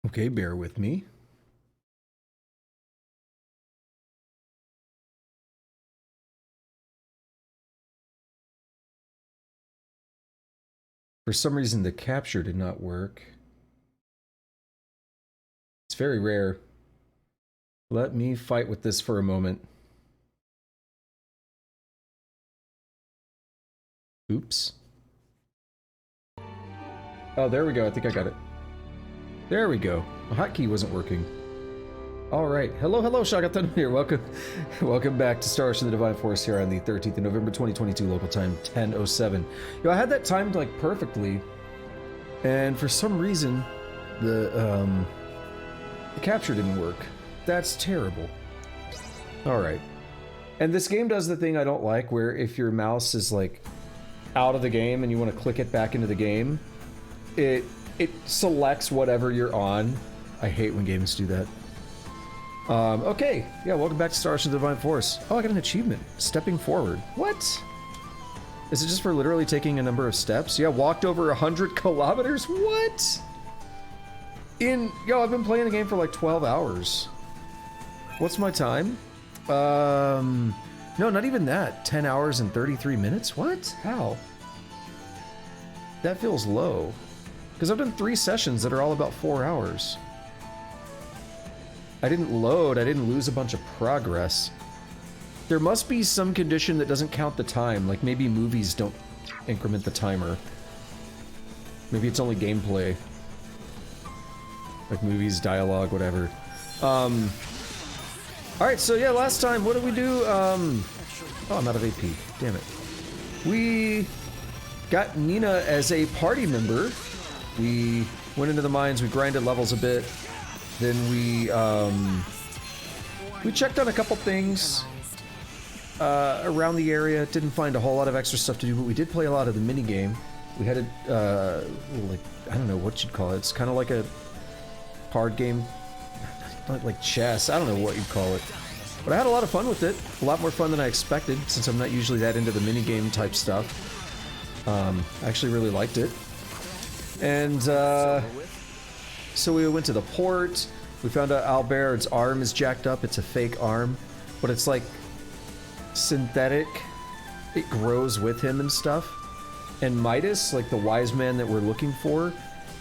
Okay, bear with me. For some reason, the capture did not work. It's very rare. Let me fight with this for a moment. Oops. Oh, there we go. I think I got it. There we go. The hotkey wasn't working. All right. Hello, Shagathun here. Welcome back to Star Wars and the Divine Force here on the 13th of November, 2022, local time 10:07. Yo, I had that timed like perfectly, and for some reason, the capture didn't work. That's terrible. All right. And this game does the thing I don't like, where if your mouse is like out of the game and you want to click it back into the game, it selects whatever you're on. I hate when games do that. Okay, yeah, welcome back to Star Wars and the Divine Force. Oh, I got an achievement. Stepping forward. What? Is it just for literally taking a number of steps? Yeah, walked over 100 kilometers? What? Yo, I've been playing the game for like 12 hours. What's my time? No, not even that. 10 hours and 33 minutes? What? How? That feels low. Because I've done 3 sessions that are all about 4 hours. I didn't load, I didn't lose a bunch of progress. There must be some condition that doesn't count the time, like maybe movies don't increment the timer. Maybe it's only gameplay. Like movies, dialogue, whatever. Alright, so yeah, last time, what did we do? Oh, I'm out of AP. Damn it. We got Nina as a party member. We went into the mines, we grinded levels a bit. Then we checked on a couple things around the area. Didn't find a whole lot of extra stuff to do, but we did play a lot of the mini game. We had a like, I don't know what you'd call it. It's kind of like a card game, like chess. I don't know what you'd call it, but I had a lot of fun with it. A lot more fun than I expected, since I'm not usually that into the mini game type stuff. I actually really liked it, and so we went to the port. We found out Albert's arm is jacked up. It's a fake arm, but it's like synthetic. It grows with him and stuff. And Midas, like the wise man that we're looking for,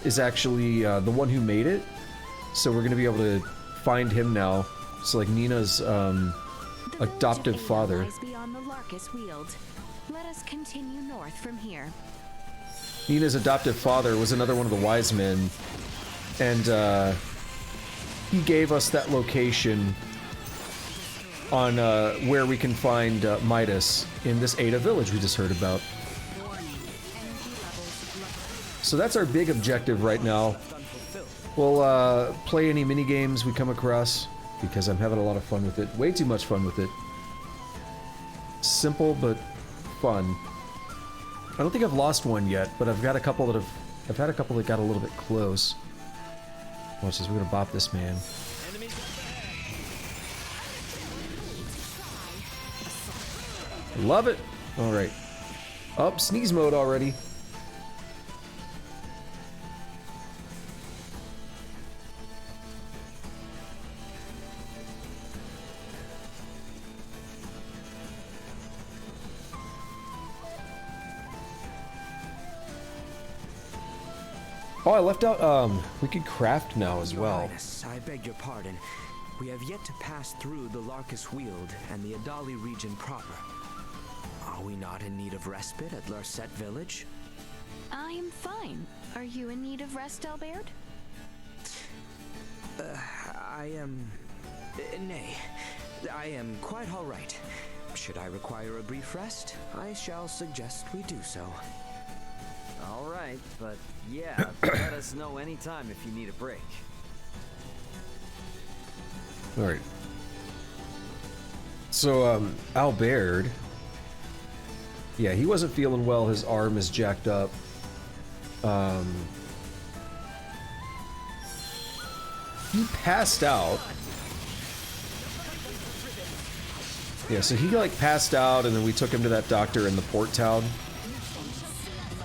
is actually the one who made it. So we're gonna be able to find him now. So like Nina's adoptive father. Beyond the Larkus Weald. Let us continue north from here. Nina's adoptive father was another one of the wise men. And he gave us that location on where we can find Midas in this Ada village we just heard about. So that's our big objective right now. We'll play any mini games we come across, because I'm having a lot of fun with it. Way too much fun with it. Simple but fun. I don't think I've lost one yet, but I've got a couple that I've had a couple that got a little bit close. Watch this, we're gonna bop this man. Love it! Alright. Up, sneeze mode already. Oh, I left out, we could craft now as well. Midas, I beg your pardon. We have yet to pass through the Larkus Weald and the Adali region proper. Are we not in need of respite at Larset Village? I am fine. Are you in need of rest, Albert? I am... nay. I am quite all right. Should I require a brief rest, I shall suggest we do so. All right, but yeah, let us know anytime if you need a break. All right. So, Albert, yeah, he wasn't feeling well. His arm is jacked up. He passed out. Yeah, so he like passed out, and then we took him to that doctor in the port town.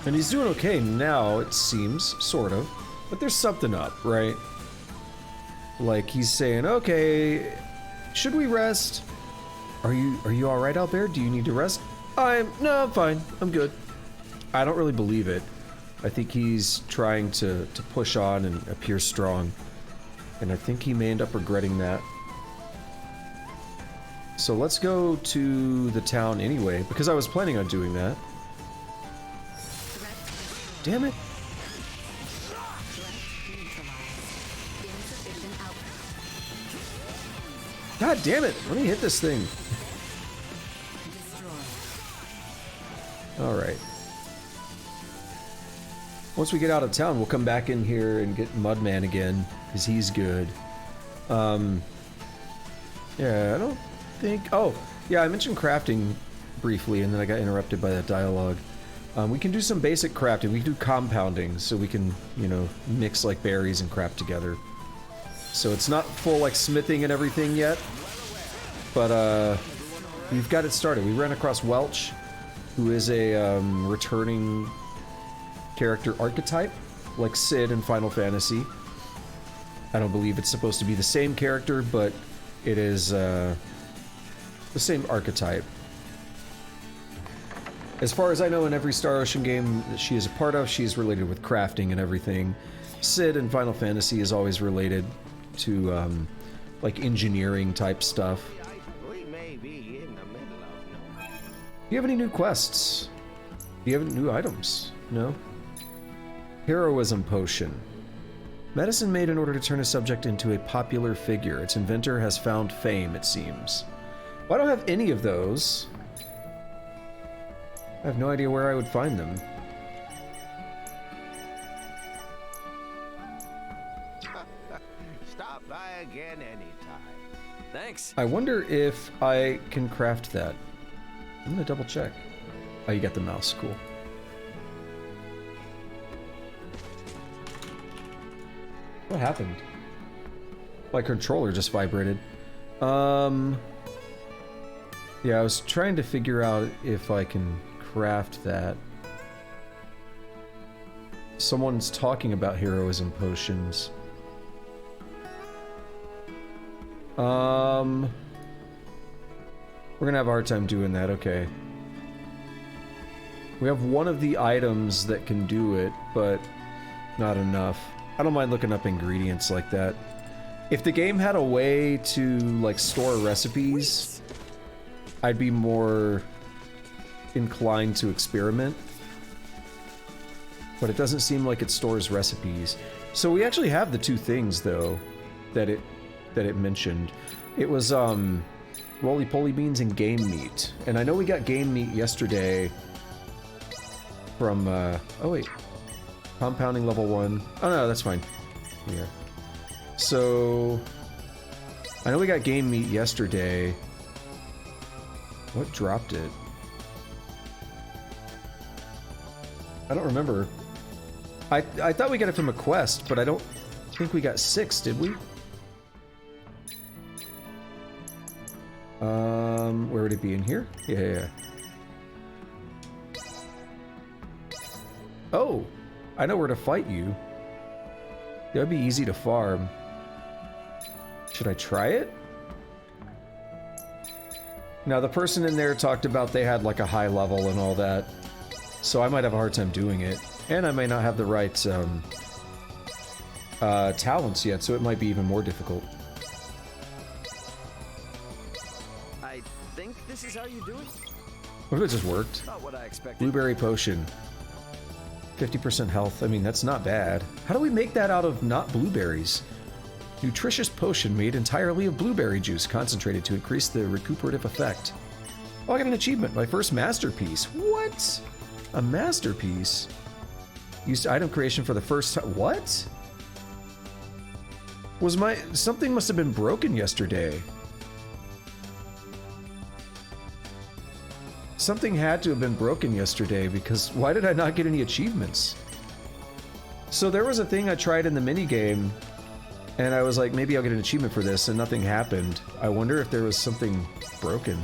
And he's doing okay now, it seems, sort of. But there's something up, right? Like he's saying, okay, should we rest? Are you all right out there? Do you need to rest? No, I'm fine. I'm good. I don't really believe it. I think he's trying to push on and appear strong. And I think he may end up regretting that. So let's go to the town anyway, because I was planning on doing that. Damn it. God damn it! Let me hit this thing. Alright. Once we get out of town, we'll come back in here and get Mudman again, because he's good. Yeah, I don't think... Oh, yeah, I mentioned crafting briefly, and then I got interrupted by that dialogue. We can do some basic crafting. We can do compounding, so we can, you know, mix, like, berries and craft together. So it's not full, like, smithing and everything yet, but, we've got it started. We ran across Welch, who is a, returning character archetype, like Sid in Final Fantasy. I don't believe it's supposed to be the same character, but it is, the same archetype. As far as I know, in every Star Ocean game that she is a part of, she is related with crafting and everything. Sid in Final Fantasy is always related to, like, engineering type stuff. We may be in the middle of nowhere. Do you have any new quests? Do you have any new items? No? Heroism Potion. Medicine made in order to turn a subject into a popular figure. Its inventor has found fame, it seems. Well, I don't have any of those. I have no idea where I would find them. Stop by again anytime. Thanks. I wonder if I can craft that. I'm gonna double check. Oh, you got the mouse. Cool. What happened? My controller just vibrated. Yeah, I was trying to figure out if I can craft that. Someone's talking about heroism potions. We're gonna have a hard time doing that, okay. We have one of the items that can do it, but not enough. I don't mind looking up ingredients like that. If the game had a way to, like, store recipes, I'd be more inclined to experiment. But it doesn't seem like it stores recipes. So we actually have the two things, though, that it mentioned. It was, roly-poly beans and game meat. And I know we got game meat yesterday from, oh wait. Compounding level 1. Oh no, that's fine. Yeah. So, I know we got game meat yesterday. What dropped it? I don't remember. I thought we got it from a quest, but I don't think we got 6, did we? Where would it be? In here? Yeah. Oh! I know where to fight you. That would be easy to farm. Should I try it? Now, the person in there talked about they had like a high level and all that. So I might have a hard time doing it. And I may not have the right talents yet, so it might be even more difficult. I think this is how you do it. What if it just worked? Not what I expected. Blueberry potion. 50% health. I mean, that's not bad. How do we make that out of not blueberries? Nutritious potion made entirely of blueberry juice concentrated to increase the recuperative effect. Oh, I got an achievement. My first masterpiece. What? A masterpiece? Used item creation for the first time. What? Was my... Something must have been broken yesterday. Something had to have been broken yesterday, because why did I not get any achievements? So there was a thing I tried in the minigame, and I was like, maybe I'll get an achievement for this, and nothing happened. I wonder if there was something broken.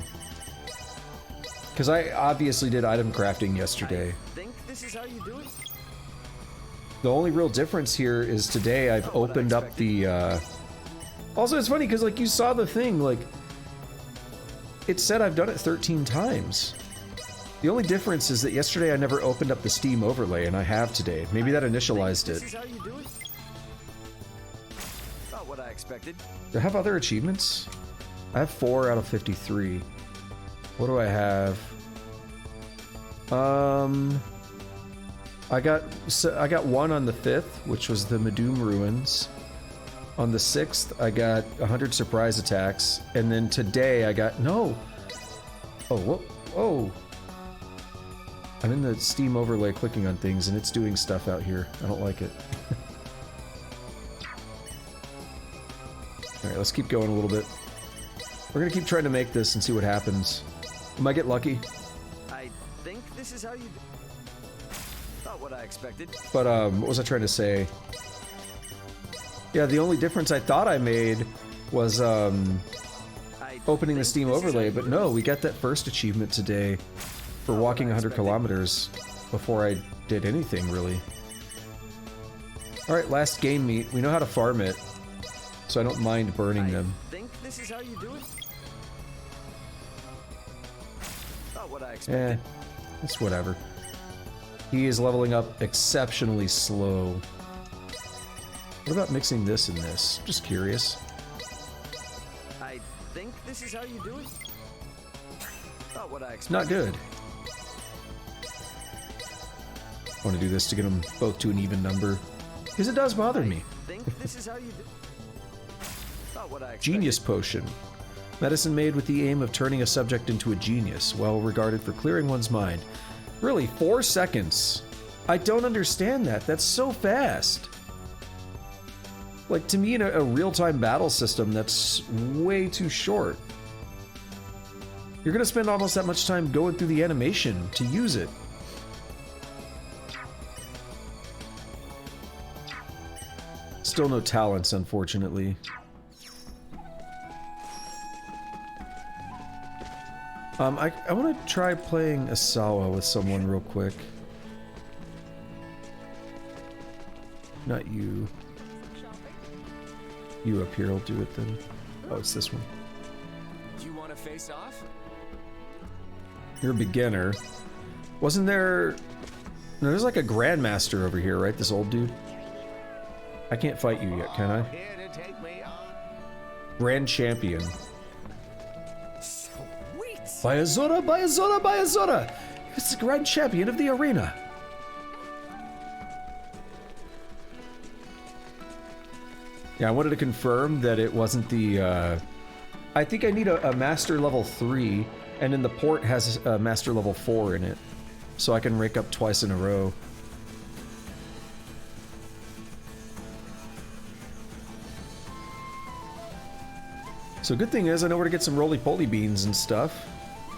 Because I obviously did item crafting yesterday. I think this is how you do it. The only real difference here is today I've opened up the Also, it's funny because, like, you saw the thing, like, it said I've done it 13 times. The only difference is that yesterday I never opened up the Steam overlay, and I have today. Maybe that initialized This it. is how you do it? Not what I expected. Do I have other achievements? I have 4 out of 53. What do I have? I got 1 on the 5th, which was the Medum Ruins. On the 6th, I got 100 surprise attacks, and then today I got no. Oh, whoa, oh! I'm in the Steam overlay, clicking on things, and it's doing stuff out here. I don't like it. All right, let's keep going a little bit. We're gonna keep trying to make this and see what happens. We might get lucky. I think this is how you do. Not what I expected. But what was I trying to say? Yeah, the only difference I thought I made was opening the Steam overlay, but no, we got that first achievement today for walking 100 kilometers before I did anything, really. Alright, last game meat. We know how to farm it, so I don't mind burning them. I think this is how you do it. Not what I expected. It's whatever. He is leveling up exceptionally slow. What about mixing this and this? Just curious. I think this is how you do it. Not what I expected. Not good. I want to do this to get them both to an even number. Because it does bother me. I think this is how you do. Not what I expected. Genius Potion. Medicine made with the aim of turning a subject into a genius, well regarded for clearing one's mind. Really, 4 seconds? I don't understand that. That's so fast. Like, to me, in a real-time battle system, that's way too short. You're gonna spend almost that much time going through the animation to use it. Still no talents, unfortunately. I want to try playing Asawa with someone real quick. Not you. You up here will do it then. Oh, it's this one. Do you want to face off? You're a beginner. Wasn't there... No, there's like a Grandmaster over here, right? This old dude. I can't fight you yet, can I? Here to take me on. Grand Champion. Sweet. Bayazora, Bayazora, Bayazora! It's the Grand Champion of the arena. Yeah, I wanted to confirm that it wasn't the, I think I need a Master Level 3, and then the port has a Master Level 4 in it. So I can rank up twice in a row. So good thing is I know where to get some roly-poly beans and stuff.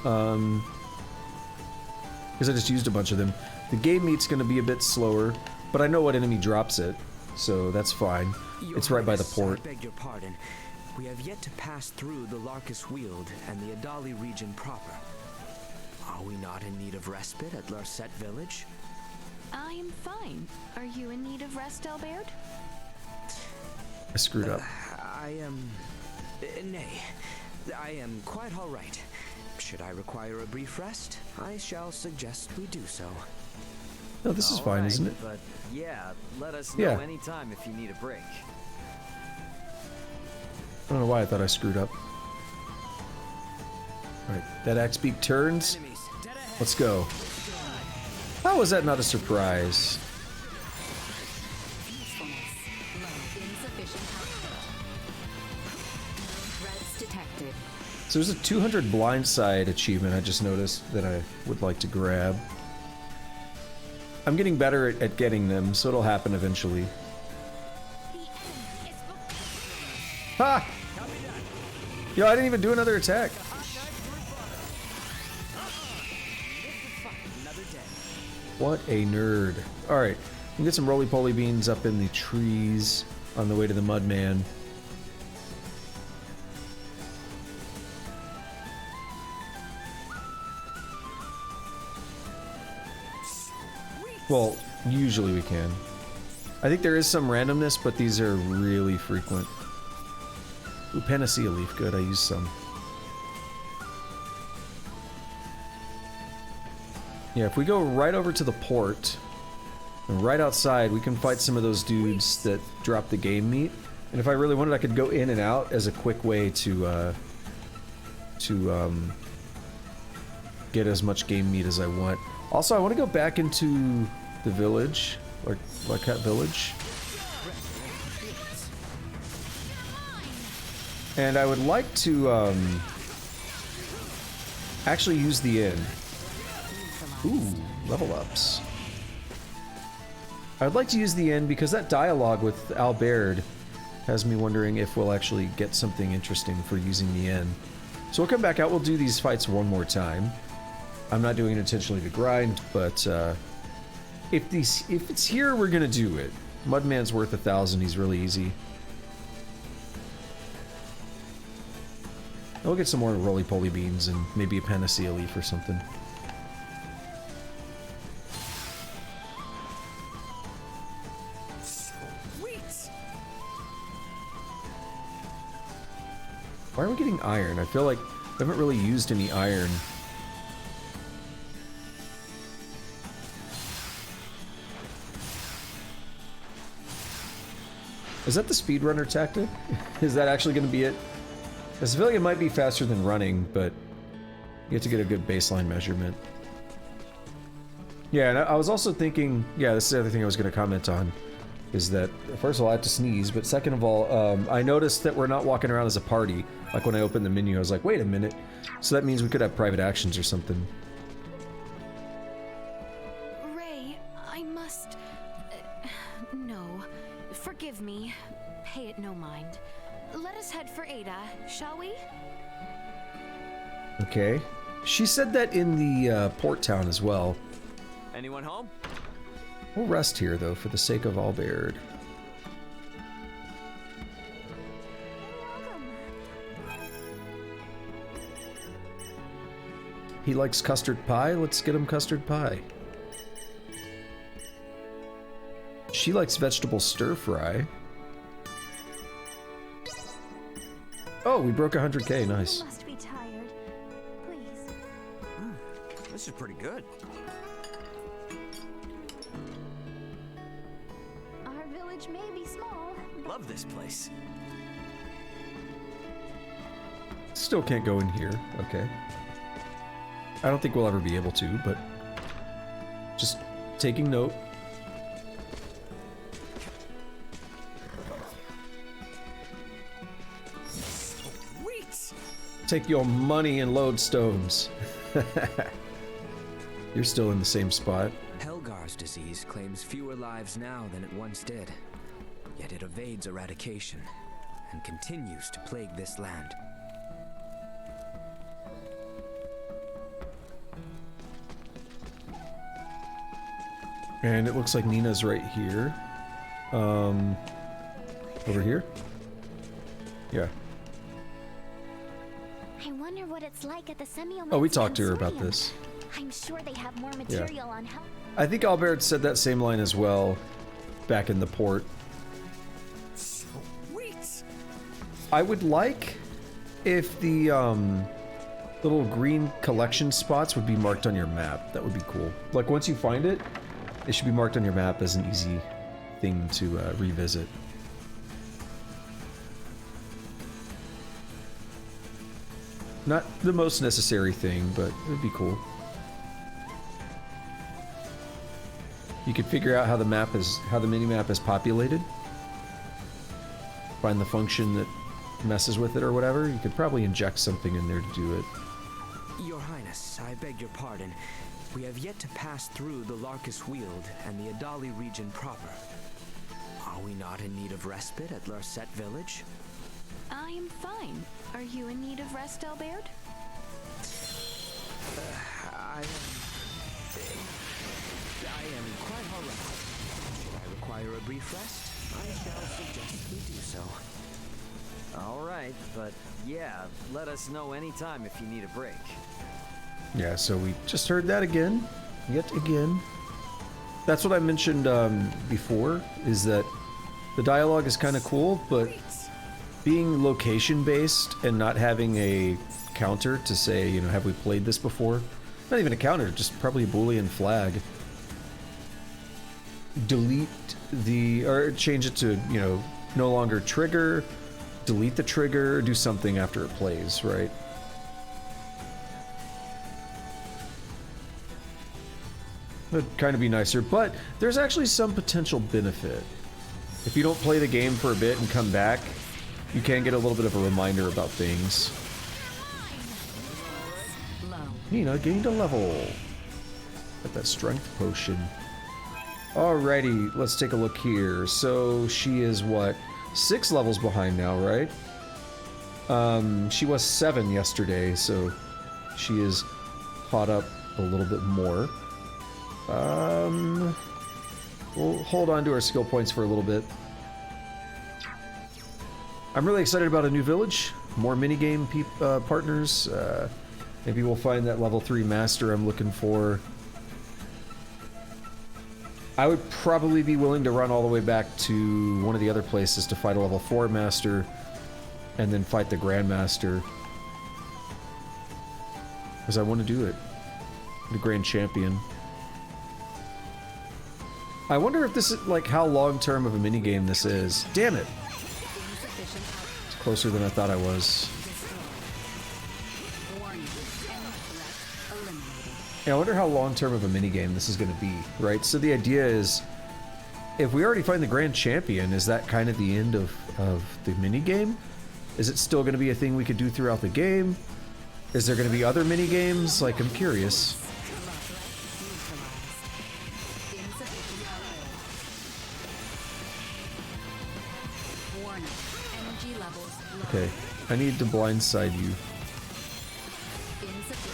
Because I just used a bunch of them. The game meat's going to be a bit slower, but I know what enemy drops it, so that's fine. It's right by the port. I beg your pardon. We have yet to pass through the Larkus Weald and the Adali region proper. Are we not in need of respite at Larset village? I am fine. Are you in need of rest, Albert? I screwed up. I am... nay. I am quite all right. Should I require a brief rest, I shall suggest we do so. No, this is All fine, right, isn't it? But yeah, let us know Yeah. anytime if you need a break. I don't know why I thought I screwed up. Alright, that axe beak turns. Enemies, dead ahead. Let's go. How was that not a surprise? Usefulness. Low. Insufficient output. Threats detected. So there's a 200 blindside achievement I just noticed that I would like to grab. I'm getting better at getting them, so it'll happen eventually. The enemy is before. Ha! Yo, I didn't even do another attack. Another day. What a nerd. Alright, we can get some roly-poly beans up in the trees on the way to the Mudman. Well, usually we can. I think there is some randomness, but these are really frequent. Ooh, panacea leaf, good, I used some. Yeah, if we go right over to the port, and right outside, we can fight some of those dudes that drop the game meat. And if I really wanted, I could go in and out as a quick way to get as much game meat as I want. Also, I want to go back into the village, like that village. And I would like to actually use the inn. Ooh, level ups. I'd like to use the inn because that dialogue with Albert has me wondering if we'll actually get something interesting for using the inn. So we'll come back out, we'll do these fights one more time. I'm not doing it intentionally to grind, but if it's here, we're gonna do it. Mudman's worth 1,000, he's really easy. We'll get some more roly-poly beans and maybe a panacea leaf or something. Why are we getting iron? I feel like we haven't really used any iron. Is that the speedrunner tactic? Is that actually going to be it? I feel like it might be faster than running, but you have to get a good baseline measurement. Yeah, and I was also thinking, yeah, this is the other thing I was going to comment on, is that, first of all, I have to sneeze, but second of all, I noticed that we're not walking around as a party. Like when I opened the menu, I was like, wait a minute. So that means we could have private actions or something. Ray, I must... no. Forgive me. Pay it no mind. Let us head for Ada, shall we? Okay. She said that in the port town as well. Anyone home? We'll rest here, though, for the sake of Albert. He likes custard pie? Let's get him custard pie. She likes vegetable stir-fry. Oh, we broke 100k, nice. You must be tired. Please. This is pretty good. Our village may be small, but Love this place. Still can't go in here, okay. I don't think we'll ever be able to, but just taking note. Sweet! Take your money and lodestones. You're still in the same spot. Helgar's disease claims fewer lives now than it once did, yet it evades eradication and continues to plague this land. And it looks like Nina's right here. Over here? Yeah. I wonder what it's like at the Semioman's Oh, we talked to her about Consortium. this. I'm sure they have more material on how. I think Albert said that same line as well back in the port. Sweet! I would like if the little green collection spots would be marked on your map. That would be cool. Like once you find it, it should be marked on your map as an easy thing to revisit. Not the most necessary thing, but it would be cool. You could figure out how the map is, how the mini-map is populated. Find the function that messes with it or whatever. You could probably inject something in there to do it. Your Highness, I beg your pardon. We have yet to pass through the Larkus Weald and the Adali region proper. Are we not in need of respite at Larset village? I am fine. Are you in need of rest, Albert? I am quite all right. Should I require a brief rest? I shall suggest we do so. All right, but yeah, let us know anytime if you need a break. Yeah, so we just heard that again. Yet again. That's what I mentioned before, is that the dialogue is kind of cool, but being location based and not having a counter to say, you know, have we played this before? Not even a counter, just probably a Boolean flag. Delete the, or change it to, you know, no longer trigger, delete the trigger, do something after it plays, right? That'd kind of be nicer, but there's actually some potential benefit. If you don't play the game for a bit and come back, you can get a little bit of a reminder about things. Nina gained a level. Got that strength potion. Alrighty, let's take a look here. So she is what? 6 levels behind now, right? She was 7 yesterday, so she is caught up a little bit more. We'll hold on to our skill points for a little bit. I'm really excited about a new village, more minigame partners. Maybe we'll find that level 3 master I'm looking for. I would probably be willing to run all the way back to one of the other places to fight a level 4 master and then fight the Grandmaster. Because I want to do it. The Grand Champion. I wonder if this is, like, how long-term of a minigame this is. Damn it! It's closer than I thought I was. Yeah, I wonder how long-term of a minigame this is going to be, right? So the idea is, if we already find the Grand Champion, is that kind of the end of the minigame? Is it still going to be a thing we could do throughout the game? Is there going to be other minigames? Like, I'm curious. Okay, I need to blindside you.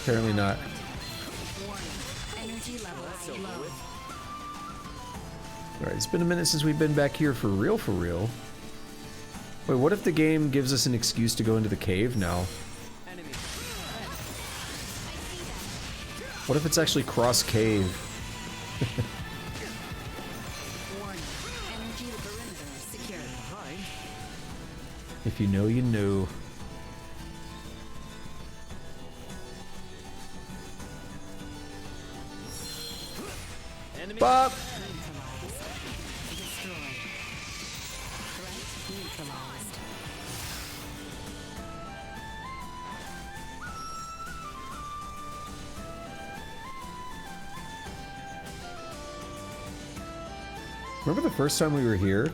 Apparently not. Alright, it's been a minute since we've been back here for real, for real. Wait, what if the game gives us an excuse to go into the cave now? What if it's actually cross-cave? If you know, you know. Bop! Remember the first time we were here?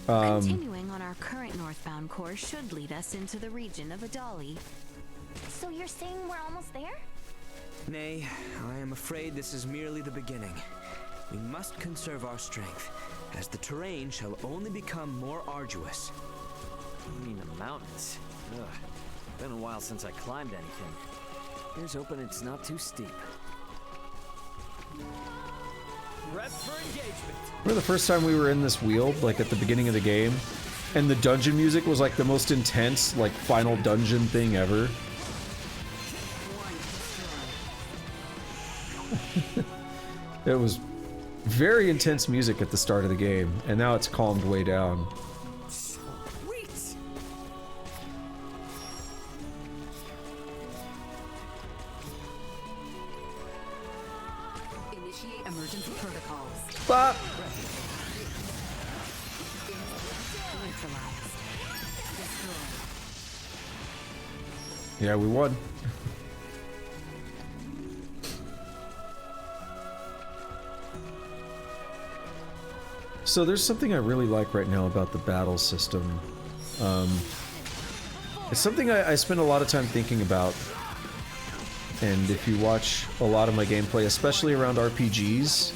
Continuing on our current northbound course should lead us into the region of Adali. So you're saying we're almost there? Nay, I am afraid this is merely the beginning. We must conserve our strength, as the terrain shall only become more arduous. You mean the mountains? Ugh. Been a while since I climbed anything. Here's hoping it's not too steep. Prep for engagement. Remember the first time we were in this wheel, like at the beginning of the game, and the dungeon music was like the most intense, like final dungeon thing ever? It was very intense music at the start of the game, and now it's calmed way down. Sweet. Initiate emergency protocols. Bop! Yeah, we won. So there's something I really like right now about the battle system. It's something I spend a lot of time thinking about. And if you watch a lot of my gameplay, especially around RPGs,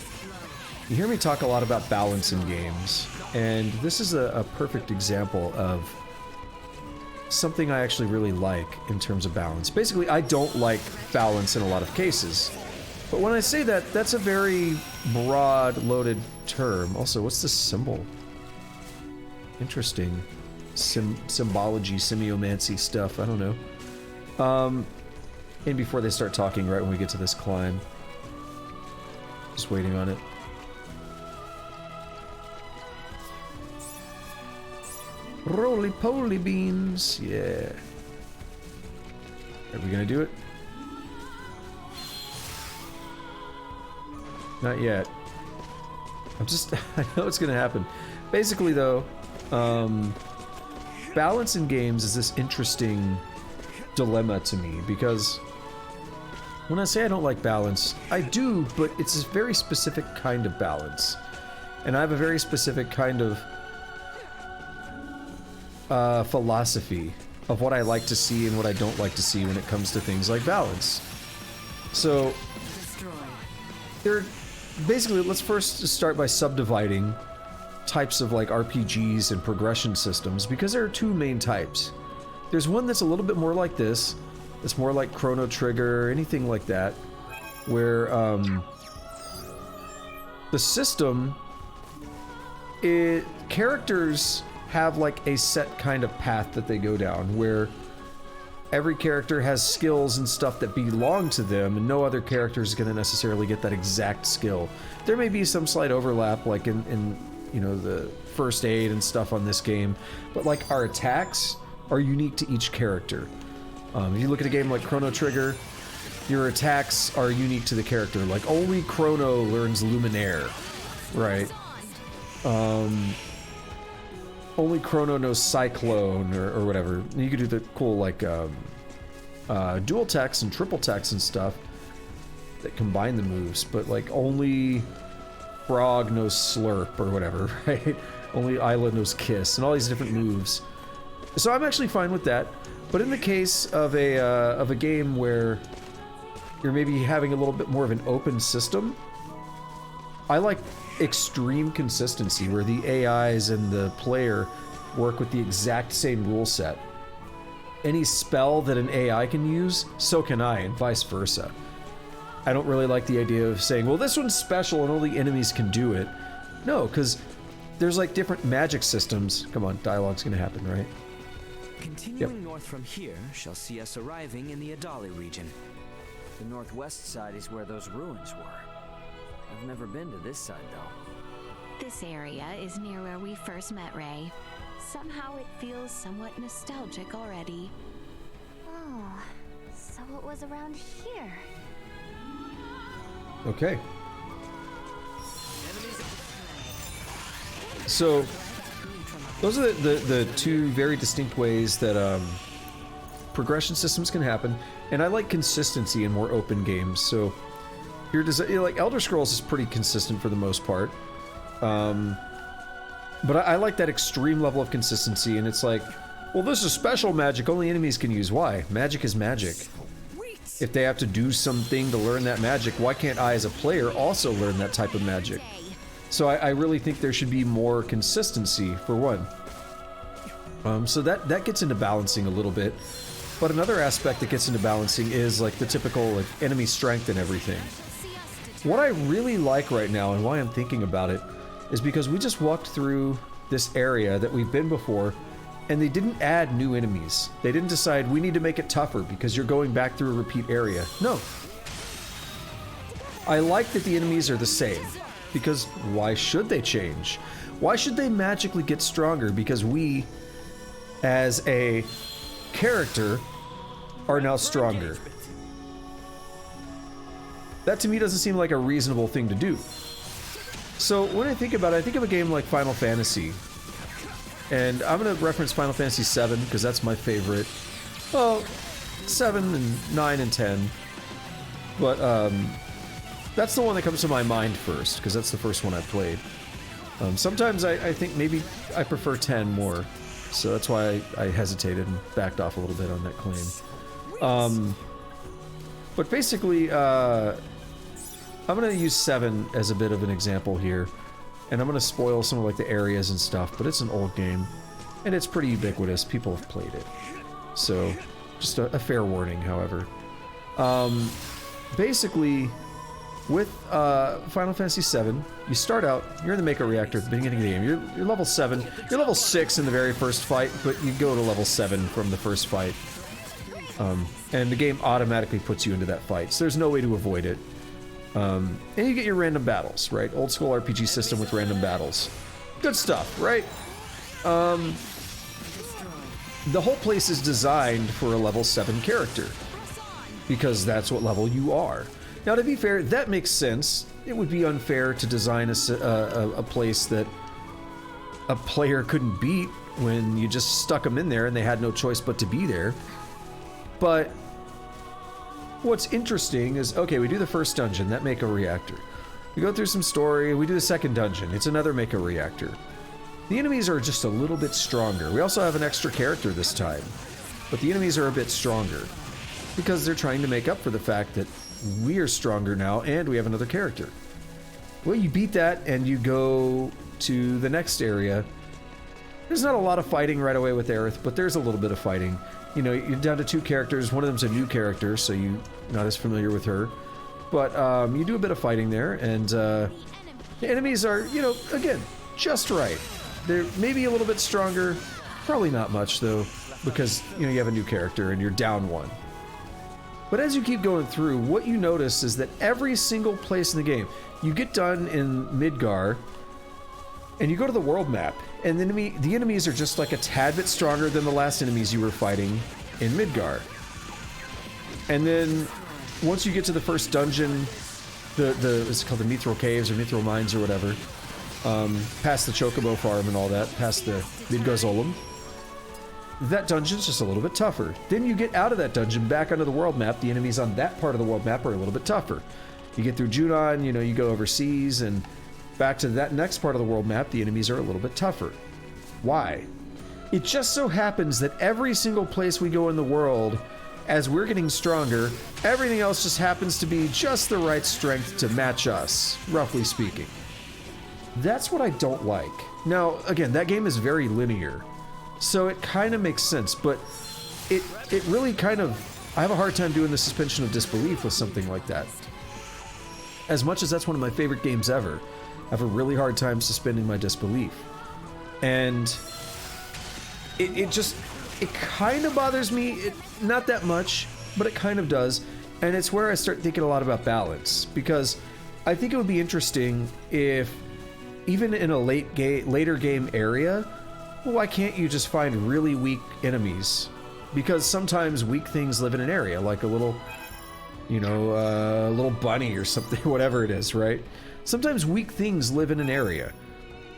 you hear me talk a lot about balance in games. And this is a perfect example of something I actually really like in terms of balance. Basically, I don't like balance in a lot of cases. But when I say that, that's a very broad, loaded term. Also, what's this symbol? Interesting. Symbology, semiomancy stuff, I don't know. And before they start talking, right when we get to this climb. Just waiting on it. Roly-poly beans. Yeah. Are we gonna do it? Not yet. I know it's gonna happen. Basically though, balance in games is this interesting dilemma to me, because when I say I don't like balance, I do, but it's a very specific kind of balance. And I have a very specific kind of philosophy of what I like to see and what I don't like to see when it comes to things like balance. So, basically, let's first start by subdividing types of like RPGs and progression systems, because there are two main types. There's one that's a little bit more like this. It's more like Chrono Trigger, anything like that, where the system, characters have like a set kind of path that they go down, where every character has skills and stuff that belong to them, and no other character is going to necessarily get that exact skill. There may be some slight overlap, like in you know, the first aid and stuff on this game, but like our attacks are unique to each character. If you look at a game like Chrono Trigger, your attacks are unique to the character. Like only Chrono learns Luminaire, right? Only Chrono knows Cyclone or whatever. You could do the cool like dual techs and triple techs and stuff that combine the moves, but like only Frog knows Slurp or whatever, right? Only Isla knows Kiss and all these different moves. So I'm actually fine with that. But in the case of a game where you're maybe having a little bit more of an open system, I like extreme consistency where the AIs and the player work with the exact same rule set. Any spell that an AI can use, so can I, and vice versa. I don't really like the idea of saying, well, this one's special and only enemies can do it. No, because there's like different magic systems. Come on, dialogue's gonna happen, right? Continuing north from here shall see us arriving in the Adali region. The northwest side is where those ruins were. I've never been to this side, though. This area is near where we first met Ray. Somehow it feels somewhat nostalgic already. Oh, so it was around here. Okay. So, those are the two very distinct ways that progression systems can happen, and I like consistency in more open games. So, like Elder Scrolls is pretty consistent for the most part, but I like that extreme level of consistency. And it's like, well, this is special magic only enemies can use. Why? Magic is magic. If they have to do something to learn that magic, why can't I as a player also learn that type of magic? So I really think there should be more consistency, for one. So that gets into balancing a little bit. But another aspect that gets into balancing is like the typical like enemy strength and everything. What I really like right now, and why I'm thinking about it, is because we just walked through this area that we've been before, and they didn't add new enemies. They didn't decide we need to make it tougher because you're going back through a repeat area. No. I like that the enemies are the same, because why should they change? Why should they magically get stronger because we, as a character, are now stronger? That to me doesn't seem like a reasonable thing to do. So when I think about it, I think of a game like Final Fantasy. And I'm going to reference Final Fantasy VII because that's my favorite. Well, 7 and 9 and 10. But that's the one that comes to my mind first because that's the first one I played. Sometimes I think maybe I prefer 10 more. So that's why I hesitated and backed off a little bit on that claim. But basically, I'm going to use 7 as a bit of an example here. And I'm going to spoil some of like the areas and stuff, but it's an old game. And it's pretty ubiquitous. People have played it. So, just a fair warning, however. Basically, with Final Fantasy VII, you start out, you're in the Mako Reactor at the beginning of the game. You're level 7. You're level 6 in the very first fight, but you go to level 7 from the first fight. And the game automatically puts you into that fight, so there's no way to avoid it. And you get your random battles, right? Old school RPG system with random battles. Good stuff, right? the whole place is designed for a level 7 character, because that's what level you are. Now, to be fair, that makes sense. It would be unfair to design a place that a player couldn't beat when you just stuck them in there and they had no choice but to be there. But what's interesting is, okay, we do the first dungeon, that Mako reactor. We go through some story, we do the second dungeon, it's another Mako reactor. The enemies are just a little bit stronger. We also have an extra character this time, but the enemies are a bit stronger because they're trying to make up for the fact that we are stronger now and we have another character. Well, you beat that and you go to the next area. There's not a lot of fighting right away with Aerith, but there's a little bit of fighting. You know, you're down to 2 characters. One of them's a new character, so you're not as familiar with her. But you do a bit of fighting there, and the enemies are, you know, again, just right. They're maybe a little bit stronger, probably not much though, because, you know, you have a new character and you're down 1. But as you keep going through, what you notice is that every single place in the game, you get done in Midgar, and you go to the world map, and the enemies are just like a tad bit stronger than the last enemies you were fighting in Midgar. And then once you get to the first dungeon, it's called the Mithril Caves or Mithril Mines or whatever, past the Chocobo Farm and all that, past the Midgar Zolom, that dungeon's just a little bit tougher. Then you get out of that dungeon back onto the world map. The enemies on that part of the world map are a little bit tougher. You get through Junon, you know, you go overseas, and back to that next part of the world map, the enemies are a little bit tougher. Why? It just so happens that every single place we go in the world, as we're getting stronger, everything else just happens to be just the right strength to match us, roughly speaking. That's what I don't like. Now, again, that game is very linear, so it kind of makes sense, but it really kind of... I have a hard time doing the suspension of disbelief with something like that. As much as that's one of my favorite games ever, I have a really hard time suspending my disbelief. And it kind of bothers me, not that much, but it kind of does. And it's where I start thinking a lot about balance, because I think it would be interesting if, even in a later game area, well, why can't you just find really weak enemies? Because sometimes weak things live in an area, like a little, you know, a little bunny or something, whatever it is, right? Sometimes weak things live in an area.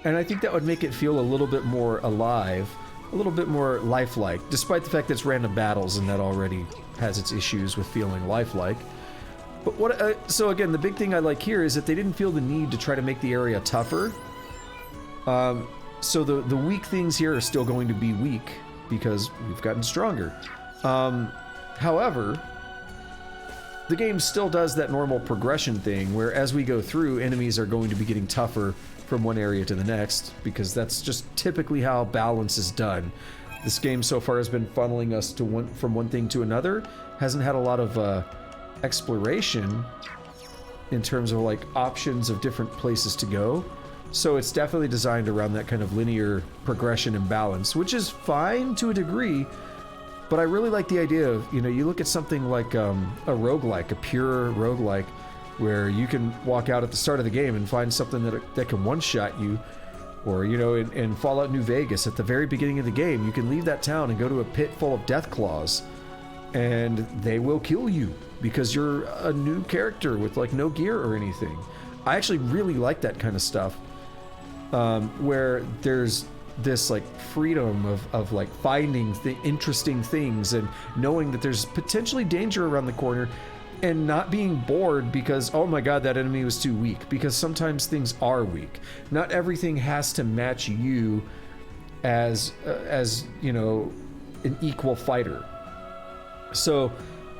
And I think that would make it feel a little bit more alive, a little bit more lifelike, despite the fact that it's random battles and that already has its issues with feeling lifelike. But so again, the big thing I like here is that they didn't feel the need to try to make the area tougher. So the weak things here are still going to be weak because we've gotten stronger. However, the game still does that normal progression thing where as we go through, enemies are going to be getting tougher from one area to the next, because that's just typically how balance is done. This game so far has been funneling us to from one thing to another, hasn't had a lot of exploration in terms of like options of different places to go. So it's definitely designed around that kind of linear progression and balance, which is fine to a degree. But I really like the idea of, you know, you look at something like a roguelike, a pure roguelike, where you can walk out at the start of the game and find something that can one-shot you. Or, you know, in Fallout New Vegas, at the very beginning of the game, you can leave that town and go to a pit full of death claws. And they will kill you because you're a new character with, like, no gear or anything. I actually really like that kind of stuff. Where there's this like freedom of like finding interesting things and knowing that there's potentially danger around the corner and not being bored because, oh my god, that enemy was too weak, because sometimes things are weak. Not everything has to match you as you know, an equal fighter. So,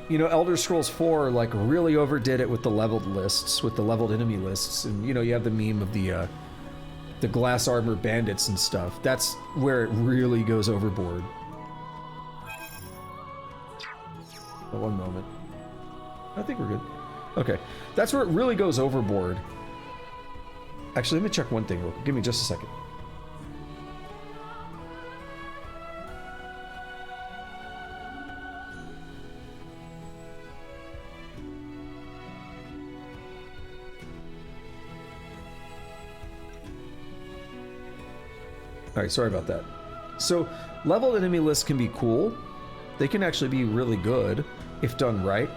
you know, Elder Scrolls 4 like really overdid it with the leveled lists, with the leveled enemy lists, and you know, you have the meme of the glass armor bandits and stuff. That's where it really goes overboard. Oh, one moment. I think we're good. Okay. That's where it really goes overboard. Actually, let me check one thing real quick. Give me just a second. Alright, sorry about that. So leveled enemy lists can be cool. They can actually be really good if done right.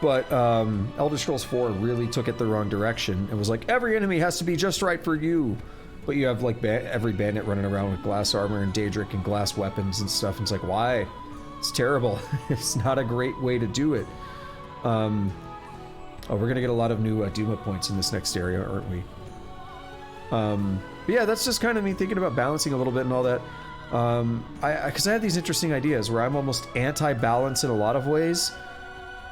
But Elder Scrolls 4 really took it the wrong direction and was like, every enemy has to be just right for you. But you have like every bandit running around with glass armor and Daedric and glass weapons and stuff. And it's like, why? It's terrible. It's not a great way to do it. Oh, we're gonna get a lot of new Duma points in this next area, aren't we? But yeah, that's just kind of me thinking about balancing a little bit and all that. Because I have these interesting ideas where I'm almost anti-balance in a lot of ways.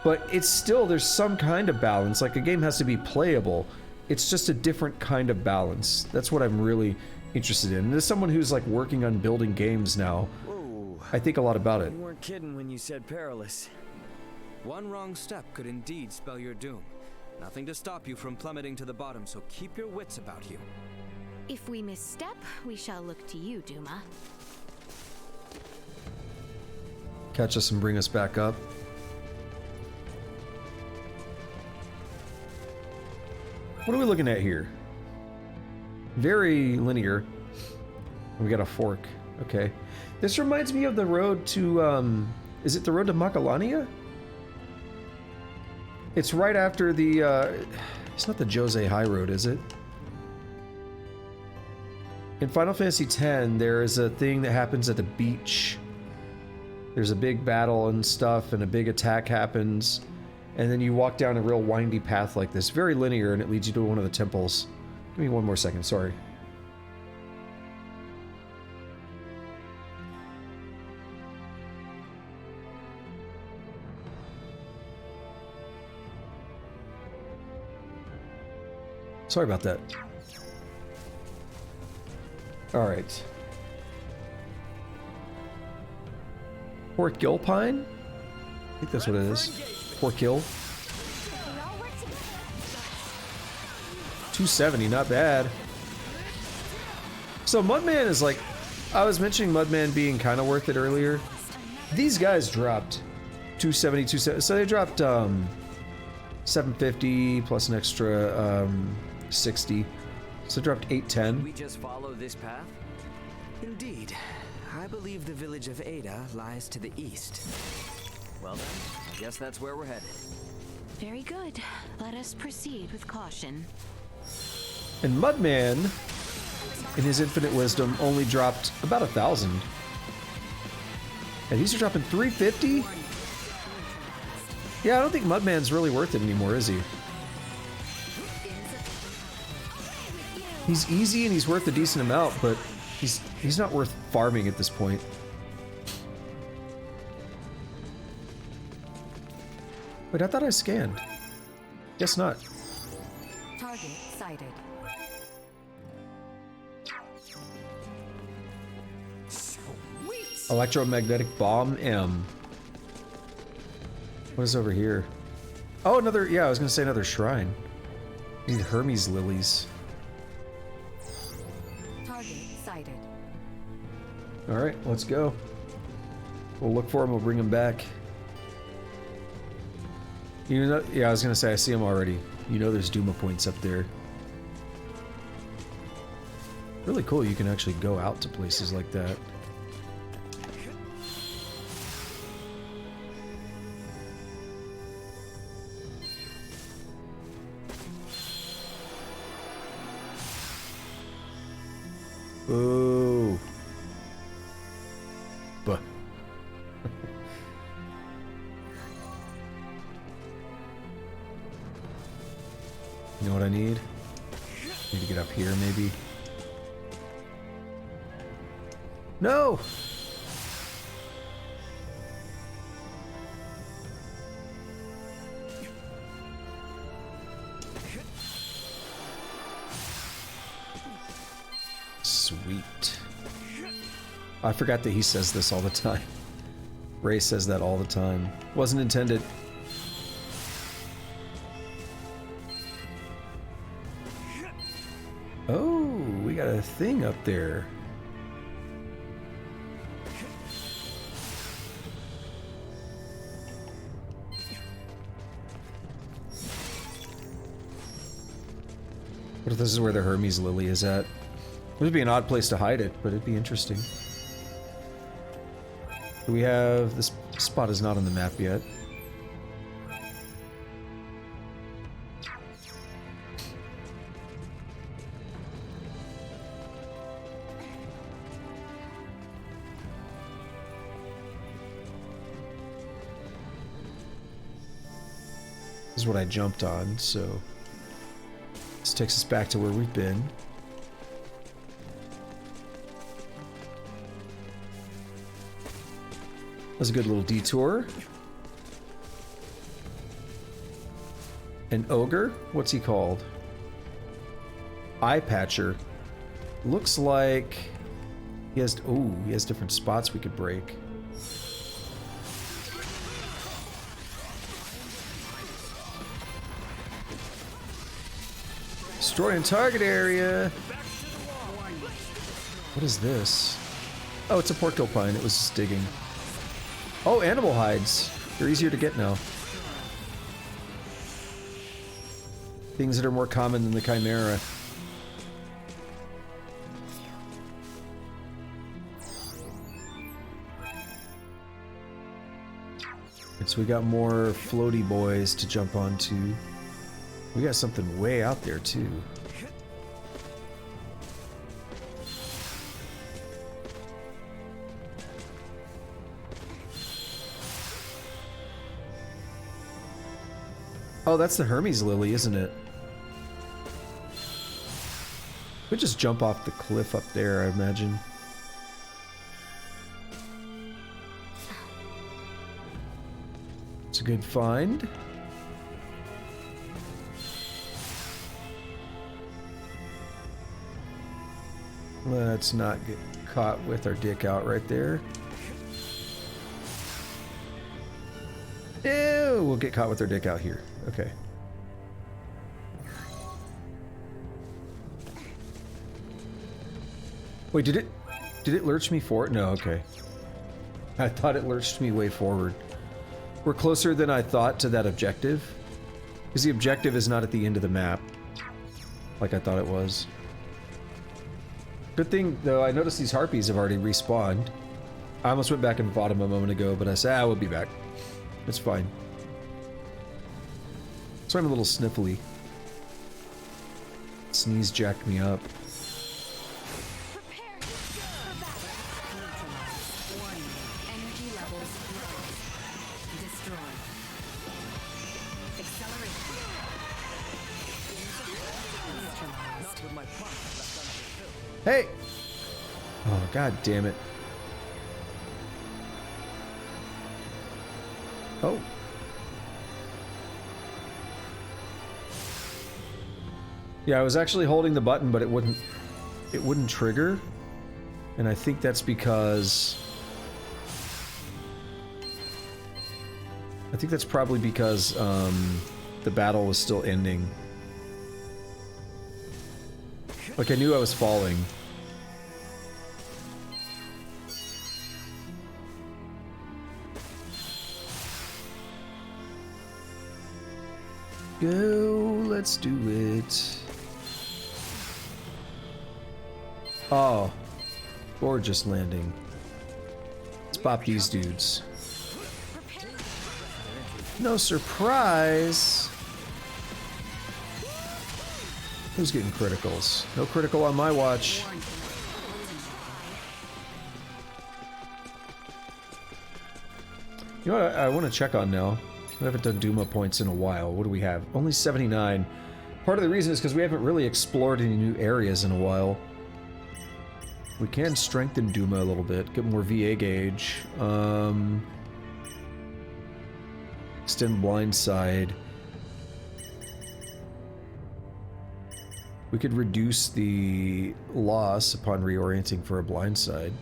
But it's still, there's some kind of balance. Like, a game has to be playable. It's just a different kind of balance. That's what I'm really interested in. And as someone who's, like, working on building games now, Whoa. I think a lot about it. You weren't kidding when you said perilous. One wrong step could indeed spell your doom. Nothing to stop you from plummeting to the bottom, so keep your wits about you. If we misstep, we shall look to you, Duma. Catch us and bring us back up. What are we looking at here? Very linear. We got a fork. Okay. This reminds me of the road to, is it the road to Macalania? It's right after the, it's not the Jose High Road, is it? In Final Fantasy X, there is a thing that happens at the beach. There's a big battle and stuff, and a big attack happens. And then you walk down a real windy path like this. Very linear, and it leads you to one of the temples. Give me one more second, sorry. Sorry about that. Alright. Port Gilpine? I think that's what it is. Port Gill. 270, not bad. So Mudman is like, I was mentioning Mudman being kind of worth it earlier. These guys dropped 270, 270. So they dropped 750 plus an extra 60. So they dropped 810. We just follow this path? Indeed. I believe the village of Ada lies to the east. Well then, I guess that's where we're headed. Very good. Let us proceed with caution. And Mudman, in his infinite wisdom, only dropped about 1,000. And these are dropping 350? Yeah, I don't think Mudman's really worth it anymore, is he? He's easy and he's worth a decent amount, but he's not worth farming at this point. Wait, I thought I scanned. Guess not. Target sighted. Electromagnetic Bomb M. What is over here? Oh, another, yeah, I was gonna say another shrine. Need Hermes lilies. Target sighted. Alright, let's go. We'll look for him, we'll bring him back. You know, yeah, I was gonna say, I see him already. You know there's Duma points up there. Really cool, you can actually go out to places like that. Ooh. Buh. You know what I need? Need to get up here, maybe. No! Sweet. I forgot that he says this all the time. Ray says that all the time. Wasn't intended. Oh, we got a thing up there. What if this is where the Hermes lily is at? It would be an odd place to hide it, but it'd be interesting. We have... This spot is not on the map yet. This is what I jumped on, so... This takes us back to where we've been. That's a good little detour. An ogre? What's he called? Eye patcher. Looks like he has... Oh, he has different spots we could break. Destroying target area. What is this? Oh, it's a porcupine. It was just digging. Oh, animal hides. They're easier to get now. Things that are more common than the chimera. And so we got more floaty boys to jump onto. We got something way out there too. Oh, that's the Hermes lily, isn't it? We just jump off the cliff up there, I imagine. It's a good find. Let's not get caught with our dick out right there. Ew, we'll get caught with our dick out here. Okay. Wait, did it lurch me forward? No, okay. I thought it lurched me way forward. We're closer than I thought to that objective. Because the objective is not at the end of the map. Like I thought it was. Good thing, though, I noticed these harpies have already respawned. I almost went back and fought them a moment ago, but I said, we'll be back. It's fine. So I'm a little sniffly. Sneeze jacked me up. Prepare for battle. Energy levels rise. Destroy. Accelerate. Hey! Oh, god damn it. Oh. Yeah, I was actually holding the button, but it wouldn't trigger. And I think that's because... I think that's probably because, the battle was still ending. Like, I knew I was falling. Go, let's do it. Oh, gorgeous landing. Let's bop these dudes. No surprise. Who's getting criticals? No critical on my watch. You know what I want to check on now? I haven't done Duma points in a while. What do we have? Only 79. Part of the reason is because we haven't really explored any new areas in a while. We can strengthen Duma a little bit, get more VA gauge. Extend blindside. We could reduce the loss upon reorienting for a blindside.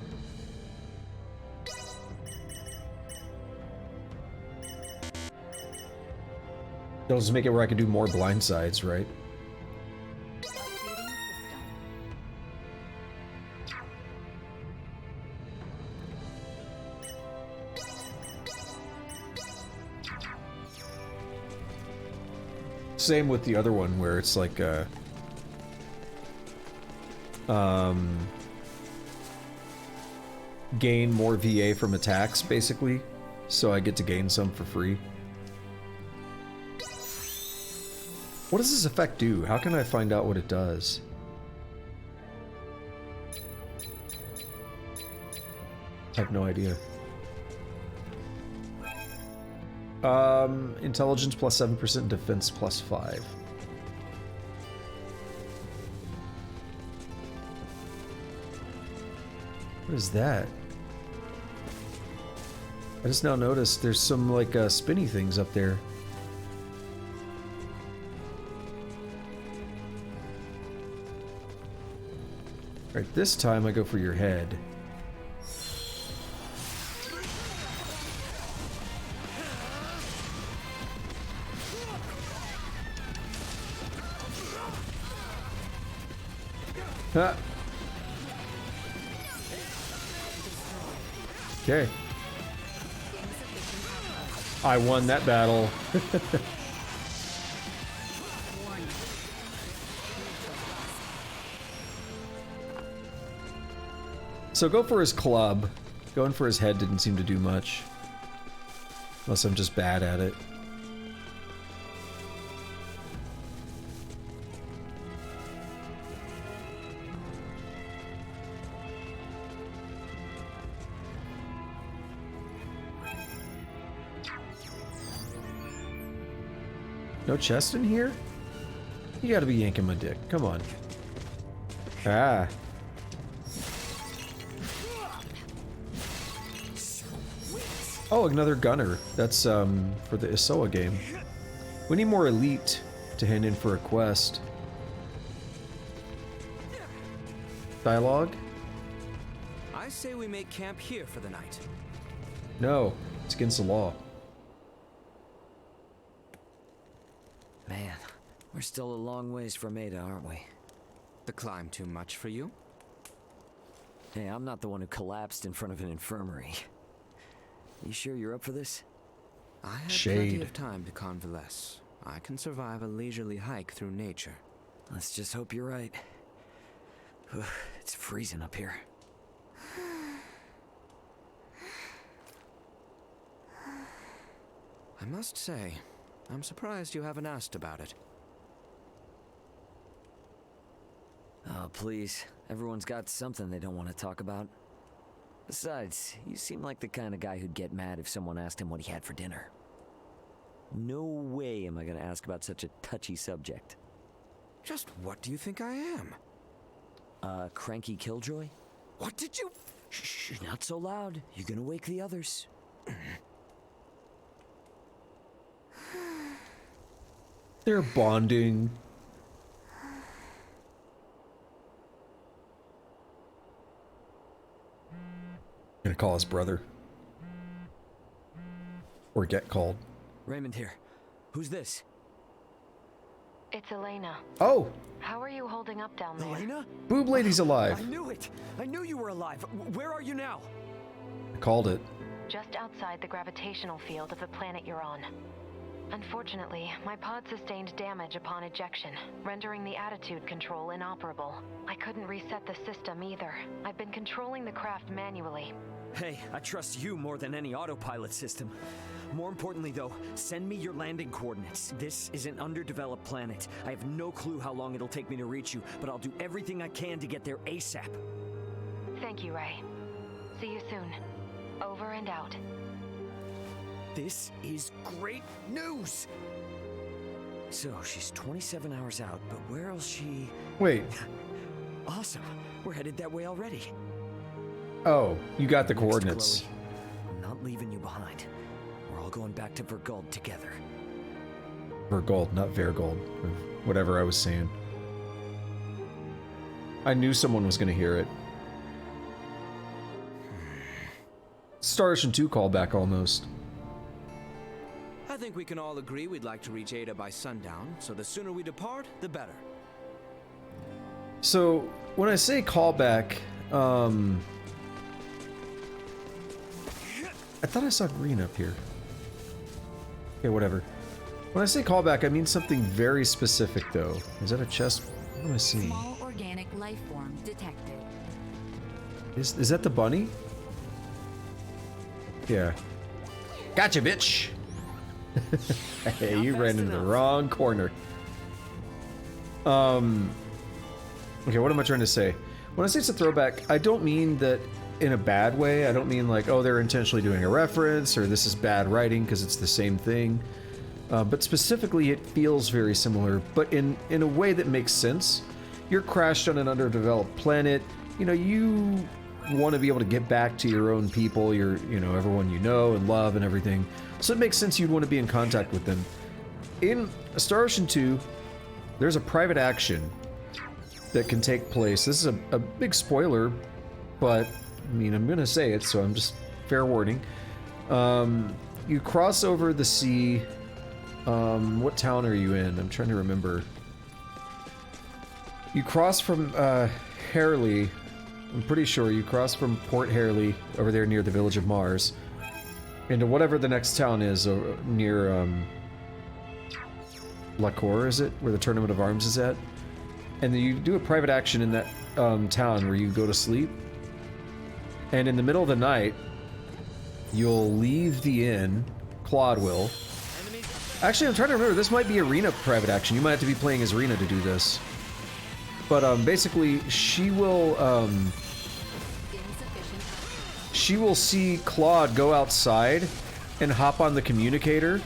It'll just make it where I can do more blindsides, right? Same with the other one where it's like gain more VA from attacks, basically. So I get to gain some for free. What does this effect do? How can I find out what it does? I have no idea. Intelligence plus 7%, defense plus 5. What is that? I just now noticed there's some like spinny things up there. Alright, this time I go for your head. Ha! Okay. I won that battle. So go for his club. Going for his head didn't seem to do much. Unless I'm just bad at it. No chest in here? You gotta be yanking my dick. Come on. Ah. Oh, another gunner. That's, for the Isoa game. We need more elite to hand in for a quest. Dialogue? I say we make camp here for the night. No, it's against the law. Man, we're still a long ways from Ada, aren't we? The climb too much for you? Hey, I'm not the one who collapsed in front of an infirmary. You sure you're up for this? I had Shade. plenty of time to convalesce. I can survive a leisurely hike through nature. Let's just hope you're right. It's freezing up here. I must say, I'm surprised you haven't asked about it. Oh, please. Everyone's got something they don't want to talk about. Besides, you seem like the kind of guy who'd get mad if someone asked him what he had for dinner. No way am I gonna ask about such a touchy subject. Just what do you think I am? Cranky killjoy? What did you... Shh, not so loud. You're gonna wake the others. They're bonding. Gonna call his brother. Or get called. Raymond here. Who's this? It's Elena. Oh! How are you holding up down there? Elena? Boob Lady's alive. I knew it! I knew you were alive! Where are you now? I called it. Just outside the gravitational field of the planet you're on. Unfortunately, my pod sustained damage upon ejection, rendering the attitude control inoperable. I couldn't reset the system either. I've been controlling the craft manually. Hey, I trust you more than any autopilot system. More importantly, though, send me your landing coordinates. This is an underdeveloped planet. I have no clue how long it'll take me to reach you, but I'll do everything I can to get there ASAP. Thank you, Ray. See you soon. Over and out. This is great news! So, she's 27 hours out, but where else she... Wait. Awesome. We're headed that way already. Oh, you got the Next, coordinates. Chloe, I'm not leaving you behind. We're all going back to Vergold together. Vergold, not Vergold. Or whatever I was saying. I knew someone was going to hear it. Star Ocean 2 callback almost. I think we can all agree we'd like to reach Ada by sundown, so the sooner we depart, the better. So, when I say callback, I thought I saw green up here. Okay, whatever. When I say callback, I mean something very specific, though. Is that a chest? What am I seeing? Small organic life form detected. Is that the bunny? Yeah. Gotcha, bitch! Hey, you ran into the wrong corner. Okay, what am I trying to say? When I say it's a throwback, I don't mean that in a bad way. I don't mean like, oh, they're intentionally doing a reference, or this is bad writing because it's the same thing. But specifically, it feels very similar, but in a way that makes sense. You're crashed on an underdeveloped planet. You know, you want to be able to get back to your own people, everyone you know and love and everything. So it makes sense you'd want to be in contact with them. In Star Ocean 2, there's a private action that can take place. This is a big spoiler, but I mean, I'm gonna say it, so I'm just fair warning. You cross over the sea. What town are you in? I'm trying to remember. You cross from Harley. I'm pretty sure you cross from Port Harley over there near the village of Mars into whatever the next town is near La Cour, is it? Where the Tournament of Arms is at? And then you do a private action in that town where you go to sleep. And in the middle of the night, you'll leave the inn, Claude will. Actually, I'm trying to remember, this might be Arena private action. You might have to be playing as Rena to do this. But basically, she will see Claude go outside and hop on the communicator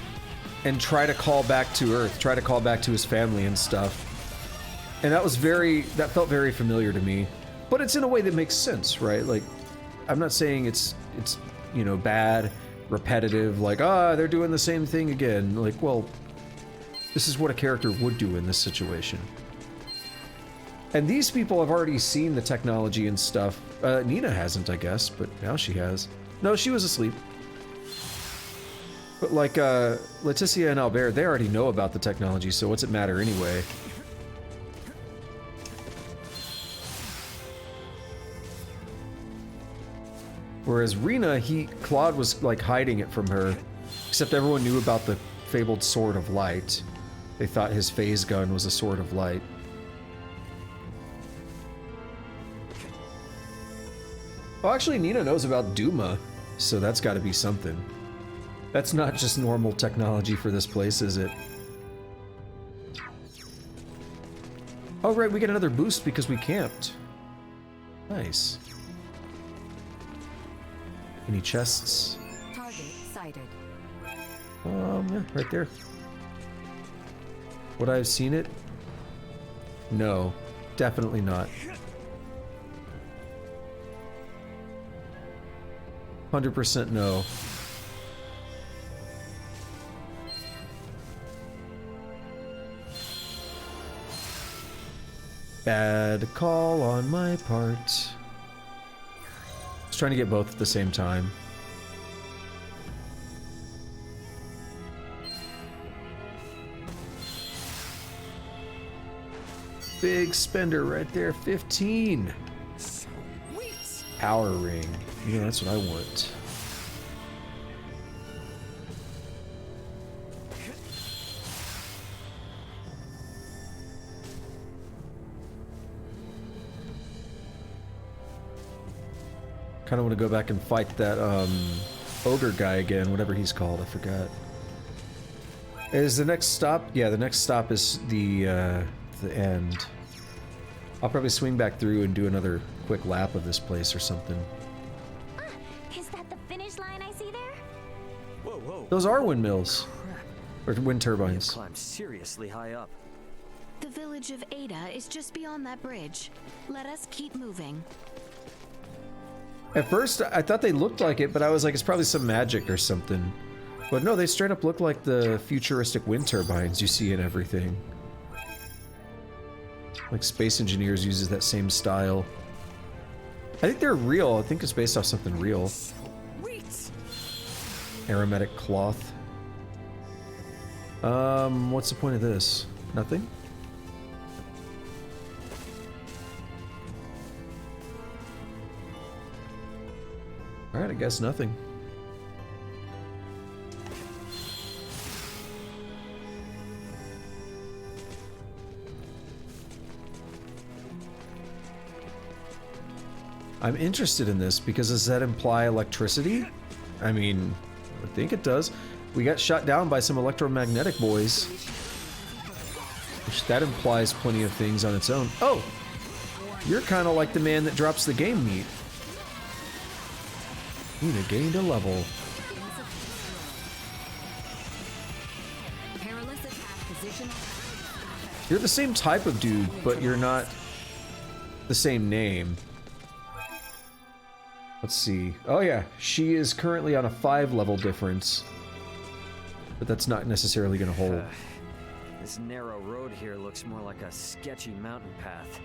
and try to call back to Earth, try to call back to his family and stuff. And that felt very familiar to me. But it's in a way that makes sense, right? Like, I'm not saying it's bad, repetitive, like, they're doing the same thing again. Like, well, this is what a character would do in this situation. And these people have already seen the technology and stuff. Nina hasn't, I guess, but now she has. No, she was asleep. But like, Leticia and Albert, they already know about the technology, so what's it matter anyway? Whereas Rena, Claude was like hiding it from her, except everyone knew about the fabled Sword of Light. They thought his phase gun was a Sword of Light. Well, actually, Nina knows about Duma, so that's got to be something. That's not just normal technology for this place, is it? Oh, right, we get another boost because we camped. Nice. Any chests? Target sighted. Yeah, right there. Would I have seen it? No, definitely not. 100% no. Bad call on my part. I was trying to get both at the same time. Big spender right there, 15. Sweet. Power ring. Yeah, that's what I want. Kind of want to go back and fight that ogre guy again, whatever he's called. I forgot. Is the next stop? Yeah, the next stop is the end. I'll probably swing back through and do another quick lap of this place or something. Is that the finish line I see there? Whoa, whoa. Those are windmills. Or wind turbines. Climb seriously high up. The village of Ada is just beyond that bridge. Let us keep moving. At first, I thought they looked like it, but I was like, it's probably some magic or something. But no, they straight up look like the futuristic wind turbines you see in everything. Like Space Engineers uses that same style. I think they're real. I think it's based off something real. Sweet. Aromatic cloth. What's the point of this? Nothing? Alright, I guess nothing. I'm interested in this because does that imply electricity? I mean, I think it does. We got shot down by some electromagnetic boys. Which that implies plenty of things on its own. Oh! You're kind of like the man that drops the game meat. Nina gained a level. You're the same type of dude, but you're not the same name. Let's see. Oh yeah, she is currently on a 5-level difference. But that's not necessarily going to hold. This narrow road here looks more like a sketchy mountain path.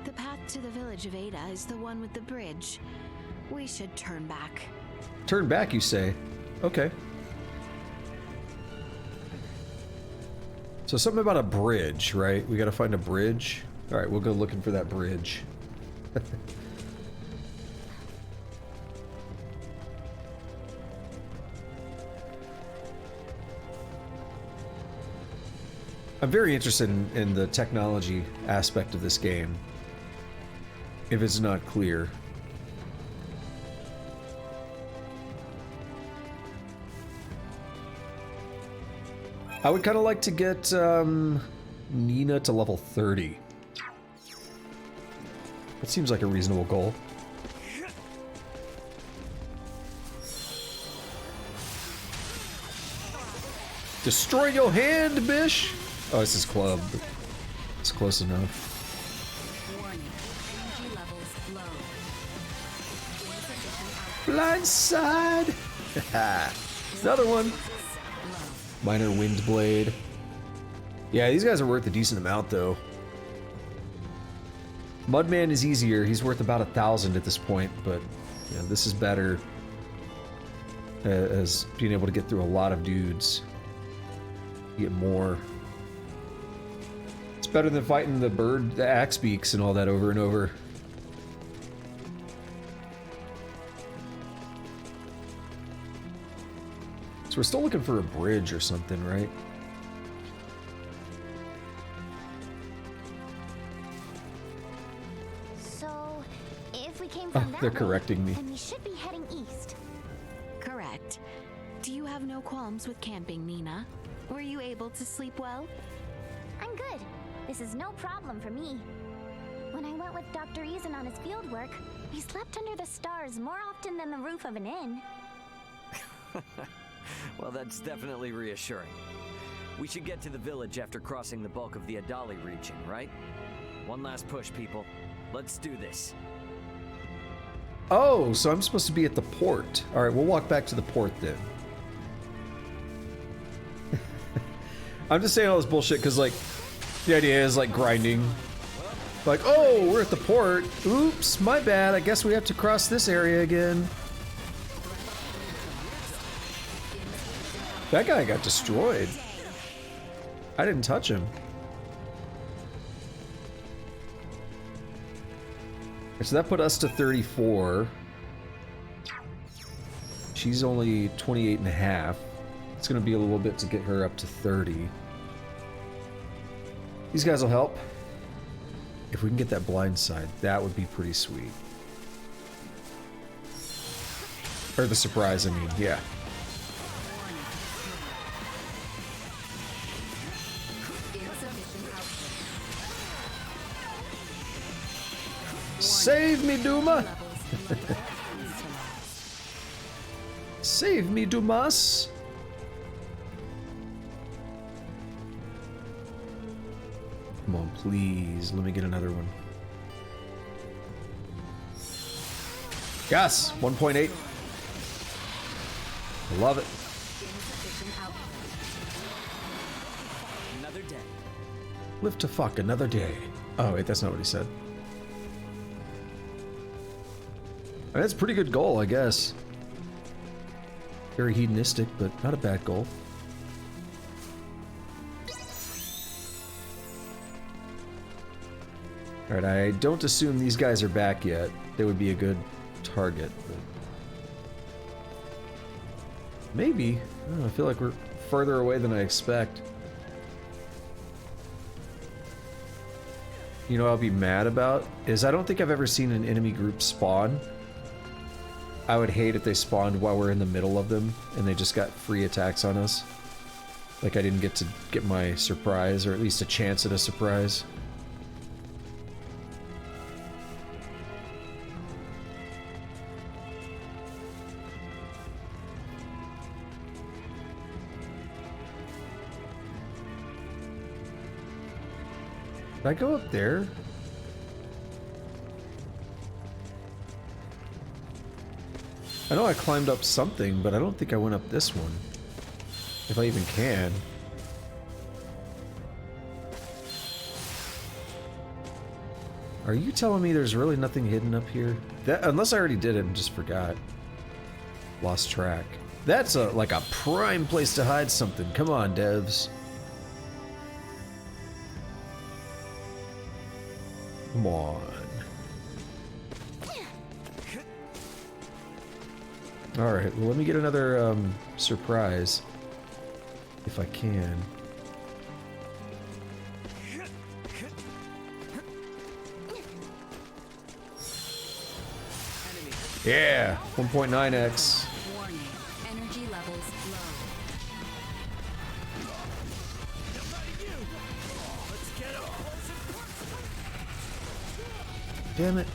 The path to the village of Ada is the one with the bridge. We should turn back. Turn back, you say? Okay. So something about a bridge, right? We gotta find a bridge. Alright, we'll go looking for that bridge. I'm very interested in the technology aspect of this game. If it's not clear. I would kind of like to get Nina to level 30. That seems like a reasonable goal. Destroy your hand, bish! Oh, it's his club. It's close enough. Blindside! Another one. Minor wind blade. Yeah, these guys are worth a decent amount, though. Mudman is easier. He's worth about 1,000 at this point, but yeah, this is better as being able to get through a lot of dudes. You get more. It's better than fighting the bird, the axe beaks, and all that over and over. So we're still looking for a bridge or something, right? So, if we came from that They're way, correcting me. then we should be heading east. Correct. Do you have no qualms with camping, Nina? Were you able to sleep well? I'm good. This is no problem for me. When I went with Dr. Eason on his field work, we slept under the stars more often than the roof of an inn. Well, that's definitely reassuring. We should get to the village after crossing the bulk of the Adali region, right? One last push, people. Let's do this. Oh, so I'm supposed to be at the port. Alright, we'll walk back to the port then. I'm just saying all this bullshit because, like, the idea is, like, grinding. Like, oh, we're at the port. Oops, my bad. I guess we have to cross this area again. That guy got destroyed. I didn't touch him. So that put us to 34. She's only 28 and a half. It's gonna be a little bit to get her up to 30. These guys will help. If we can get that blind side, that would be pretty sweet. Or the surprise, I mean, yeah. Save me, Duma! Save me, Dumas! Come on, please. Let me get another one. Yes! 1.8. I love it. Another day. Live to fuck another day. Oh, wait, that's not what he said. That's a pretty good goal, I guess. Very hedonistic, but not a bad goal. Alright, I don't assume these guys are back yet. They would be a good target. But maybe. I don't know, I feel like we're further away than I expect. You know what I'll be mad about? Is I don't think I've ever seen an enemy group spawn I would hate if they spawned while we're in the middle of them and they just got free attacks on us. Like I didn't get to get my surprise, or at least a chance at a surprise. Did I go up there? I know I climbed up something, but I don't think I went up this one. If I even can. Are you telling me there's really nothing hidden up here? That, unless I already did it and just forgot. Lost track. That's like a prime place to hide something. Come on, devs. Come on. Alright, well let me get another surprise. If I can. Yeah! 1.9x. Warning. Energy levels low. Damn it.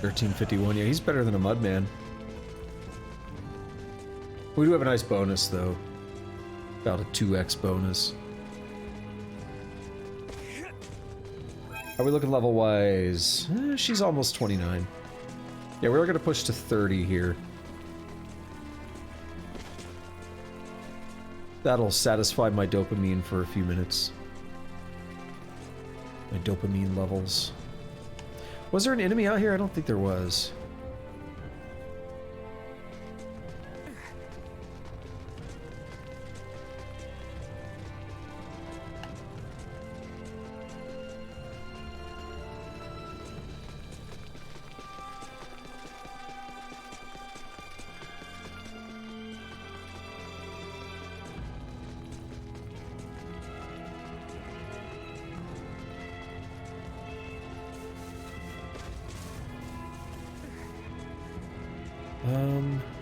$13.51. Yeah, he's better than a Mudman. We do have a nice bonus, though. About a 2x bonus. How are we looking level-wise? She's almost 29. Yeah, we're gonna push to 30 here. That'll satisfy my dopamine for a few minutes. My dopamine levels. Was there an enemy out here? I don't think there was.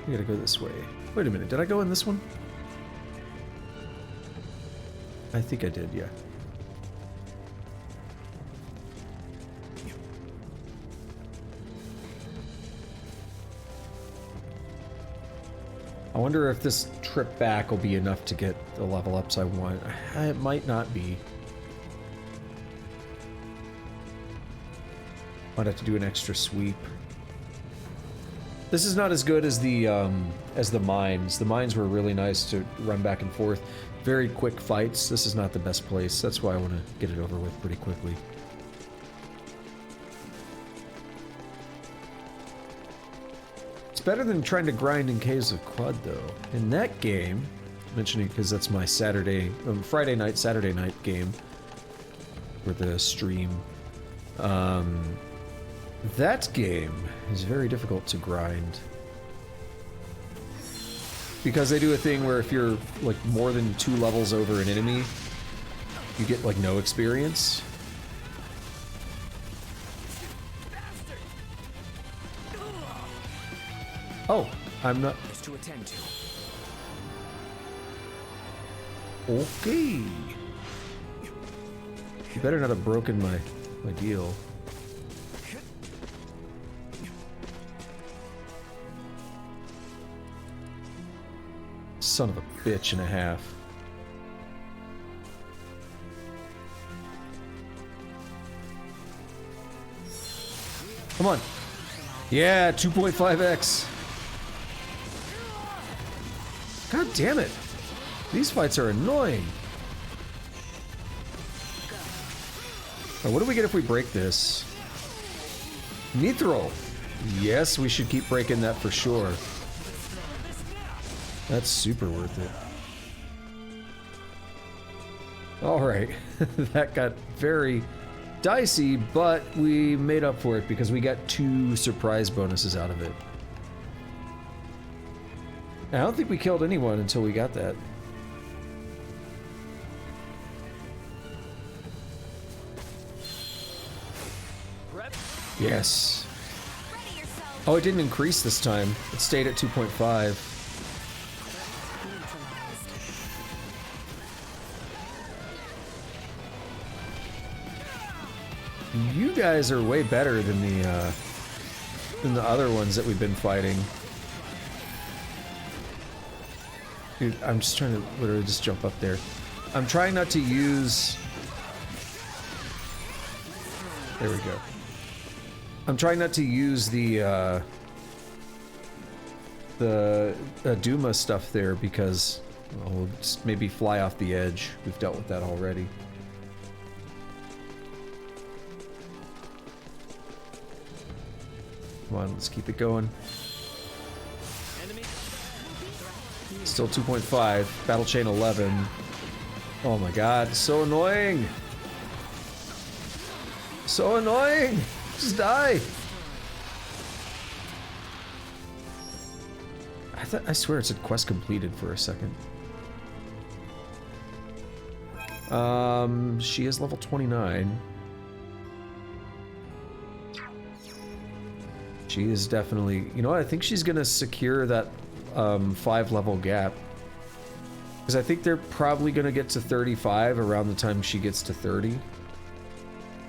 We gotta go this way. Wait a minute, did I go in this one? I think I did, yeah. I wonder if this trip back will be enough to get the level ups I want. It might not be. Might have to do an extra sweep. This is not as good as the mines. The mines were really nice to run back and forth. Very quick fights. This is not the best place. That's why I want to get it over with pretty quickly. It's better than trying to grind in Caves of Quad, though. In that game, mentioning because that's my Friday night, Saturday night game for the stream. That game is very difficult to grind. Because they do a thing where if you're like more than 2 levels over an enemy, you get like no experience. Oh, I'm not. There's to attend to. Okay. You better not have broken my deal. Son of a bitch and a half. Come on. Yeah, 2.5x. God damn it. These fights are annoying. Right, what do we get if we break this? Mithril. Yes, we should keep breaking that for sure. That's super worth it. Alright, that got very dicey, but we made up for it because we got 2 surprise bonuses out of it. I don't think we killed anyone until we got that. Yes. Oh, it didn't increase this time. It stayed at 2.5. You guys are way better than the other ones that we've been fighting. Dude, I'm just trying to literally just jump up there. I'm trying not to use... There we go. I'm trying not to use the Duma stuff there because well, we'll just maybe fly off the edge. We've dealt with that already. Come on, let's keep it going. Still 2.5. Battle chain 11. Oh my god, so annoying! So annoying! Just die! I swear it said quest completed for a second. She is level 29. She is definitely... You know what? I think she's gonna secure that 5-level gap. Because I think they're probably gonna get to 35 around the time she gets to 30.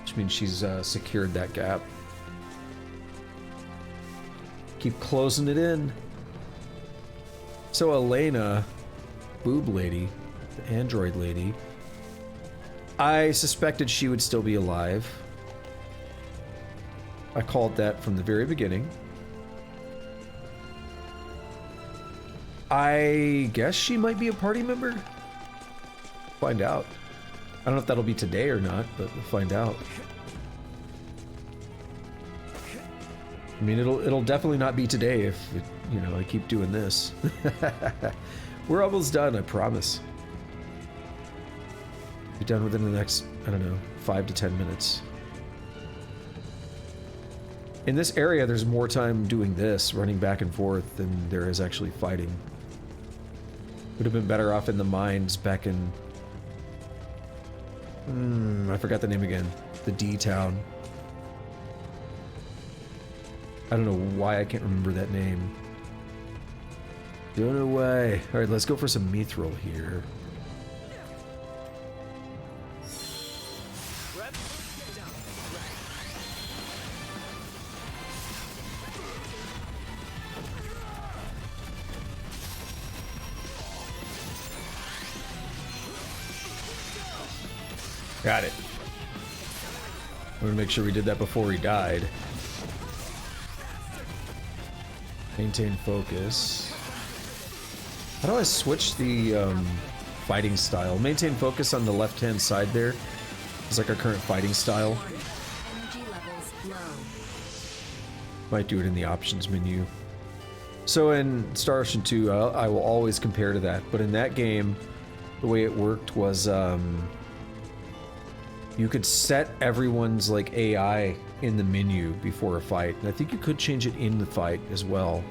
Which means she's secured that gap. Keep closing it in. So Elena, boob lady, the android lady, I suspected she would still be alive. I called that from the very beginning. I guess she might be a party member. Find out. I don't know if that'll be today or not, but we'll find out. I mean, it'll definitely not be today if, you know, I keep doing this. We're almost done, I promise. Be done within the next, I don't know, 5 to 10 minutes. In this area, there's more time doing this, running back and forth, than there is actually fighting. Would have been better off in the mines back in... I forgot the name again. The D-Town. I don't know why I can't remember that name. Don't know why. Alright, let's go for some mithril here. Got it. I want to make sure we did that before he died. Maintain focus. How do I switch the fighting style? Maintain focus on the left-hand side there. It's like our current fighting style. Might do it in the options menu. So in Star Ocean 2, I will always compare to that. But in that game, the way it worked was you could set everyone's like AI in the menu before a fight. And I think you could change it in the fight as well.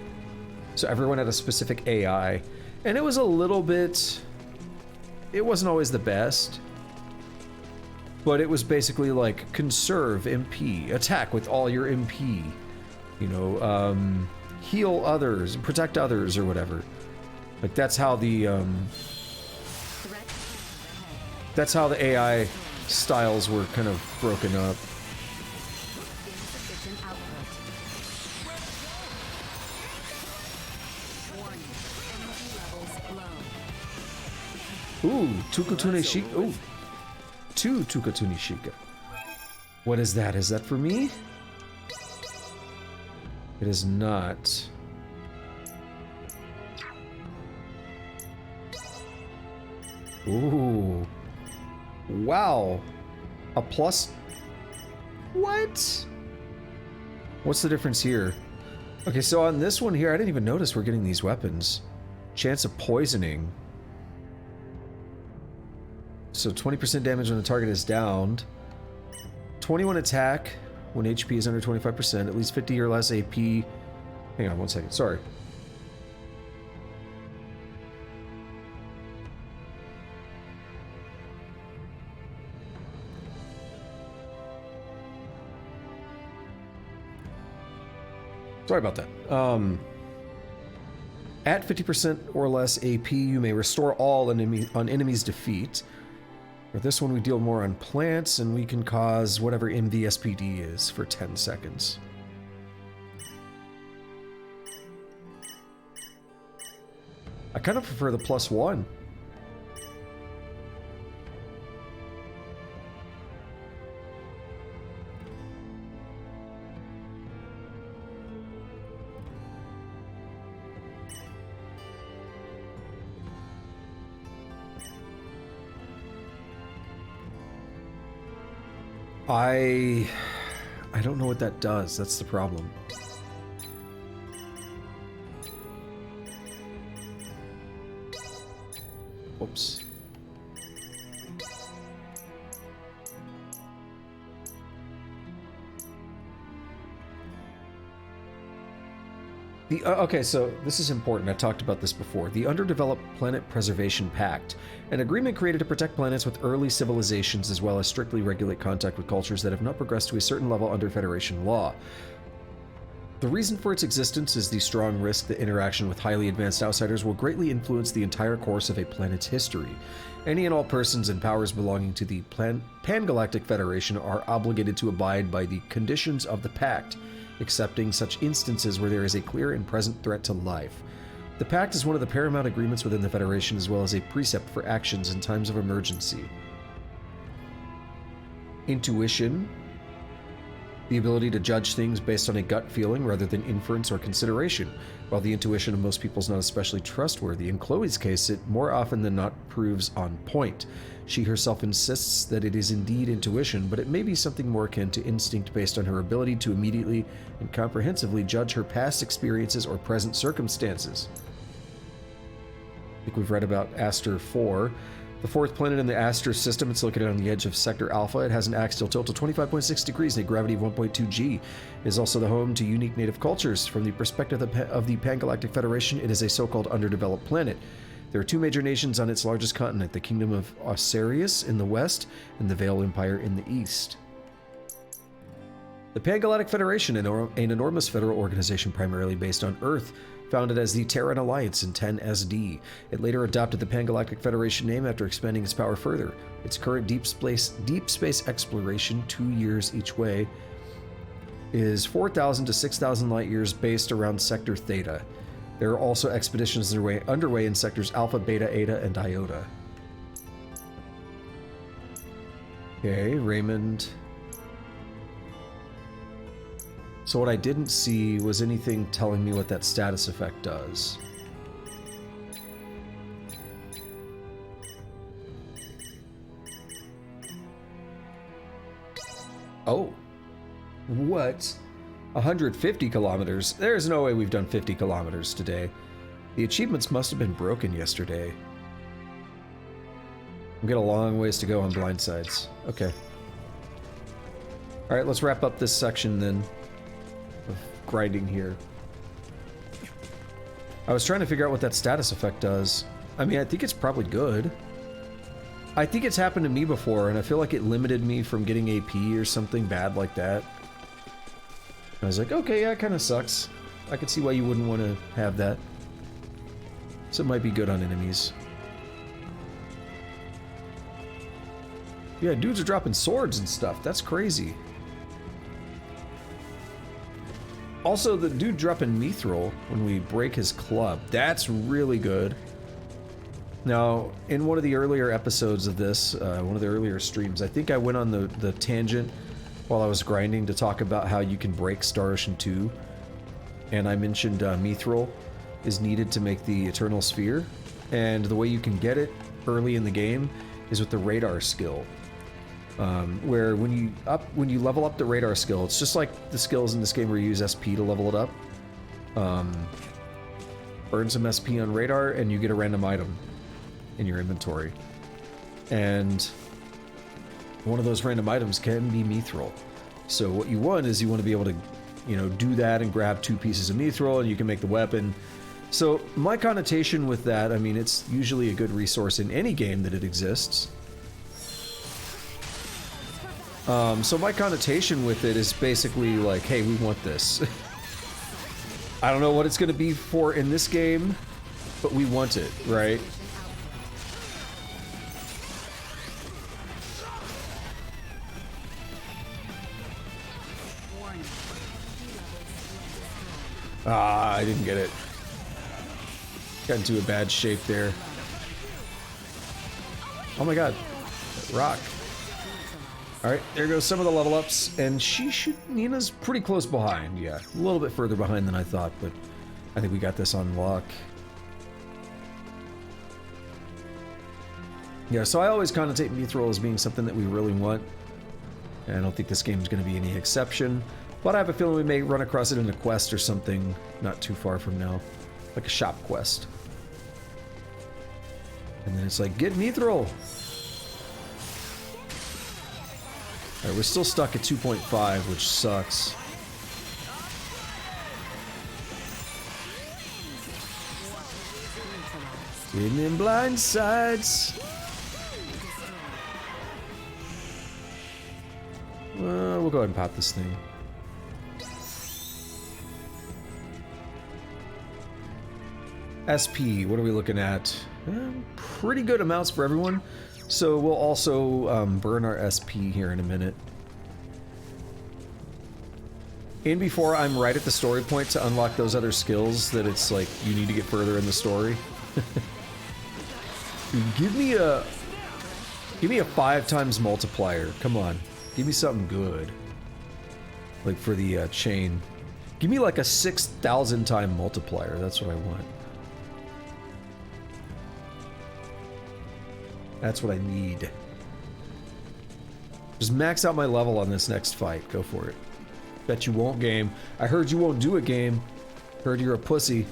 So everyone had a specific AI. And it was a little bit... It wasn't always the best. But it was basically like, conserve MP, attack with all your MP. You know, heal others, protect others, or whatever. Like, that's how the AI styles were kind of broken up. Ooh, Tukutune Shika. Ooh, 2 Tukutune Shika. What is that? Is that for me? It is not. Ooh. Wow. A plus... What? What's the difference here? Okay, so on this one here, I didn't even notice we're getting these weapons. Chance of poisoning. So 20% damage when the target is downed. 21 attack when HP is under 25%. At least 50 or less AP. Hang on one second, sorry. Sorry about that. At 50% or less AP, you may restore all on enemy's defeat. For this one, we deal more on plants, and we can cause whatever MVSPD is for 10 seconds. I kind of prefer the +1. I don't know what that does. That's the problem. Oops. Okay, so this is important. I talked about this before. The Underdeveloped Planet Preservation Pact, an agreement created to protect planets with early civilizations as well as strictly regulate contact with cultures that have not progressed to a certain level under Federation law. The reason for its existence is the strong risk that interaction with highly advanced outsiders will greatly influence the entire course of a planet's history. Any and all persons and powers belonging to the Pan-Galactic Federation are obligated to abide by the conditions of the Pact, excepting such instances where there is a clear and present threat to life. The Pact is one of the paramount agreements within the Federation as well as a precept for actions in times of emergency. Intuition, the ability to judge things based on a gut feeling rather than inference or consideration. While the intuition of most people is not especially trustworthy, in Chloe's case it more often than not proves on point. She herself insists that it is indeed intuition, but it may be something more akin to instinct based on her ability to immediately and comprehensively judge her past experiences or present circumstances. I think we've read about Aster 4. The fourth planet in the Aster system, it's located on the edge of Sector Alpha. It has an axial tilt of 25.6 degrees and a gravity of 1.2 g. It is also the home to unique native cultures. From the perspective of the Pan-Galactic Federation, it is a so-called underdeveloped planet. There are two major nations on its largest continent, the Kingdom of Osirius in the west and the Vale Empire in the east. The Pan-Galactic Federation, an enormous federal organization primarily based on Earth, founded as the Terran Alliance in 10 SD. It later adopted the Pan-Galactic Federation name after expanding its power further. Its current deep space exploration, 2 years each way, is 4,000 to 6,000 light years based around Sector Theta. There are also expeditions underway in sectors Alpha, Beta, Eta, and Iota. Okay, Raymond. So what I didn't see was anything telling me what that status effect does. Oh. What? 150 kilometers? There's no way we've done 50 kilometers today. The achievements must have been broken yesterday. We've got a long ways to go on blindsides. Okay. Alright, let's wrap up this section then of grinding here. I was trying to figure out what that status effect does. I mean, I think it's probably good. I think it's happened to me before, and I feel like it limited me from getting AP or something bad like that. I was like, okay, yeah, it kind of sucks. I could see why you wouldn't want to have that. So it might be good on enemies. Yeah, dudes are dropping swords and stuff. That's crazy. Also, the dude dropping mithril when we break his club. That's really good. Now, in one of the earlier episodes of this, one of the earlier streams, I think I went on the tangent while I was grinding to talk about how you can break Star Ocean 2. And I mentioned mithril is needed to make the Eternal Sphere. And the way you can get it early in the game is with the radar skill. Where when you level up the radar skill, it's just like the skills in this game where you use SP to level it up. Burn some SP on radar and you get a random item in your inventory. And one of those random items can be mithril. So what you want is you want to be able to, you know, do that and grab 2 pieces of mithril and you can make the weapon. So my connotation with that, I mean, it's usually a good resource in any game that it exists. So my connotation with it is basically like, hey, we want this. I don't know what it's going to be for in this game, but we want it, right? Ah, I didn't get it. Got into a bad shape there. Oh my god. Rock. Alright, there goes some of the level ups, and Nina's pretty close behind, yeah. A little bit further behind than I thought, but I think we got this on lock. Yeah, so I always connotate Mithril as being something that we really want. And I don't think this game is going to be any exception. But I have a feeling we may run across it in a quest or something not too far from now. Like a shop quest. And then it's like, get Mithril! Alright, we're still stuck at 2.5, which sucks. Hidden in blind sides. We'll go ahead and pop this thing. SP, what are we looking at? Pretty good amounts for everyone. So we'll also burn our SP here in a minute. And before I'm right at the story point to unlock those other skills that it's like you need to get further in the story. Dude, give me a 5 times multiplier. Come on. Give me something good. Like for the chain. Give me like a 6,000 time multiplier. That's what I want. That's what I need. Just max out my level on this next fight. Go for it. Bet you won't, game. I heard you won't do it, game. Heard you're a pussy.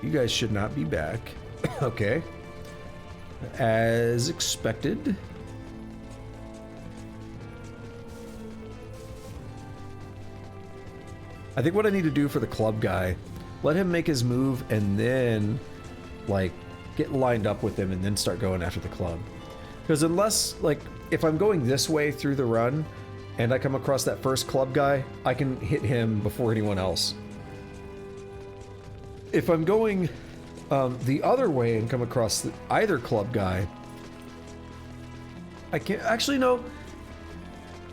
You guys should not be back. Okay. As expected. I think what I need to do for the club guy, let him make his move and then, like, get lined up with him and then start going after the club. Because unless, like, if I'm going this way through the run and I come across that first club guy, I can hit him before anyone else. If I'm going the other way and come across either club guy, I can't, actually no.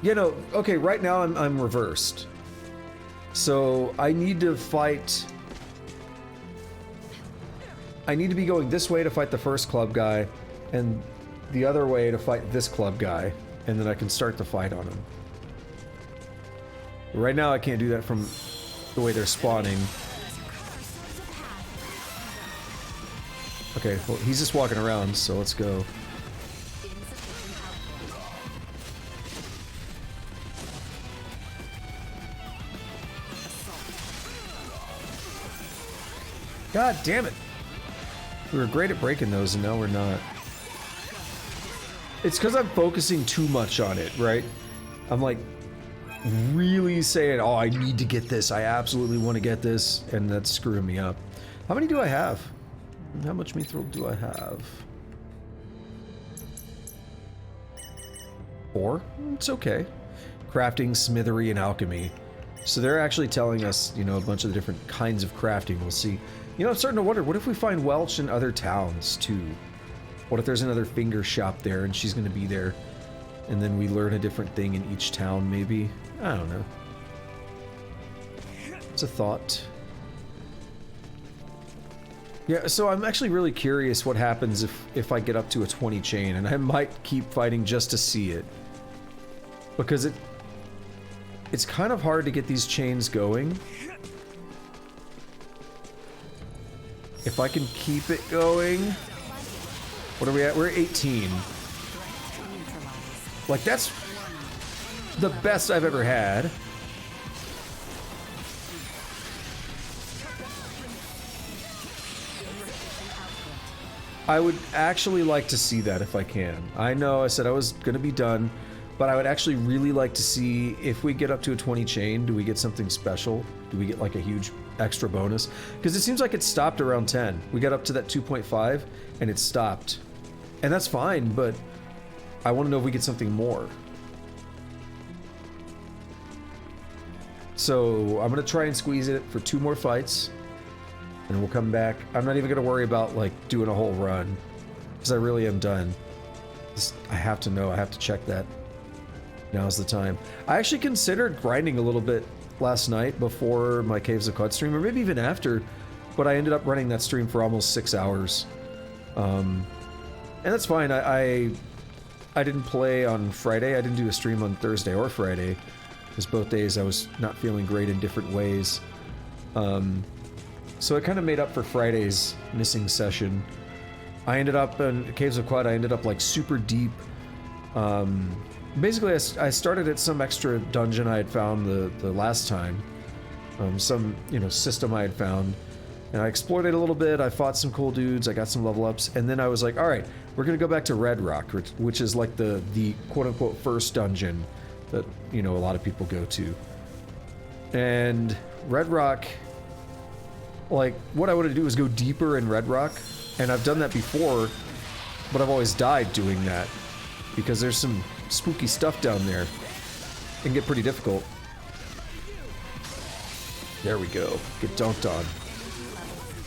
You know, okay, right now I'm reversed. So I need to fight. I need to be going this way to fight the first club guy, and the other way to fight this club guy, and then I can start the fight on him. Right now I can't do that from the way they're spawning. Okay, well he's just walking around, so let's go. God damn it! We were great at breaking those and now we're not. It's because I'm focusing too much on it, right? I'm like really saying, oh, I need to get this. I absolutely want to get this. And that's screwing me up. How many do I have? How much mithril do I have? 4? It's okay. Crafting, smithery, and alchemy. So they're actually telling us, you know, a bunch of the different kinds of crafting. We'll see. You know, I'm starting to wonder, what if we find Welch in other towns, too? What if there's another finger shop there, and she's going to be there, and then we learn a different thing in each town, maybe? I don't know. It's a thought. Yeah, so I'm actually really curious what happens if I get up to a 20 chain, and I might keep fighting just to see it. Because it's kind of hard to get these chains going. If I can keep it going... What are we at? We're at 18. Like, that's the best I've ever had. I would actually like to see that if I can. I know I said I was going to be done, but I would actually really like to see if we get up to a 20 chain, do we get something special? Do we get like a huge extra bonus? Because it seems like it stopped around 10. We got up to that 2.5 and it stopped. And that's fine, but I want to know if we get something more. So I'm going to try and squeeze it for 2 more fights. And we'll come back. I'm not even going to worry about, like, doing a whole run. Because I really am done. I have to know. I have to check that. Now's the time. I actually considered grinding a little bit last night before my Caves of Qud stream, or maybe even after, but I ended up running that stream for almost 6 hours. And that's fine. I didn't play on Friday. I didn't do a stream on Thursday or Friday, because both days I was not feeling great in different ways. So it kind of made up for Friday's missing session. I ended up in Caves of Qud, I ended up like super deep. Basically, I started at some extra dungeon I had found the last time. Some, you know, system I had found. And I explored it a little bit, I fought some cool dudes, I got some level ups, and then I was like, alright, we're gonna go back to Red Rock, which is like the quote-unquote first dungeon that, you know, a lot of people go to. And Red Rock, like, what I want to do is go deeper in Red Rock, and I've done that before, but I've always died doing that, because there's some spooky stuff down there. It can get pretty difficult. There we go. Get dunked on.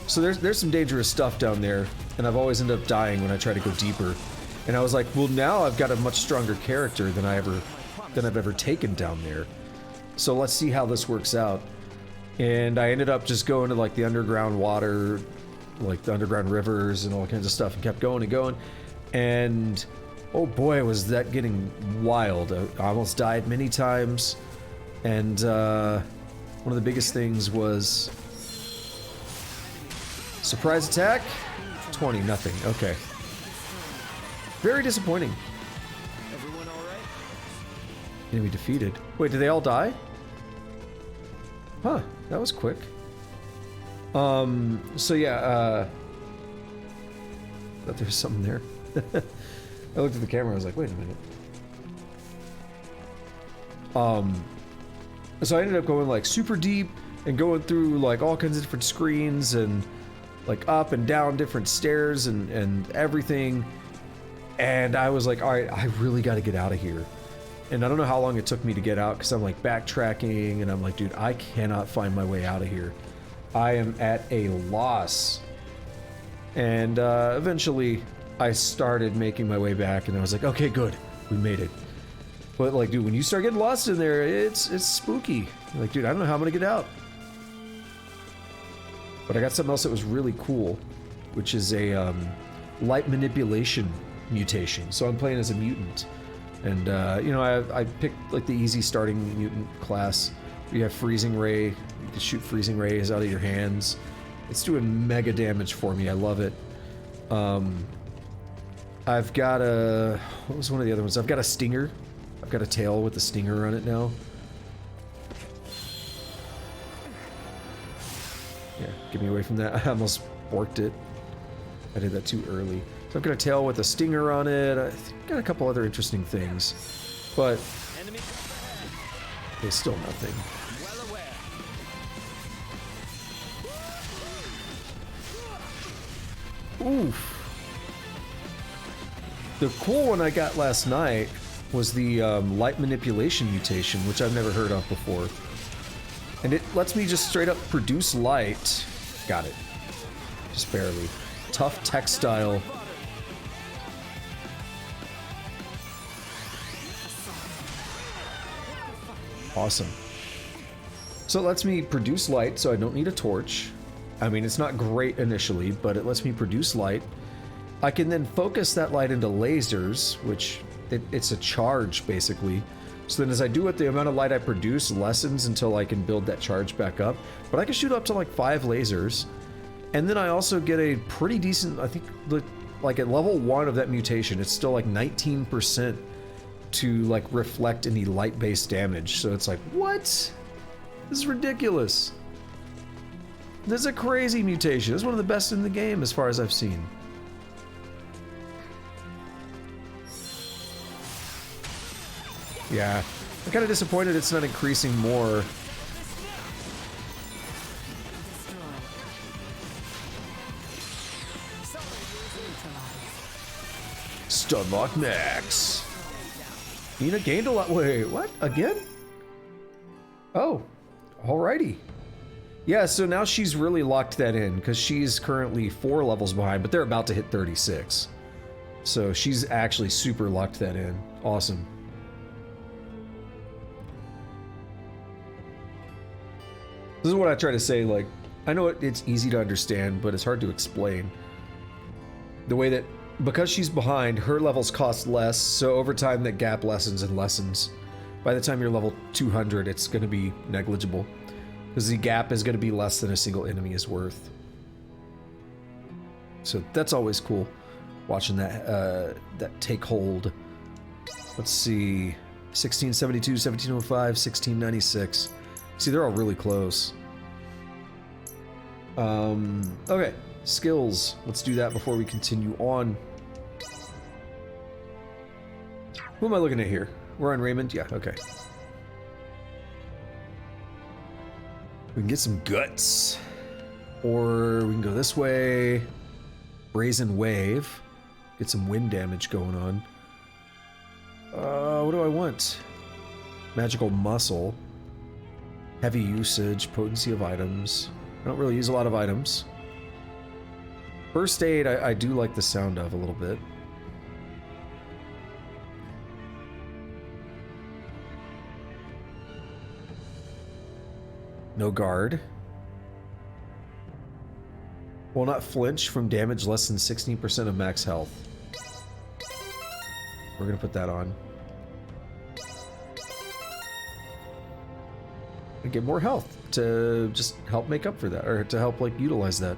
So there's some dangerous stuff down there, and I've always ended up dying when I try to go deeper. And I was like, well, now I've got a much stronger character than I've ever taken down there. So let's see how this works out. And I ended up just going to like the underground water, like the underground rivers and all kinds of stuff, and kept going and going. And oh boy, was that getting wild. I almost died many times. And one of the biggest things was surprise attack. 20, nothing. Okay. Very disappointing. Everyone all right? Enemy defeated. Wait, did they all die? Huh, that was quick. So yeah, thought there was something there. I looked at the camera, I was like, wait a minute. So I ended up going like super deep and going through like all kinds of different screens and like up and down different stairs and everything. And I was like, all right, I really got to get out of here. And I don't know how long it took me to get out, because I'm like backtracking and I'm like, dude, I cannot find my way out of here. I am at a loss. And eventually I started making my way back, and I was like, okay, good, we made it. But like, dude, when you start getting lost in there, it's spooky. Like, dude, I don't know how I'm gonna get out. But I got something else that was really cool, which is a light manipulation mutation. So I'm playing as a mutant. And, you know, I picked, like, the easy starting mutant class. You have Freezing Ray. You can shoot Freezing Rays out of your hands. It's doing mega damage for me. I love it. I've got a... What was one of the other ones? I've got a Stinger. I've got a tail with a Stinger on it now. Yeah, get me away from that. I almost borked it. I did that too early. So I've got a tail with a Stinger on it. I got a couple other interesting things. But it's still nothing. Oof. The cool one I got last night was the light manipulation mutation, which I've never heard of before. And it lets me just straight up produce light. Got it. Just barely. Tough textile. Awesome. So it lets me produce light, so I don't need a torch. I mean, it's not great initially, but it lets me produce light. I can then focus that light into lasers, which it's a charge, basically. So then as I do it, the amount of light I produce lessens until I can build that charge back up. But I can shoot up to like 5 lasers. And then I also get a pretty decent, I think, like at level 1 of that mutation, it's still like 19% to like reflect any light-based damage. So it's like, what? This is ridiculous. This is a crazy mutation. It's one of the best in the game as far as I've seen. Yeah, I'm kind of disappointed it's not increasing more. Stun lock max. Nina gained a lot. Wait, what? Again? Oh, alrighty. Yeah, so now she's really locked that in because she's currently 4 levels behind, but they're about to hit 36. So she's actually super locked that in. Awesome. This is what I try to say, like, I know it's easy to understand, but it's hard to explain. The way that, because she's behind, her levels cost less, so over time that gap lessens and lessens. By the time you're level 200, it's going to be negligible. Because the gap is going to be less than a single enemy is worth. So that's always cool, watching that take hold. Let's see, 1672, 1705, 1696. See, they're all really close. Okay, skills. Let's do that before we continue on. Who am I looking at here? We're on Raymond? Yeah, okay. We can get some guts. Or we can go this way. Brazen Wave. Get some wind damage going on. What do I want? Magical Muscle. Heavy usage, potency of items. I don't really use a lot of items. First aid, I do like the sound of a little bit. No guard. Will not flinch from damage less than 16% of max health. We're gonna put that on. And get more health to just help make up for that, or to help like utilize that.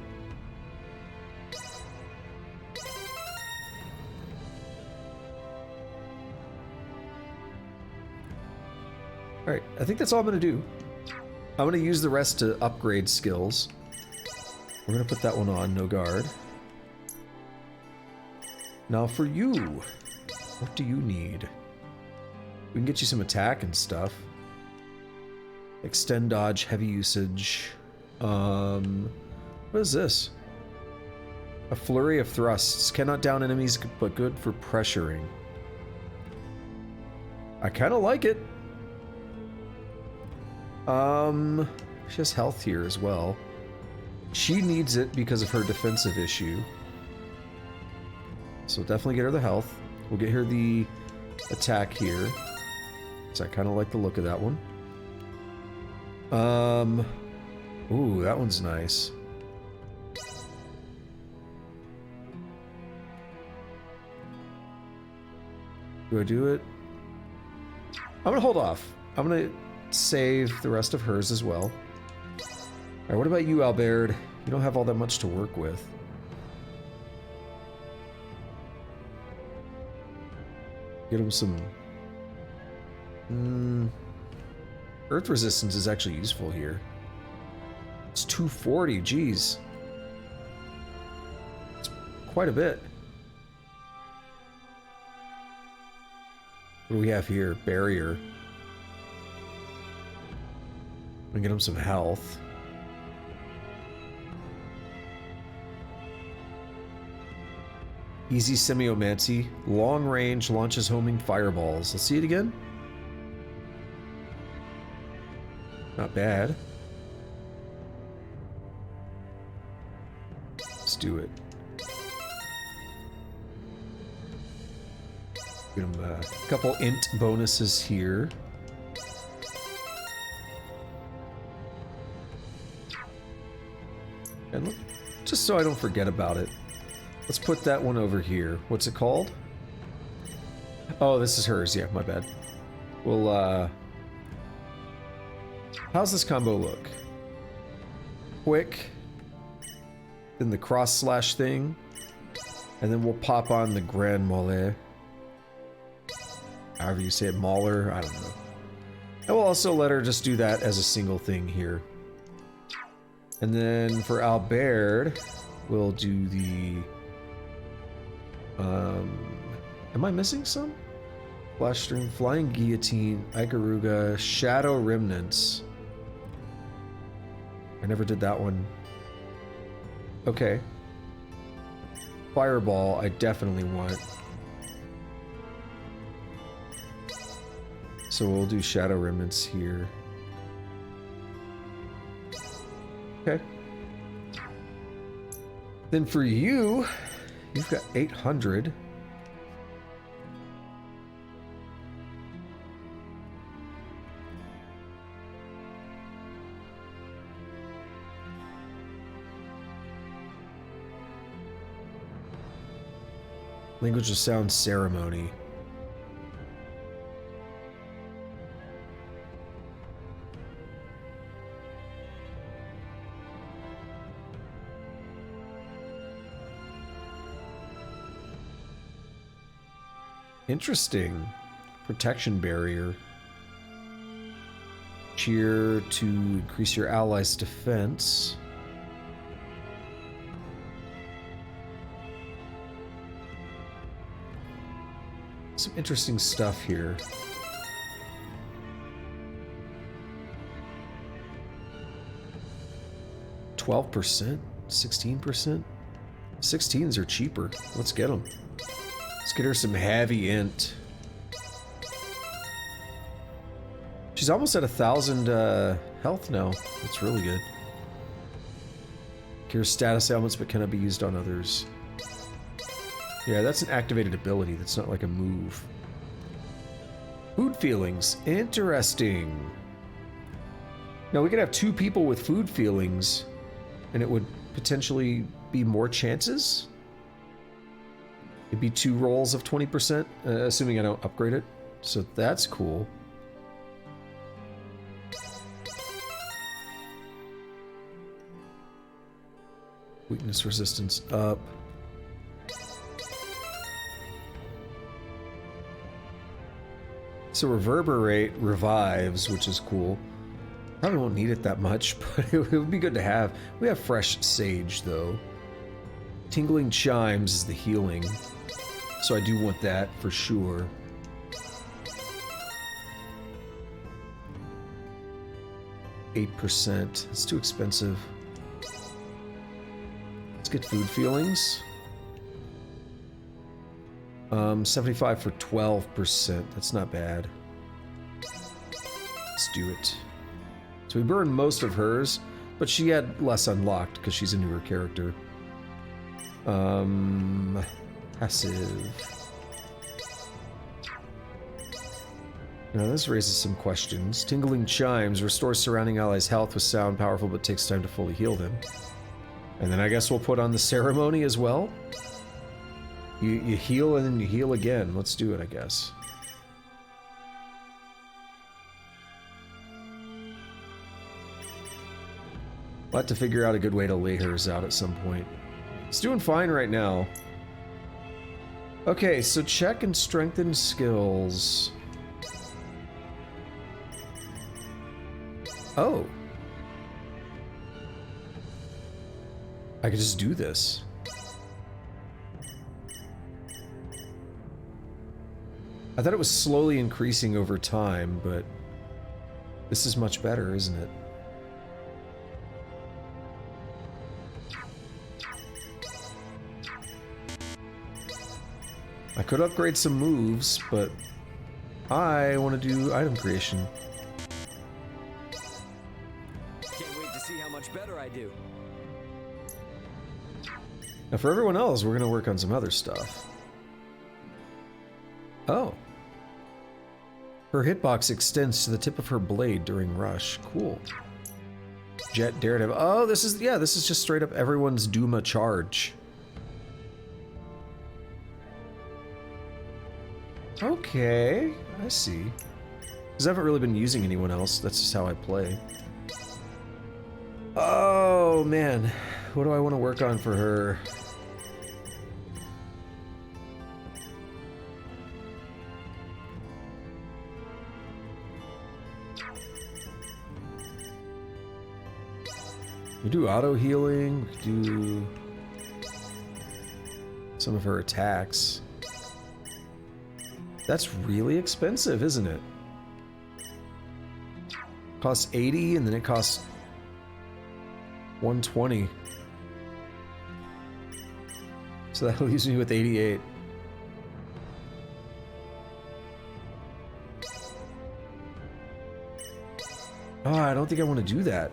Alright, I think that's all I'm gonna do. I'm gonna use the rest to upgrade skills. We're gonna put that one on, no guard. Now for you, what do you need? We can get you some attack and stuff. Extend dodge, heavy usage. What is this? A flurry of thrusts. Cannot down enemies, but good for pressuring. I kind of like it. She has health here as well. She needs it because of her defensive issue. So definitely get her the health. We'll get her the attack here. So I kind of like the look of that one. Ooh, that one's nice. Do I do it? I'm gonna hold off. I'm gonna save the rest of hers as well. Alright, what about you, Albert? You don't have all that much to work with. Get him some... Earth resistance is actually useful here. It's 240, geez. It's quite a bit. What do we have here? Barrier. We get him some health. Easy semiomancy. Long range, launches homing fireballs. Let's see it again. Not bad. Let's do it. Get him a couple int bonuses here. And look, just so I don't forget about it, let's put that one over here. What's it called? Oh, this is hers. Yeah, my bad. We'll, how's this combo look? Quick. Then the cross slash thing. And then we'll pop on the Grand Mole. However you say it, Mauler, I don't know. And we'll also let her just do that as a single thing here. And then for Albert, we'll do the... am I missing some? Flash Stream, Flying Guillotine, Ikaruga, Shadow Remnants. I never did that one. Okay. Fireball, I definitely want. So we'll do Shadow Remnants here. Okay. Then for you, you've got 800. Language of Sound Ceremony. Interesting. Protection barrier. Cheer to increase your allies' defense. Some interesting stuff here. %, 16%. 16s are cheaper. Let's get them. Let's get her some heavy int. She's almost at 1,000 health now. That's really good. Cure status ailments, but cannot be used on others. Yeah, that's an activated ability. That's not like a move. Food feelings. Interesting. Now, we could have 2 people with food feelings, and it would potentially be more chances? It'd be 2 rolls of 20%, assuming I don't upgrade it. So that's cool. Weakness resistance up. So Reverberate revives, which is cool. Probably won't need it that much, but it would be good to have. We have fresh sage, though. Tingling Chimes is the healing, so I do want that for sure. %. It's too expensive. Let's get food feelings. 75 for 12%. That's not bad. Let's do it. So we burned most of hers, but she had less unlocked because she's a newer character. Passive. Now this raises some questions. Tingling Chimes restores surrounding allies' health with sound, powerful, but takes time to fully heal them. And then I guess we'll put on the ceremony as well. You heal and then you heal again. Let's do it, I guess. We'll have to figure out a good way to lay hers out at some point. It's doing fine right now. Okay, so check and strengthen skills. Oh. I could just do this. I thought it was slowly increasing over time, but this is much better, isn't it? I could upgrade some moves, but I want to do item creation. Can't wait to see how much better I do. Now for everyone else, we're going to work on some other stuff. Oh. Her hitbox extends to the tip of her blade during rush. Cool. Jet Daredevil. Oh, this is just straight up everyone's Duma charge. Okay, I see. Because I haven't really been using anyone else. That's just how I play. Oh, man. What do I want to work on for her? We do auto healing, we do some of her attacks. That's really expensive, isn't it? Costs 80 and then it costs 120. So that leaves me with 88. Oh, I don't think I want to do that.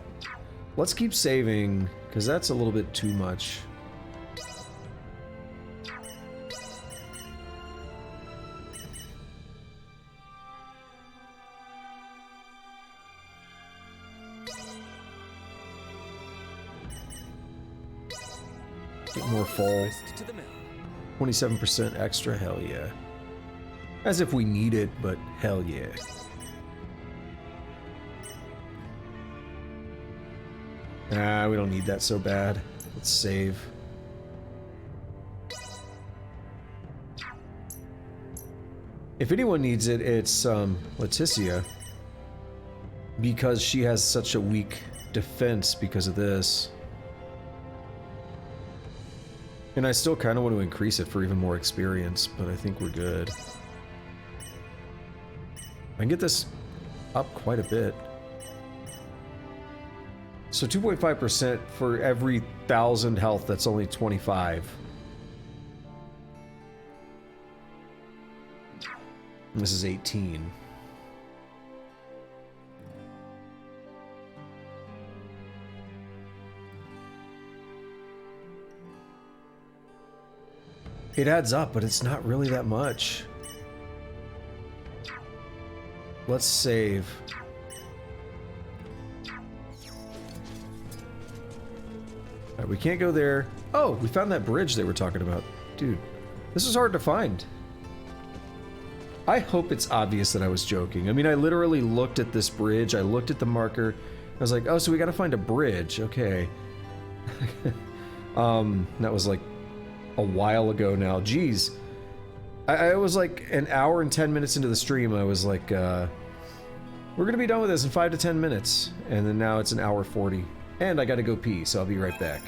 Let's keep saving, because that's a little bit too much. Get more full. 27% extra, hell yeah. As if we need it, but hell yeah. Nah, we don't need that so bad. Let's save. If anyone needs it, it's Leticia. Because she has such a weak defense because of this. And I still kind of want to increase it for even more experience, but I think we're good. I can get this up quite a bit. So 2.5% for every 1,000 health, that's only 25. And this is 18. It adds up, but it's not really that much. Let's save. Alright, we can't go there. Oh, we found that bridge they were talking about. Dude, this is hard to find. I hope it's obvious that I was joking. I mean, I literally looked at this bridge, I looked at the marker, I was like, oh, so we gotta find a bridge, okay. That was like a while ago now. Jeez. I was like an hour and 10 minutes into the stream, I was like, we're gonna be done with this in 5 to 10 minutes. And then now it's an hour 40. And I gotta go pee, so I'll be right back.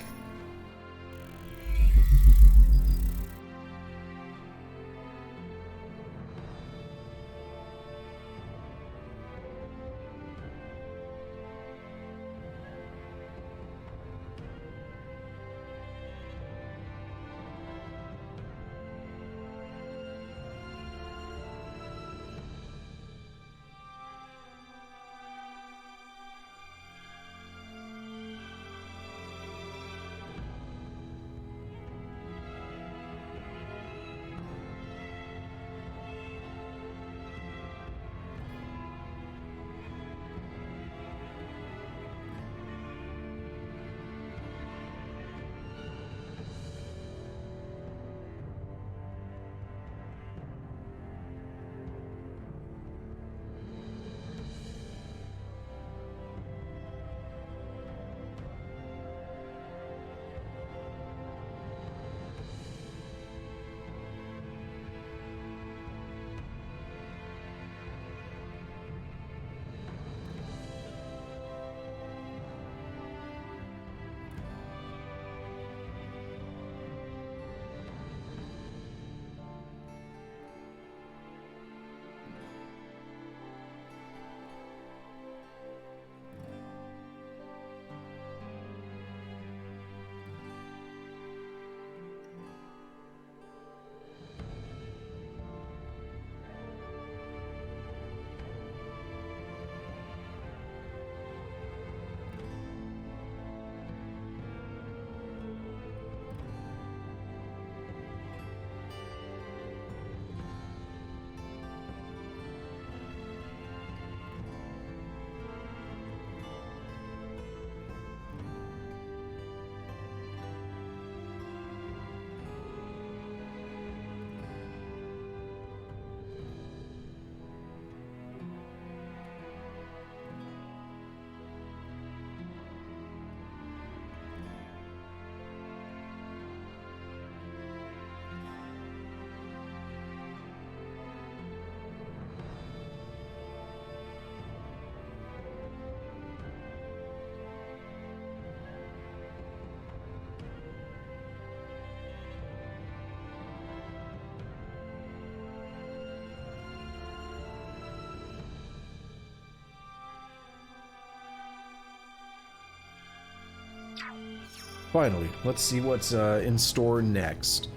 Finally, let's see what's in store next.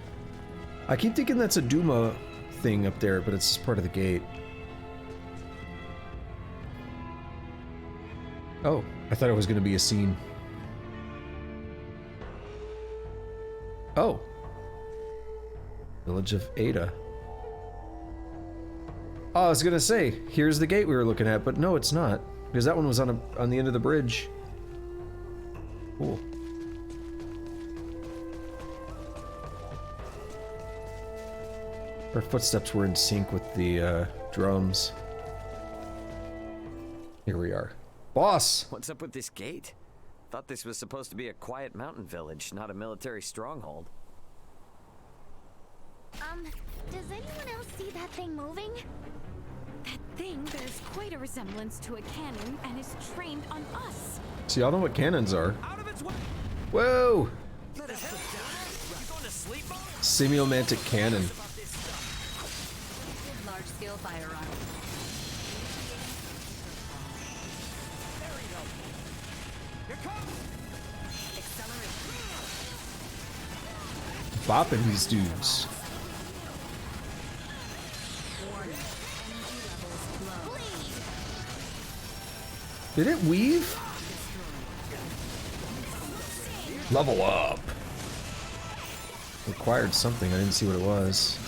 I keep thinking that's a Duma thing up there, but it's part of the gate. Oh, I thought it was going to be a scene. Oh. Village of Ada. Oh, I was going to say, here's the gate we were looking at, but no, it's not. Because that one was on the end of the bridge. Cool. Our footsteps were in sync with the drums. Here we are. Boss! What's up with this gate? Thought this was supposed to be a quiet mountain village, not a military stronghold. Does anyone else see that thing moving? That thing bears quite a resemblance to a cannon and is trained on us. So y'all know what cannons are. Out of its way! Whoa! Let us put down. You going to sleep on? Semiomantic cannon. Large-scale firearm. There we go. Here comes. Accelerate. Bopping these dudes. Warning. Energy levels low. Did it weave? Level up. Required something, I didn't see what it was.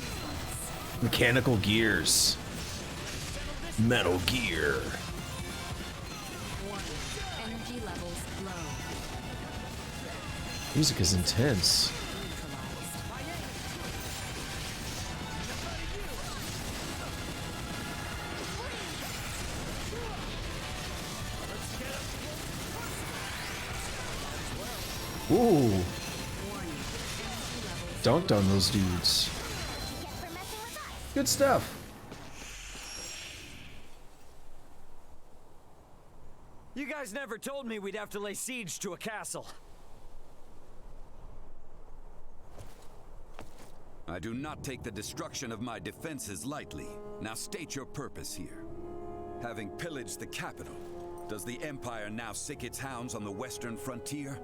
Mechanical gears. Metal gear. Warning. Energy levels low. Music is intense. Ooh. Dunked on those dudes. Good stuff. You guys never told me we'd have to lay siege to a castle. I do not take the destruction of my defenses lightly. Now state your purpose here. Having pillaged the capital, does the Empire now sick its hounds on the western frontier?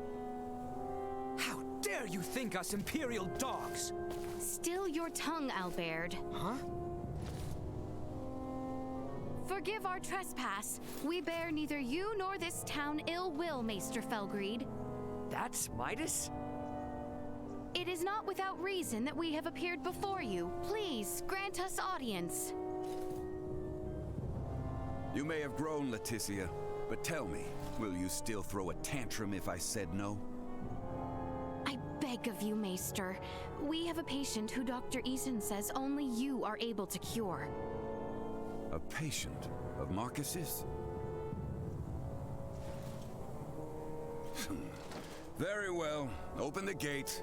How dare you think us Imperial dogs? Still your tongue, Albert. Huh? Forgive our trespass. We bear neither you nor this town ill will, Maester Felgreed. That's Midas? It is not without reason that we have appeared before you. Please, grant us audience. You may have grown, Leticia, but tell me, will you still throw a tantrum if I said no? I beg of you, Maester. We have a patient who Dr. Eason says only you are able to cure. A patient of Marcus's? Very well. Open the gate.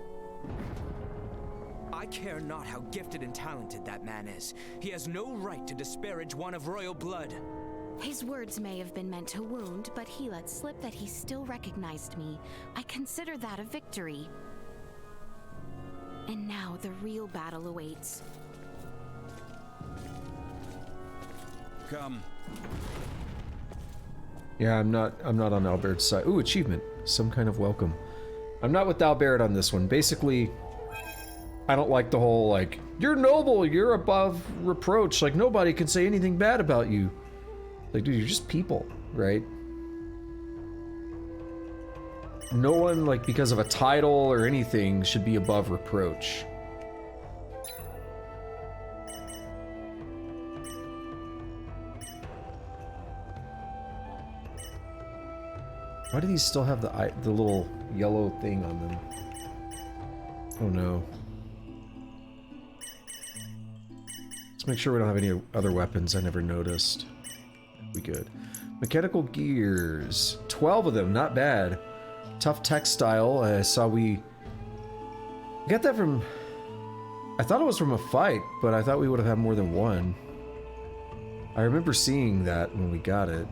I care not how gifted and talented that man is. He has no right to disparage one of royal blood. His words may have been meant to wound, but he let slip that he still recognized me. I consider that a victory. And now the real battle awaits. Come. Yeah, I'm not on Albert's side. Ooh, achievement. Some kind of welcome. I'm not with Albert on this one. Basically, I don't like the whole, like, you're noble, you're above reproach. Like, nobody can say anything bad about you. Like, dude, you're just people, right? No one, like, because of a title or anything, should be above reproach. Why do these still have the little yellow thing on them? Oh no. Let's make sure we don't have any other weapons I never noticed. We good. Mechanical gears. 12 of them, not bad. Tough textile. I saw we got that from... I thought it was from a fight, but I thought we would have had more than one. I remember seeing that when we got it.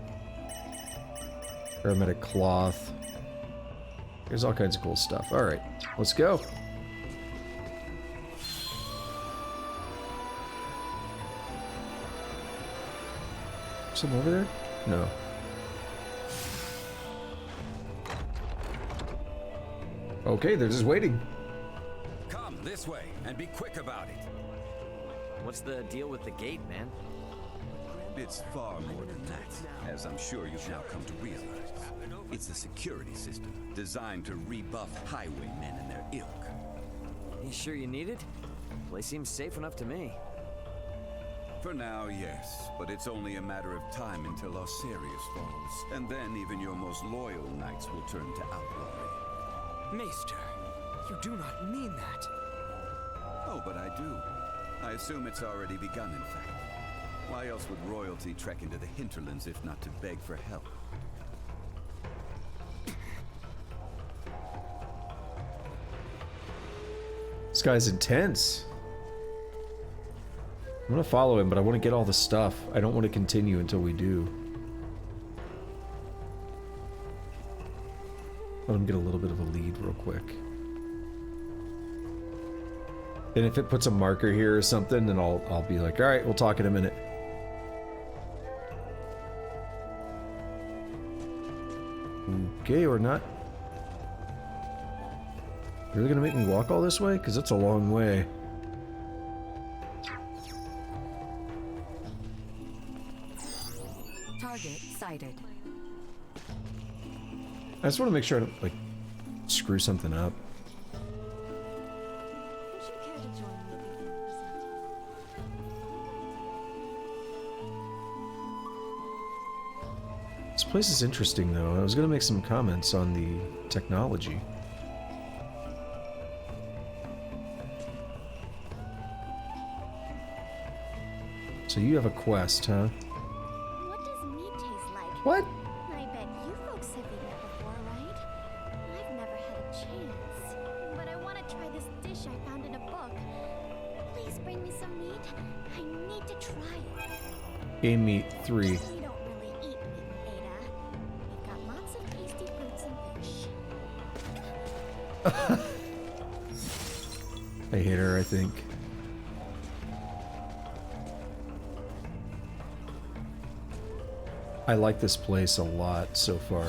Aromatic cloth. There's all kinds of cool stuff. Alright, let's go. Something over there? No. Okay, they're just waiting. Come this way, and be quick about it. What's the deal with the gate, man? It's far more than that. as I'm sure you've now come to realize. It's a security system designed to rebuff highwaymen and their ilk. You sure you need it? Place seems safe enough to me. For now, yes, but it's only a matter of time until Osirius falls, and then even your most loyal knights will turn to outlawry. Maester, you do not mean that. Oh, but I do. I assume it's already begun, in fact. Why else would royalty trek into the hinterlands if not to beg for help? This guy's intense. I'm gonna follow him, but I want to get all the stuff. I don't want to continue until we do. Let him get a little bit of a lead real quick. And if it puts a marker here or something, then I'll be like, all right, we'll talk in a minute. Okay, or not. Really gonna make me walk all this way? Because it's a long way. Target sighted. I just want to make sure I don't, like, screw something up. Would you care to join me again? This place is interesting, though. I was gonna make some comments on the technology. So you have a quest, huh? What does meat taste like? What? I bet you folks have eaten it before, right? I've never had a chance. But I want to try this dish I found in a book. Please bring me some meat. I need to try it. Game meat 3. We don't really eat meat in Ada. We've got lots of tasty fruits and fish. I hate her, I think. I like this place a lot so far.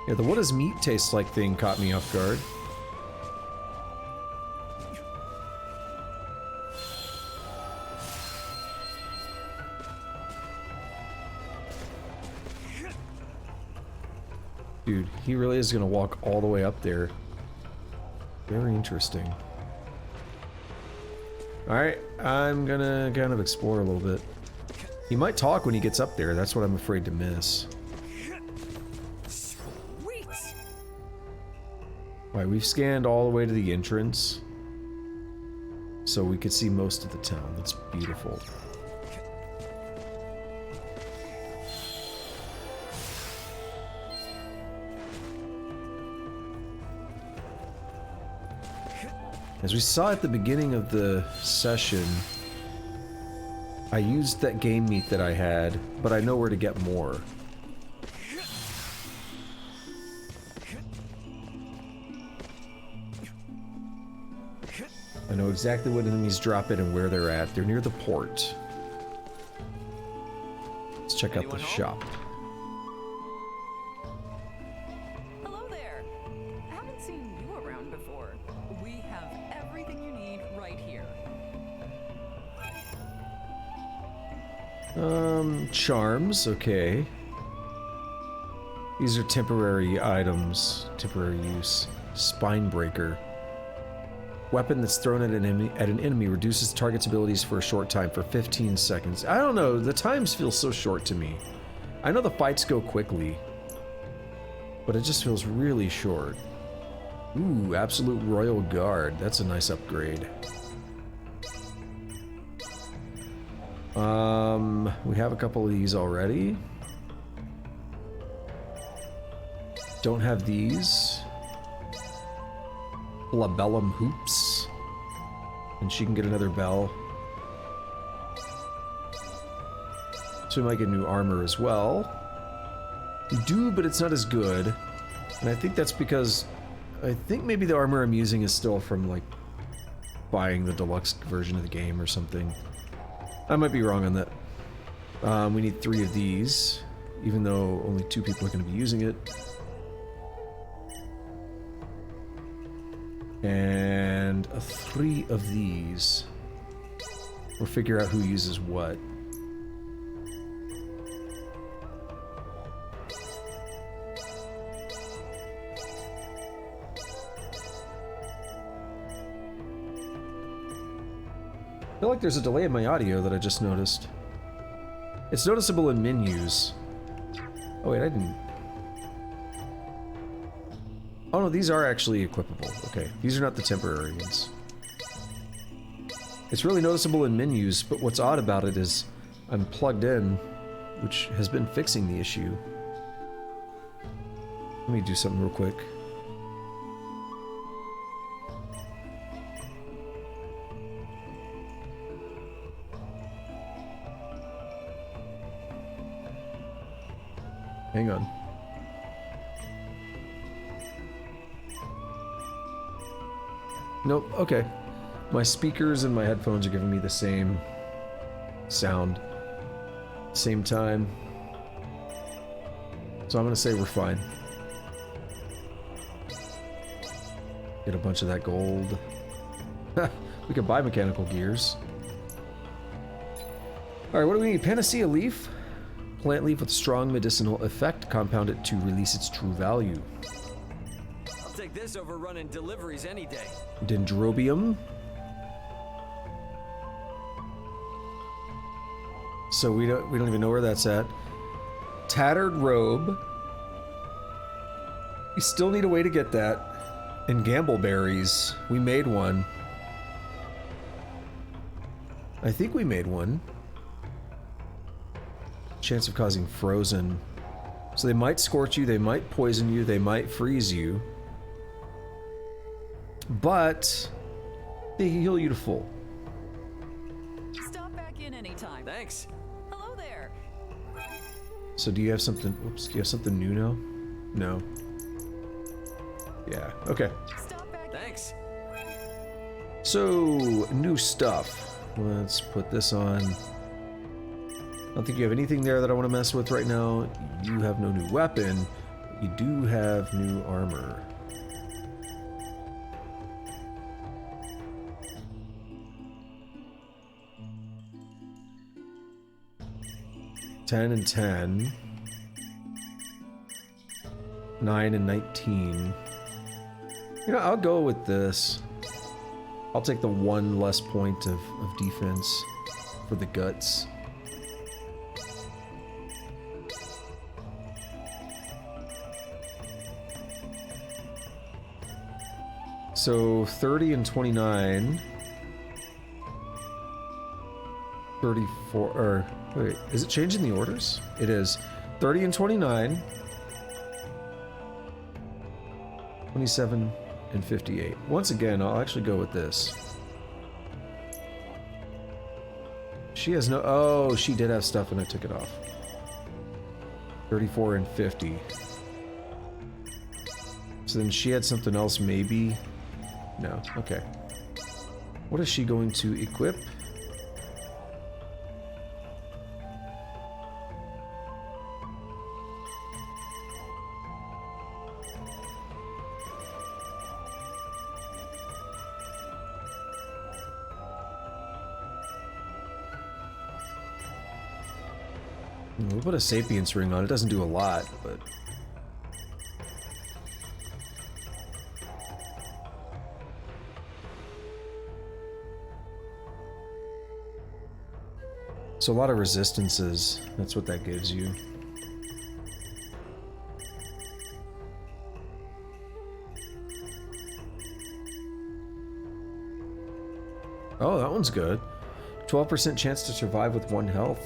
Yeah, the what does meat taste like thing caught me off guard. Dude, he really is gonna walk all the way up there. Very interesting. Alright, I'm gonna kind of explore a little bit. He might talk when he gets up there, that's what I'm afraid to miss. Sweet! Alright, we've scanned all the way to the entrance. So we could see most of the town. That's beautiful. As we saw at the beginning of the session, I used that game meat that I had, but I know where to get more. I know exactly what enemies drop in and where they're at. They're near the port. Let's check out the shop. Hello there. I haven't seen you around before. We have everything you need right here. Charms, okay. These are temporary items, temporary use. Spine breaker. Weapon that's thrown at an enemy reduces target's abilities for a short time, for 15 seconds. I don't know, the times feel so short to me. I know the fights go quickly, but it just feels really short. Ooh, Absolute Royal Guard. That's a nice upgrade. We have a couple of these already. Don't have these. Labellum Hoops. And she can get another bell. So we might get new armor as well. We do, but it's not as good. And I think that's because... I think maybe the armor I'm using is still from, like, buying the deluxe version of the game or something. I might be wrong on that. We need 3 of these, even though only 2 people are going to be using it. And 3 of these. We'll figure out who uses what. feel like there's a delay in my audio that I just noticed. It's noticeable in menus. Oh wait, I didn't... Oh no, these are actually equipable. Okay, these are not the temporary ones. It's really noticeable in menus, but what's odd about it is I'm plugged in, which has been fixing the issue. Let me do something real quick. Hang on. Nope, okay. My speakers and my headphones are giving me the same sound. Same time. So I'm gonna say we're fine. Get a bunch of that gold. We could buy mechanical gears. Alright, what do we need? Panacea leaf? Plant leaf with strong medicinal effect. Compound it to release its true value. I'll take this over running deliveries any day. Dendrobium. So we don't even know where that's at. Tattered robe. We still need a way to get that. And gambleberries. We made one. I think we made one. Chance of causing frozen. So they might scorch you, they might poison you, they might freeze you. But they heal you to full. Stop back in anytime. Thanks. Hello there. So do you have something, whoops, do you have something new now? No. Yeah, okay. Stop back. Thanks. So, new stuff. Let's put this on. I don't think you have anything there that I want to mess with right now. You have no new weapon. You do have new armor. $10 and 10. 9 and 19. You know, I'll go with this. I'll take the one less point of defense for the guts. So 30 and 29. 34, or wait, is it changing the orders? It is. 30 and 29. 27 and 58. Once again, I'll actually go with this. She has no... Oh, she did have stuff and I took it off. 34 and 50. So then she had something else, maybe? No, okay. What is she going to equip? We'll put a Sapience ring on. It doesn't do a lot, but... So a lot of resistances. That's what that gives you. Oh, that one's good. 12% chance to survive with 1 health.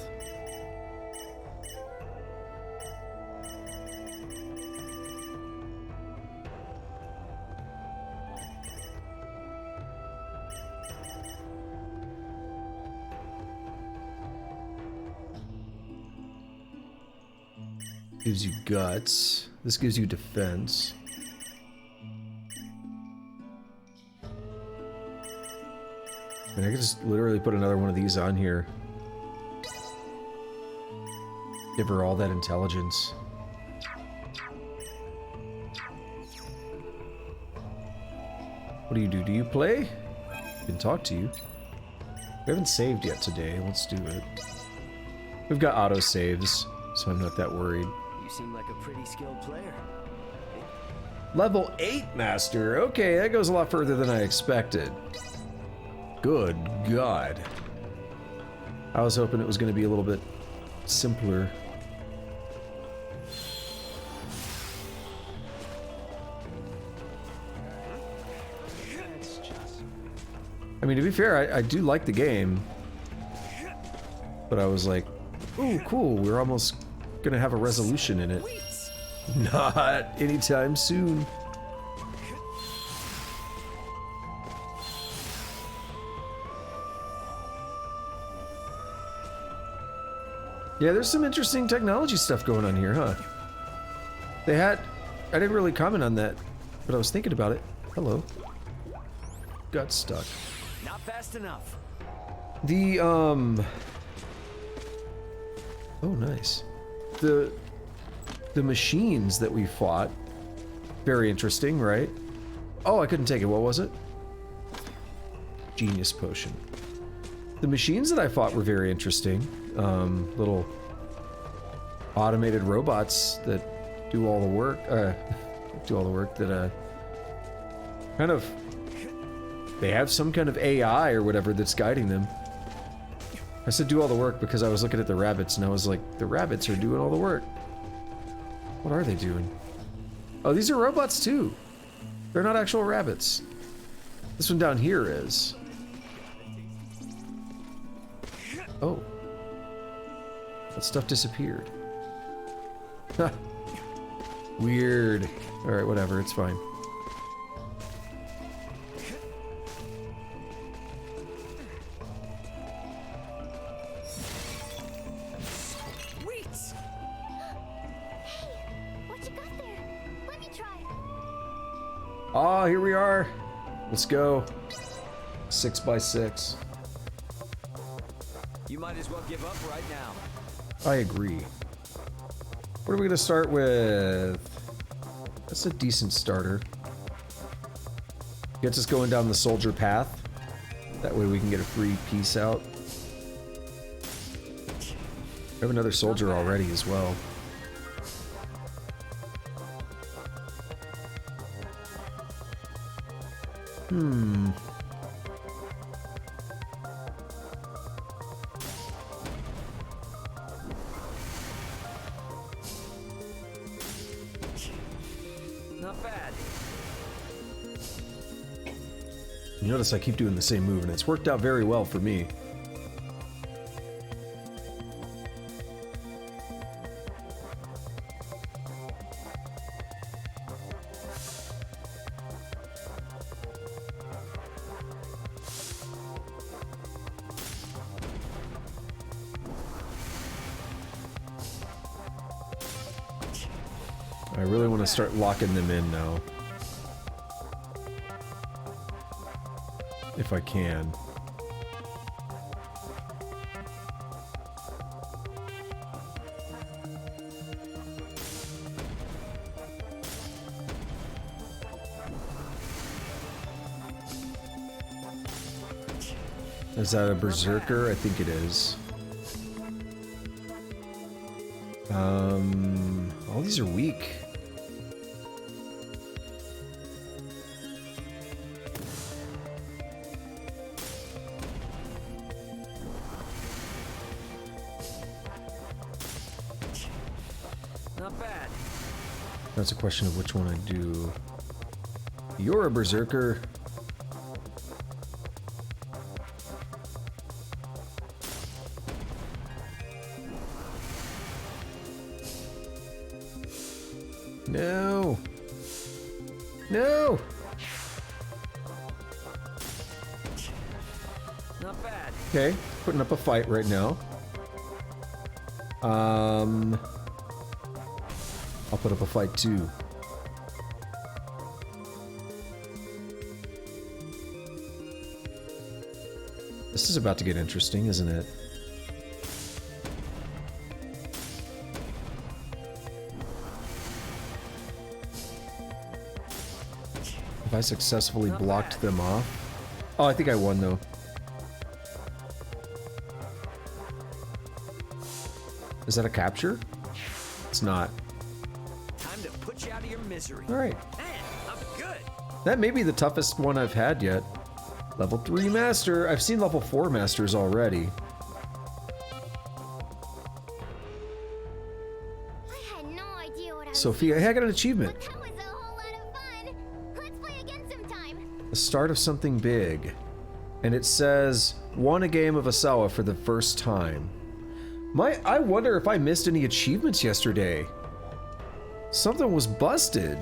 Gives you guts. This gives you defense. And I could just literally put another one of these on here. Give her all that intelligence. What do? Do you play? I can talk to you. We haven't saved yet today. Let's do it. We've got auto saves, so I'm not that worried. You seem like a pretty skilled player. Level 8 master. Okay, that goes a lot further than I expected. Good God. I was hoping it was going to be a little bit simpler. I mean, to be fair, I do like the game. But I was like, ooh, cool, we're almost going to have a resolution in it. Not anytime soon. Yeah, there's some interesting technology stuff going on here, huh? They had... I didn't really comment on that, but I was thinking about it. Hello. Got stuck. Not fast enough. The, Oh, nice. The machines that we fought, very interesting, right? Oh, I couldn't take it. What was it? Genius potion. The machines that I fought were very interesting. Little automated robots that do all the work, that, kind of, they have some kind of AI or whatever that's guiding them. I said do all the work because I was looking at the rabbits and I was like, the rabbits are doing all the work. What are they doing? Oh, these are robots too. They're not actual rabbits. This one down here is. Oh. That stuff disappeared. Ha. Weird. Alright, whatever, it's fine. Ah, here we are. Let's go. 6 by 6. You might as well give up right now. I agree. What are we gonna start with? That's a decent starter. Gets us going down the soldier path. That way we can get a free piece out. We have another soldier already as well. Not bad. You notice I keep doing the same move and it's worked out very well for me. I really want to start locking them in now. If I can. Is that a berserker? I think it is. All these are weak. Not bad. That's a question of which one I do. You're a berserker. No. No. Not bad. Okay, putting up a fight right now. I'll put up a fight too. This is about to get interesting, isn't it? Have I successfully blocked them off? Oh, I think I won though. Is that a capture? It's not. Time to put you out of your misery. All right. Man, I'm good. That may be the toughest one I've had yet. Level 3 master. I've seen level 4 masters already. had no idea what I was Sophia, hey, I got an achievement. But that was a whole lot of fun. Let's play again sometime. The start of something big. And it says, won a game of Asawa for the first time. I wonder if I missed any achievements yesterday. Something was busted.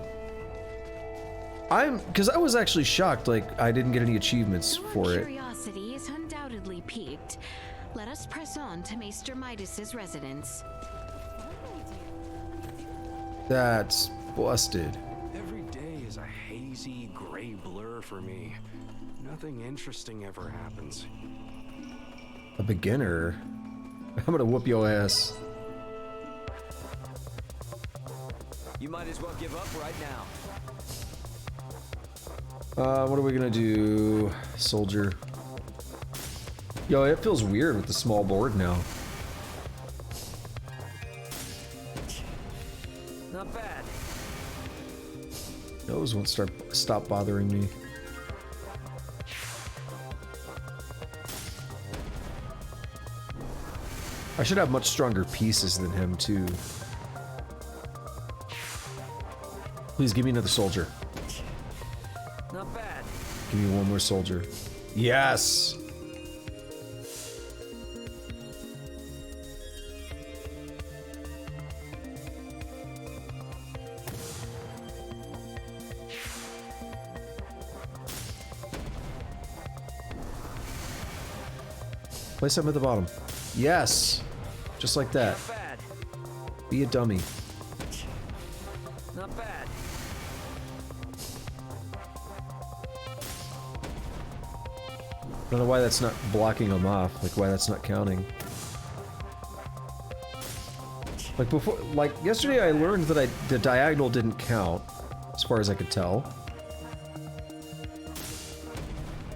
Because I was actually shocked, like, I didn't get any achievements for it. Curiosity is undoubtedly piqued. Let us press on to Maester Midas's residence. That's busted. Every day is a hazy, gray blur for me. Nothing interesting ever happens. A beginner? I'm gonna whoop your ass. You might as well give up right now. What are we gonna do? Soldier. Yo, it feels weird with the small board now. Not bad. Those won't stop bothering me. I should have much stronger pieces than him, too. Please give me another soldier. Not bad. Give me one more soldier. Yes! Place him at the bottom. Yes! Just like that. Not bad. Be a dummy. Not bad. I don't know why that's not blocking him off, like why that's not counting. Like before, like yesterday I learned that the diagonal didn't count, as far as I could tell.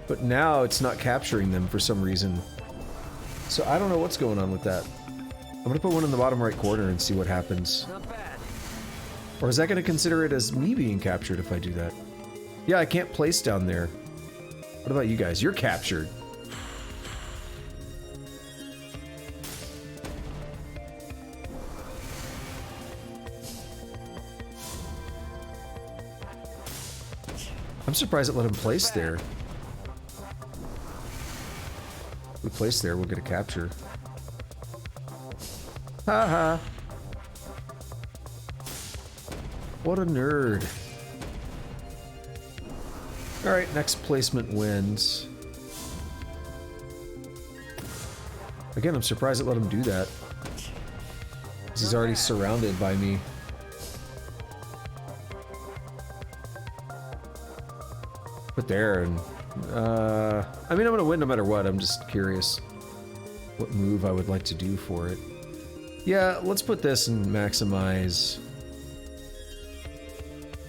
But now it's not capturing them for some reason. So I don't know what's going on with that. I'm gonna put one in the bottom right corner and see what happens. Not bad. Or is that gonna consider it as me being captured if I do that? Yeah, I can't place down there. What about you guys? You're captured. I'm surprised it let him place there. If we place there, we'll get a capture. Haha. What a nerd. Alright, next placement wins. Again, I'm surprised it let him do that. 'Cause he's already surrounded by me. Put there and... I mean, I'm gonna win no matter what. I'm just curious what move I would like to do for it. Yeah, let's put this and maximize...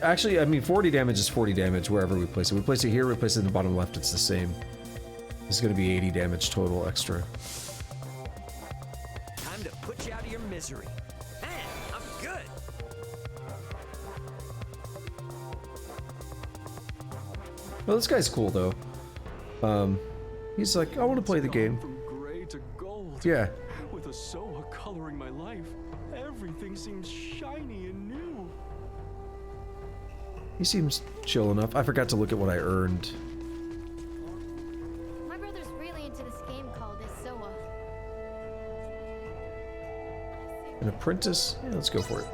Actually, I mean, 40 damage is 40 damage wherever we place it. We place it here, we place it in the bottom left, it's the same. It's gonna be 80 damage total extra. Time to put you out of your misery. Man, I'm good. Well, this guy's cool, though. He's like, I want to play the game. From gray to gold. Yeah. With Asoa coloring my life, everything seems shiny and new. He seems chill enough. I forgot to look at what I earned. My brother's really into this game called Isoa. An apprentice? Yeah, let's go for it.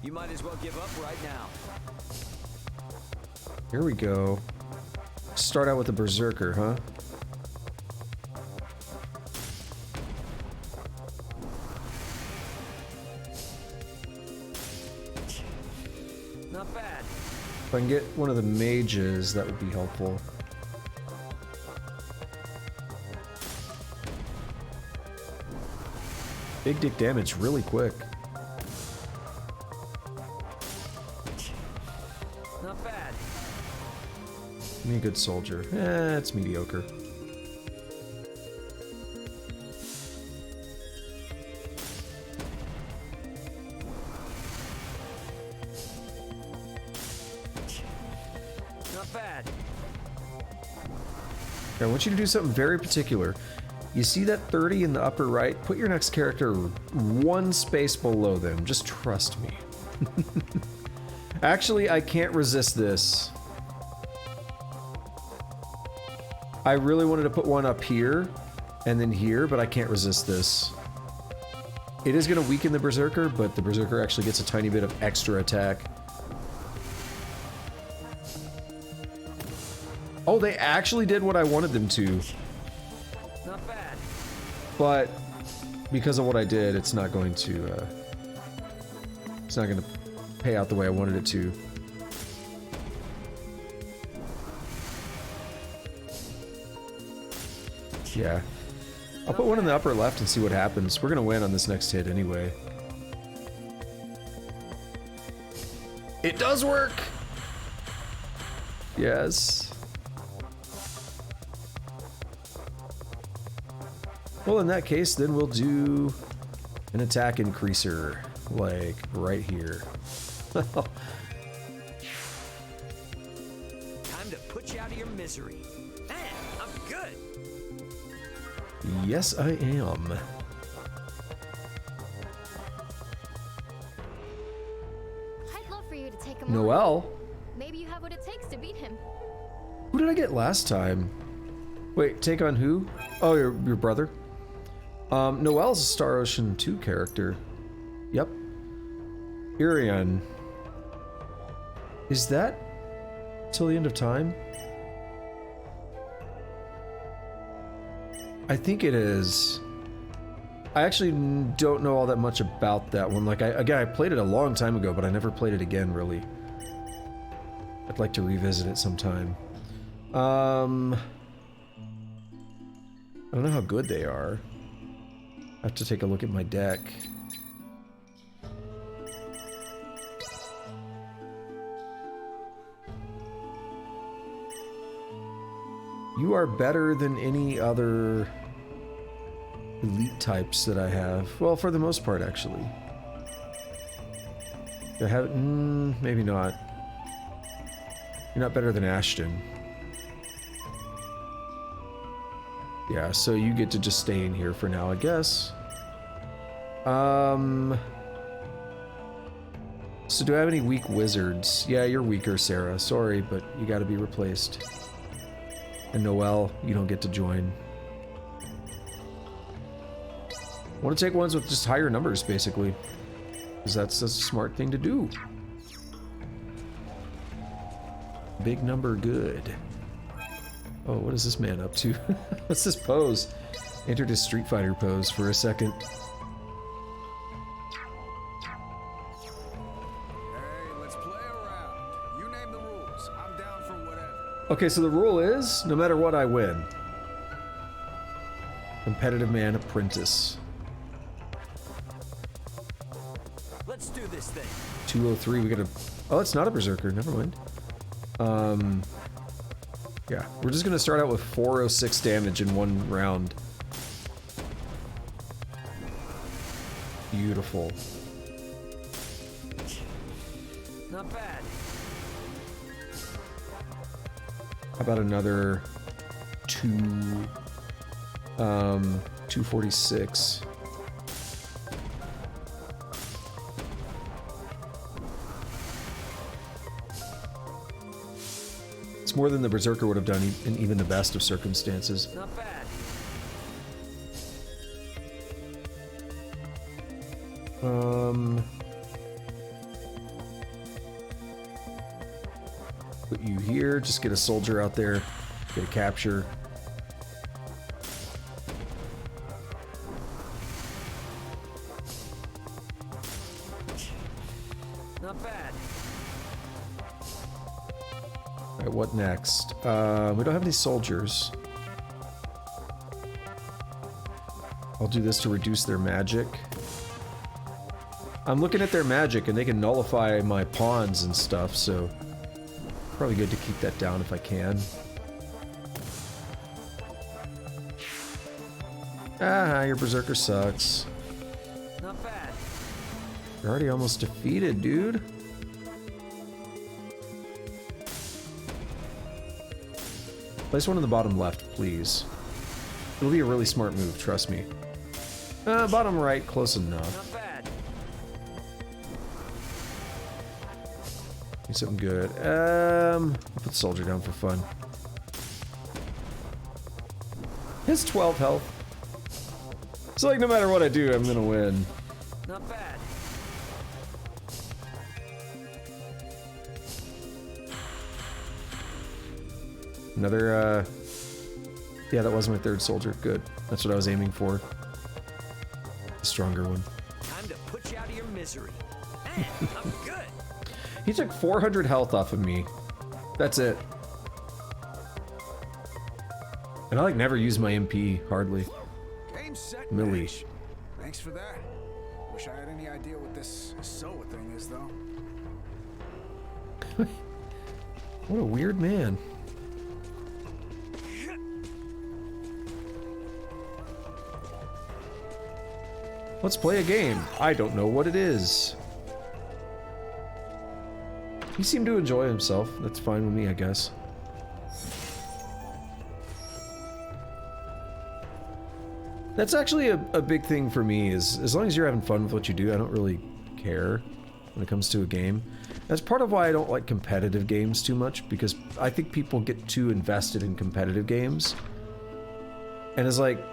You might as well give up right now. Here we go. Start out with a berserker, huh? Not bad. If I can get one of the mages, that would be helpful. Big dick damage really quick. Not bad. Give me a good soldier. Eh, it's mediocre. Not bad. I want you to do something very particular. You see that 30 in the upper right? Put your next character one space below them. Just trust me. Actually, I can't resist this. I really wanted to put one up here and then here, but I can't resist this. It is going to weaken the Berserker, but the Berserker actually gets a tiny bit of extra attack. Oh, they actually did what I wanted them to. Not bad. But because of what I did, it's not going to pay out the way I wanted it to. Yeah. I'll put one in the upper left and see what happens. We're gonna win on this next hit anyway. It does work! Yes. Well, in that case, then we'll do an attack increaser, like right here. Time to put you out of your misery. Man, I'm good. Yes, I am. I'd love for you to take him on. Noelle? Maybe you have what it takes to beat him. Who did I get last time? Wait, take on who? Oh, your brother? Noelle's a Star Ocean 2 character. Yep. Irion. Is that till the end of time? I think it is. I actually don't know all that much about that one. Like, I played it a long time ago, but I never played it again, really. I'd like to revisit it sometime. I don't know how good they are. I have to take a look at my deck. You are better than any other elite types that I have. Well, for the most part, actually. Do I have... maybe not. You're not better than Ashton. Yeah, so you get to just stay in here for now, I guess. So do I have any weak wizards? Yeah, you're weaker, Sarah. Sorry, but you gotta be replaced. And Noelle, you don't get to join. I want to take ones with just higher numbers, basically. Because that's a smart thing to do. Big number good. Oh, what is this man up to? What's this pose? Entered his Street Fighter pose for a second. Hey, let's play around. You name the rules. I'm down for whatever. Okay, so the rule is, no matter what, I win. Competitive man apprentice. Let's do this thing. 203, we gotta... Oh, it's not a Berserker, never mind. Yeah, we're just gonna start out with 406 damage in one round. Beautiful. Not bad. How about another 246? It's more than the Berserker would have done in even the best of circumstances. Not bad. Put you here, just get a soldier out there, get a capture. Not bad. Alright, what next? We don't have any soldiers. I'll do this to reduce their magic. I'm looking at their magic and they can nullify my pawns and stuff, so probably good to keep that down if I can. Ah, your Berserker sucks. Not bad. You're already almost defeated, dude. Place one in the bottom left, please. It'll be a really smart move, trust me. Bottom right, close enough. Not bad. Do something good. I'll put the soldier down for fun. His 12 health. So like no matter what I do, I'm gonna win. Not bad. Another, yeah, that was my third soldier. Good. That's what I was aiming for. A stronger one. Time to put you out of your misery. Man, I'm good. He took 400 health off of me. That's it. And I like never use my MP, hardly. Game set. Millie. Match. Thanks for that. Wish I had any idea what this SOA thing is, though. What a weird man. Let's play a game. I don't know what it is. He seemed to enjoy himself. That's fine with me, I guess. That's actually a big thing for me, is as long as you're having fun with what you do, I don't really care when it comes to a game. That's part of why I don't like competitive games too much, because I think people get too invested in competitive games. And it's like,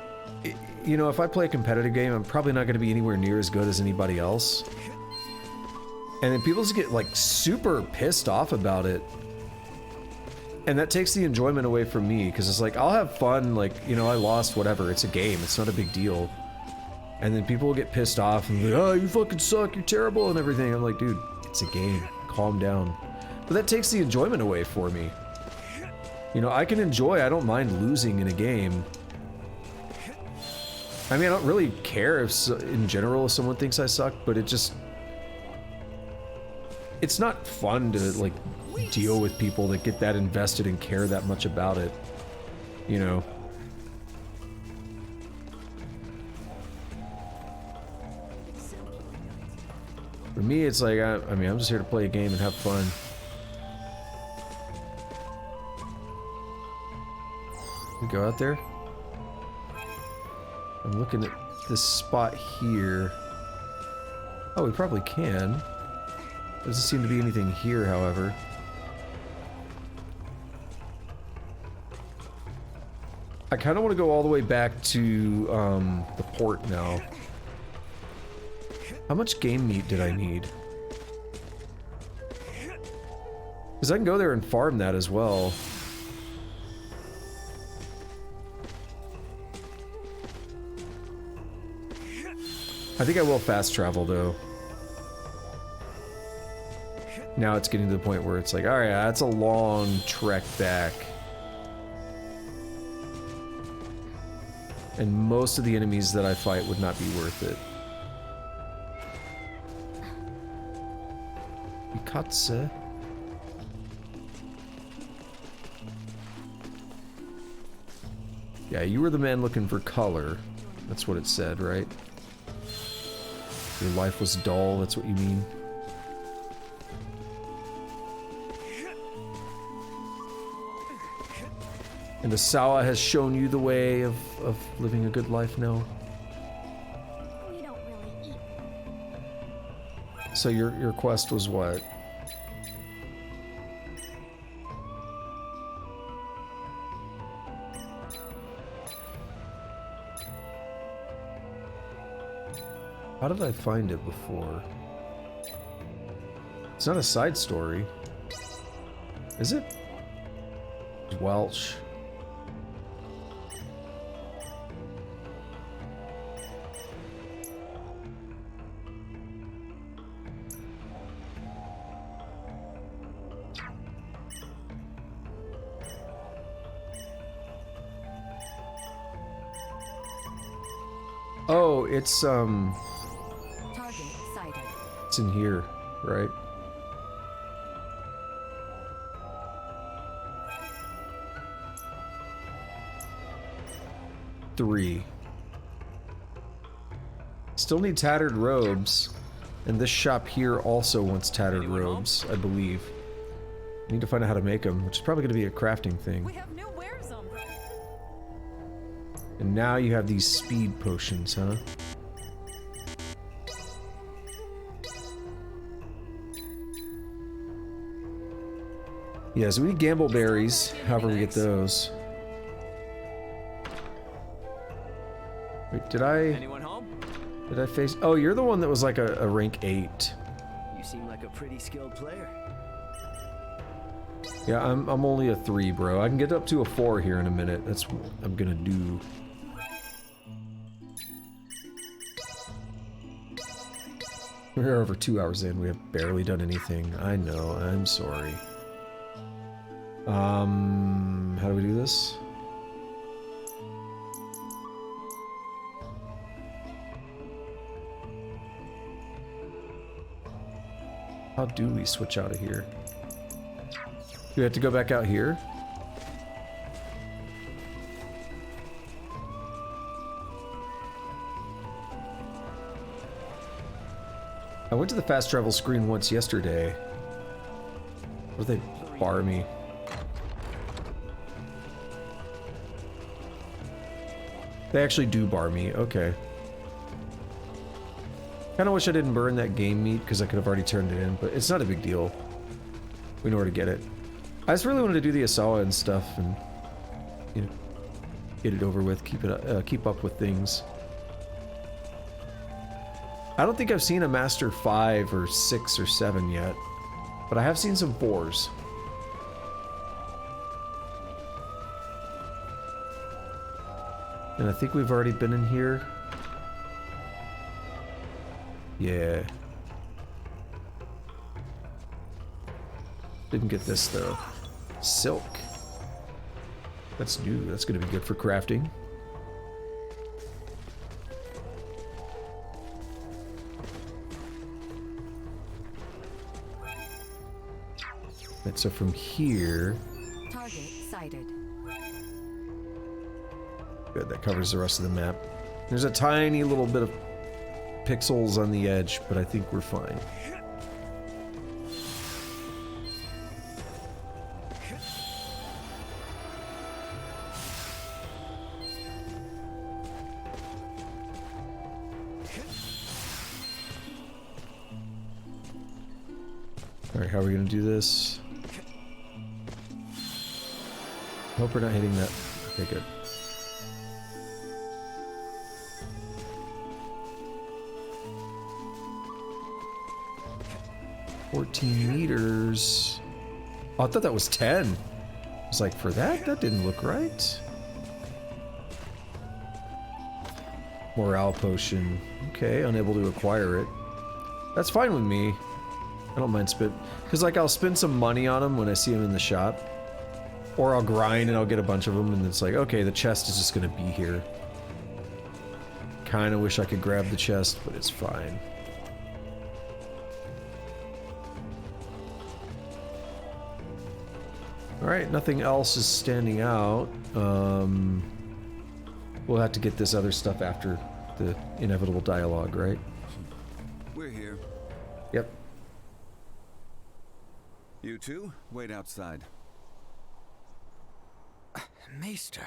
you know, if I play a competitive game, I'm probably not going to be anywhere near as good as anybody else. And then people just get like super pissed off about it. And that takes the enjoyment away from me, because it's like, I'll have fun, like, you know, I lost, whatever, it's a game, it's not a big deal. And then people will get pissed off and be like, oh, you fucking suck, you're terrible and everything. I'm like, dude, it's a game, calm down. But that takes the enjoyment away for me. You know, I can enjoy, I don't mind losing in a game. I mean, I don't really care if, in general, if someone thinks I suck, but it just... It's not fun to, like, deal with people that get that invested and care that much about it. You know? For me, it's like, I mean, I'm just here to play a game and have fun. We go out there? I'm looking at this spot here. Oh, we probably can. There doesn't seem to be anything here, however. I kind of want to go all the way back to the port now. How much game meat did I need? Because I can go there and farm that as well. I think I will fast travel though. Now it's getting to the point where it's like, alright, that's a long trek back. And most of the enemies that I fight would not be worth it. Ikatse. Yeah, you were the man looking for color. That's what it said, right? Your life was dull, that's what you mean? And the Sawa has shown you the way of living a good life now? We don't really eat. So your quest was what? How did I find it before? It's not a side story. Is it? Welch. Oh, it's Target sighted. it's in here, right? Three. Still need tattered robes, and this shop here also wants tattered robes, I believe. Need to find out how to make them, which is probably going to be a crafting thing. We have new wares on. And now you have these speed potions, huh? Yeah, so we need gamble berries, however we get those. Wait, did I... Anyone home? Did I face... Oh, you're the one that was like a rank 8. You seem like a pretty skilled player. Yeah, I'm only a 3, bro. I can get up to a 4 here in a minute. That's what I'm gonna do. We're over 2 hours in. We have barely done anything. I know. I'm sorry. How do we do this? How do we switch out of here? Do we have to go back out here? I went to the fast travel screen once yesterday. What did they bar me? They actually do bar me, okay. Kinda wish I didn't burn that game meat because I could have already turned it in, but it's not a big deal. We know where to get it. I just really wanted to do the Asawa and stuff and, you know, get it over with, keep up with things. I don't think I've seen a Master 5 or 6 or 7 yet, but I have seen some 4s. And I think we've already been in here. Yeah. Didn't get this though. Silk. That's new. That's gonna be good for crafting. Right, so from here. Target sighted. Good, that covers the rest of the map. There's a tiny little bit of pixels on the edge, but I think we're fine. Alright, how are we gonna do this? Hope we're not hitting that. Okay, good. $14 meters. Oh, I thought that was 10. I was like, for that? That didn't look right. Morale potion. Okay, unable to acquire it. That's fine with me. I don't mind spend, because like I'll spend some money on them when I see them in the shop, or I'll grind and I'll get a bunch of them, and it's like, okay, the chest is just gonna be here. Kind of wish I could grab the chest, but it's fine. All right, nothing else is standing out. We'll have to get this other stuff after the inevitable dialogue, right? We're here. Yep. You two, wait outside. Maester.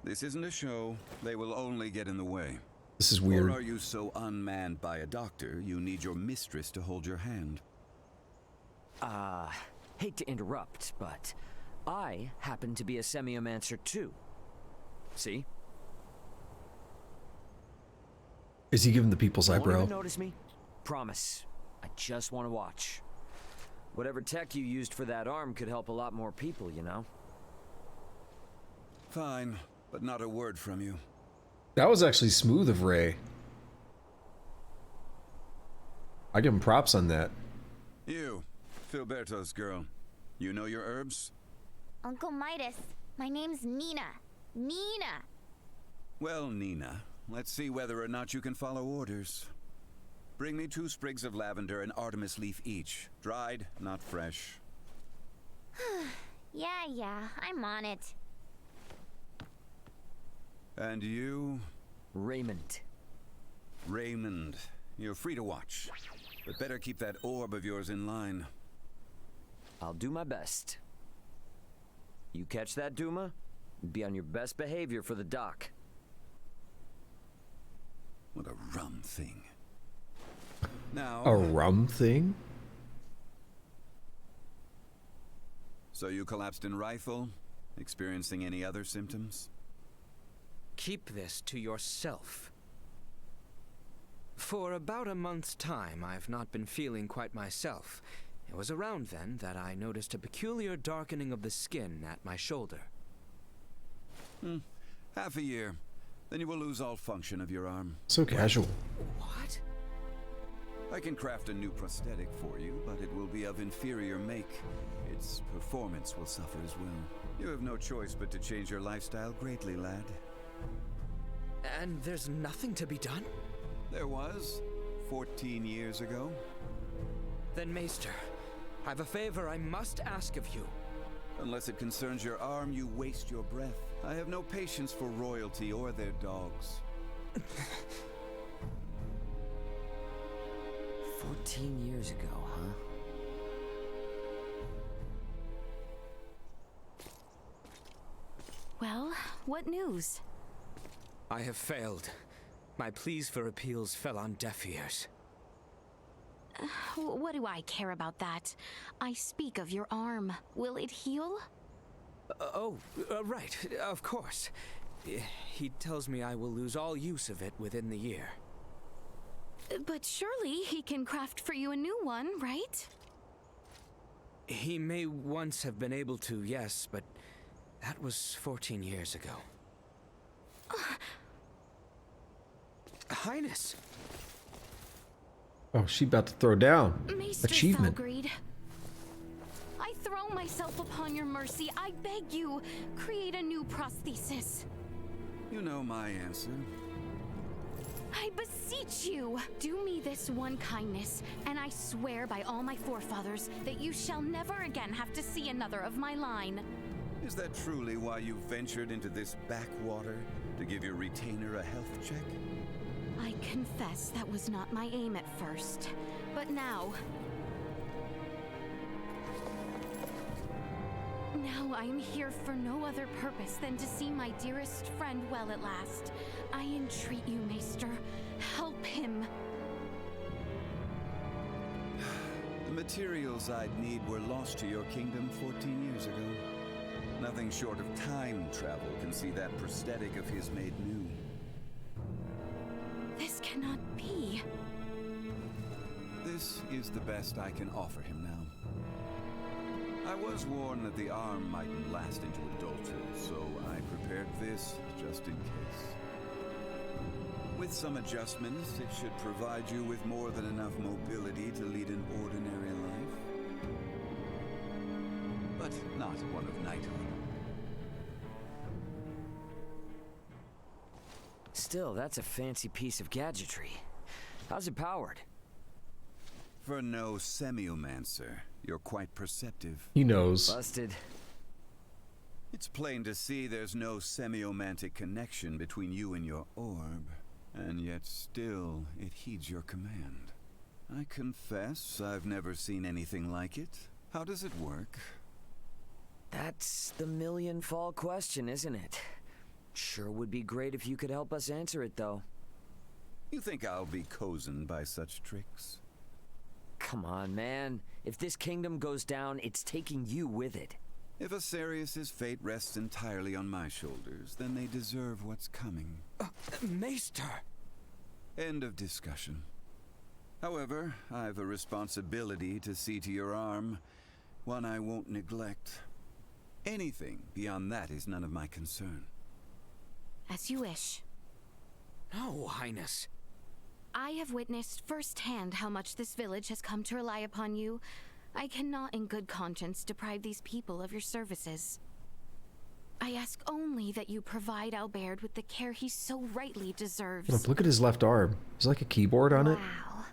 This isn't a show. They will only get in the way. This is weird. Or are you so unmanned by a doctor, you need your mistress to hold your hand? Hate to interrupt, but I happen to be a semiomancer too. See? Is he giving the people's eyebrow? Won't even notice me? Promise. I just want to watch. Whatever tech you used for that arm could help a lot more people, you know? Fine, but not a word from you. That was actually smooth of Ray. I give him props on that. You, Filberto's girl. You know your herbs? Uncle Midas, my name's Nina. Nina! Well, Nina, let's see whether or not you can follow orders. Bring me 2 sprigs of lavender and Artemis leaf each. Dried, not fresh. Yeah, I'm on it. And you? Raymond. Raymond. You're free to watch. But better keep that orb of yours in line. I'll do my best. You catch that, Duma? Be on your best behavior for the dock. rum thing. Now... A rum thing? So you collapsed in rifle? Experiencing any other symptoms? Keep this to yourself. For about a month's time, I've not been feeling quite myself. It was around then that I noticed a peculiar darkening of the skin at my shoulder. Half a year. Then you will lose all function of your arm. So casual. What? I can craft a new prosthetic for you, but it will be of inferior make. Its performance will suffer as well. You have no choice but to change your lifestyle greatly, lad. And there's nothing to be done? There was, 14 years ago. Then, Maester, I've a favor I must ask of you. Unless it concerns your arm, you waste your breath. I have no patience for royalty or their dogs. 14 years ago, huh? Well, what news? I have failed. My pleas for appeals fell on deaf ears. What do I care about that? I speak of your arm. Will it heal? Right, of course. He tells me I will lose all use of it within the year. But surely he can craft for you a new one, right? He may once have been able to, yes, but that was 14 years ago. Highness! Oh, she about to throw down. Maester Achievement. Felgreed, I throw myself upon your mercy. I beg you, create a new prosthesis. You know my answer. I beseech you, do me this one kindness, and I swear by all my forefathers that you shall never again have to see another of my line. Is that truly why you ventured into this backwater? To give your retainer a health check? I confess that was not my aim at first, but now I'm here for no other purpose than to see my dearest friend well at last. I entreat you, Maester, help him. The materials I'd need were lost to your kingdom 14 years ago. Nothing short of time travel can see that prosthetic of his made new. This cannot be. This is the best I can offer him now. I was warned that the arm mightn't last into adulthood, so I prepared this just in case. With some adjustments, it should provide you with more than enough mobility to lead an ordinary life. But not one of knighthood. Still, that's a fancy piece of gadgetry. How's it powered? For no semiomancer, you're quite perceptive. He knows. Busted. It's plain to see there's no semiomantic connection between you and your orb, and yet still it heeds your command. I confess I've never seen anything like it. How does it work? That's the million-fall question, isn't it? Sure would be great if you could help us answer it, though. You think I'll be cozened by such tricks? Come on, man. If this kingdom goes down, it's taking you with it. If Asarius' fate rests entirely on my shoulders, then they deserve what's coming. Maester! End of discussion. However, I've a responsibility to see to your arm, one I won't neglect. Anything beyond that is none of my concern. As you wish. No, Highness. I have witnessed firsthand how much this village has come to rely upon you. I cannot in good conscience deprive these people of your services. I ask only that you provide Albert with the care he so rightly deserves. Look at his left arm. There's like a keyboard on it. Wow.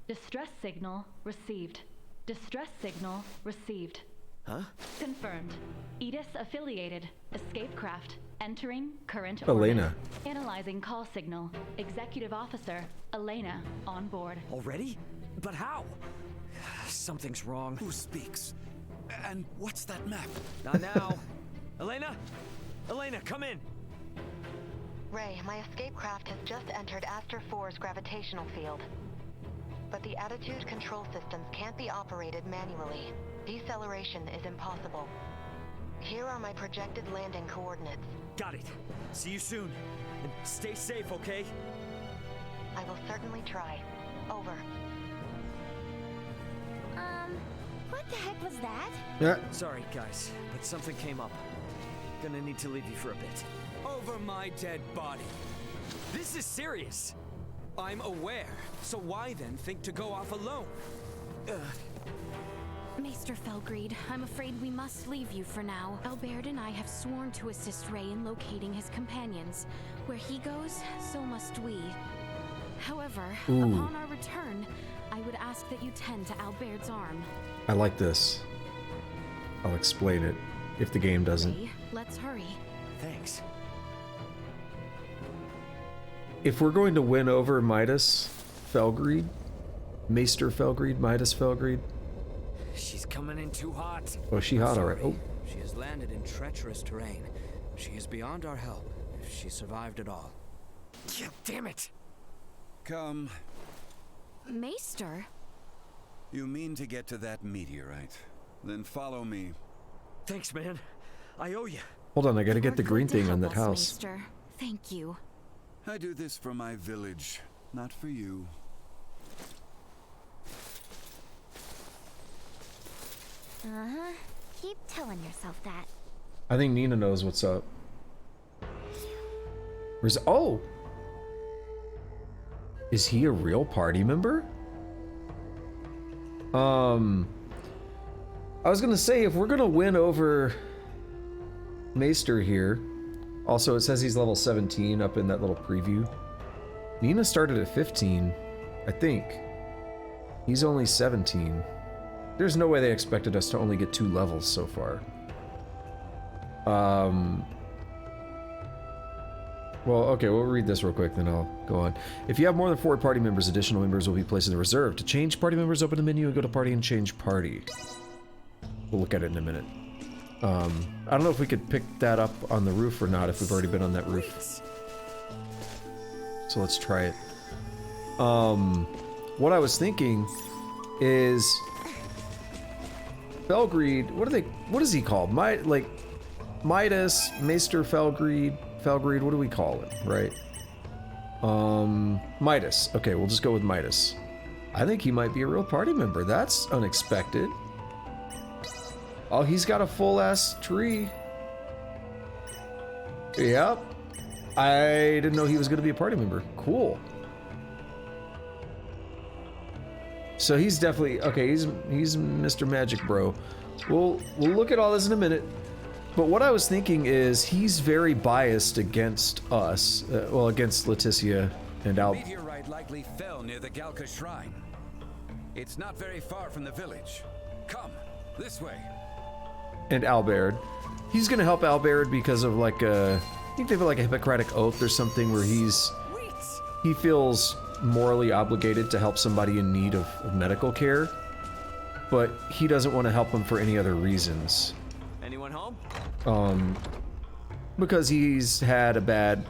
Distress signal received. Distress signal received. Huh? Confirmed. Edis affiliated. Escape craft. Entering current Elena. orbit. Analyzing call signal. Executive officer Elena on board. Already? But how? Something's wrong. Who speaks? And what's that map? Not now. Elena? Elena, come in. Ray, my escape craft has just entered Aster 4's gravitational field. But the attitude control systems can't be operated manually. Deceleration is impossible. Here are my projected landing coordinates. Got it. See you soon. And stay safe, okay? I will certainly try. Over. What the heck was that? Yeah. Sorry, guys, but something came up. Gonna need to leave you for a bit. Over my dead body. This is serious. I'm aware. So why then think to go off alone? Maester Felgreed, I'm afraid we must leave you for now. Albert and I have sworn to assist Ray in locating his companions. Where he goes, so must we. However, upon our return, I would ask that you tend to Albert's arm. I like this. I'll explain it if the game doesn't. Ray, let's hurry. Thanks. If we're going to win over Midas Felgreed, Maester Felgreed, Midas Felgreed. She's coming in too hot. Oh, she hot, alright. Oh. She has landed in treacherous terrain. She is beyond our help, if she survived at all. Yeah, damn it! Come. Maester? You mean to get to that meteorite? Then follow me. Thanks, man. I owe you. Hold on, I gotta get the green thing on that Help us, house. Maester. Thank you. I do this for my village, not for you. Uh-huh. Keep telling yourself that. I think Nina knows what's up. Where's... Oh! Is he a real party member? I was gonna say, if we're gonna win over Maester here... Also, it says he's level 17 up in that little preview. Nina started at 15, I think. He's only 17. There's no way they expected us to only get 2 levels so far. Well, okay, we'll read this real quick, then I'll go on. If you have more than 4 party members, additional members will be placed in the reserve. To change party members, open the menu and go to party and change party. We'll look at it in a minute. I don't know if we could pick that up on the roof or not, if we've already been on that roof. So let's try it. What I was thinking is... Felgreed, what is he called? Midas, Maester Felgreed, what do we call it, right? Midas. Okay, we'll just go with Midas. I think he might be a real party member. That's unexpected. Oh, he's got a full-ass tree. Yep. I didn't know he was going to be a party member. Cool. So he's definitely... Okay, he's Mr. Magic Bro. We'll look at all this in a minute. But what I was thinking is he's very biased against us. Well, against Leticia and Al... The meteorite likely fell near the Galka Shrine. It's not very far from the village. Come, this way. And Albert. He's gonna help Albert because of like a... I think they have like a Hippocratic Oath or something where he feels morally obligated to help somebody in need of medical care. But he doesn't want to help them for any other reasons. Anyone home? Because he's had a bad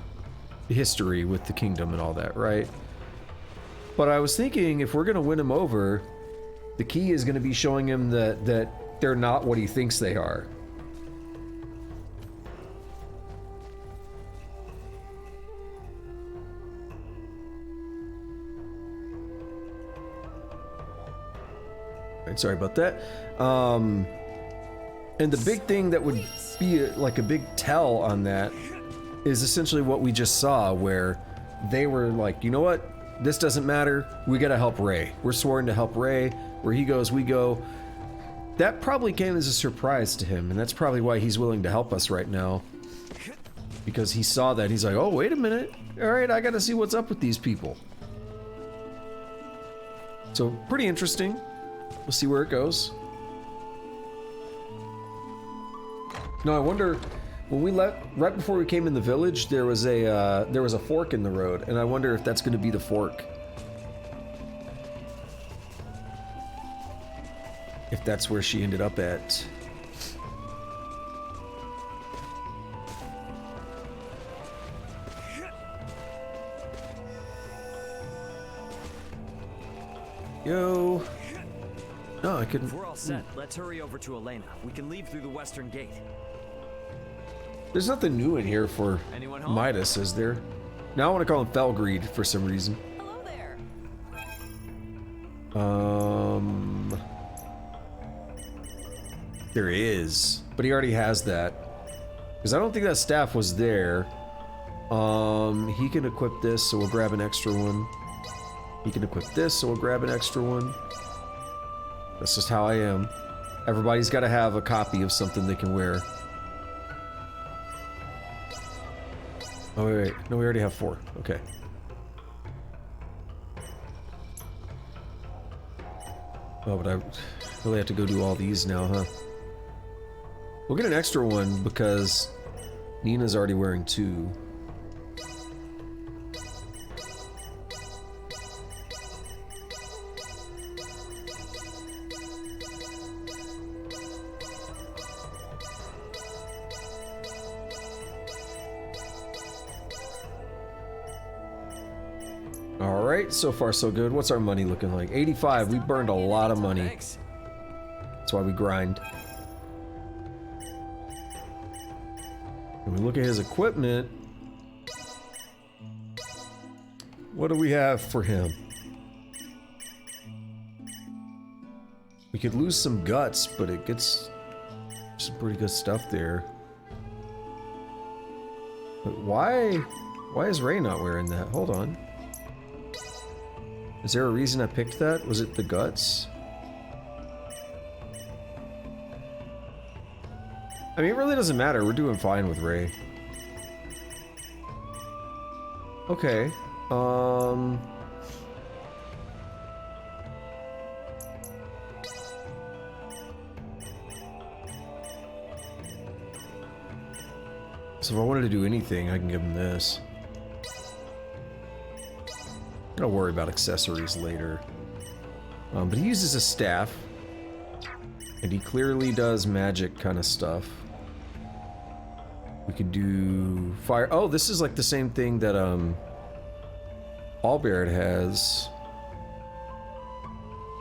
history with the kingdom and all that, right? But I was thinking if we're gonna win him over, the key is gonna be showing him that they're not what he thinks they are. Right, sorry about that. And the big thing that would be like a big tell on that is essentially what we just saw, where they were like, you know what? This doesn't matter. We gotta help Ray. We're sworn to help Ray. Where he goes, we go. That probably came as a surprise to him, and that's probably why he's willing to help us right now. Because he saw that. He's like, oh, wait a minute. All right, I gotta see what's up with these people. So, pretty interesting. We'll see where it goes. No, I wonder, when we right before we came in the village, there was a fork in the road, and I wonder if that's going to be the fork. If that's where she ended up at. Yo. No, I couldn't. If we're all set, let's hurry over to Elena. We can leave through the western gate. There's nothing new in here for Anyone home? Midas, is there? Now I want to call him Felgreed for some reason. Hello there. There is, but he already has that. Because I don't think that staff was there. He can equip this, so we'll grab an extra one. He can equip this, so we'll grab an extra one. That's just how I am. Everybody's got to have a copy of something they can wear. Oh, wait. No, we already have 4. Okay. Oh, but I really have to go do all these now, huh? We'll get an extra one because Nina's already wearing 2. Alright, so far so good. What's our money looking like? 85. We burned a lot of money. Thanks. That's why we grind. When we look at his equipment, what do we have for him? We could lose some guts, but it gets some pretty good stuff there. But why is Ray not wearing that? Hold on. Is there a reason I picked that? Was it the guts? I mean, it really doesn't matter. We're doing fine with Ray. Okay. So if I wanted to do anything, I can give him this. I'll worry about accessories later. But he uses a staff. And he clearly does magic kind of stuff. We could do fire. Oh, this is like the same thing that Albert has.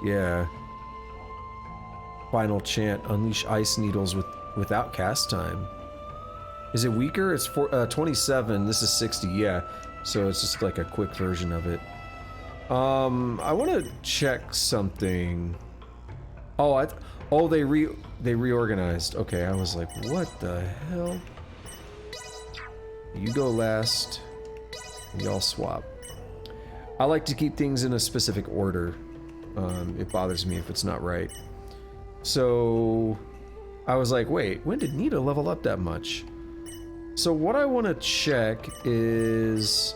Yeah. Final chant. Unleash ice needles without cast time. Is it weaker? It's 27. This is 60. Yeah. So it's just like a quick version of it. I want to check something. Oh, they reorganized. Okay, I was like, what the hell? You go last. Y'all swap. I like to keep things in a specific order. It bothers me if it's not right. So I was like, wait, when did Nita level up that much? So what I want to check is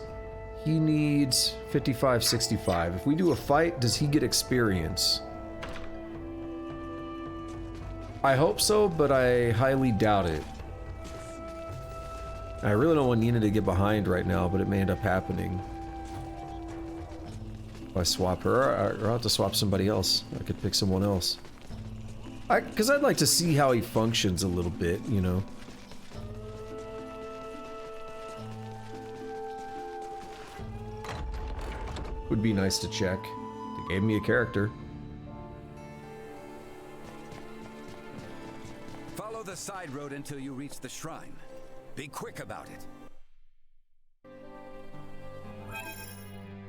he needs 55, 65. If we do a fight, does he get experience? I hope so, but I highly doubt it. I really don't want Nina to get behind right now, but it may end up happening. If I swap her, or I'll have to swap somebody else. I could pick someone else. Because I'd like to see how he functions a little bit, you know. Would be nice to check. They gave me a character. Follow the side road until you reach the shrine. Be quick about it.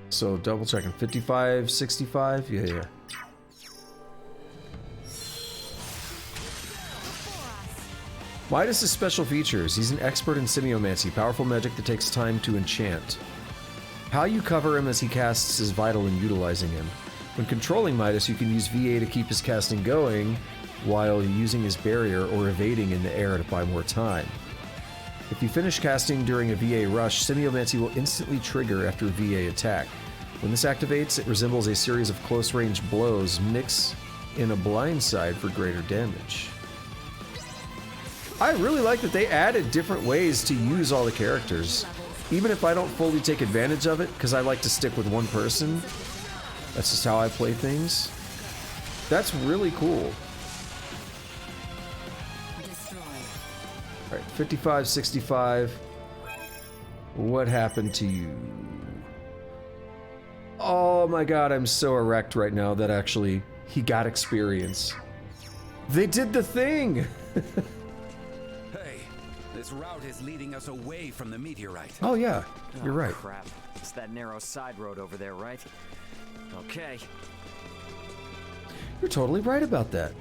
So double checking. 55, 65? Yeah. Midas' special features. He's an expert in semiomancy, powerful magic that takes time to enchant. How you cover him as he casts is vital in utilizing him. When controlling Midas, you can use VA to keep his casting going while using his barrier or evading in the air to buy more time. If you finish casting during a VA rush, semiomancy will instantly trigger after a VA attack. When this activates, it resembles a series of close-range blows mixed in a blindside for greater damage. I really like that they added different ways to use all the characters. Even if I don't fully take advantage of it, because I like to stick with one person. That's just how I play things. That's really cool. Alright, 55, 65. What happened to you? Oh my god, I'm so erect right now that actually he got experience. They did the thing! Hey, this route is leading us away from the meteorite. Oh yeah, you're right. Crap. It's that narrow side road over there, right? Okay. You're totally right about that.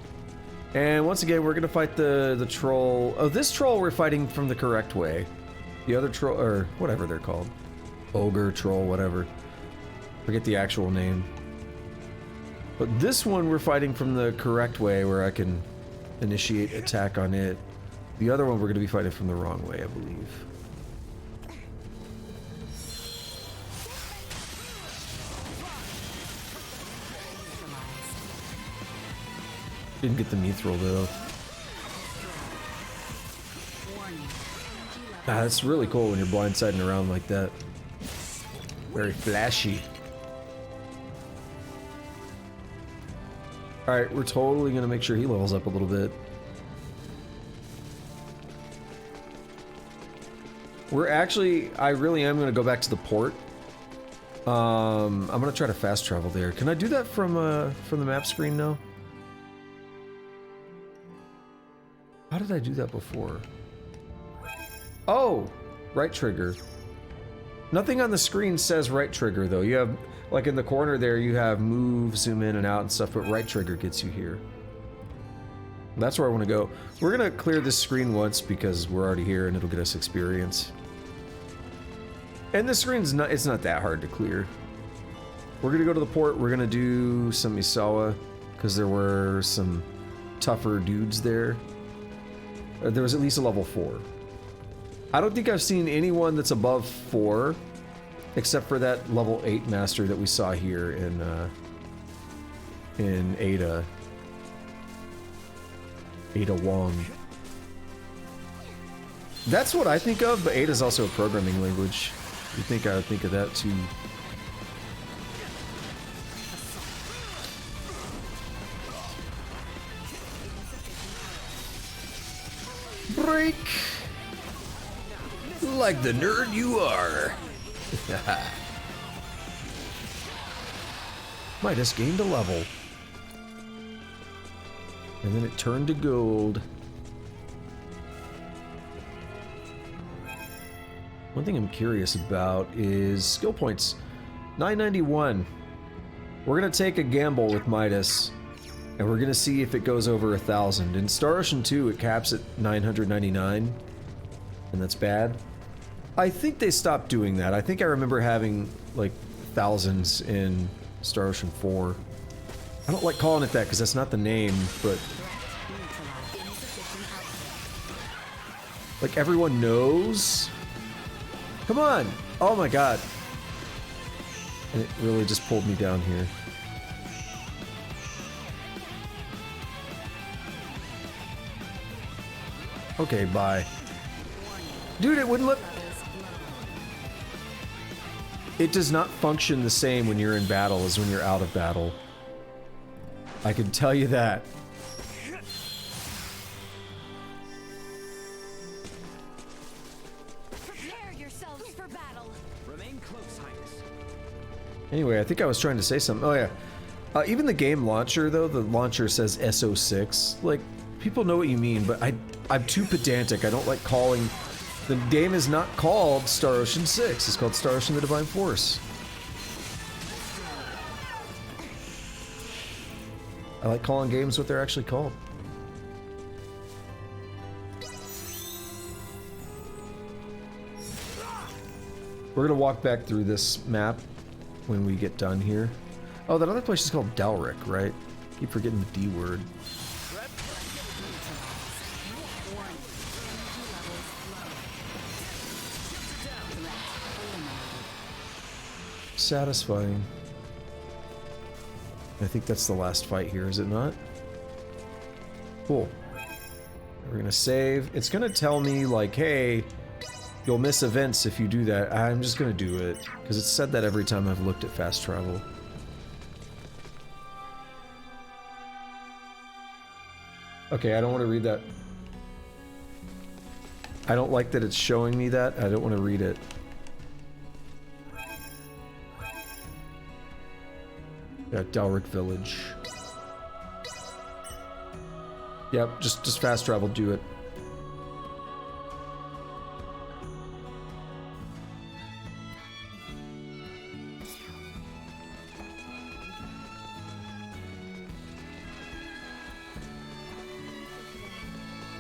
And once again, we're gonna fight the troll. Oh, this troll we're fighting from the correct way. The other troll, or whatever they're called. Ogre, troll, whatever. Forget the actual name. But this one we're fighting from the correct way where I can initiate attack on it. The other one we're gonna be fighting from the wrong way, I believe. Didn't get the mithril though. Ah, that's really cool when you're blindsiding around like that. Very flashy. Alright, we're totally gonna make sure he levels up a little bit. We're actually, I really am gonna go back to the port. I'm gonna try to fast travel there. Can I do that from the map screen now? How did I do that before? Oh! Right trigger. Nothing on the screen says right trigger though. You have, like in the corner there, you have move, zoom in and out and stuff, but right trigger gets you here. That's where I want to go. We're gonna clear this screen once because we're already here and it'll get us experience. And the screen's not, it's not that hard to clear. We're gonna go to the port, we're gonna do some Misawa, because there were some tougher dudes there. There was at least a level 4. I don't think I've seen anyone that's above 4, except for that level 8 master that we saw here in Ada. Ada Wong. That's what I think of, but Ada's also a programming language. You think I would think of that too. Break! Like the nerd you are! Midas gained a level. And then it turned to gold. One thing I'm curious about is skill points. 991. We're gonna take a gamble with Midas. And we're gonna see if it goes over 1,000. In Star Ocean 2, it caps at 999. And that's bad. I think they stopped doing that. I think I remember having, like, thousands in Star Ocean 4. I don't like calling it that because that's not the name, but... like, everyone knows? Come on! Oh my god. And it really just pulled me down here. Okay, bye. Dude, it wouldn't let... It does not function the same when you're in battle as when you're out of battle. I can tell you that. Prepare yourselves for battle. Remain close, Highness. Anyway, I think I was trying to say something. Oh yeah. Even the game launcher, though, the launcher says SO6. Like, people know what you mean, but I'm too pedantic. I don't like calling... The game is not called Star Ocean 6. It's called Star Ocean: The Divine Force. I like calling games what they're actually called. We're gonna walk back through this map when we get done here. Oh, that other place is called Dalric, right? Keep forgetting the D word. Satisfying. I think that's the last fight here, is it not? Cool. We're gonna save. It's gonna tell me, like, hey, you'll miss events if you do that. I'm just gonna do it, because it's said that every time I've looked at fast travel. Okay, I don't want to read that. I don't like that it's showing me that. I don't want to read it. Yeah, Dalric Village. Yep, just fast travel, do it.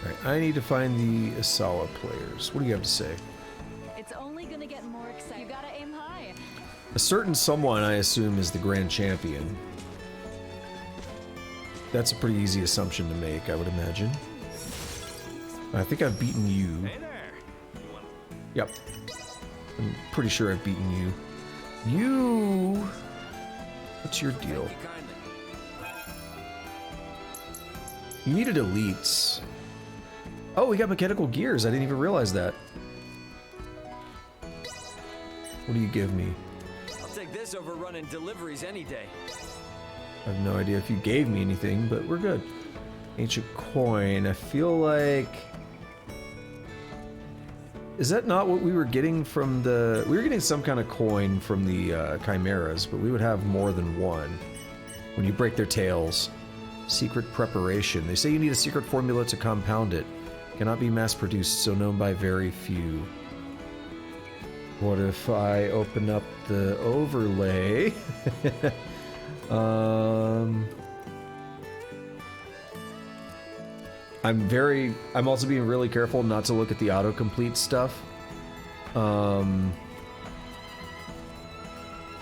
Alright, I need to find the Asala players. What do you have to say? It's only gonna get more exciting. You gotta aim high. A certain someone, I assume, is the grand champion. That's a pretty easy assumption to make, I would imagine. I think I've beaten you. Hey there. Yep. I'm pretty sure I've beaten you. You... What's your deal? You needed elites. Oh, we got mechanical gears. I didn't even realize that. What do you give me? I'll take this over running deliveries any day. I have no idea if you gave me anything, but we're good. Ancient coin. I feel like... Is that not what we were getting from the... We were getting some kind of coin from the chimeras, but we would have more than one. When you break their tails. Secret preparation. They say you need a secret formula to compound it. Cannot be mass-produced, so known by very few. What if I open up the overlay? I'm also being really careful not to look at the autocomplete stuff.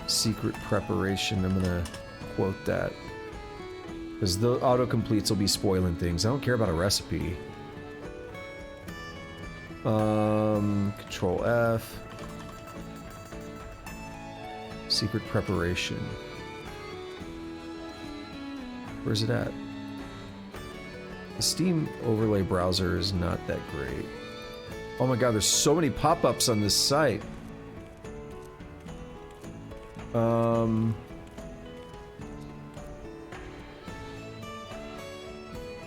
Secret preparation, I'm gonna quote that. Because the autocompletes will be spoiling things. I don't care about a recipe. Control F. Secret preparation. Where's it at? The Steam overlay browser is not that great. Oh my god, there's so many pop-ups on this site.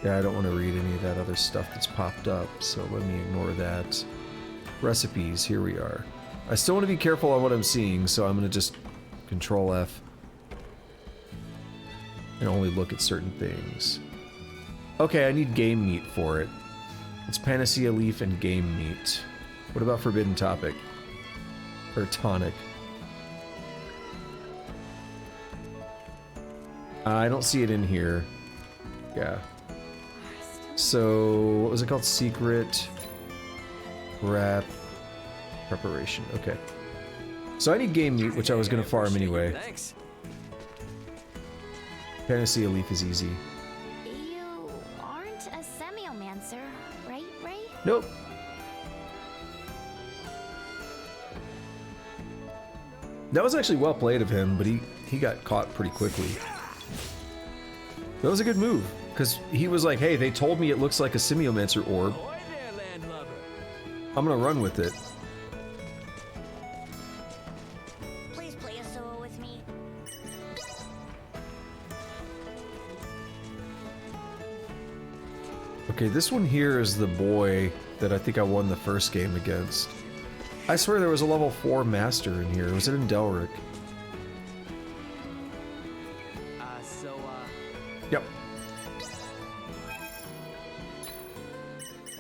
Yeah, I don't want to read any of that other stuff that's popped up, so let me ignore that. Recipes, here we are. I still want to be careful on what I'm seeing, so I'm going to just Control F. And only look at certain things. Okay, I need game meat for it. It's Panacea Leaf and game meat. What about Forbidden Topic? Or Tonic? I don't see it in here. Yeah. So, what was it called? Secret wrap preparation. Okay. So I need game meat, which I was going to farm anyway. Thanks. Panacea Leaf is easy. You aren't a semiomancer, right, Ray? Nope. That was actually well played of him, but he got caught pretty quickly. That was a good move, because he was like, hey, they told me it looks like a semiomancer orb. I'm gonna run with it. Please play a solo with me. Okay, this one here is the boy that I think I won the first game against. I swear there was a level 4 master in here. Was it in Delric? Yep.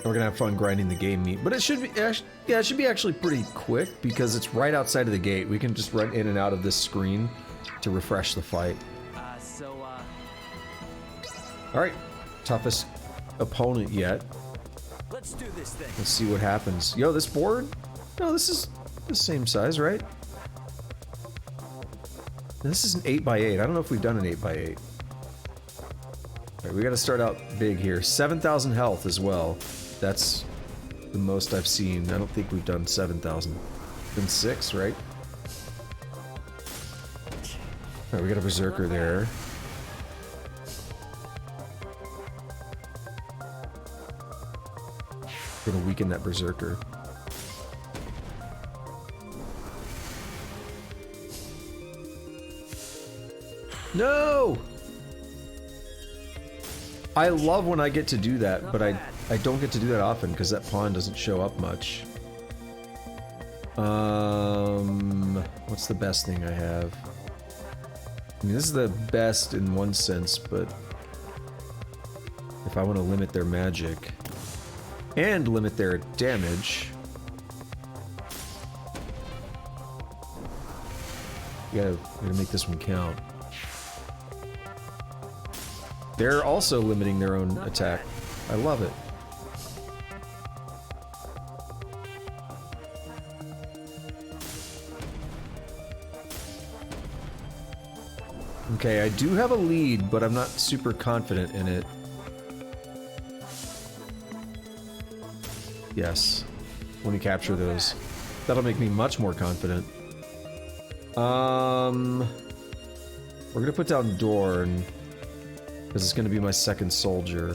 We're gonna have fun grinding the game meat, but it should be, yeah, it should be actually pretty quick because it's right outside of the gate. We can just run in and out of this screen to refresh the fight. All right, toughest opponent yet. Let's do this thing. Let's see what happens. Yo, this board? No, this is the same size, right? This is an 8x8. I don't know if we've done an 8x8. Alright, we gotta start out big here. 7,000 health as well. That's the most I've seen. I don't think we've done 7,000. Been 6, right? Alright, we got a Berserker there. We're gonna weaken that Berserker. No! I love when I get to do that, but I don't get to do that often because that pawn doesn't show up much. What's the best thing I have? I mean, this is the best in one sense, but if I want to limit their magic and limit their damage, you gotta make this one count. They're also limiting their own attack. I love it. Okay, I do have a lead, but I'm not super confident in it. Yes. When we capture those. That'll make me much more confident. We're gonna put down Dorn, because it's gonna be my second soldier.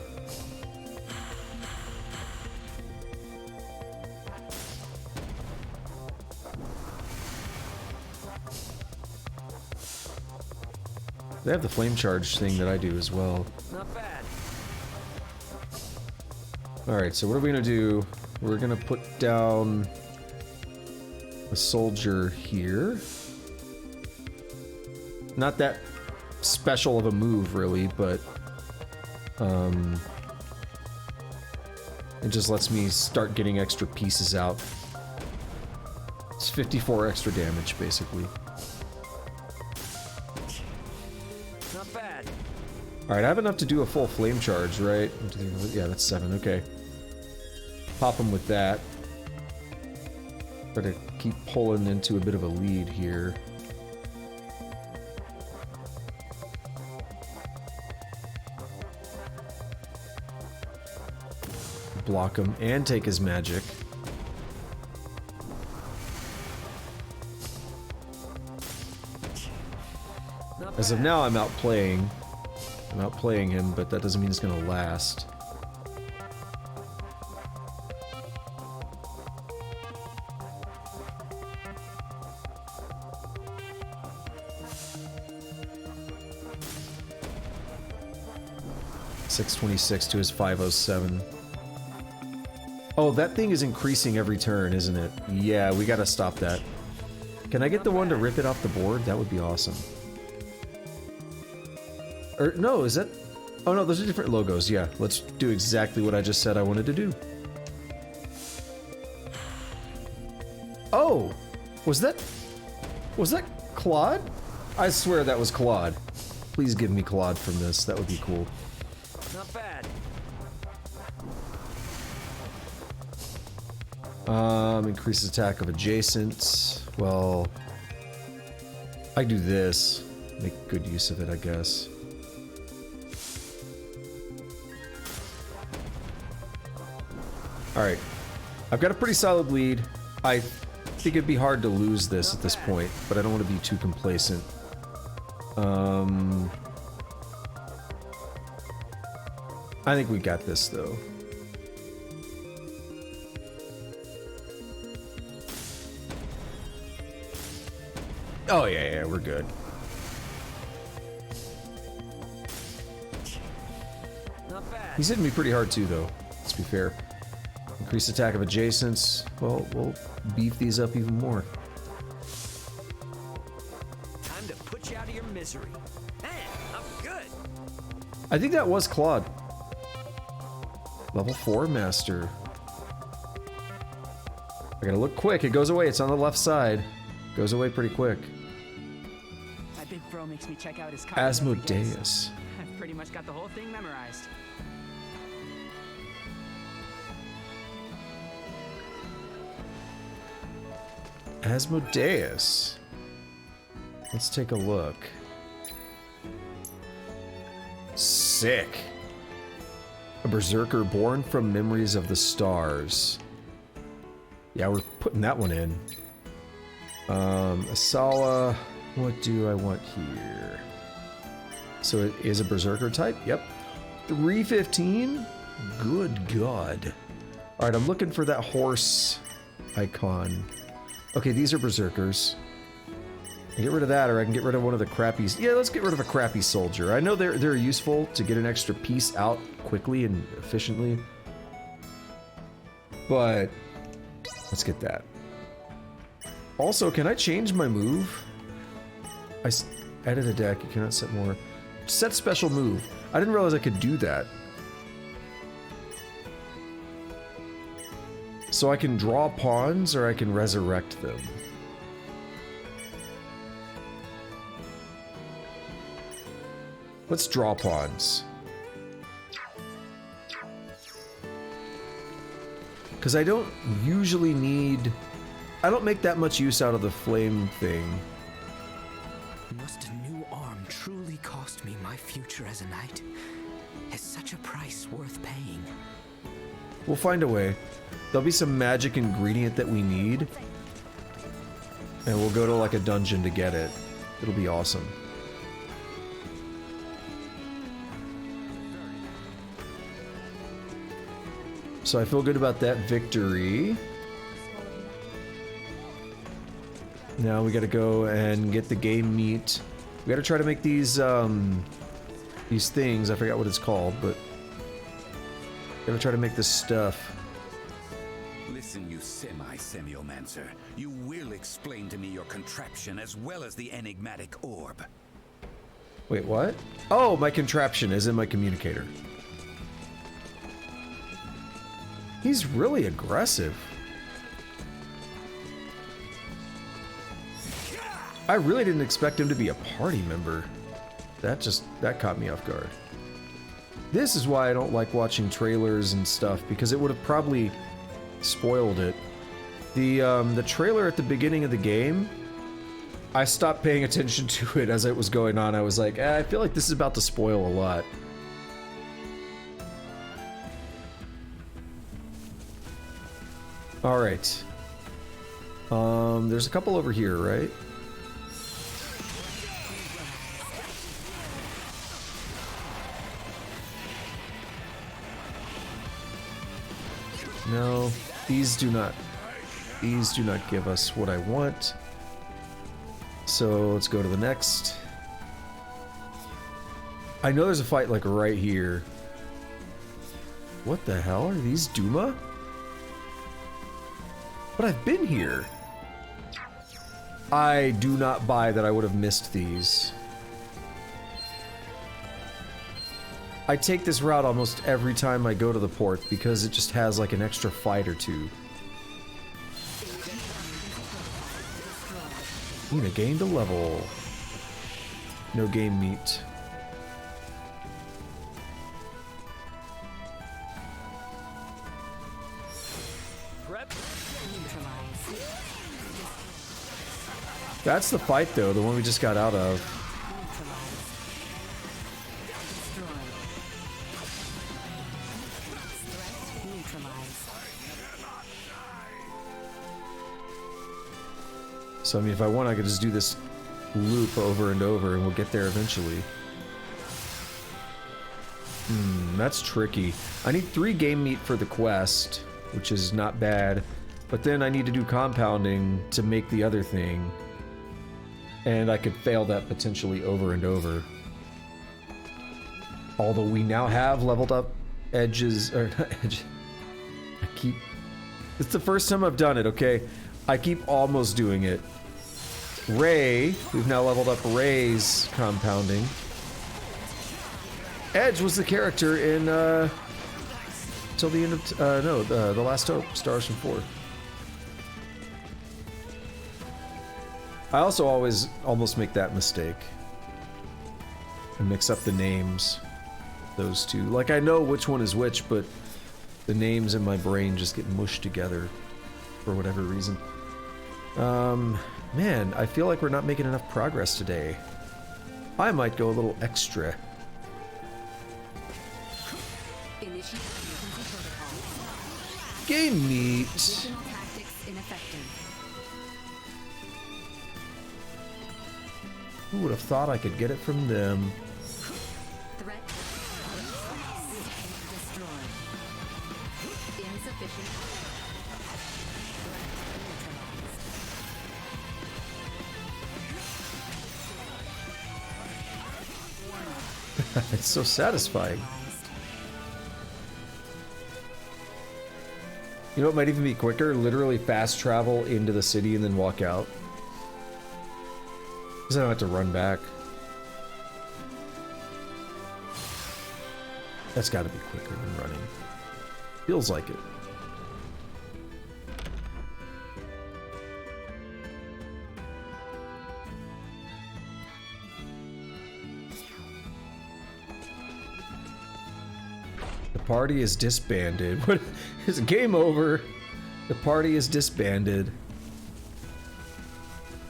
They have the flame charge thing that I do as well. Not bad. Alright, so what are we gonna do? We're gonna put down a soldier here. Not that special of a move, really, but it just lets me start getting extra pieces out. It's 54 extra damage, basically. Not bad. Alright, I have enough to do a full flame charge, right? Yeah, that's 7, okay. Pop him with that. Try to keep pulling into a bit of a lead here. Block him and take his magic. As of now, I'm outplaying him, but that doesn't mean it's gonna last. $626 to his 507. Oh, that thing is increasing every turn, isn't it? Yeah, we gotta stop that. Can I get the one to rip it off the board? That would be awesome. Or, no, is that... Oh no, those are different logos, yeah. Let's do exactly what I just said I wanted to do. Oh! Was that Claude? I swear that was Claude. Please give me Claude from this, that would be cool. Not bad. Increases attack of adjacent. Well, I do this. Make good use of it, I guess. Alright. I've got a pretty solid lead. I think it'd be hard to lose this at this point, but I don't want to be too complacent. I think we got this, though. Oh, yeah, we're good. Not bad. He's hitting me pretty hard, too, though. Let's be fair. Increased attack of adjacents. Well, we'll beef these up even more. Time to put you out of your misery. Man, I'm good. I think that was Claude. Level 4 master. I gotta look quick. It goes away. It's on the left side. Goes away pretty quick. That big bro makes me check out his card. Asmodeus. I've pretty much got the whole thing memorized. Asmodeus. Let's take a look. Sick. A berserker born from memories of the stars. Yeah, we're putting that one in. Asala. What do I want here? So it is a berserker type? Yep. 315? Good God. Alright, I'm looking for that horse icon. Okay, these are berserkers. I can get rid of that, or I can get rid of one of the crappy... Yeah, let's get rid of a crappy soldier. I know they're useful to get an extra piece out quickly and efficiently. But let's get that. Also, can I change my move? I Edit a deck, you cannot set more. Set special move. I didn't realize I could do that. So I can draw pawns or I can resurrect them. Let's draw pawns. Because I don't usually need... I don't make that much use out of the flame thing. Must a new arm truly cost me my future as a knight? Is such a price worth paying? We'll find a way. There'll be some magic ingredient that we need. And we'll go to like a dungeon to get it. It'll be awesome. So I feel good about that victory. Now we gotta go and get the game meat. We gotta try to make these things. I forgot what it's called, but gotta try to make this stuff. Listen, you semiomancer. You will explain to me your contraption as well as the enigmatic orb. Wait, what? Oh, my contraption is in my communicator. He's really aggressive. I really didn't expect him to be a party member. That caught me off guard. This is why I don't like watching trailers and stuff, because it would have probably spoiled it. The trailer at the beginning of the game, I stopped paying attention to it as it was going on. I was like, I feel like this is about to spoil a lot. Alright. There's a couple over here, right? No, these do not give us what I want. So let's go to the next. I know there's a fight like right here. What the hell are these, Duma? But I've been here. I do not buy that I would have missed these. I take this route almost every time I go to the port because it just has like an extra fight or two. Nina gained a level. No game meat. That's the fight though, the one we just got out of. So I mean, if I want, I could just do this loop over and over and we'll get there eventually. That's tricky. I need 3 game meat for the quest, which is not bad. But then I need to do compounding to make the other thing. And I could fail that potentially over and over. Although we now have leveled up edges, or not edge. It's the first time I've done it, okay? I keep almost doing it. Ray, we've now leveled up Ray's compounding. Edge was the character in, till the end of, no, The Last Hope, Stars from 4. I also always almost make that mistake. And mix up the names. Those two. Like, I know which one is which, but the names in my brain just get mushed together. For whatever reason. Man, I feel like we're not making enough progress today. I might go a little extra. Game meat. Who would have thought I could get it from them? It's so satisfying. You know what might even be quicker? Literally fast travel into the city and then walk out. Because I don't have to run back. That's got to be quicker than running. Feels like it. The party is disbanded. What is game over? The party is disbanded.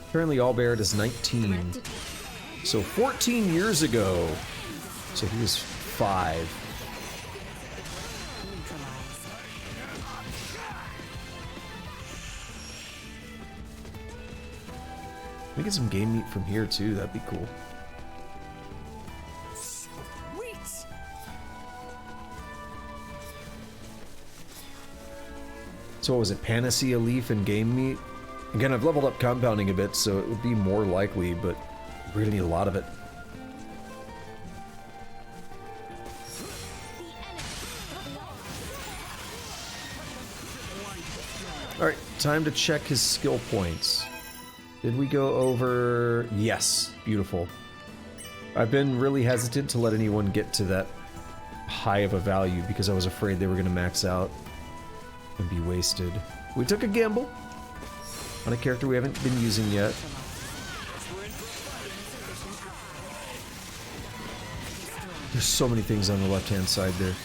Apparently Albert is 19. So 14 years ago. So he was 5. We get some game meat from here too, that'd be cool. So what was it, Panacea Leaf and game meat? Again, I've leveled up compounding a bit, so it would be more likely, but we're gonna need a lot of it. Alright, time to check his skill points. Did we go over... Yes, beautiful. I've been really hesitant to let anyone get to that high of a value because I was afraid they were gonna max out and be wasted. We took a gamble on a character we haven't been using yet. There's so many things on the left-hand side there.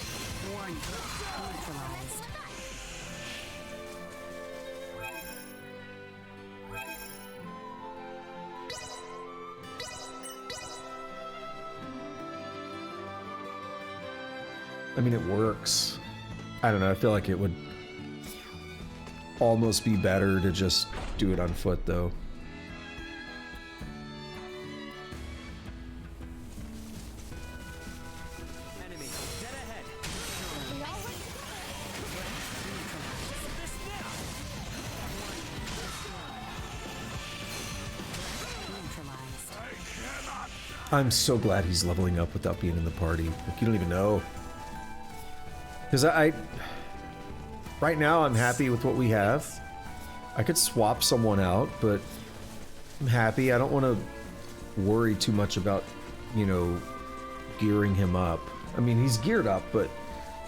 I mean, it works. I don't know, I feel like it would almost be better to just do it on foot, though. Enemy, dead ahead. I'm so glad he's leveling up without being in the party. Like, you don't even know. Because right now I'm happy with what we have. I could swap someone out, but I'm happy. I don't want to worry too much about, you know, gearing him up. I mean, he's geared up, but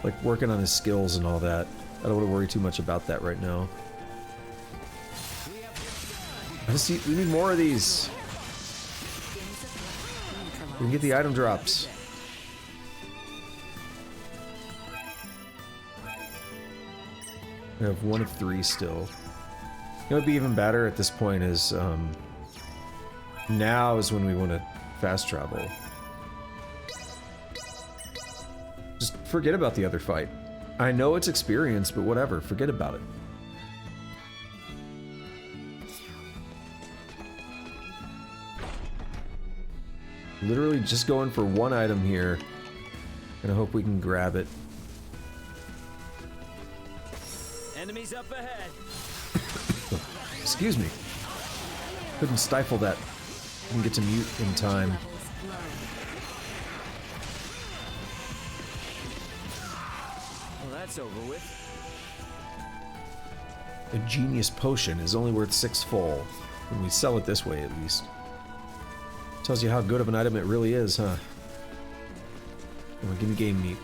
like working on his skills and all that. I don't want to worry too much about that right now. We need more of these. We can get the item drops. We have 1 of 3 still. You know what would be even better at this point is, now is when we want to fast travel. Just forget about the other fight. I know it's experience, but whatever, forget about it. Literally just going for 1 item here, and I hope we can grab it. Enemies up ahead. Excuse me. Couldn't stifle that. Didn't get to mute in time. Well, that's over with. A genius potion is only worth 6 full. When we sell it this way, at least. Tells you how good of an item it really is, huh? Come on, give me game meat.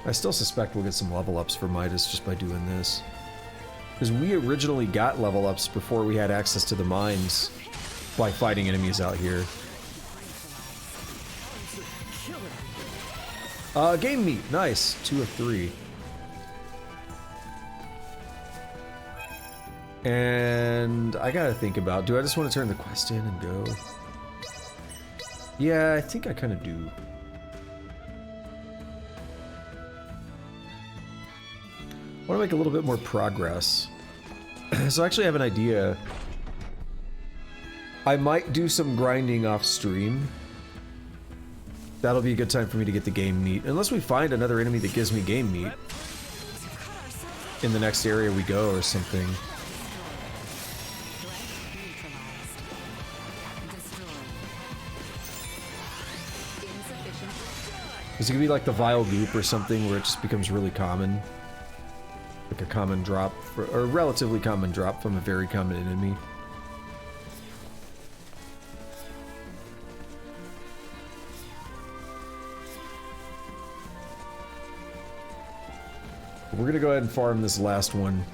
I still suspect we'll get some level ups for Midas just by doing this. Because we originally got level ups before we had access to the mines by fighting enemies out here. Game meat, nice. 2 of 3. And I gotta think about, do I just want to turn the quest in and go? Yeah, I think I kind of do. I want to make a little bit more progress. So I actually have an idea. I might do some grinding off stream. That'll be a good time for me to get the game meat. Unless we find another enemy that gives me game meat. In the next area we go or something. Is it gonna be like the Vile Goop or something where it just becomes really common? Like a common drop, or a relatively common drop from a very common enemy. We're gonna go ahead and farm this last one.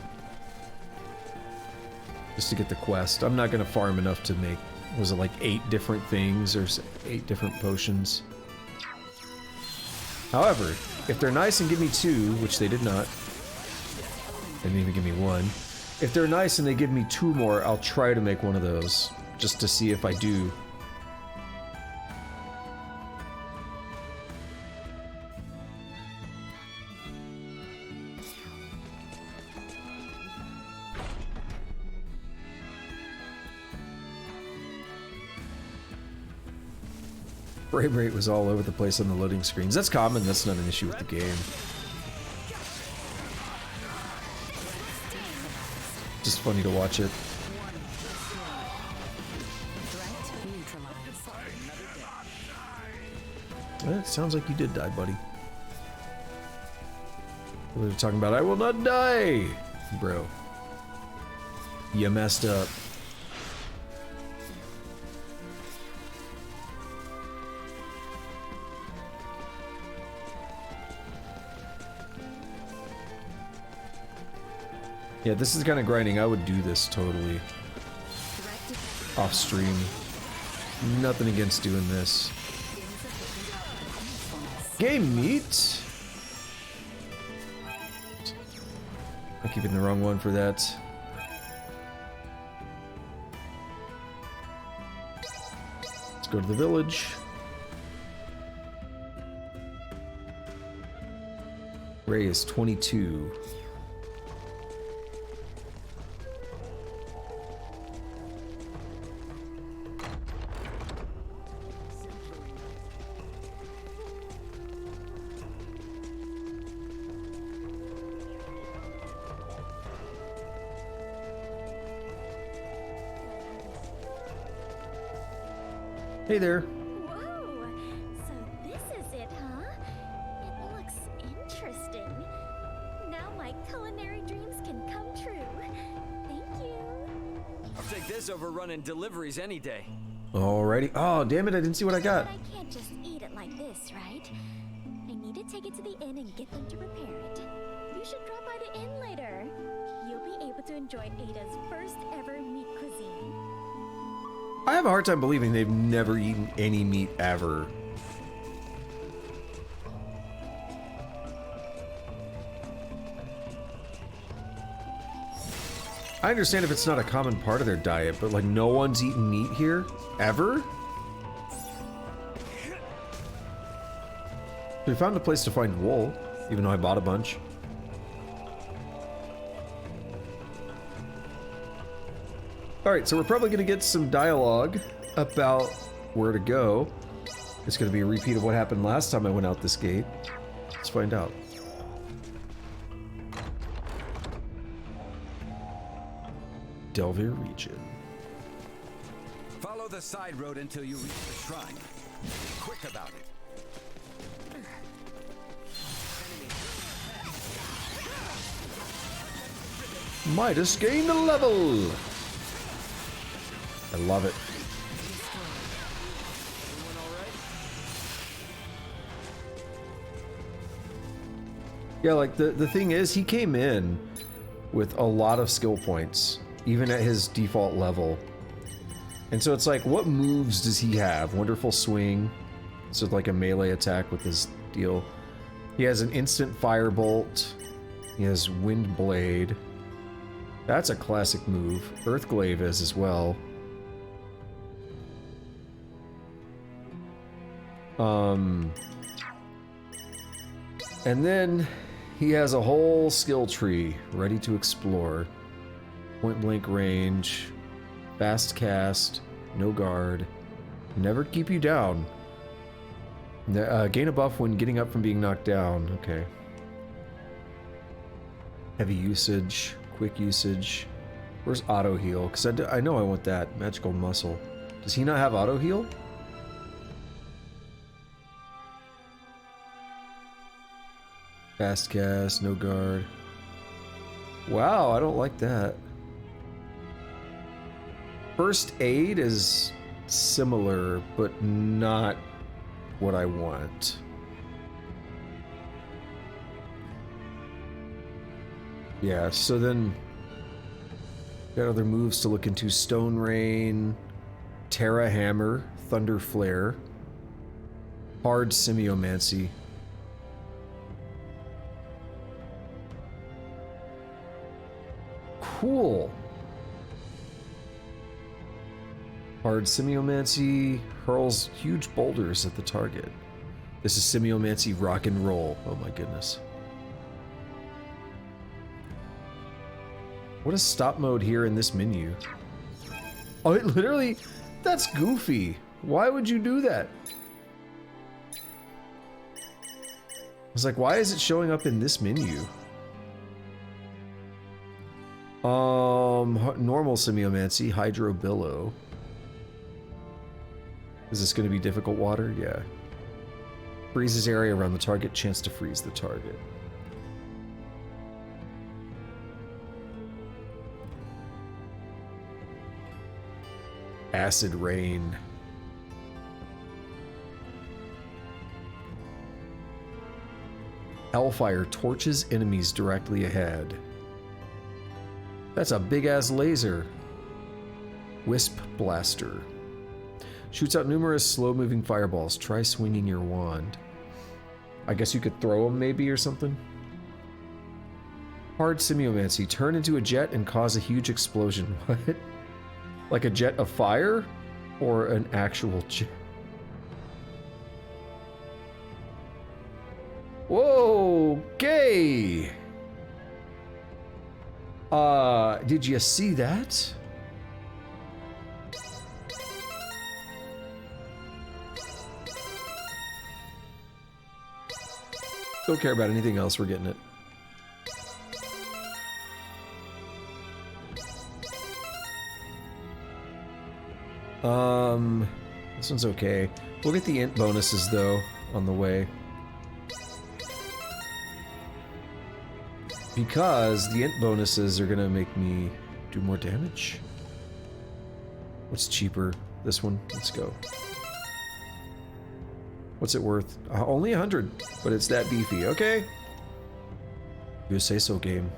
Just to get the quest. I'm not gonna farm enough to make, was it like 8 different things or 8 different potions? However, if they're nice and give me 2, which they did not. They didn't even give me 1. If they're nice and they give me 2 more, I'll try to make one of those. Just to see if I do. Frame rate was all over the place on the loading screens. That's common, that's not an issue with the game. Just funny to watch it. It sounds like you did die, buddy. We were talking about, I will not die! Bro. You messed up. Yeah, this is kind of grinding. I would do this totally. Off stream. Nothing against doing this. Game meat? I'm keeping the wrong one for that. Let's go to the village. Ray is 22. Hey there. Whoa! So this is it, huh? It looks interesting. Now my culinary dreams can come true. Thank you. I'll take this over running deliveries any day. Alrighty. Oh, damn it, I didn't see what I got. But I can't just eat it like this, right? I need to take it to the inn and get them to prepare it. You should drop by the inn later. You'll be able to enjoy Ada's first ever meat cuisine. I have a hard time believing they've never eaten any meat ever. I understand if it's not a common part of their diet, but like no one's eaten meat here? Ever? We found a place to find wool, even though I bought a bunch. Alright, so we're probably going to get some dialogue about where to go. It's going to be a repeat of what happened last time I went out this gate. Let's find out. Delver region. Follow the side road until you reach the shrine. Be quick about it. Midas gained a level! I love it. Yeah, like the thing is, he came in with a lot of skill points, even at his default level. And so it's like, what moves does he have? Wonderful swing. So like a melee attack with his deal. He has an instant firebolt. He has wind blade. That's a classic move. Earthglaive is as well. And then he has a whole skill tree ready to explore. Point blank range, fast cast, no guard, never keep you down. Gain a buff when getting up from being knocked down. Okay. Heavy usage, quick usage. Where's auto heal? Because I know I want that magical muscle. Does he not have auto heal? Fast cast, no guard. Wow, I don't like that. First aid is similar, but not what I want. Yeah, so then got other moves to look into. Stone Rain, Terra Hammer, Thunder Flare, Hard Semiomancy. Cool. Hard Semiomancy hurls huge boulders at the target. This is Semiomancy rock and roll. Oh my goodness. What is stop mode here in this menu? Oh, it literally... That's goofy. Why would you do that? I was like, why is it showing up in this menu? Normal Semiomancy, Hydro Billow. Is this going to be difficult water? Yeah. Freezes area around the target, chance to freeze the target. Acid Rain. Hellfire torches enemies directly ahead. That's a big-ass laser. Wisp Blaster. Shoots out numerous slow-moving fireballs. Try swinging your wand. I guess you could throw them maybe or something? Hard Semiomancy. Turn into a jet and cause a huge explosion. What? Like a jet of fire? Or an actual jet? Whoa! Okay! Did you see that? Don't care about anything else, we're getting it. This one's okay. We'll get the int bonuses though on the way. Because the int bonuses are gonna make me do more damage. What's cheaper? This one? Let's go. What's it worth? Only 100, but it's that beefy. Okay. You say so, game.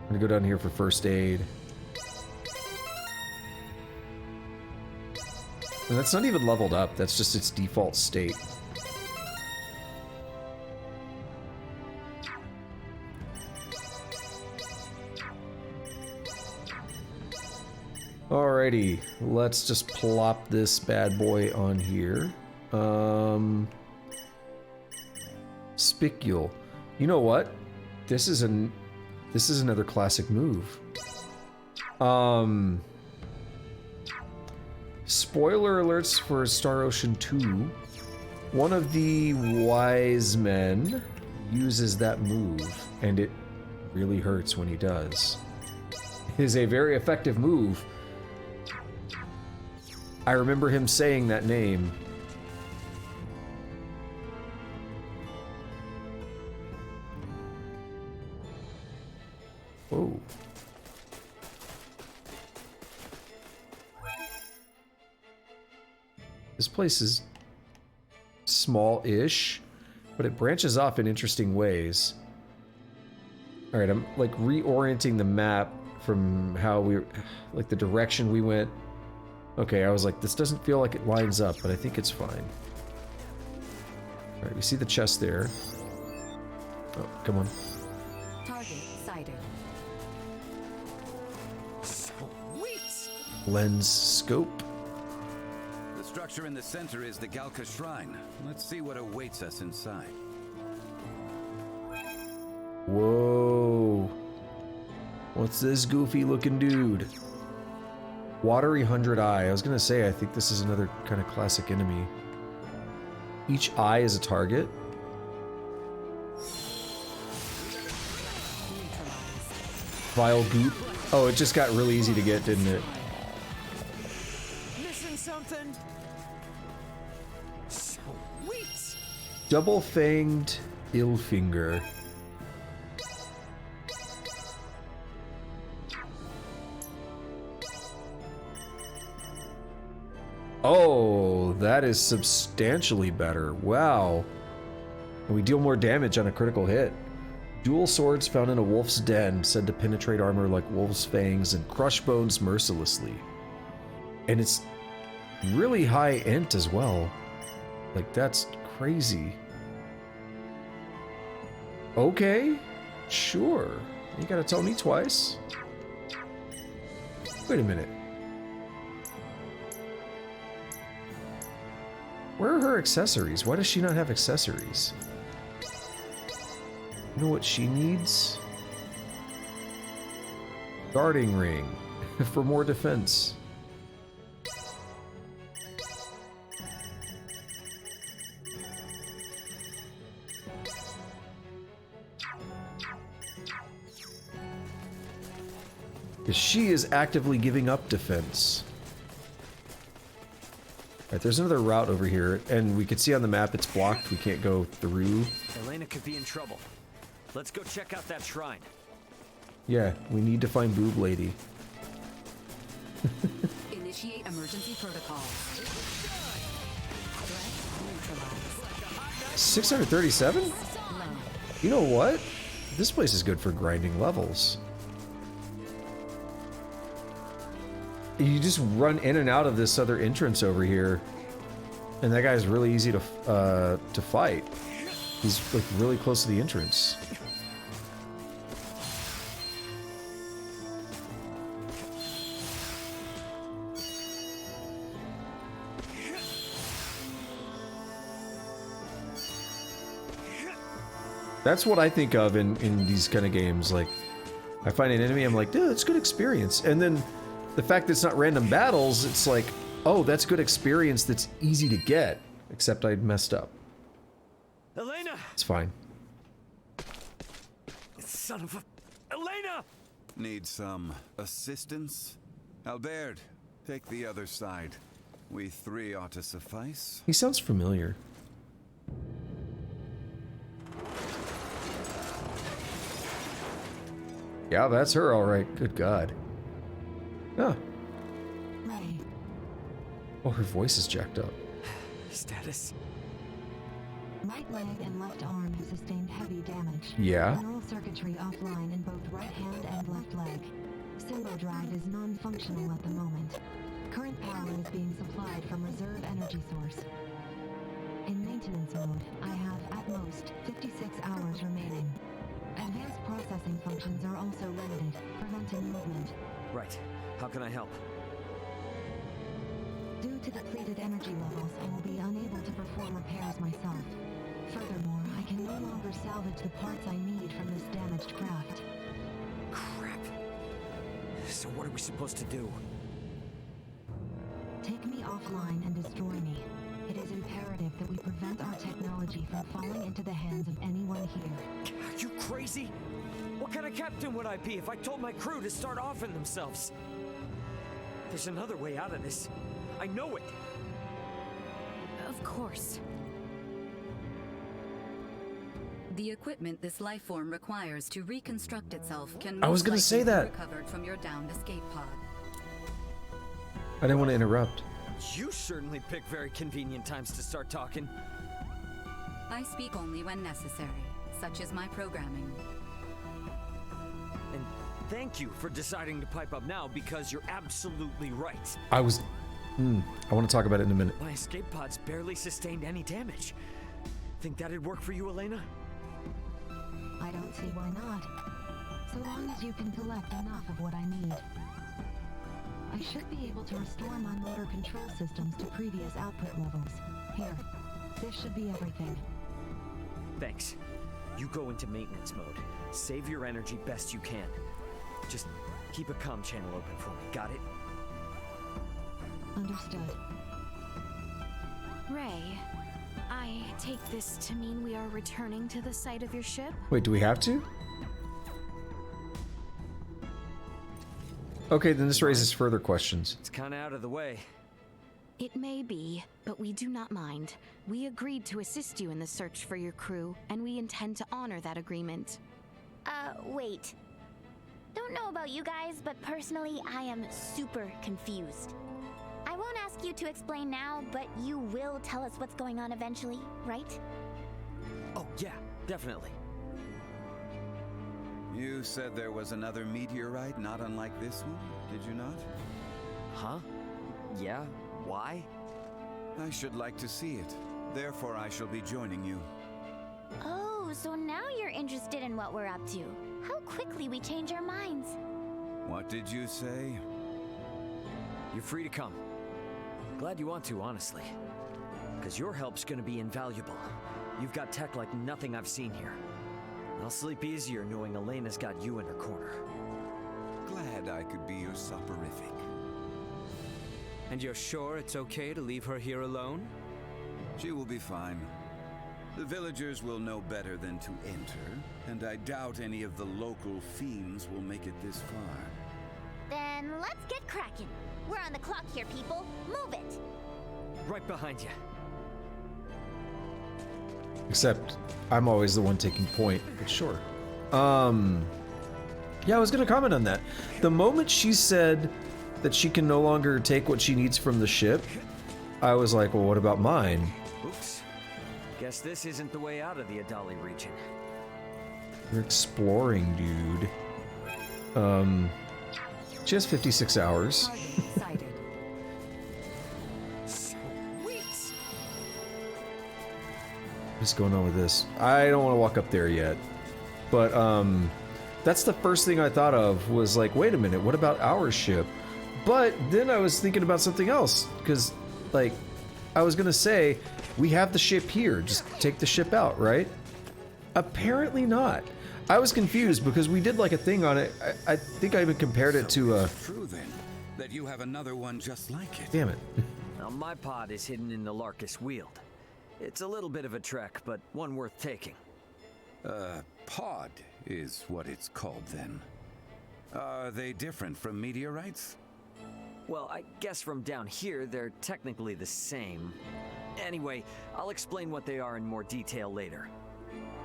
I'm gonna go down here for first aid. And that's not even leveled up, that's just its default state. Alrighty, let's just plop this bad boy on here. Spicule. You know what? This is another classic move. Spoiler alerts for Star Ocean 2. One of the wise men uses that move, and it really hurts when he does. It is a very effective move. I remember him saying that name. Whoa. This place is small-ish, but it branches off in interesting ways. Alright, I'm like reorienting the map from how like the direction we went. Okay, I was like, this doesn't feel like it lines up, but I think it's fine. Alright, we see the chest there. Oh, come on. Target sighted. Sweet! Lens scope. The structure in the center is the Galka Shrine. Let's see what awaits us inside. Whoa. What's this goofy looking dude? Watery 100 Eye. I was gonna say, I think this is another kind of classic enemy. Each eye is a target. Vile goop. Oh, it just got really easy to get, didn't it? Missing something? Sweet! Double-fanged Illfinger. Oh, that is substantially better. Wow. And we deal more damage on a critical hit. Dual swords found in a wolf's den, said to penetrate armor like wolf's fangs and crush bones mercilessly. And it's really high int as well. Like, that's crazy. Okay, sure. You gotta tell me twice. Wait a minute. Where are her accessories? Why does she not have accessories? You know what she needs? Guarding ring for more defense. Because she is actively giving up defense. Alright, there's another route over here, and we can see on the map it's blocked. We can't go through. Elena could be in trouble. Let's go check out that shrine. Yeah, we need to find Boob Lady. Initiate emergency protocol. 637? You know what? This place is good for grinding levels. You just run in and out of this other entrance over here, and that guy's really easy to fight. He's like really close to the entrance. That's what I think of in these kind of games. Like, I find an enemy, I'm like, dude, it's good experience. And then the fact that it's not random battles, it's like, oh, that's good experience that's easy to get. Except I messed up. Elena! It's fine. Son of a... Elena! Need some assistance? Albert, take the other side. We three ought to suffice. He sounds familiar. Yeah, that's her, all right. Good God. Huh. Ray. Oh, her voice is jacked up. Status. Right leg and left arm have sustained heavy damage. Yeah. Neural circuitry offline in both right hand and left leg. Symbol drive is non-functional at the moment. Current power is being supplied from reserve energy source. In maintenance mode, I have at most 56 hours remaining. Advanced processing functions are also limited, preventing movement. Right. How can I help? Due to depleted energy levels, I will be unable to perform repairs myself. Furthermore, I can no longer salvage the parts I need from this damaged craft. Crap. So what are we supposed to do? Take me offline and destroy me. It is imperative that we prevent our technology from falling into the hands of anyone here. Are you crazy? What kind of captain would I be if I told my crew to start offing themselves? There's another way out of this. I know it. Of course. The equipment this life form requires to reconstruct itself can I was gonna most say likely be that. recovered from your downed escape pod. I didn't want to interrupt. You certainly pick very convenient times to start talking. I speak only when necessary. Such is my programming. And thank you for deciding to pipe up now, because you're absolutely right. I was... I want to talk about it in a minute. My escape pods barely sustained any damage. Think that'd work for you, Elena? I don't see why not. So long as you can collect enough of what I need. I should be able to restore my motor control systems to previous output levels. Here, this should be everything. Thanks. You go into maintenance mode. Save your energy best you can. Just keep a comm channel open for me, got it? Understood. Ray, I take this to mean we are returning to the site of your ship? Wait, do we have to? Okay, then this raises further questions. It's kind of out of the way. It may be, but we do not mind. We agreed to assist you in the search for your crew, and we intend to honor that agreement. Wait. Don't know about you guys, but personally, I am super confused. I won't ask you to explain now, but you will tell us what's going on eventually, right? Oh, yeah, definitely. You said there was another meteorite not unlike this one, did you not? Huh? Yeah? Why? I should like to see it. Therefore, I shall be joining you. Oh, so now you're interested in what we're up to. How quickly we change our minds. What did you say? You're free to come. Glad you want to, honestly. Because your help's gonna be invaluable. You've got tech like nothing I've seen here. I'll sleep easier knowing Elena's got you in her corner. Glad I could be your soporific. And you're sure it's okay to leave her here alone? She will be fine. The villagers will know better than to enter, and I doubt any of the local fiends will make it this far. Then let's get cracking. We're on the clock here, people. Move it! Right behind you. Except, I'm always the one taking point, but sure. Yeah, I was gonna comment on that. The moment she said that she can no longer take what she needs from the ship, I was like, well, what about mine? Oops. Guess this isn't the way out of the Adali region. You're exploring, dude. She has 56 hours. What's going on with this? I don't want to walk up there yet. But, that's the first thing I thought of was like, wait a minute, what about our ship? But then I was thinking about something else. Because, like, I was going to say, we have the ship here. Just take the ship out, right? Apparently not. I was confused because we did like a thing on it. I think I even compared it to a... True then, that you have another one just like it. Damn it. Now my pod is hidden in the Larkus Weald. It's a little bit of a trek, but one worth taking. Pod is what it's called then. Are they different from meteorites? Well, I guess from down here, they're technically the same. Anyway, I'll explain what they are in more detail later.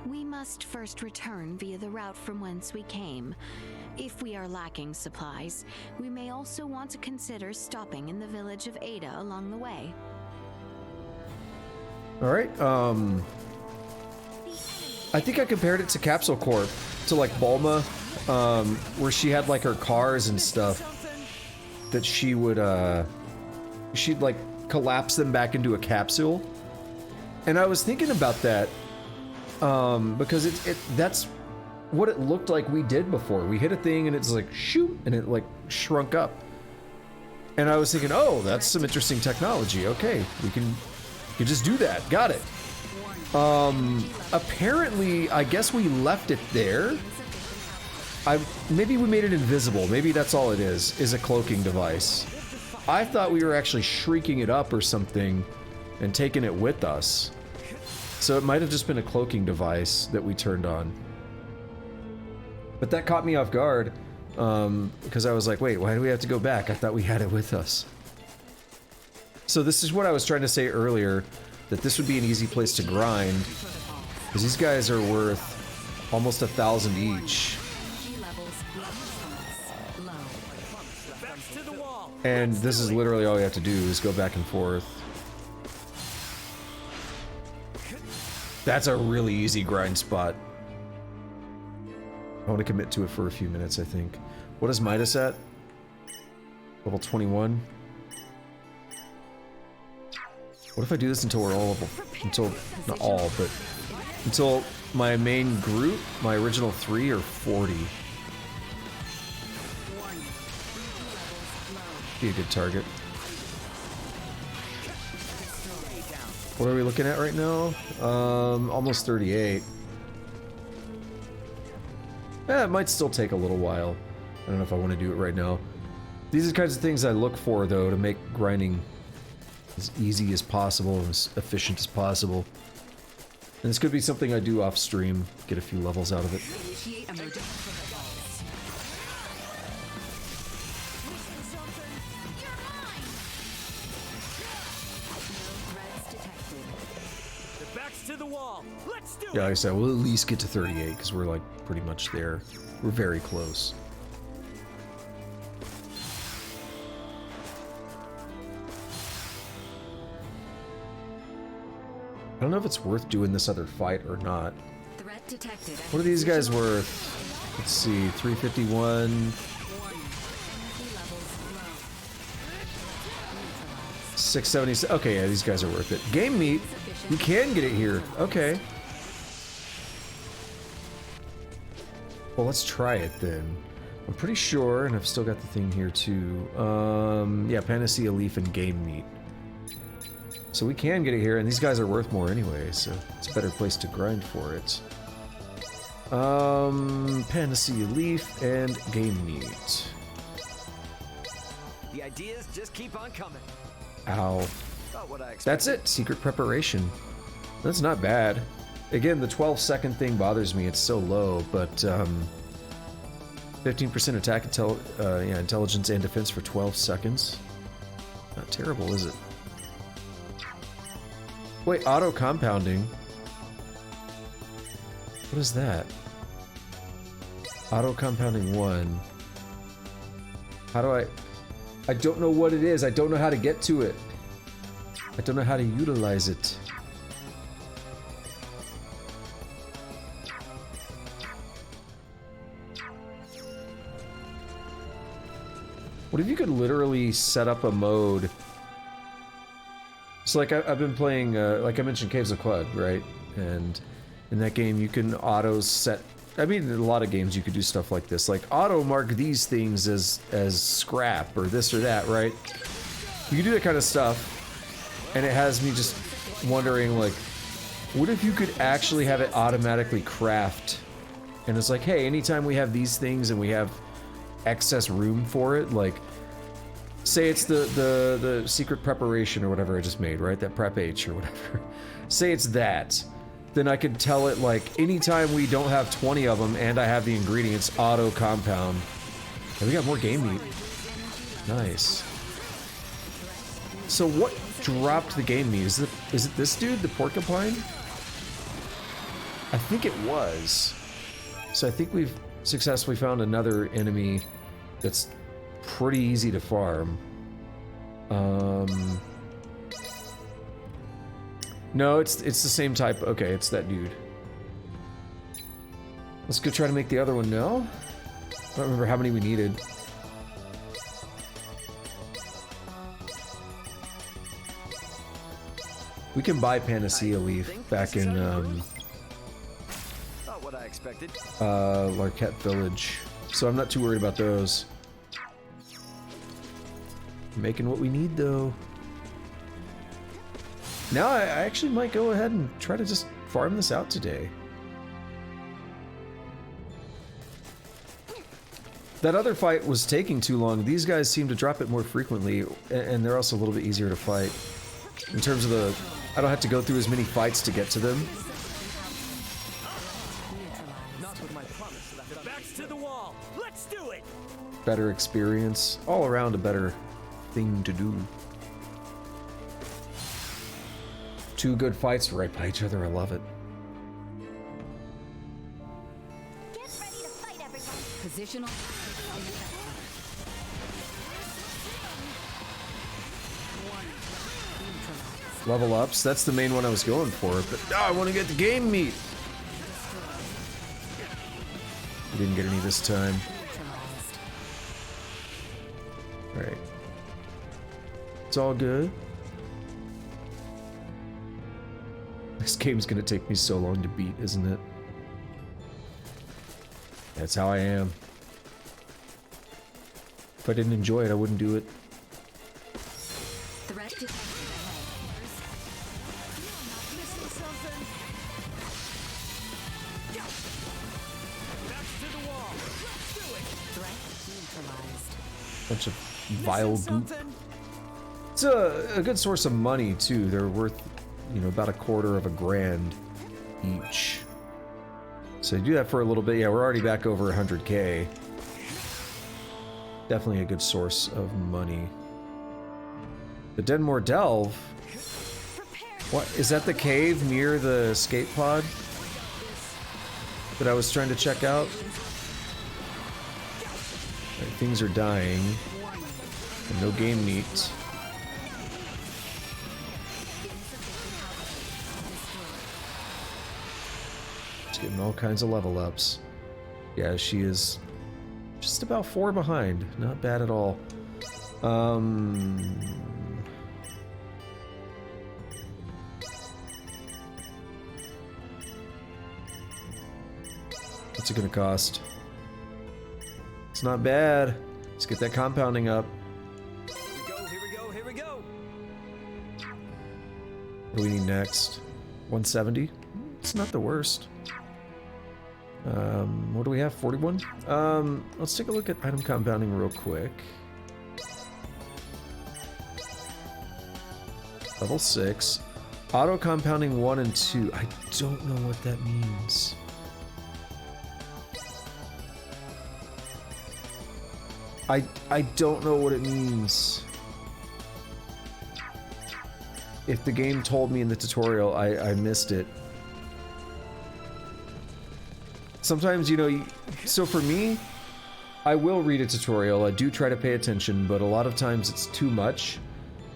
We must first return via the route from whence we came. If we are lacking supplies, we may also want to consider stopping in the village of Ada along the way. Alright, I think I compared it to Capsule Corp, to like Bulma, where she had like her cars and stuff, that she would, she'd like collapse them back into a capsule. And I was thinking about that, because that's what it looked like we did before. We hit a thing and it's like, shoot, and it like shrunk up. And I was thinking, oh, that's some interesting technology. Okay, we can just do that. Got it. Apparently, I guess we left it there. Maybe we made it invisible. Maybe that's all it is a cloaking device. I thought we were actually shrieking it up or something and taking it with us. So it might have just been a cloaking device that we turned on. But that caught me off guard, because I was like, wait, why do we have to go back? I thought we had it with us. So this is what I was trying to say earlier, that this would be an easy place to grind, because these guys are worth almost 1,000 each. And this is literally all you have to do is go back and forth. That's a really easy grind spot. I want to commit to it for a few minutes, I think. What is Midas at? Level 21. What if I do this until we're all level... Until... Not all, but... Until my main group, my original 3, are 40. Be a good target. What are we looking at right now? Almost 38. It might still take a little while. I don't know if I want to do it right now. These are the kinds of things I look for, though, to make grinding as easy as possible, as efficient as possible. And this could be something I do off stream, get a few levels out of it. Yeah, like I said, we'll at least get to 38, because we're, like, pretty much there. We're very close. I don't know if it's worth doing this other fight or not. Threat detected. What are these guys worth? Let's see, 351. 670. Okay, yeah, these guys are worth it. Game meat. You can get it here. Okay. Well, let's try it then. I'm pretty sure, and I've still got the thing here too. Yeah, panacea leaf and game meat. So we can get it here, and these guys are worth more anyway, so it's a better place to grind for it. Panacea leaf and game meat. The ideas just keep on coming. Ow. That's it. Secret preparation. That's not bad. Again, the 12-second thing bothers me. It's so low, but 15% attack intelligence and defense for 12 seconds. Not terrible, is it? Wait, auto compounding. What is that? Auto compounding 1. How do I don't know what it is. I don't know how to get to it. I don't know how to utilize it. What if you could literally set up a mode? So like I've been playing, like I mentioned, Caves of Quad, right? And in that game you can auto set. I mean, in a lot of games you could do stuff like this, like auto mark these things as scrap or this or that, right? You can do that kind of stuff, and it has me just wondering, like, what if you could actually have it automatically craft? And it's like, hey, anytime we have these things and we have excess room for it, like, say it's the secret preparation or whatever I just made, right? That prep H or whatever. Say it's that. Then I could tell it, like, anytime we don't have 20 of them and I have the ingredients, auto compound. And we got more game meat. Nice. So what dropped the game meat? Is it this dude, the porcupine? I think it was. So I think we've successfully found another enemy that's pretty easy to farm. No, it's the same type. Okay, it's that dude. Let's go try to make the other one now. I don't remember how many we needed. We can buy Panacea Leaf back in Not what I expected. Larquette Village. So I'm not too worried about those. Making what we need though. Now I actually might go ahead and try to just farm this out today. That other fight was taking too long. These guys seem to drop it more frequently, and they're also a little bit easier to fight. In terms of the... I don't have to go through as many fights to get to them. Backs to the wall. Let's do it. Better experience. All around a better thing to do. Two good fights right by each other. I love it. Get ready to fight, everyone. Positional. Level ups. That's the main one I was going for. But I want to get the game meat. I didn't get any this time. All right. It's all good. This game's gonna take me so long to beat, isn't it? That's how I am. If I didn't enjoy it, I wouldn't do it. Threat detected Bunch of vile goop. It's a good source of money too. They're worth, you know, about $250 grand each. So you do that for a little bit. Yeah, we're already back over 100K. Definitely a good source of money. The Denmore Delve. What is that? The cave near the escape pod that I was trying to check out? Right, things are dying. And no game meat. Just getting all kinds of level ups. Yeah, she is just about 4 behind. Not bad at all. What's it gonna cost? It's not bad. Let's get that compounding up. Here we go. What do we need next? 170? It's not the worst. What do we have? 41? Let's take a look at item compounding real quick. Level 6. Auto compounding 1 and 2. I don't know what that means. I don't know what it means. If the game told me in the tutorial, I missed it. Sometimes, you know, so for me, I will read a tutorial, I do try to pay attention, but a lot of times it's too much,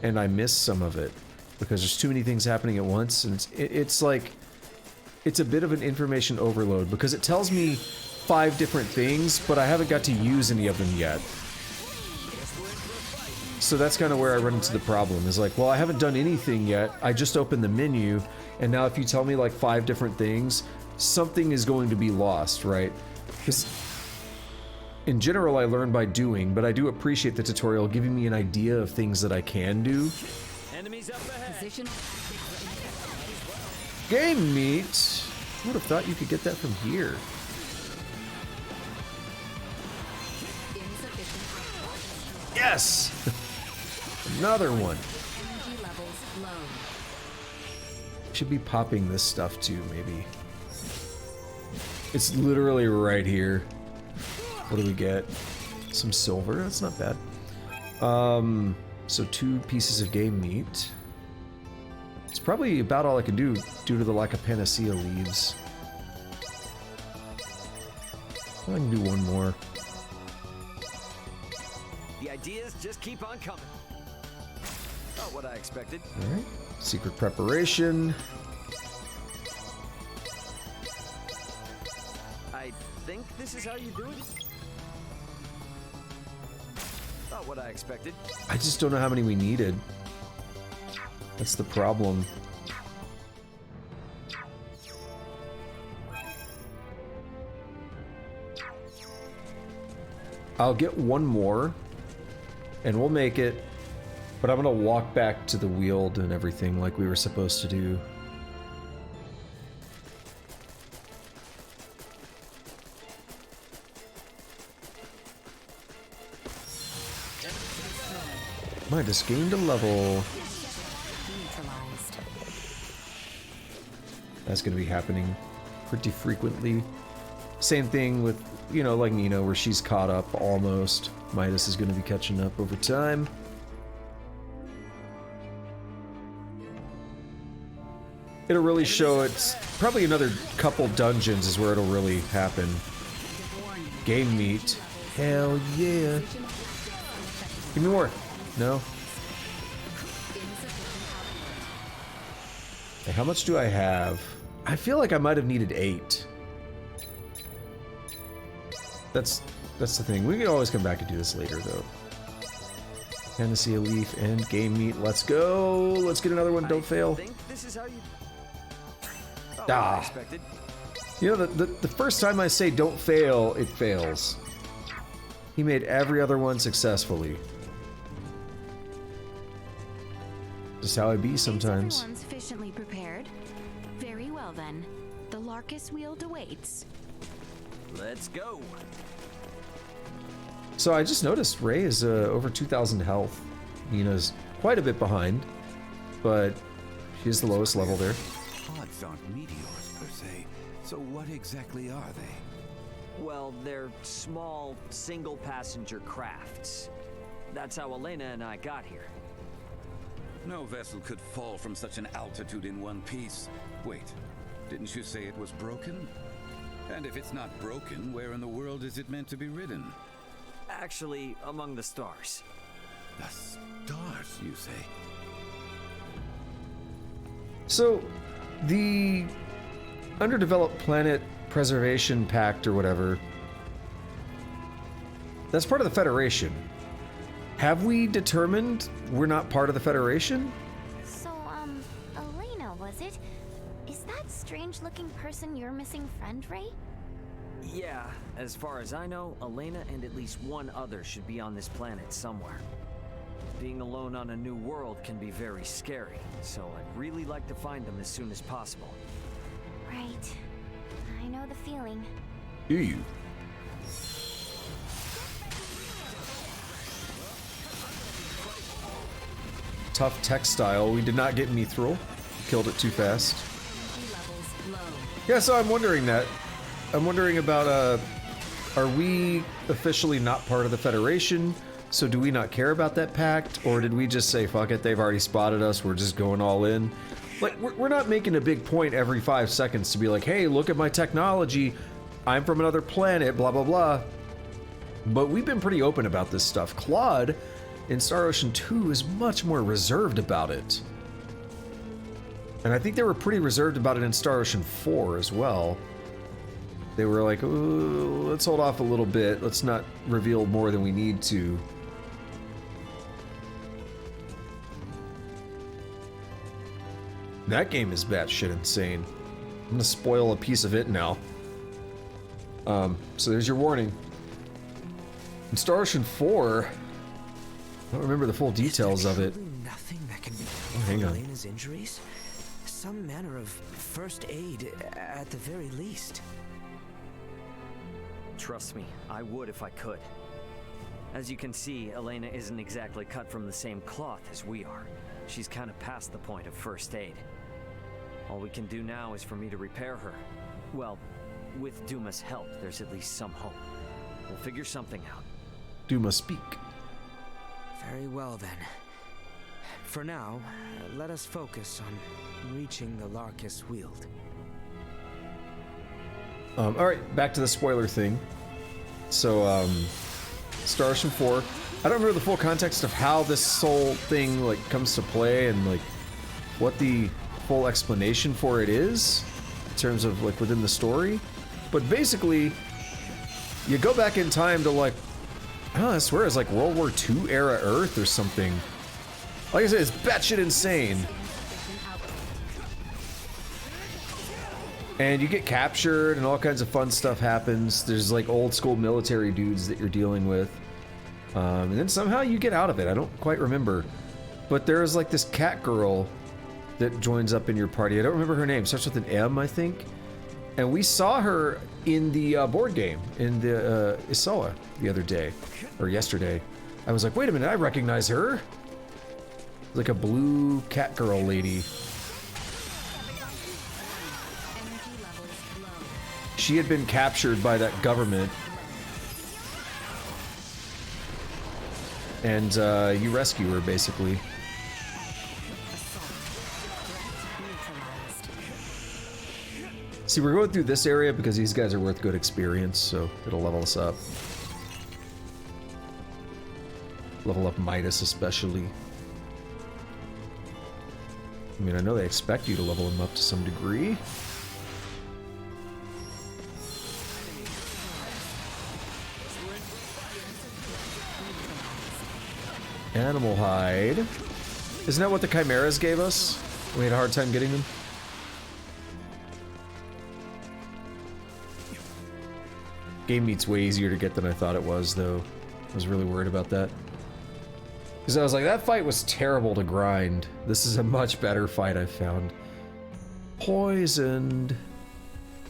and I miss some of it, because there's too many things happening at once, and it's like, it's a bit of an information overload, because it tells me 5 different things, but I haven't got to use any of them yet. So that's kind of where I run into the problem, is like, well, I haven't done anything yet, I just opened the menu, and now if you tell me like 5 different things, something is going to be lost, right? Because in general I learn by doing, but I do appreciate the tutorial giving me an idea of things that I can do. Enemies up ahead. Game meat! I would have thought you could get that from here. Yes! Another one. Should be popping this stuff too, maybe. It's literally right here. What do we get? Some silver? That's not bad. So 2 pieces of game meat. It's probably about all I can do due to the lack of panacea leaves. I can do one more. The ideas just keep on coming. Not what I expected. Alright. Secret preparation. I think this is how you do it? Not what I expected. I just don't know how many we needed. That's the problem. I'll get one more, and we'll make it, but I'm gonna walk back to the Weald and everything like we were supposed to do. Midas gained a level. That's gonna be happening pretty frequently. Same thing with, you know, like Nina, where she's caught up almost. Midas is gonna be catching up over time. It'll really show, it's probably another couple dungeons is where it'll really happen. Game meat. Hell yeah. Give me more. No? Hey, how much do I have? I feel like I might have needed 8. That's the thing. We can always come back and do this later, though. Panacea leaf and game meat. Let's go. Let's get another one. Don't fail. I think this is how you... Ah. You know, the first time I say don't fail, it fails. He made every other one successfully. Just how I be sometimes. Is everyone sufficiently prepared? Very well then. The Larkus Weald awaits. Let's go. So I just noticed Ray is over 2,000 health. Nina's quite a bit behind, but she is the lowest level there. Pods aren't meteors per se, so what exactly are they? Well, they're small, single-passenger crafts. That's how Elena and I got here. No vessel could fall from such an altitude in one piece. Wait, didn't you say it was broken? And if it's not broken, where in the world is it meant to be ridden? Actually, among the stars. The stars, you say? So, the Underdeveloped Planet Preservation Pact or whatever, That's part of the Federation. Have we determined we're not part of the Federation? So, Elena, was it? Is that strange-looking person your missing friend, Ray? Yeah, as far as I know, Elena and at least one other should be on this planet somewhere. Being alone on a new world can be very scary, so I'd really like to find them as soon as possible. Right. I know the feeling. Do you? Tough textile. We did not get mithril. Killed it too fast. Yeah, so I'm wondering that. I'm wondering about, are we officially not part of the Federation? So do we not care about that pact? Or did we just say, fuck it, they've already spotted us, we're just going all in? Like, we're not making a big point every 5 seconds to be like, hey, look at my technology, I'm from another planet, blah, blah, blah. But we've been pretty open about this stuff. Claude in Star Ocean 2 is much more reserved about it. And I think they were pretty reserved about it in Star Ocean 4 as well. They were like, ooh, let's hold off a little bit, let's not reveal more than we need to. That game is batshit insane. I'm gonna spoil a piece of it now. So there's your warning. In Star Ocean 4, I don't remember the full details of it. Nothing that can be hang on. Elena's injuries? Some manner of first aid at the very least. Trust me, I would if I could. As you can see, Elena isn't exactly cut from the same cloth as we are. She's kind of past the point of first aid. All we can do now is for me to repair her. Well, with Duma's help, there's at least some hope. We'll figure something out. Duma speak. Very well then. For now, let us focus on reaching the Larkus Weald. Alright, back to the spoiler thing. So, Star Ocean 4. I don't remember the full context of how this whole thing, like, comes to play and, like, what the full explanation for it is in terms of, like, within the story. But basically, you go back in time to, like, I swear it's like World War II era Earth or something. Like I said, it's batshit insane. And you get captured and all kinds of fun stuff happens. There's like old school military dudes that you're dealing with. And then somehow you get out of it. I don't quite remember. But there's like this cat girl that joins up in your party. I don't remember her name. Starts with an M, I think. And we saw her in the board game, in the Isoa the other day, or yesterday. I was like, wait a minute, I recognize her. Like a blue cat girl lady. She had been captured by that government. And you rescue her, basically. See, we're going through this area because these guys are worth good experience, so it'll level us up. Level up Midas, especially. I mean, I know they expect you to level him up to some degree. Animal hide. Isn't that what the chimeras gave us? We had a hard time getting them. Game meat's way easier to get than I thought it was, though. I was really worried about that. Because I was like, that fight was terrible to grind. This is a much better fight, I've found. Poisoned.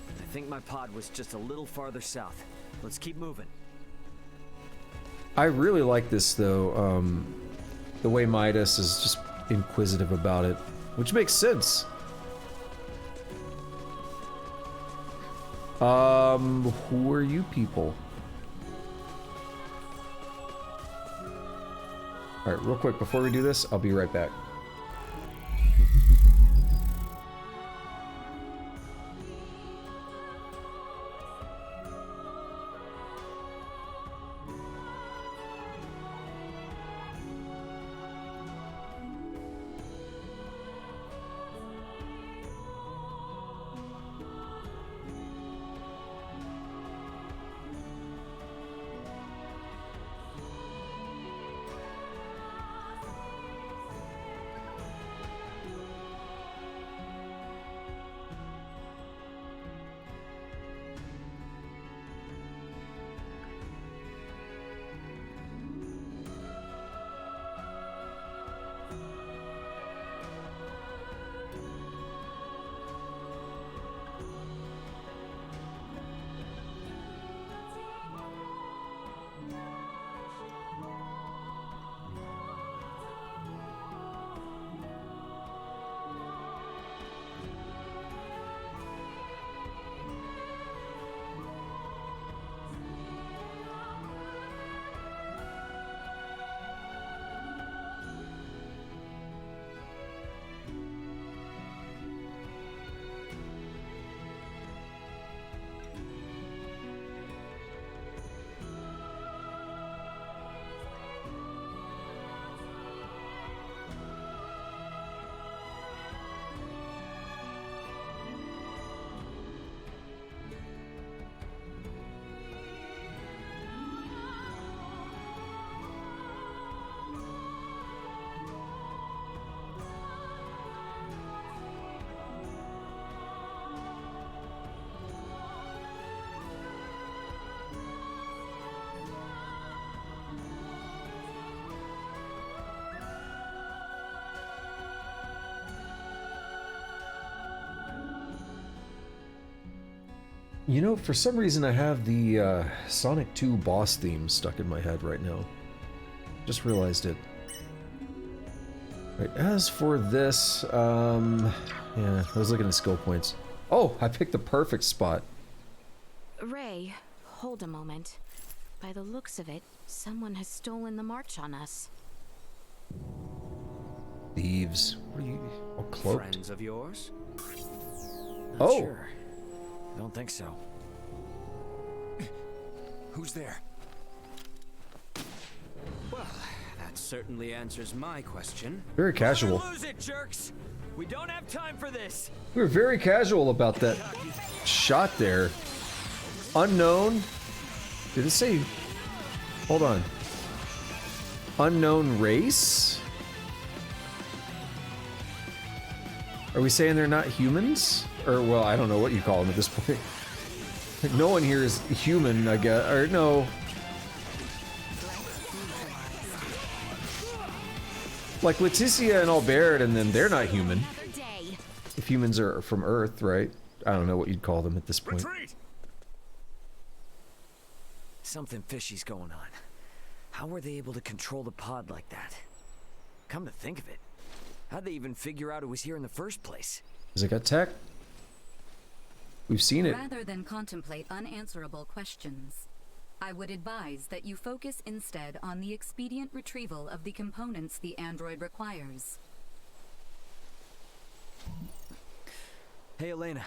I think my pod was just a little farther south. Let's keep moving. I really like this, though. The way Midas is just inquisitive about it, which makes sense. Who are you people? Alright, real quick, before we do this, I'll be right back. You know, for some reason I have the Sonic 2 boss theme stuck in my head right now. Just realized it. Right, as for this, yeah, I was looking at skill points. Oh, I picked the perfect spot. Ray, hold a moment. By the looks of it, someone has stolen the march on us. Thieves. What are you? Oh, cloaked. Friends of yours? Not Oh. Sure. I don't think so. Who's there? Well, that certainly answers my question. Very casual. Lose it, jerks! We don't have time for this. We were very casual about that shot there. Unknown. Did it say? Hold on. Unknown race? Are we saying they're not humans? Or, well, I don't know what you call them at this point. No one here is human, I guess. Or, no. Like Leticia and Albert, and then they're not human. If humans are from Earth, right? I don't know what you'd call them at this point. Retreat! Something fishy's going on. How were they able to control the pod like that? Come to think of it, how'd they even figure out it was here in the first place? Has it got tech? We've seen it. Rather than contemplate unanswerable questions, I would advise that you focus instead on the expedient retrieval of the components the android requires. Hey, Elena,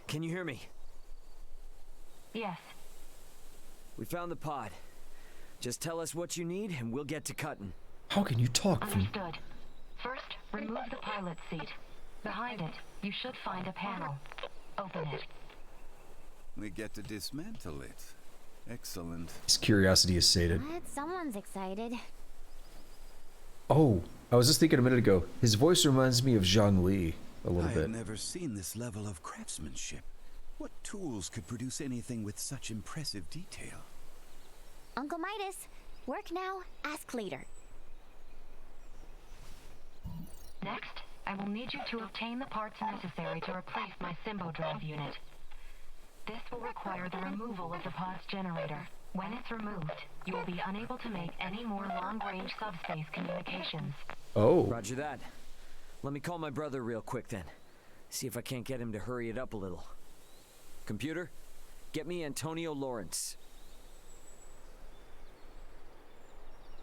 can you hear me? Yes. We found the pod. Just tell us what you need and we'll get to cutting. How can you talk from... Understood. First, remove the pilot seat. Behind it, you should find a panel. Open it. We get to dismantle it. Excellent. His curiosity is sated. What? Someone's excited. Oh, I was just thinking a minute ago. His voice reminds me of Zhang Li a little I bit. have never seen this level of craftsmanship. What tools could produce anything with such impressive detail? Uncle Midas, work now, ask later. Next, I will need you to obtain the parts necessary to replace my Symbo drive unit. This will require the removal of the pod's generator. When it's removed, you will be unable to make any more long-range subspace communications. Oh. Roger that. Let me call my brother real quick then. See if I can't get him to hurry it up a little. Computer, get me Antonio Lawrence.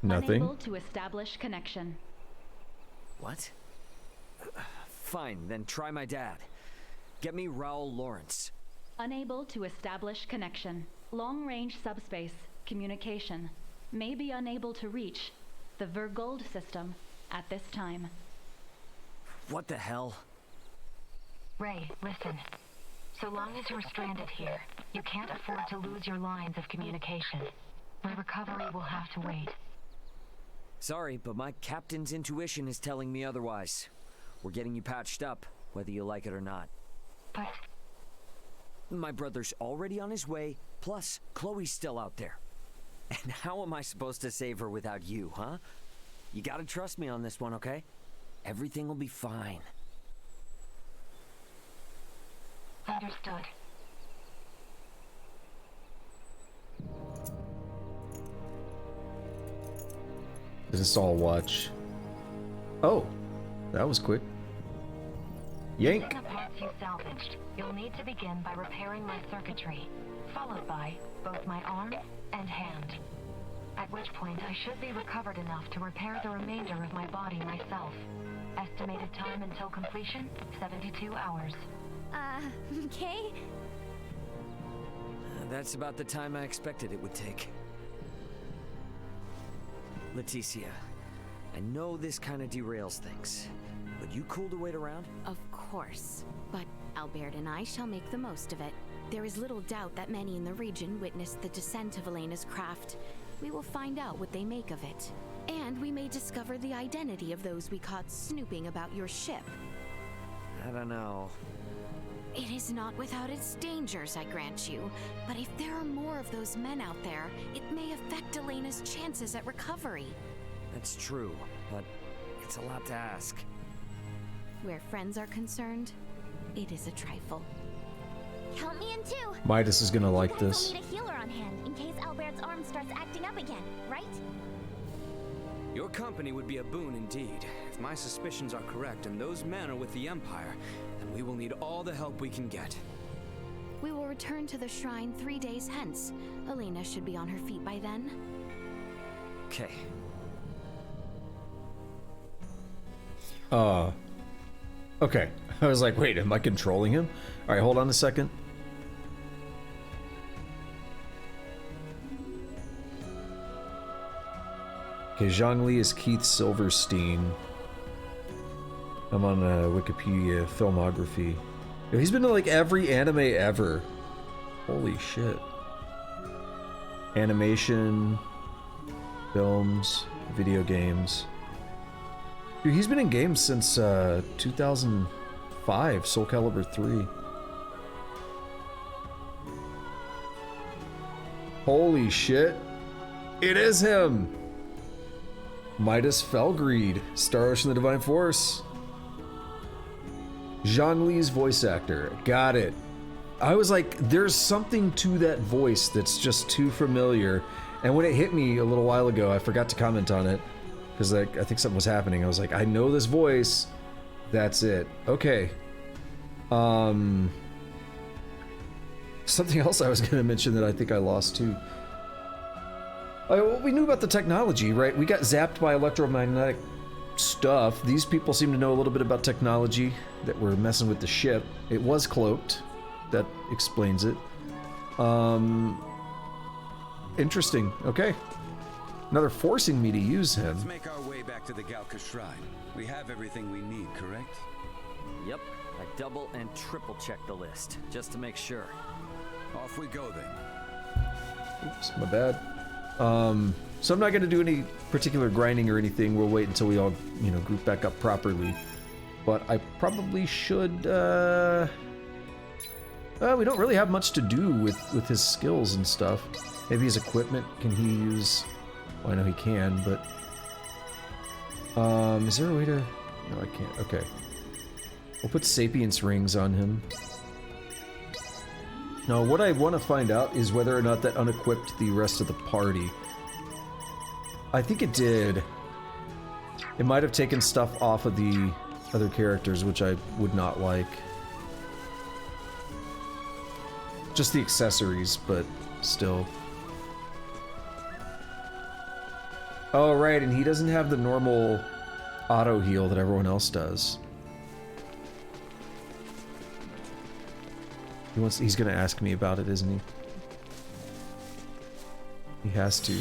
Nothing. Unable to establish connection. What? Fine, then try my dad. Get me Raul Lawrence. Unable to establish connection. Long-range subspace communication. May be unable to reach the Vergold system at this time. What the hell? Ray, listen. So long as you're stranded here, you can't afford to lose your lines of communication. My recovery will have to wait. Sorry, but my captain's intuition is telling me otherwise. We're getting you patched up, whether you like it or not. But... My brother's already on his way, plus Chloe's still out there. And how am I supposed to save her without you, huh? You gotta trust me on this one, okay? Everything will be fine. Understood. Is this all watch? Oh, that was quick. Yank. Using the parts you salvaged, you'll need to begin by repairing my circuitry, followed by both my arm and hand. At which point I should be recovered enough to repair the remainder of my body myself. Estimated time until completion, 72 hours. Okay? That's about the time I expected it would take. Leticia, I know this kind of derails things, but you cool to wait around? Of course. But Albert and I shall make the most of it. There is little doubt that many in the region witnessed the descent of Elena's craft. We will find out what they make of it. And we may discover the identity of those we caught snooping about your ship. I don't know. It is not without its dangers, I grant you. But if there are more of those men out there, it may affect Elena's chances at recovery. That's true, but it's a lot to ask. Where friends are concerned, it is a trifle. Count me in too. Midas is gonna like You guys this. will need a healer on hand in case Albert's arm starts acting up again, right? Your company would be a boon indeed. If my suspicions are correct and those men are with the Empire, then we will need all the help we can get. We will return to the shrine 3 days hence. Elena should be on her feet by then. Okay. Okay. I was like, wait, am I controlling him? Alright, hold on a second. Okay, Zhongli is Keith Silverstein. I'm on Wikipedia filmography. Yo, he's been to like every anime ever. Holy shit. Animation, films, video games. Dude, he's been in games since 2005, Soul Calibur 3. Holy shit. It is him! Midas Felgreed, Star Ocean the Divine Force. Zhongli's voice actor. Got it. I was like, there's something to that voice that's just too familiar. And when it hit me a little while ago, I forgot to comment on it. Because I think something was happening. I was like, I know this voice. That's it. Okay. Something else I was going to mention that I think I lost too. Well, we knew about the technology, right? We got zapped by electromagnetic stuff. These people seem to know a little bit about technology that were messing with the ship. It was cloaked. That explains it. Interesting. Okay. Another forcing me to use him. Let's make our way back to the Galka Shrine. We have everything we need, correct? Yep. I double and triple checked the list, just to make sure. Off we go then. Oops, my bad. So I'm not going to do any particular grinding or anything. We'll wait until we all, you know, group back up properly. But I probably should, we don't really have much to do with his skills and stuff. Maybe his equipment, can he use... Well, I know he can, but... is there a way to... No, I can't. Okay. We'll put Sapience rings on him. Now, what I want to find out is whether or not that unequipped the rest of the party. I think it did. It might have taken stuff off of the other characters, which I would not like. Just the accessories, but still. Oh, right, and he doesn't have the normal auto heal that everyone else does. He's gonna ask me about it, isn't he? He has to.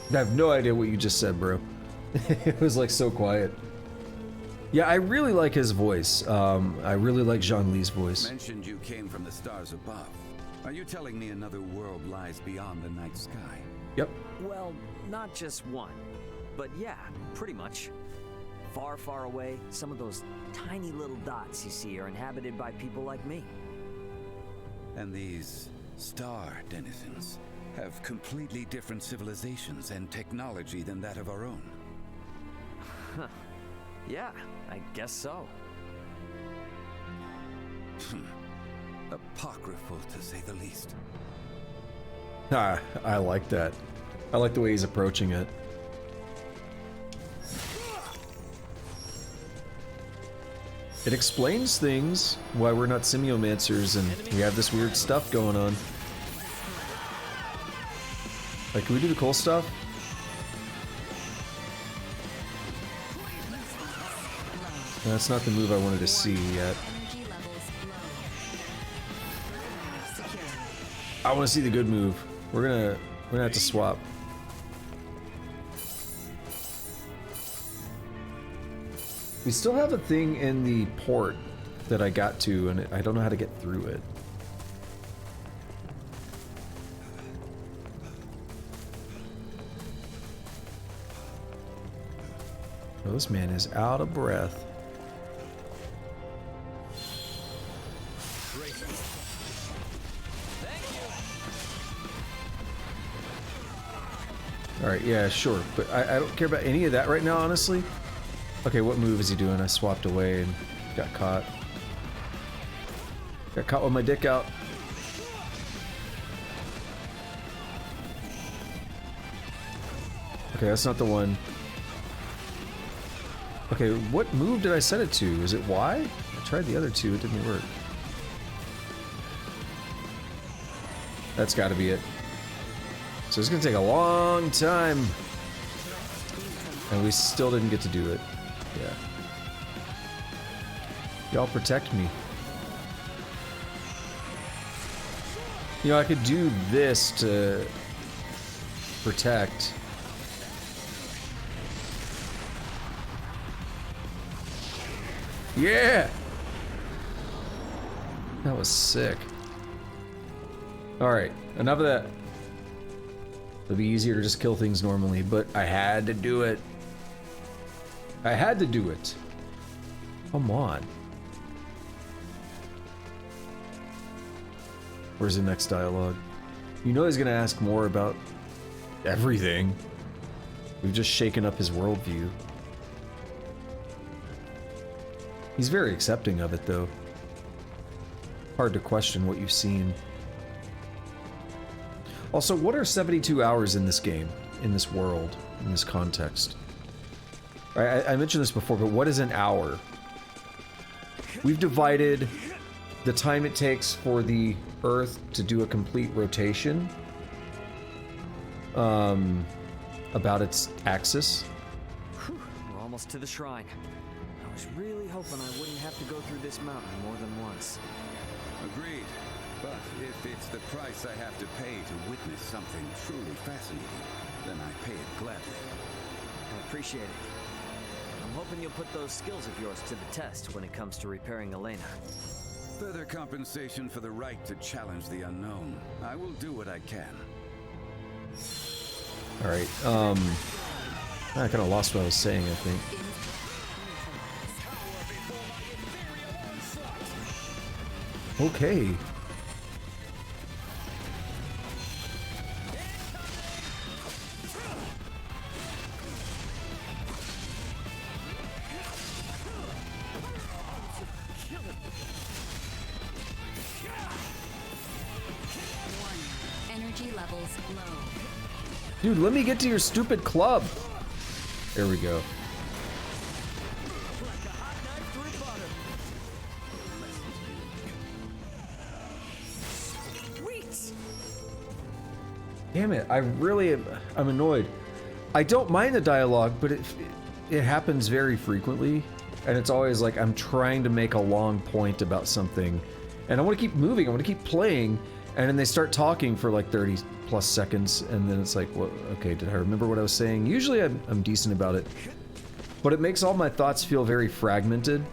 I have no idea what you just said, bro. It was like so quiet. Yeah, I really like his voice. I really like Zhongli's voice. Mentioned you came from the stars above. Are you telling me another world lies beyond the night sky? Yep. Well, not just one, but yeah, pretty much. Far, far away, some of those tiny little dots you see are inhabited by people like me. And these star denizens have completely different civilizations and technology than that of our own. Huh. Yeah, I guess so. Apocryphal, to say the least. Ah, I like that. I like the way he's approaching it. It explains things, why we're not semiomancers and we have this weird stuff going on. Like, can we do the cool stuff? That's not the move I wanted to see yet. I want to see the good move. We're gonna have to swap. We still have a thing in the port that I got to, and I don't know how to get through it. Oh, this man is out of breath. Alright, yeah, sure. But I don't care about any of that right now, honestly. Okay, what move is he doing? I swapped away and got caught. Got caught with my dick out. Okay, that's not the one. Okay, what move did I set it to? Is it Y? I tried the other two, it didn't work. That's gotta be it. So it's gonna take a long time. And we still didn't get to do it. Yeah. Y'all protect me. You know, I could do this to protect. Yeah! That was sick. Alright, enough of that. It'd be easier to just kill things normally, but I had to do it. I had to do it. Come on. Where's the next dialogue? You know he's gonna ask more about everything. We've just shaken up his worldview. He's very accepting of it, though. Hard to question what you've seen. Also, what are 72 hours in this game, in this world, in this context? I mentioned this before, but what is an hour? We've divided the time it takes for the Earth to do a complete rotation about its axis. Whew, we're almost to the shrine. I was really hoping I wouldn't have to go through this mountain more than once. Agreed. But if it's the price I have to pay to witness something truly fascinating, then I pay it gladly. I appreciate it. I'm hoping you'll put those skills of yours to the test when it comes to repairing Elena. Further compensation for the right to challenge the unknown. I will do what I can. Alright, I kinda lost what I was saying, I think. Okay. Energy levels low. Dude, let me get to your stupid club. There we go. Damn it, I'm annoyed. I don't mind the dialogue, but it happens very frequently. And it's always like I'm trying to make a long point about something. And I want to keep moving, I want to keep playing. And then they start talking for like 30 plus seconds. And then it's like, well, okay, did I remember what I was saying? Usually I'm decent about it. But it makes all my thoughts feel very fragmented.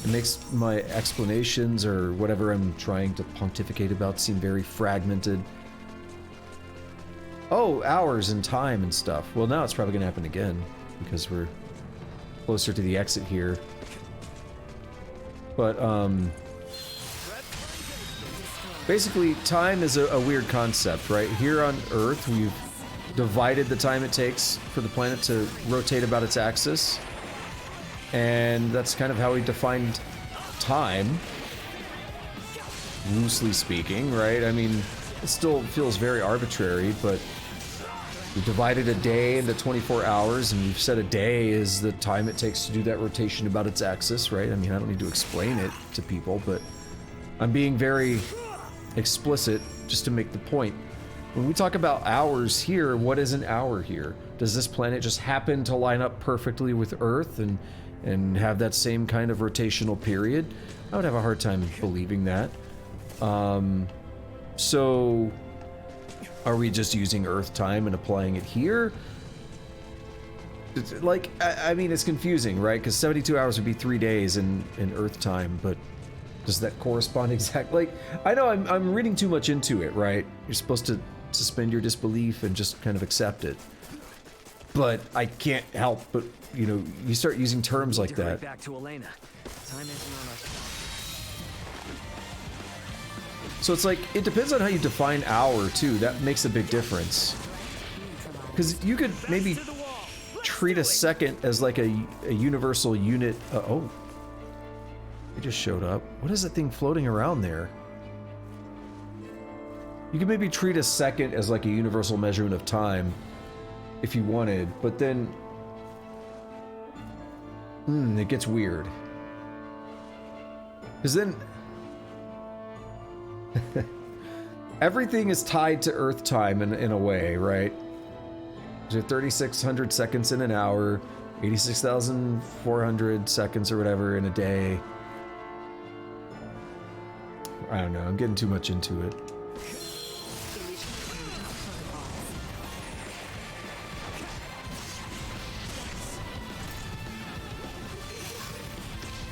It makes my explanations or whatever I'm trying to pontificate about seem very fragmented. Oh, hours and time and stuff. Well, now it's probably gonna happen again because we're closer to the exit here. But, basically, time is a weird concept, right? Here on Earth, we've divided the time it takes for the planet to rotate about its axis. And that's kind of how we defined time. Loosely speaking, right? I mean, it still feels very arbitrary, but we divided a day into 24 hours, and we've said a day is the time it takes to do that rotation about its axis, right? I mean, I don't need to explain it to people, but I'm being very explicit just to make the point. When we talk about hours here, what is an hour here? Does this planet just happen to line up perfectly with Earth and have that same kind of rotational period? I would have a hard time believing that. So are we just using Earth time and applying it here? It's like, I mean, it's confusing, right? Because 72 hours would be 3 days in Earth time, but does that correspond exactly? Like, I know I'm reading too much into it, right? You're supposed to suspend your disbelief and just kind of accept it. But I can't help but, you know, you start using terms like that. Back to Elena. Time isn't on us. So it's like, it depends on how you define hour, too. That makes a big difference. Because you could maybe treat a second as like a universal unit. Oh. It just showed up. What is that thing floating around there? You could maybe treat a second as like a universal measurement of time if you wanted, but then it gets weird. Because then everything is tied to Earth time in a way, right? There's 3,600 seconds in an hour, 86,400 seconds or whatever in a day. I don't know, I'm getting too much into it.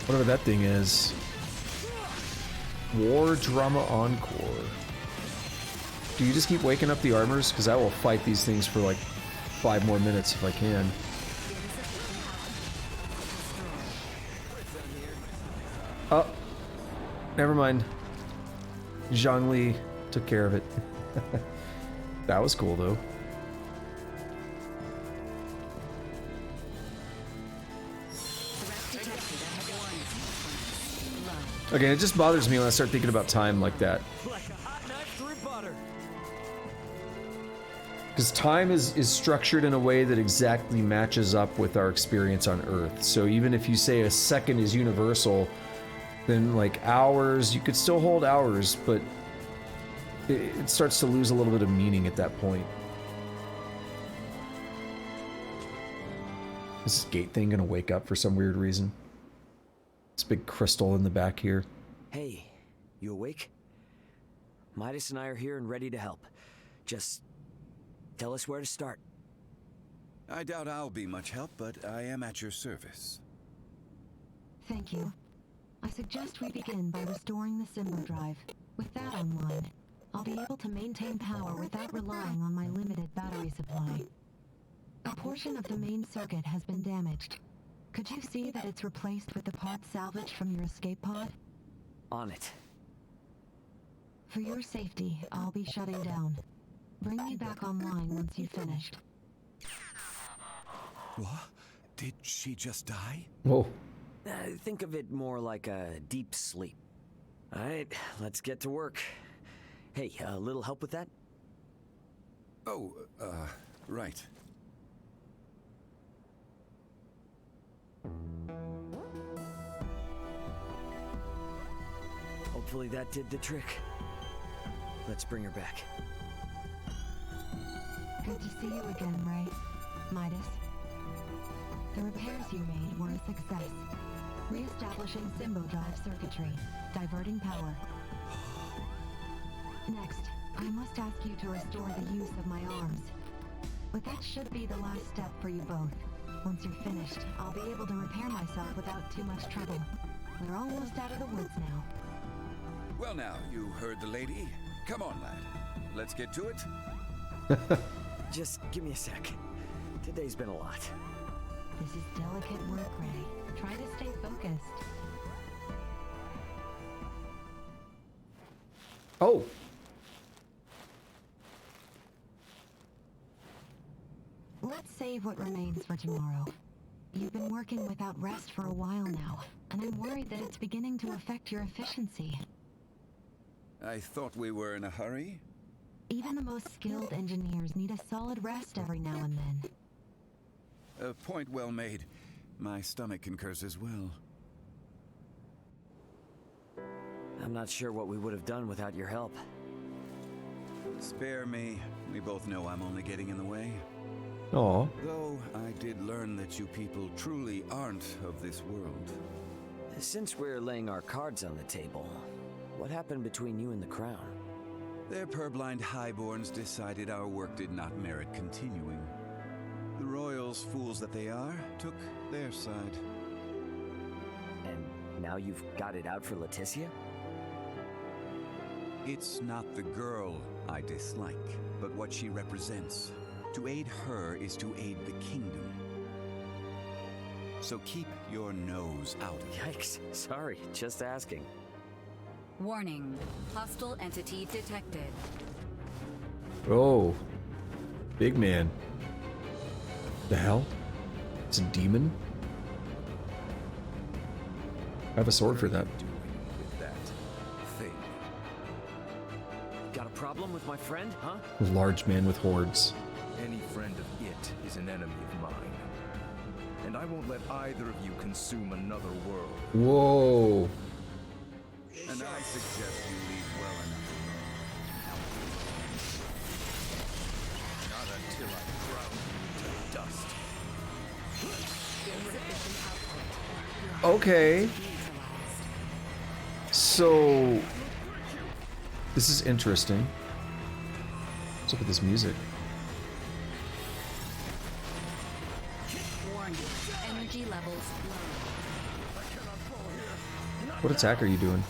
Whatever that thing is. War Drama Encore. Do you just keep waking up the armors? Because I will fight these things for like 5 more minutes if I can. Oh. Never mind. Zhongli took care of it. That was cool though. Again, it just bothers me when I start thinking about time like that. Like a hot knife through butter. Because time is structured in a way that exactly matches up with our experience on Earth. So even if you say a second is universal, then like hours, you could still hold hours, but it starts to lose a little bit of meaning at that point. Is this gate thing gonna wake up for some weird reason? This big crystal in the back here. Hey, you awake? Midas and I are here and ready to help. Just tell us where to start. I doubt I'll be much help, but I am at your service. Thank you. I suggest we begin by restoring the Symbo drive. With that online, I'll be able to maintain power without relying on my limited battery supply. A portion of the main circuit has been damaged. Could you see that it's replaced with the parts salvaged from your escape pod? On it. For your safety, I'll be shutting down. Bring me back online once you've finished. What? Did she just die? Whoa. Think of it more like a deep sleep. Alright, let's get to work. Hey, a little help with that? Oh, right. Hopefully that did the trick. Let's bring her back. Good to see you again, Ray. Midas. The repairs you made were a success. Re-establishing Symbo drive circuitry, diverting power. Next, I must ask you to restore the use of my arms. But that should be the last step for you both. Once you're finished, I'll be able to repair myself without too much trouble. We're almost out of the woods now. Well now, you heard the lady. Come on, lad. Let's get to it. Just give me a sec. Today's been a lot. This is delicate work, Ray. Try to stay focused. Oh. Let's save what remains for tomorrow. You've been working without rest for a while now, and I'm worried that it's beginning to affect your efficiency. I thought we were in a hurry. Even the most skilled engineers need a solid rest every now and then. A point well made. My stomach concurs as well. I'm not sure what we would have done without your help. Spare me. We both know I'm only getting in the way. Aw. Though I did learn that you people truly aren't of this world. Since we're laying our cards on the table, what happened between you and the Crown? Their purblind highborns decided our work did not merit continuing. The royals, fools that they are, took their side. And now you've got it out for Leticia? It's not the girl I dislike, but what she represents. To aid her is to aid the kingdom. So keep your nose out of it. Yikes. Sorry, just asking. Warning. Hostile entity detected. Oh. Big man. The hell? It's a demon? I have a sword for that. With that thing. Got a problem with my friend, huh? Large man with hordes. Any friend of it is an enemy of mine. And I won't let either of you consume another world. Whoa. And I suggest you leave well enough alone. Not until I ground you to dust. Okay. So this is interesting. What's up with this music? Warning. Energy levels low. What attack are you doing?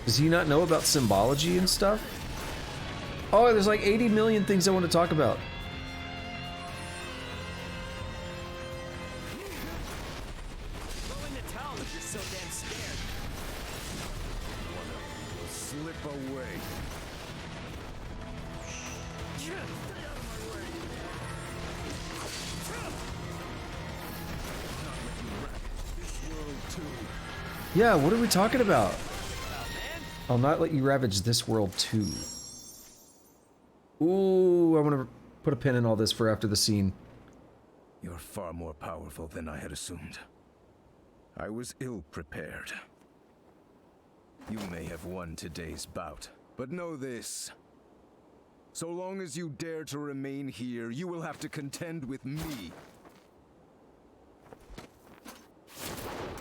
Does he not know about symbology and stuff? Oh, there's like 80 million things I want to talk about. Throw in the towel if you're so damn scared. One of you will slip away. Stay out of my way. Not let you wreck this world too. Yeah, what are we talking about? I'll not let you ravage this world too. Ooh, I want to put a pin in all this for after the scene. You're far more powerful than I had assumed. I was ill prepared. You may have won today's bout, but know this. So long as you dare to remain here, you will have to contend with me.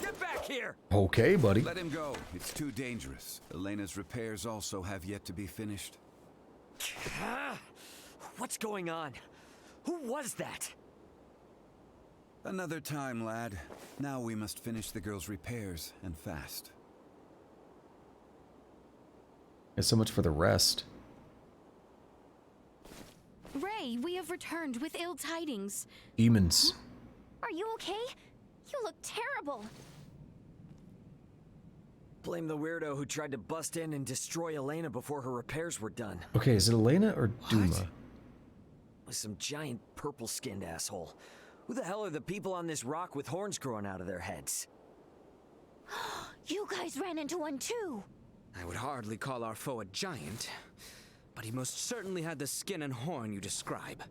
Get back here! Okay, buddy. Let him go. It's too dangerous. Elena's repairs also have yet to be finished. What's going on? Who was that? Another time, lad. Now we must finish the girl's repairs, and fast. There's so much for the rest. Ray, we have returned with ill tidings. Demons. Are you okay? You look terrible. Blame the weirdo who tried to bust in and destroy Elena before her repairs were done. Okay, is it Elena or Duma? Was some giant purple-skinned asshole. Who the hell are the people on this rock with horns growing out of their heads? You guys ran into one too. I would hardly call our foe a giant, but he most certainly had the skin and horn you describe.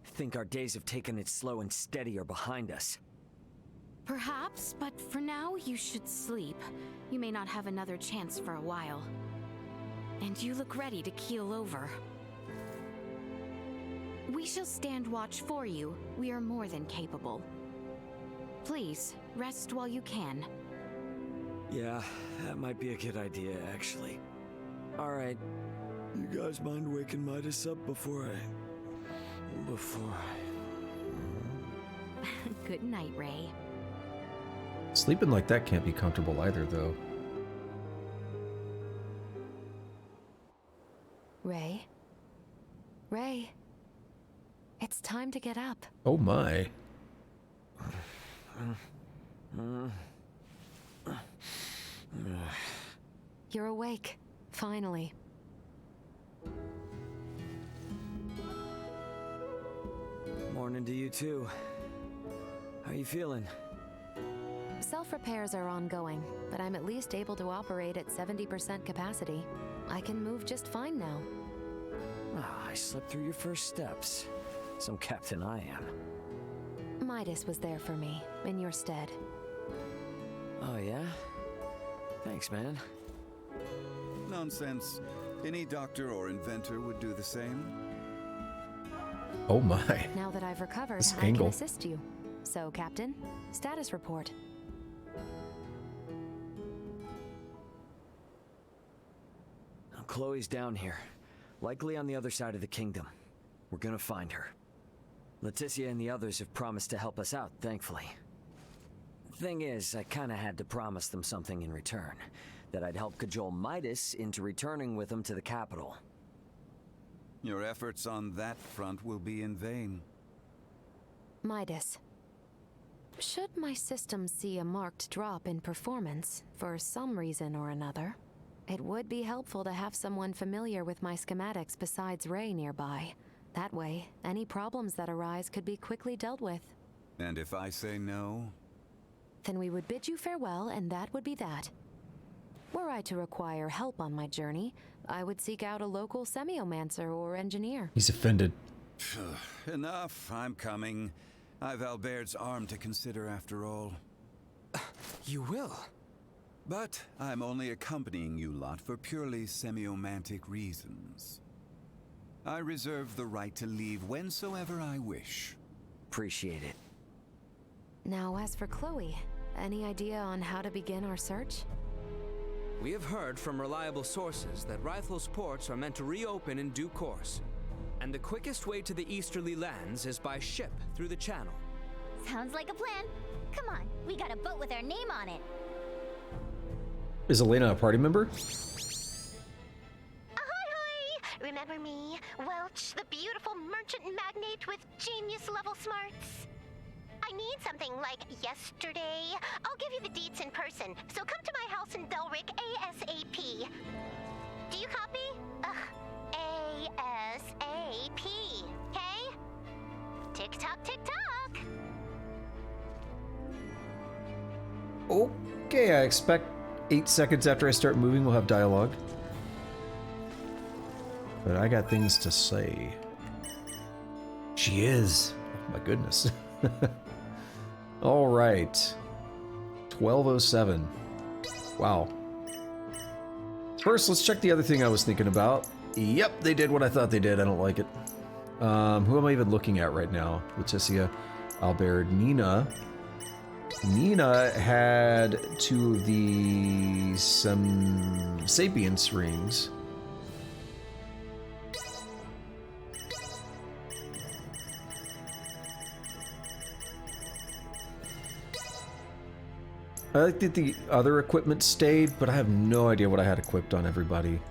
Think our days of taking it slow and steady are behind us. Perhaps, but for now, you should sleep. You may not have another chance for a while. And you look ready to keel over. We shall stand watch for you. We are more than capable. Please, rest while you can. Yeah, that might be a good idea, actually. Alright. You guys mind waking Midas up before Good night, Ray. Sleeping like that can't be comfortable either, though. Ray? Ray? It's time to get up. Oh my. You're awake, finally. Morning to you too. How you feeling? Self-repairs are ongoing, but I'm at least able to operate at 70% capacity. I can move just fine now. I slept through your first steps. Some captain I am. Midas was there for me, in your stead. Oh yeah? Thanks, man. Nonsense. Any doctor or inventor would do the same. Oh my. Now that I've recovered, This I angle. can assist you. So, Captain, status report. Chloe's down here. Likely on the other side of the kingdom. We're gonna find her. Leticia and the others have promised to help us out, thankfully. Thing is, I kinda had to promise them something in return. That I'd help cajole Midas into returning with them to the capital. Your efforts on that front will be in vain. Midas. Should my system see a marked drop in performance for some reason or another, it would be helpful to have someone familiar with my schematics besides Ray nearby. That way, any problems that arise could be quickly dealt with. And if I say no? Then we would bid you farewell, and that would be that. Were I to require help on my journey, I would seek out a local semiomancer or engineer. He's offended. Enough, I'm coming. I've Albert's arm to consider after all. You will? But I'm only accompanying you lot for purely semiomantic reasons. I reserve the right to leave whensoever I wish. Appreciate it. Now, as for Chloe, any idea on how to begin our search? We have heard from reliable sources that Rythel's ports are meant to reopen in due course. And the quickest way to the easterly lands is by ship through the channel. Sounds like a plan. Come on, we got a boat with our name on it. Is Elena a party member? Ahoy! Remember me? Welch, the beautiful merchant magnate with genius-level smarts. I need something like yesterday. I'll give you the deets in person, so come to my house in Belric ASAP. Do you copy? ASAP, okay? Tick-tock, tick-tock. Okay, I expect 8 seconds after I start moving we'll have dialogue. But I got things to say. She is. Oh my goodness. All right. 12:07. Wow. First, let's check the other thing I was thinking about. Yep, they did what I thought they did. I don't like it. Who am I even looking at right now? Leticia, Albert, Nina. Nina had 2 of the Sapience rings. I like that the other equipment stayed, but I have no idea what I had equipped on everybody.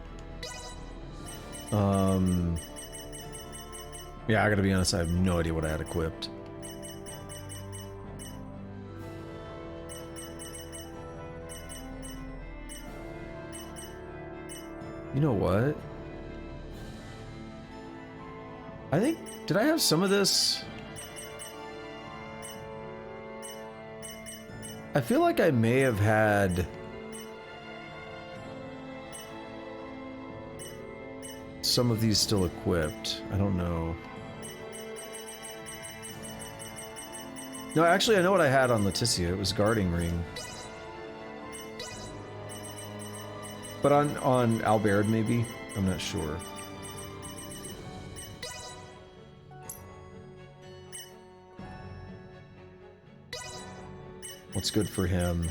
Yeah, I gotta be honest, I have no idea what I had equipped. You know what? I think, did I have some of this? I feel like I may have had some of these still equipped. I don't know. No, actually, I know what I had on Leticia. It was Guarding Ring. But on Albert, maybe? I'm not sure. What's good for him?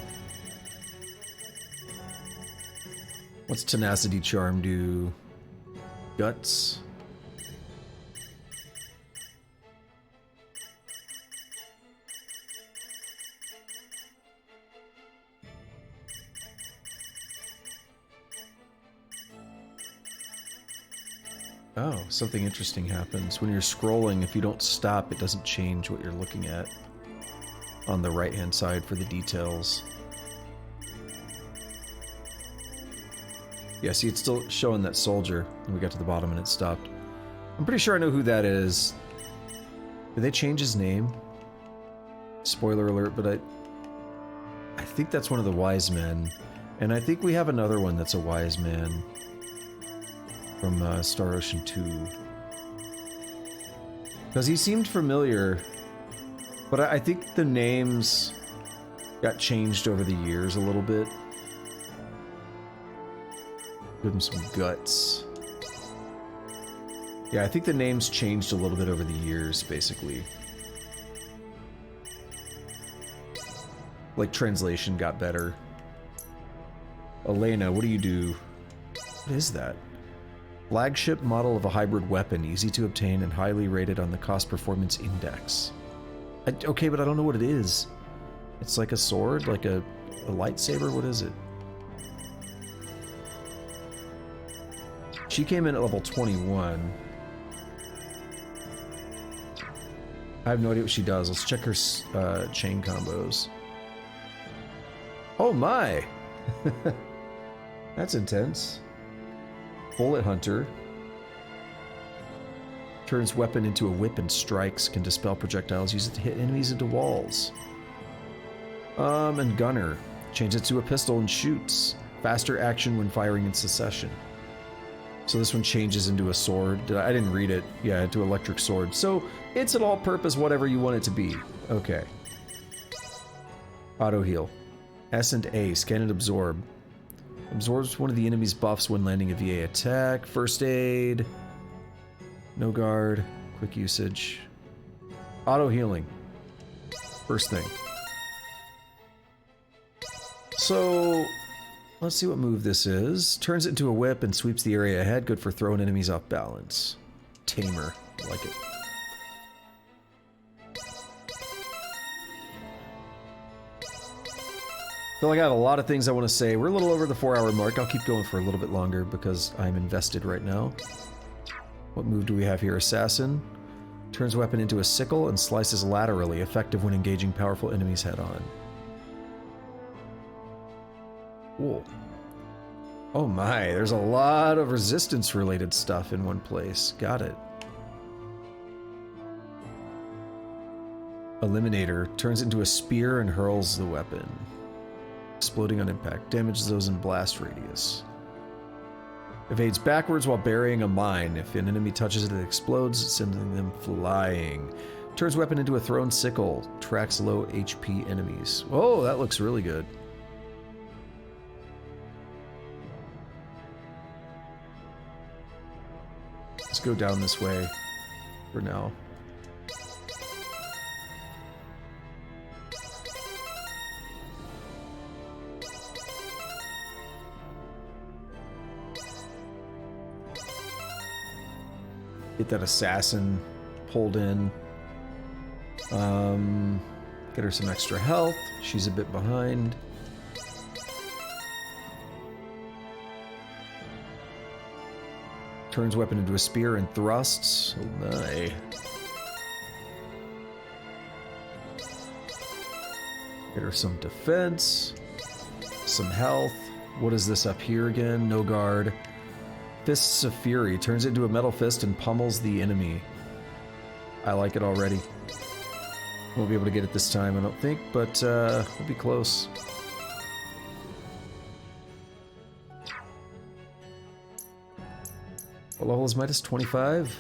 What's Tenacity Charm do? Guts? Oh, something interesting happens. When you're scrolling, if you don't stop, it doesn't change what you're looking at on the right-hand side for the details. Yeah, see, it's still showing that soldier, and we got to the bottom and it stopped. I'm pretty sure I know who that is. Did they change his name? Spoiler alert, but I think that's one of the wise men. And I think we have another one that's a wise man from Star Ocean 2. Because he seemed familiar, but I think the names got changed over the years a little bit. Give him some guts. Yeah, I think the names changed a little bit over the years, basically. Like, translation got better. Elena, what do you do? What is that? Flagship model of a hybrid weapon, easy to obtain and highly rated on the cost performance index. Okay, but I don't know what it is. It's like a sword, like a lightsaber, what is it? She came in at level 21. I have no idea what she does. Let's check her chain combos. Oh my! That's intense. Bullet Hunter. Turns weapon into a whip and strikes. Can dispel projectiles. Use it to hit enemies into walls. And Gunner. Change it to a pistol and shoots. Faster action when firing in succession. So this one changes into a sword. I didn't read it. Yeah, into electric sword. So it's an all-purpose whatever you want it to be. Okay. Auto heal. S and A. Scan and absorb. Absorbs one of the enemy's buffs when landing a VA attack. First aid. No guard. Quick usage. Auto healing. First thing. So, let's see what move this is. Turns it into a whip and sweeps the area ahead. Good for throwing enemies off balance. Tamer. I like it. Feel like I have a lot of things I want to say. We're a little over the 4-hour mark. I'll keep going for a little bit longer because I'm invested right now. What move do we have here? Assassin. Turns weapon into a sickle and slices laterally. Effective when engaging powerful enemies head-on. Cool. Oh my, there's a lot of resistance-related stuff in one place. Got it. Eliminator. Turns into a spear and hurls the weapon. Exploding on impact. Damages those in blast radius. Evades backwards while burying a mine. If an enemy touches it, it explodes, sending them flying. Turns weapon into a thrown sickle. Tracks low HP enemies. Whoa, that looks really good. Let's go down this way for now. Get that assassin pulled in. Get her some extra health. She's a bit behind. Turns weapon into a spear and thrusts. Oh my. Get her some defense. Some health. What is this up here again? No guard. Fists of Fury. Turns into a metal fist and pummels the enemy. I like it already. Won't be able to get it this time, I don't think, but we'll be close. What level is Midas? 25?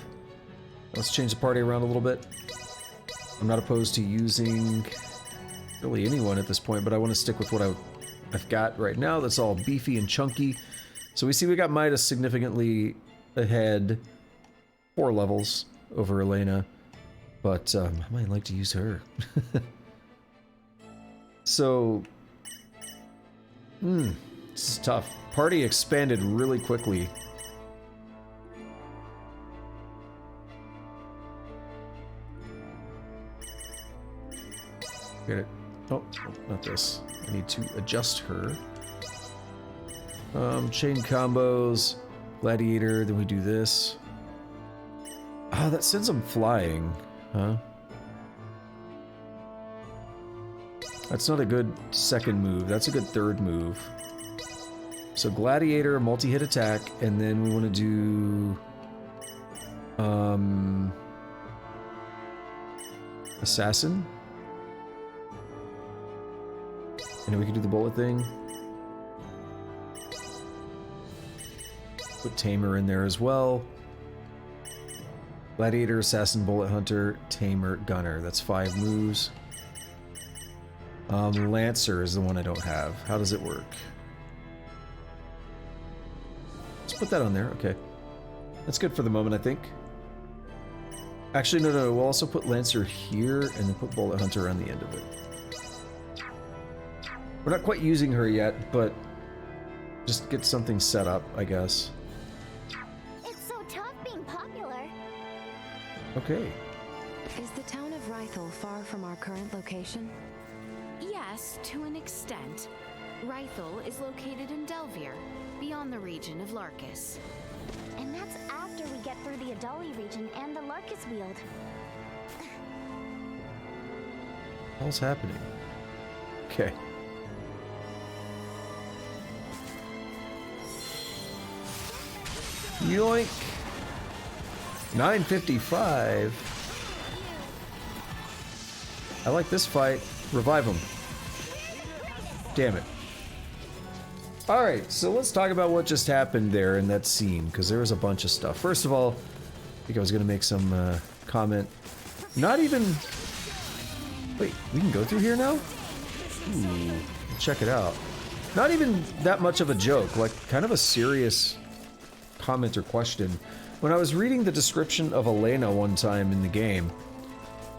Let's change the party around a little bit. I'm not opposed to using really anyone at this point, but I want to stick with what I've got right now. That's all beefy and chunky. So we see we got Midas significantly ahead, 4 levels over Elena, but I might like to use her. So, this is tough. Party expanded really quickly. Get it. Oh, not this. I need to adjust her. Chain combos, gladiator, then we do this. Oh, that sends them flying, huh? That's not a good second move, that's a good third move. So gladiator, multi-hit attack, and then we want to do... assassin? And then we can do the bullet thing. Put Tamer in there as well. Gladiator, Assassin, Bullet Hunter, Tamer, Gunner. That's 5 moves. Lancer is the one I don't have. How does it work? Let's put that on there. Okay. That's good for the moment, I think. Actually, no. We'll also put Lancer here and then put Bullet Hunter on the end of it. We're not quite using her yet, but just get something set up, I guess. It's so tough being popular. Okay. Is the town of Rythel far from our current location? Yes, to an extent. Rythel is located in Delvier, beyond the region of Larkus. And that's after we get through the Adali region and the Larkus Weald. hell's happening? Okay. Yoink. 955. I like this fight. Revive him. Damn it. Alright, so let's talk about what just happened there in that scene, because there was a bunch of stuff. First of all, I think I was going to make some comment. Not even... Wait, we can go through here now? Ooh, check it out. Not even that much of a joke, like kind of a serious comment or question. When I was reading the description of Elena one time in the game,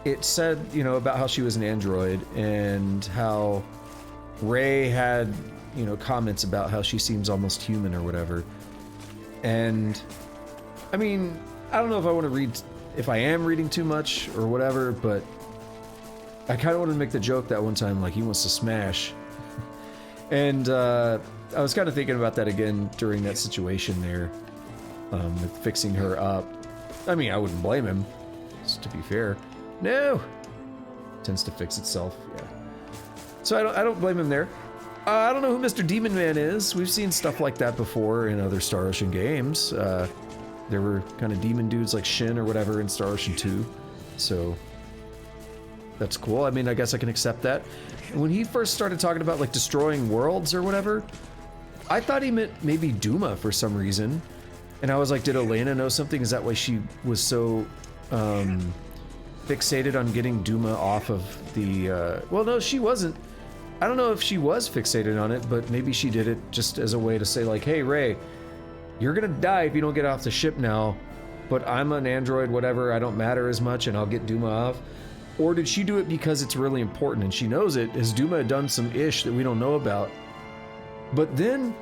it said, you know, about how she was an android and how Ray had, you know, comments about how she seems almost human or whatever. And I mean, I don't know if I want to read, if I am reading too much or whatever, but I kind of wanted to make the joke that one time, like, he wants to smash. And I was kind of thinking about that again during that situation there, with fixing her up. I mean, I wouldn't blame him, just to be fair. No! Tends to fix itself, yeah. So I don't blame him there. I don't know who Mr. Demon Man is. We've seen stuff like that before in other Star Ocean games. There were kind of demon dudes like Shin or whatever in Star Ocean 2. So that's cool. I mean, I guess I can accept that. When he first started talking about like destroying worlds or whatever, I thought he meant maybe Duma for some reason. And I was like, did Elena know something? Is that why she was so fixated on getting Duma off of the... Well, no, she wasn't. I don't know if she was fixated on it, but maybe she did it just as a way to say like, hey, Ray, you're gonna die if you don't get off the ship now, but I'm an android, whatever, I don't matter as much, and I'll get Duma off. Or did she do it because it's really important and she knows it? Has Duma done some ish that we don't know about? But then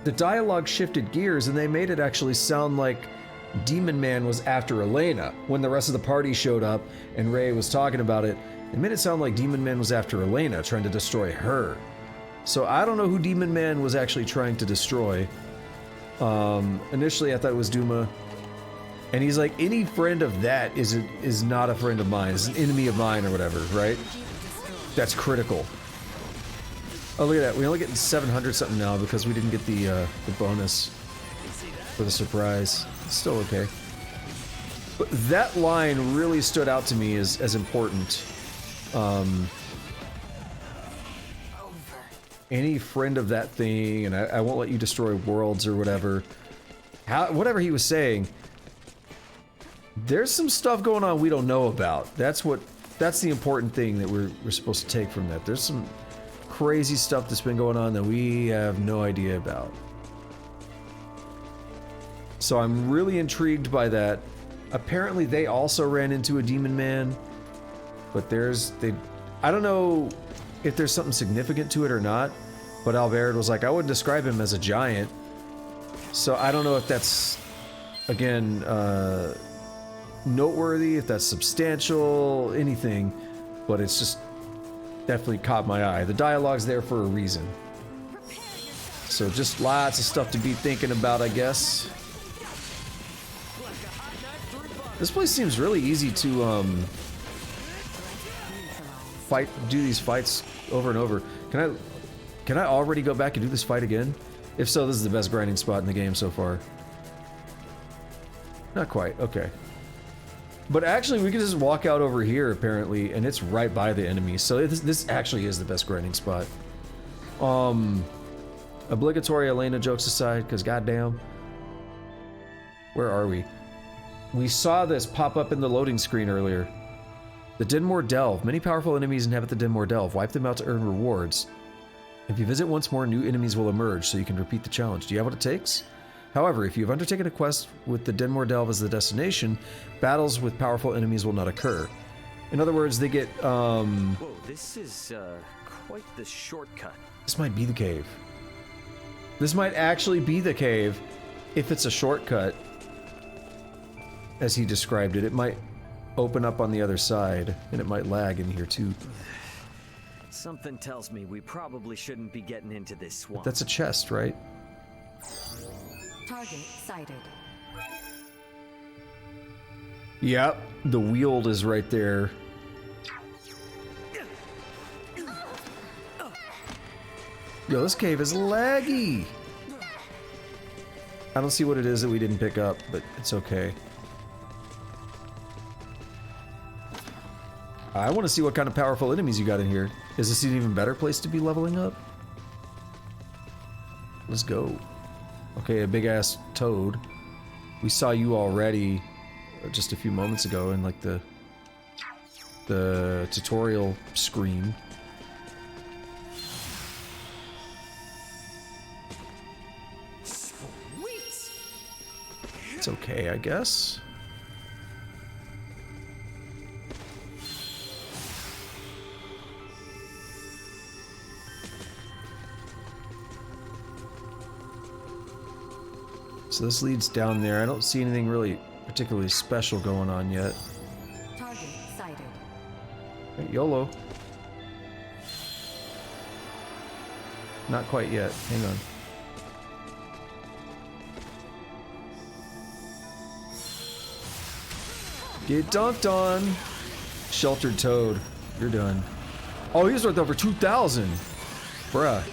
the dialogue shifted gears and they made it actually sound like Demon Man was after Elena. When the rest of the party showed up and Ray was talking about it, it made it sound like Demon Man was after Elena, trying to destroy her. So I don't know who Demon Man was actually trying to destroy. Initially I thought it was Duma. And he's like, any friend of that is not a friend of mine, is an enemy of mine or whatever, right? That's critical. Oh, look at that. We only get 700 something now because we didn't get the bonus for the surprise. It's still okay. But that line really stood out to me as important. Any friend of that thing, and I won't let you destroy worlds or whatever. Whatever he was saying, there's some stuff going on we don't know about. That's the important thing that we're supposed to take from that. There's some crazy stuff that's been going on that we have no idea about. So I'm really intrigued by that. Apparently they also ran into a Demon Man, but I don't know if there's something significant to it or not, but Albert was like, I wouldn't describe him as a giant. So I don't know if that's, again, noteworthy, if that's substantial, anything, but it's just definitely caught my eye. The dialogue's there for a reason. So just lots of stuff to be thinking about, I guess. This place seems really easy to do these fights over and over. Can I already go back and do this fight again? If so, this is the best grinding spot in the game so far. Not quite, okay. But actually, we can just walk out over here, apparently, and it's right by the enemy. So this actually is the best grinding spot. Obligatory Elena jokes aside, because goddamn. Where are we? We saw this pop up in the loading screen earlier. The Denmore Delve. Many powerful enemies inhabit the Denmore Delve. Wipe them out to earn rewards. If you visit once more, new enemies will emerge, so you can repeat the challenge. Do you have what it takes? However, if you've undertaken a quest with the Denmore Delve as the destination, battles with powerful enemies will not occur. In other words, they get, Whoa, this is, quite the shortcut. This might be the cave. This might actually be the cave, if it's a shortcut. As he described it, it might open up on the other side, and it might lag in here too. Something tells me we probably shouldn't be getting into this swamp. But that's a chest, right? Target sighted. Yep, the Weald is right there. Yo, this cave is laggy. I don't see what it is that we didn't pick up, but it's okay. I want to see what kind of powerful enemies you got in here. Is this an even better place to be leveling up? Let's go. Okay, a big-ass toad. We saw you already just a few moments ago in, like, the tutorial screen. Sweet. It's okay, I guess. So this leads down there. I don't see anything really particularly special going on yet. Target sighted. Hey, YOLO. Not quite yet. Hang on. Get dunked on. Sheltered toad. You're done. Oh, he's worth over 2,000. Bruh.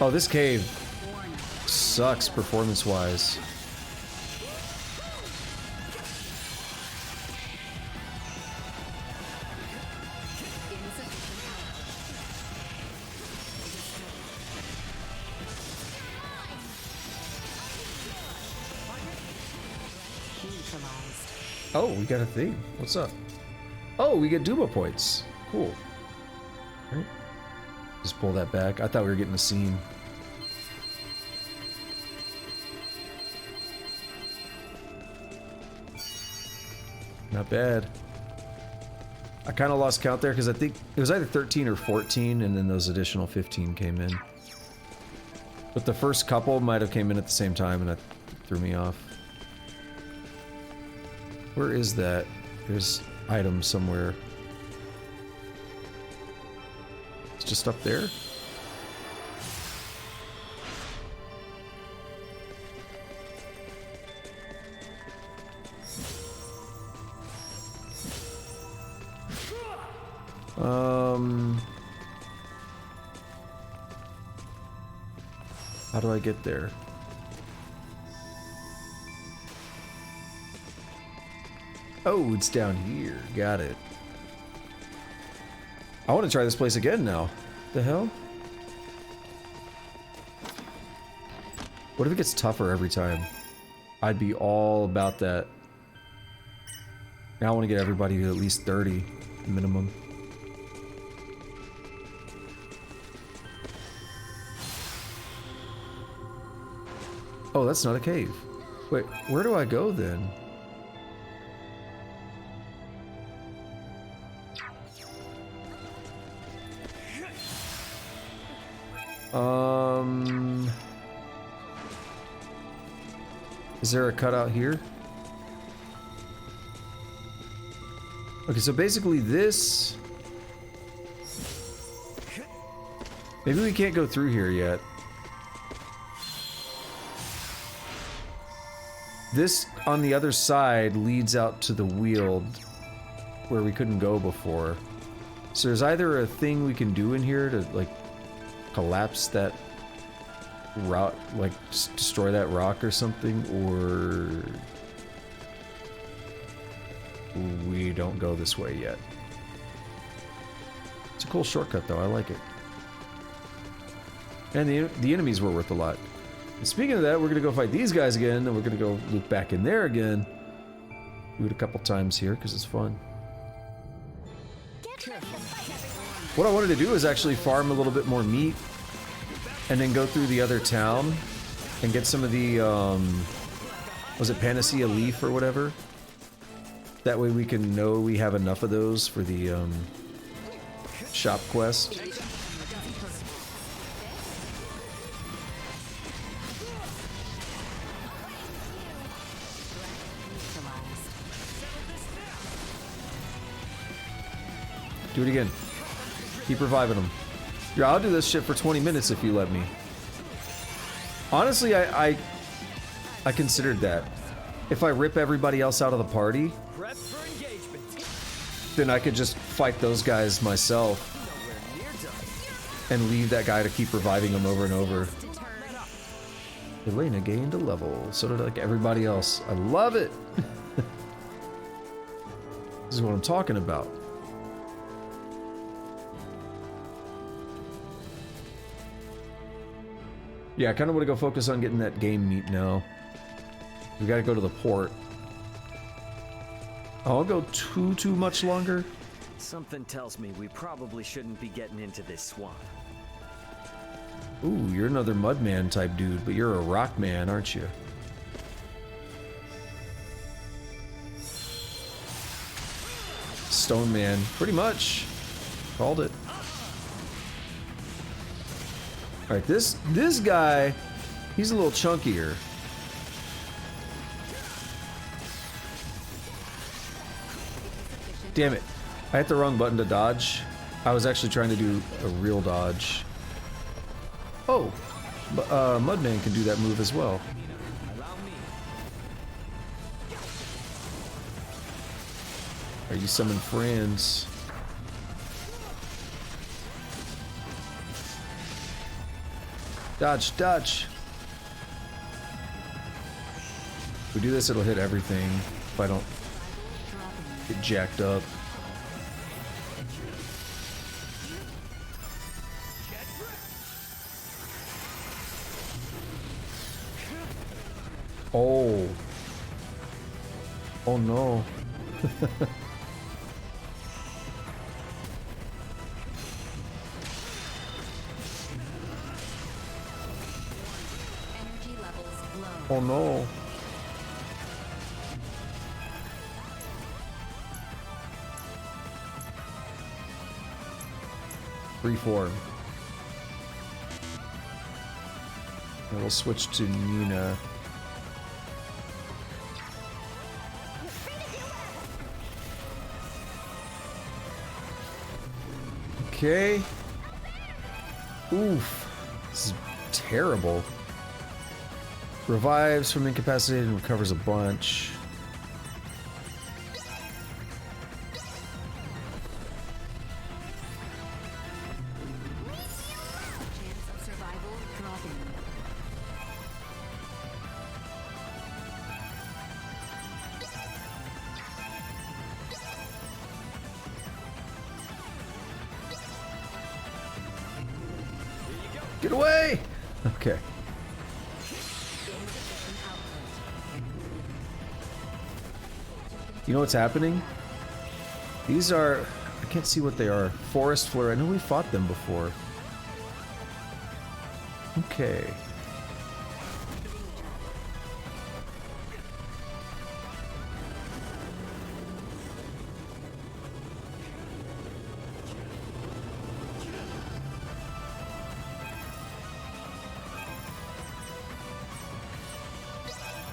Oh, this cave sucks performance-wise. Oh, we got a thing. What's up? Oh, we get Duma points. Cool. Right. Just pull that back. I thought we were getting a scene. Not bad. I kind of lost count there because I think it was either 13 or 14 and then those additional 15 came in. But the first couple might have came in at the same time and that threw me off. Where is that? There's items somewhere. It's just up there? How do I get there? Oh, it's down here. Got it. I want to try this place again now. The hell? What if it gets tougher every time? I'd be all about that. Now I want to get everybody to at least 30 minimum. Oh, that's not a cave. Wait, where do I go then? Is there a cutout here? Okay, so basically this... Maybe we can't go through here yet. This, on the other side, leads out to the Weald, where we couldn't go before. So there's either a thing we can do in here to, like, collapse that rock, like, destroy that rock or something, or... we don't go this way yet. It's a cool shortcut, though. I like it. And the enemies were worth a lot. And speaking of that, we're gonna go fight these guys again, and we're gonna go loop back in there again. Do it a couple times here, because it's fun. What I wanted to do is actually farm a little bit more meat, and then go through the other town, and get some of the, was it Panacea Leaf or whatever? That way we can know we have enough of those for the, shop quest. Do it again. Keep reviving them. Yeah, I'll do this shit for 20 minutes if you let me. Honestly, I considered that. If I rip everybody else out of the party, then I could just fight those guys myself. and leave that guy to keep reviving him over and over. Elena gained a level, so did like everybody else. I love it! This is what I'm talking about. Yeah, I kind of want to go focus on getting that game meat now. We gotta go to the port. I won't go too much longer. Something tells me we probably shouldn't be getting into this swamp. Ooh, you're another mudman type dude, but you're a rock man, aren't you? Stone man, pretty much. Called it. Alright, this guy, he's a little chunkier. Damn it. I hit the wrong button to dodge. I was actually trying to do a real dodge. Oh, Mudman can do that move as well. Are you summon friends? Dodge, dodge. If we do this, it'll hit everything if I don't get jacked up. Oh. Oh no. Oh no. Reform. And we'll switch to Nina. Okay. Oof. This is terrible. Revives from incapacitated and recovers a bunch. Get away! Okay. You know what's happening? These are... I can't see what they are. Forest Flare. I know we fought them before. Okay.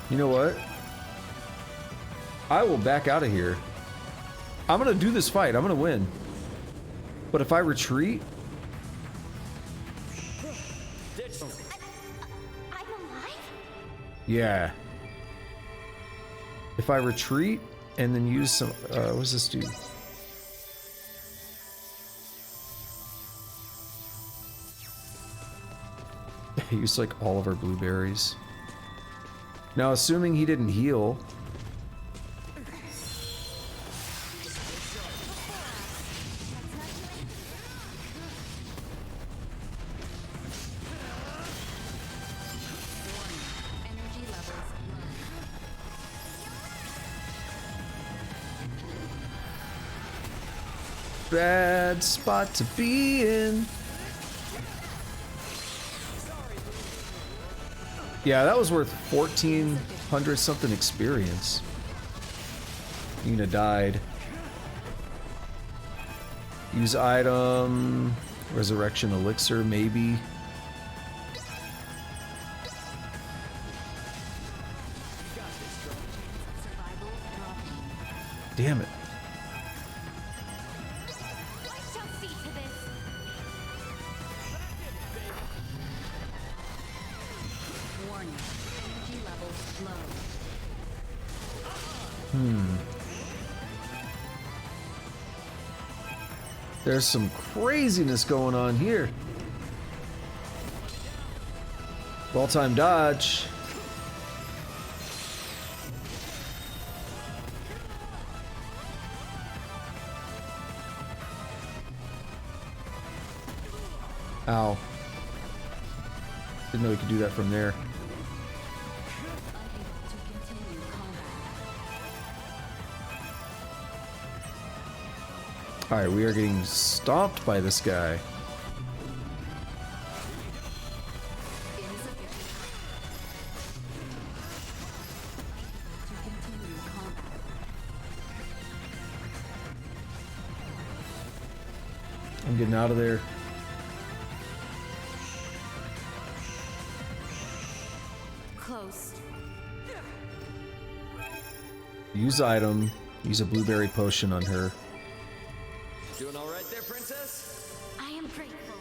You know what? I will back out of here. I'm gonna do this fight. I'm gonna win. But if I retreat... I'm alive? Yeah. If I retreat and then use some... what does this do? Use like all of our blueberries. Now, assuming he didn't heal... Bad spot to be in. Yeah, that was worth 1,400 something experience. Nina died. Use item. Resurrection elixir, maybe. Damn it. There's some craziness going on here. Well-timed dodge. Ow. Didn't know he could do that from there. Alright, we are getting stomped by this guy. I'm getting out of there. Close. Use item. Use a blueberry potion on her. Doing all right there, princess? I am grateful.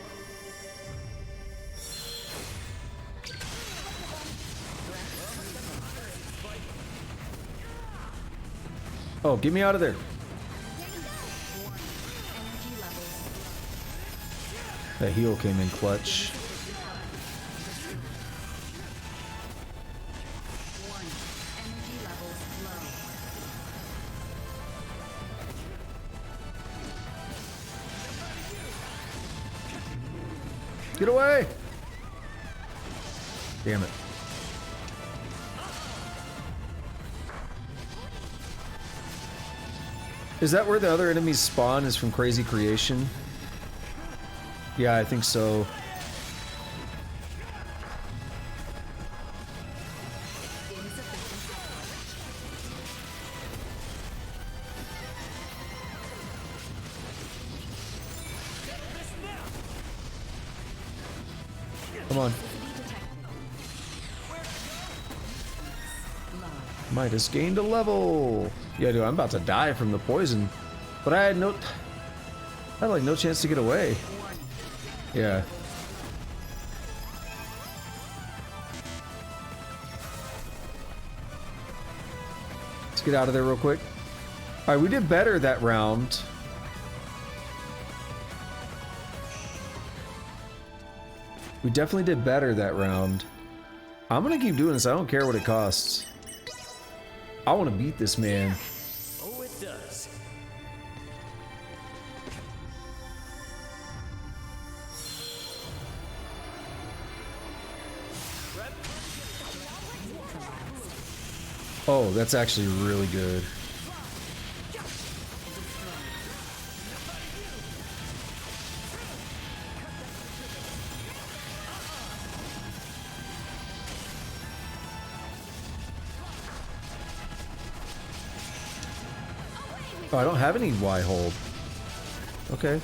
Oh, get me out of there. That heal came in clutch. Get away! Damn it. Is that where the other enemies spawn, is from Crazy Creation? Yeah, I think so. Come on. Midas gained a level. Yeah, dude, I'm about to die from the poison. But I had like no chance to get away. Yeah. Let's get out of there real quick. Alright, we did better that round. We definitely did better that round. I'm gonna keep doing this. I don't care what it costs. I want to beat this man. Oh, it does. Oh, that's actually really good. Oh, I don't have any Y hold. Okay.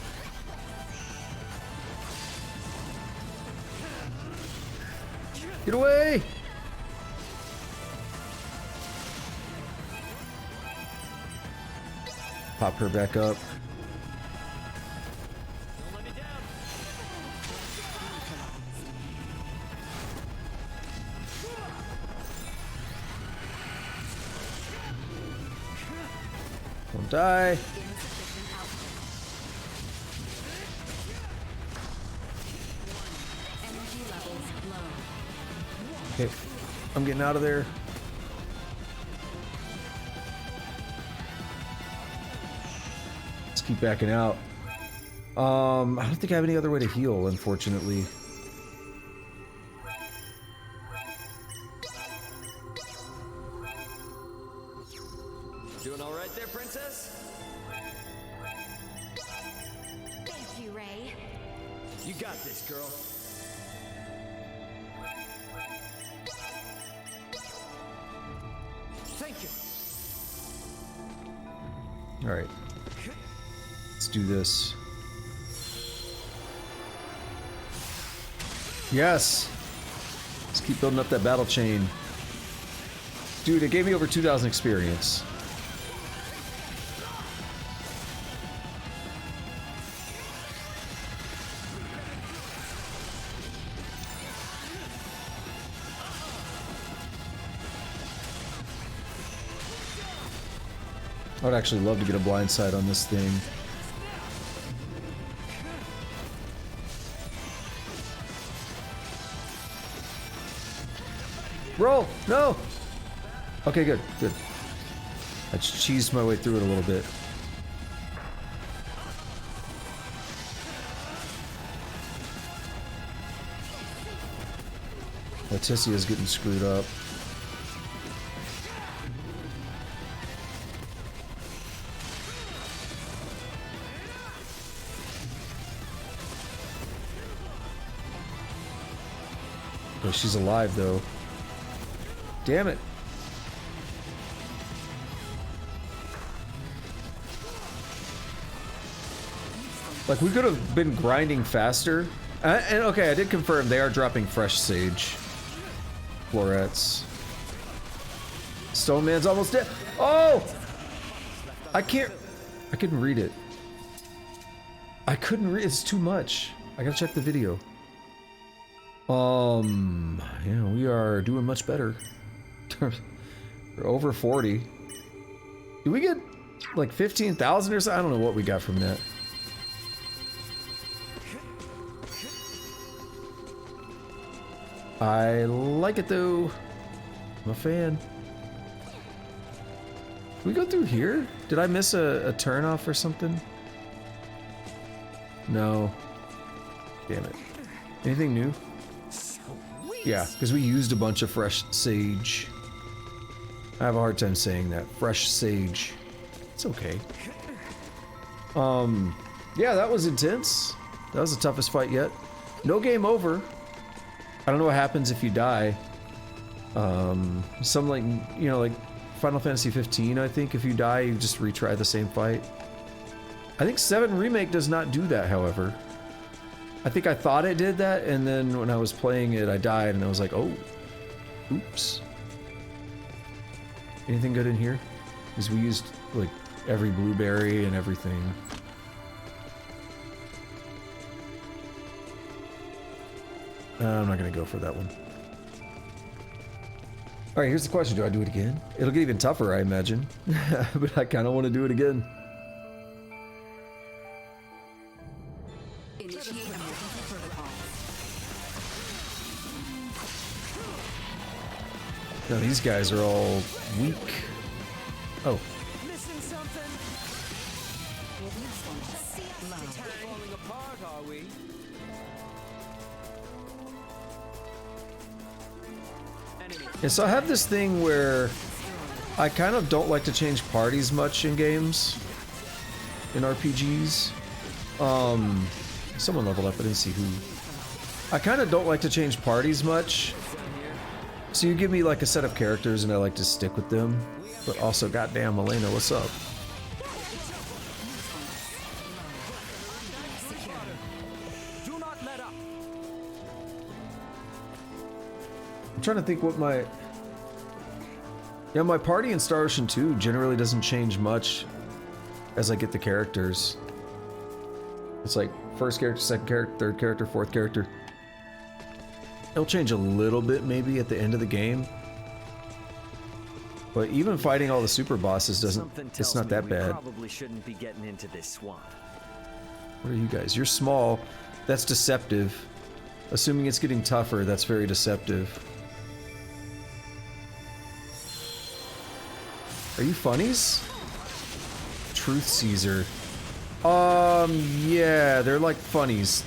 Get away! Pop her back up. Don't die. Okay, I'm getting out of there. Let's keep backing out. I don't think I have any other way to heal, unfortunately. Doing all right there, princess? Thank you, Ray. You got this, girl. Thank you. All right. Let's do this. Yes. Let's keep building up that battle chain. Dude, it gave me over 2,000 experience. I would actually love to get a blind sight on this thing. Roll! No! Okay, good, good. I cheesed my way through it a little bit. Leticia's getting screwed up. Oh, she's alive though. Damn it. Like, we could have been grinding faster. And okay, I did confirm they are dropping fresh sage. Florets. Stone Man's almost dead. Oh! I couldn't read it. I couldn't read, it's too much. I gotta check the video. Yeah, we are doing much better. We're over 40. Did we get like 15,000 or something? I don't know what we got from that. I like it though. I'm a fan. Can we go through here? Did I miss a turn off or something? No. Damn it. Anything new? Yeah, because we used a bunch of fresh sage. I have a hard time saying that. Fresh sage. It's okay. Yeah, that was intense. That was the toughest fight yet. No game over. I don't know what happens if you die. Some, like, you know, like Final Fantasy 15, I think if you die, you just retry the same fight. I think 7 Remake does not do that, however. I think I thought it did that, and then when I was playing it, I died, and I was like, oh, oops. Anything good in here? Because we used, like, every blueberry and everything. I'm not gonna go for that one. Alright, here's the question. Do I do it again? It'll get even tougher, I imagine. But I kind of want to do it again. Now these guys are all weak. Oh. Missing something. Falling apart, are we? Yeah, so I have this thing where I kind of don't like to change parties much in games, in RPGs. Someone leveled up, I didn't see who. I kind of don't like to change parties much. So you give me like a set of characters and I like to stick with them. But also, goddamn, Elena, what's up? Do not let up. I'm trying to think what my... Yeah, my party in Star Ocean 2 generally doesn't change much as I get the characters. It's like first character, second character, third character, fourth character. It'll change a little bit maybe at the end of the game. But even fighting all the super bosses doesn't, it's not that bad. Probably shouldn't be getting into this swamp. What are you guys? You're small. That's deceptive. Assuming it's getting tougher, that's very deceptive. Are you funnies? Truth Caesar. Yeah, they're like funnies.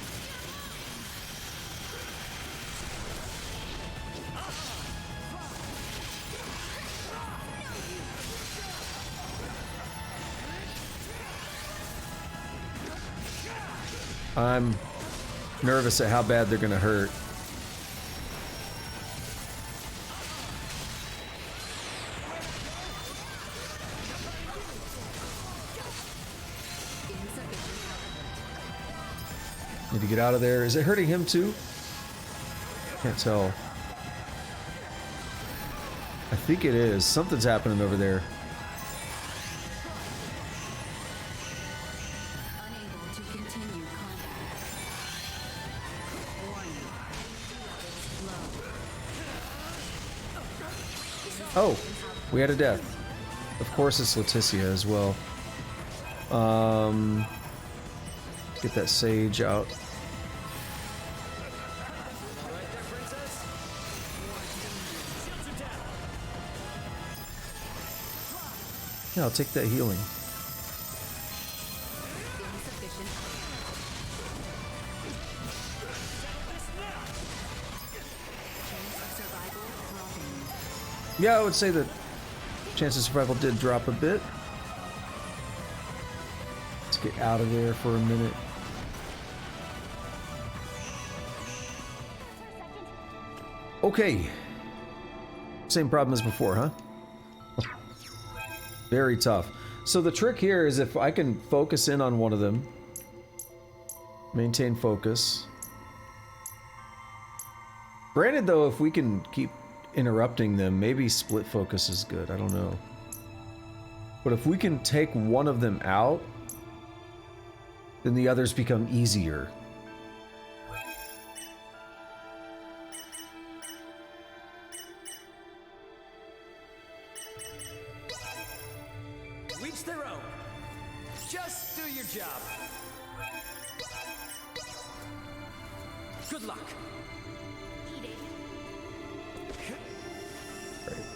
I'm nervous at how bad they're gonna hurt. Need to get out of there. Is it hurting him too? Can't tell. I think it is. Something's happening over there. Oh, we had a death. Of course it's Leticia as well. Get that sage out. Yeah, I'll take that healing. Yeah, I would say that chance of survival did drop a bit. Let's get out of there for a minute. Okay. Same problem as before, huh? Very tough. So the trick here is if I can focus in on one of them, maintain focus. Granted though, if we can keep interrupting them, maybe split focus is good, I don't know. But if we can take one of them out, then the others become easier. Each their own. Just do your job. Good luck.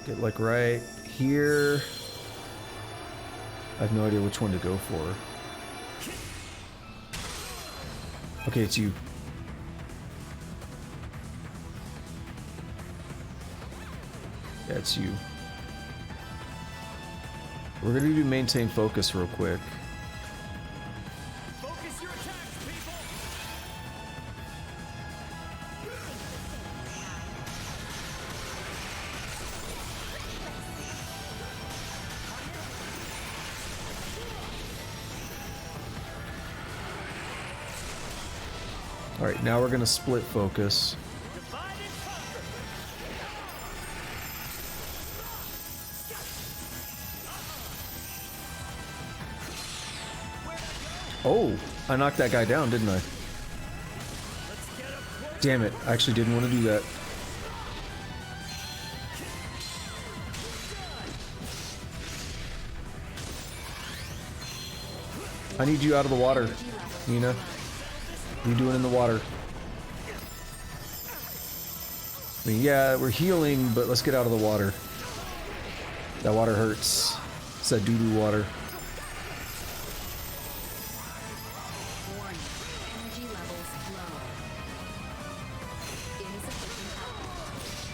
Get like right here. I have no idea which one to go for. Okay, it's you. Yeah, it's you. We're gonna do maintain focus real quick. Focus your attacks, people. All right, now we're gonna split focus. Oh, I knocked that guy down, didn't I? Damn it, I actually didn't want to do that. I need you out of the water, Nina. What are you doing in the water? I mean, yeah, we're healing, but let's get out of the water. That water hurts. It's that doo-doo water.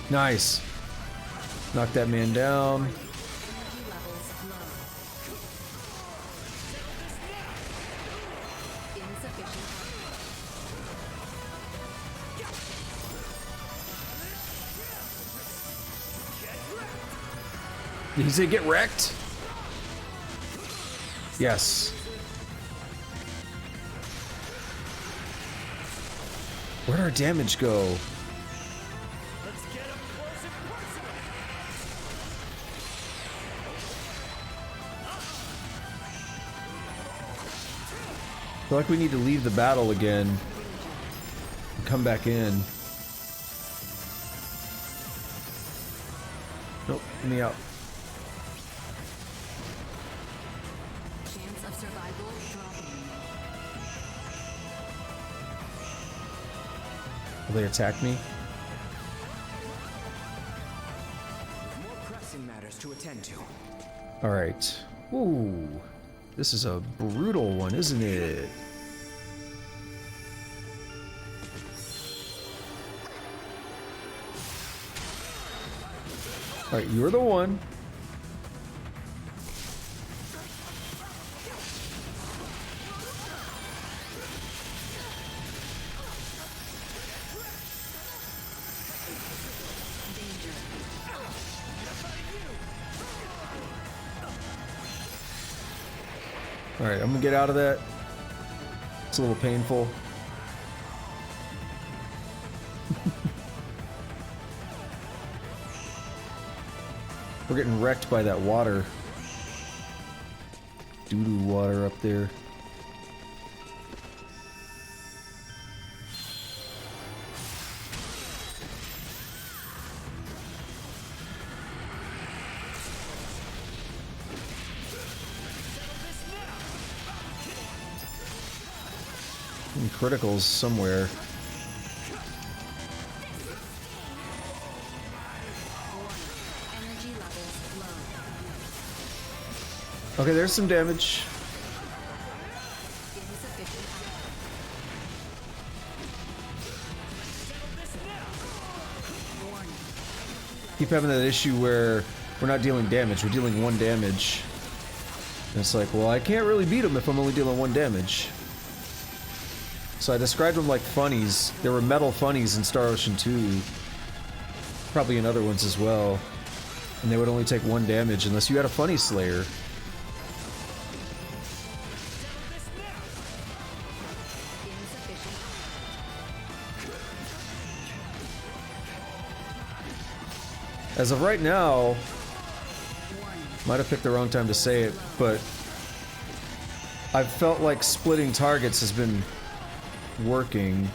Nice. Knock that man down. Did he say get wrecked? Yes. Where'd our damage go? I feel like we need to leave the battle again and come back in. Nope, let me out. Chance of survival dropping. Will they attack me? More pressing matters to attend to. Alright. Ooh. This is a brutal one, isn't it? Alright, you're the one. Alright, I'm gonna get out of that. It's a little painful. We're getting wrecked by that water. Doo-doo water up there. Criticals somewhere. Energy levels low. Okay, there's some damage. Keep having that issue where we're not dealing damage, we're dealing 1 damage. And it's like, well, I can't really beat him if I'm only dealing 1 damage. So I described them like funnies. There were metal funnies in Star Ocean 2. Probably in other ones as well. And they would only take 1 damage unless you had a funny slayer. As of right now, might have picked the wrong time to say it, but I've felt like splitting targets has been working.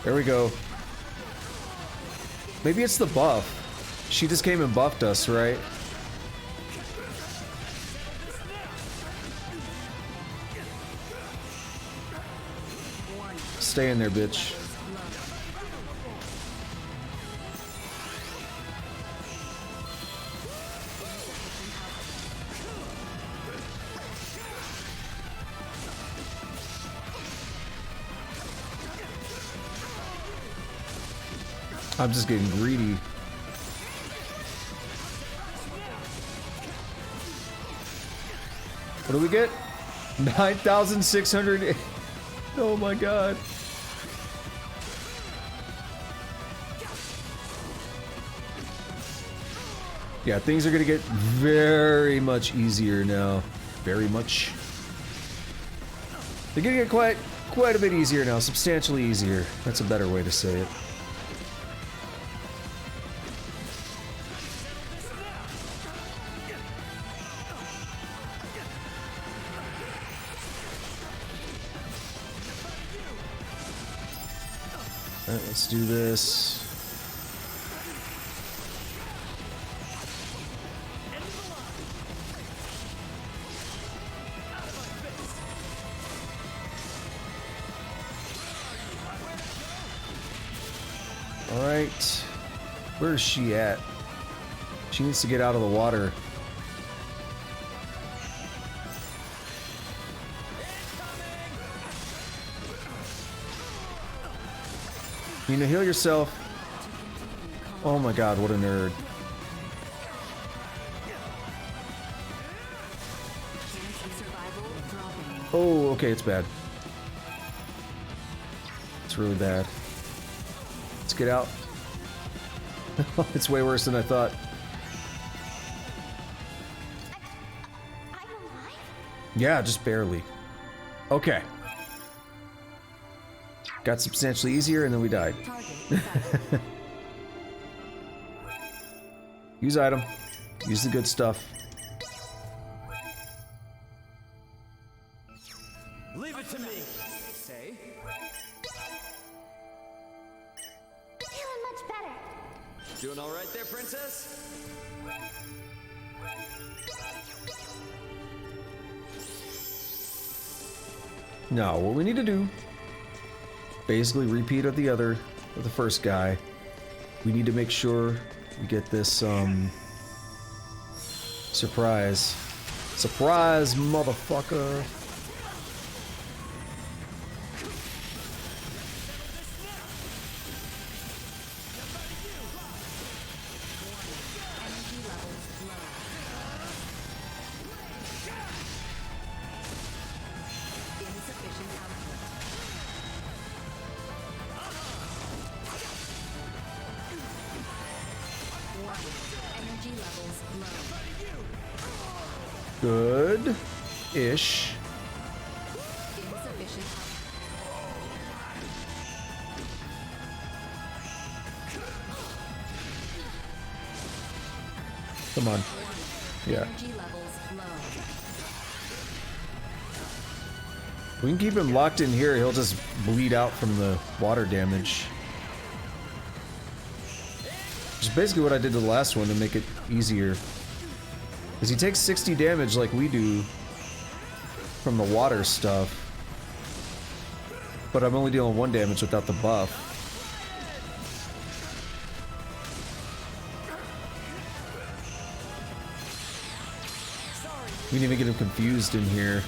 There we go. Maybe it's the buff. She just came and buffed us, right? Stay in there, bitch. I'm just getting greedy. What do we get? 9,600. Oh my god. Yeah, things are gonna get very much easier now. Very much. They're gonna get quite a bit easier now. Substantially easier. That's a better way to say it. Alright, let's do this. Alright. Where is she at? She needs to get out of the water. You know, heal yourself. Oh my god, what a nerd. Oh, okay, it's bad. It's really bad. Let's get out. It's way worse than I thought. Yeah, just barely. Okay. Got substantially easier and then we died. Use item. Use the good stuff. Leave it to me. Say. Feeling much better. Doing all right there, princess? Now, what we need to do, basically repeat of the first guy. We need to make sure we get this, surprise. Surprise, motherfucker. Good-ish. Come on. Yeah. We can keep him locked in here, he'll just bleed out from the water damage. Which is basically what I did to the last one to make it easier. Because he takes 60 damage like we do from the water stuff. But I'm only dealing 1 damage without the buff. We didn't even get him confused in here.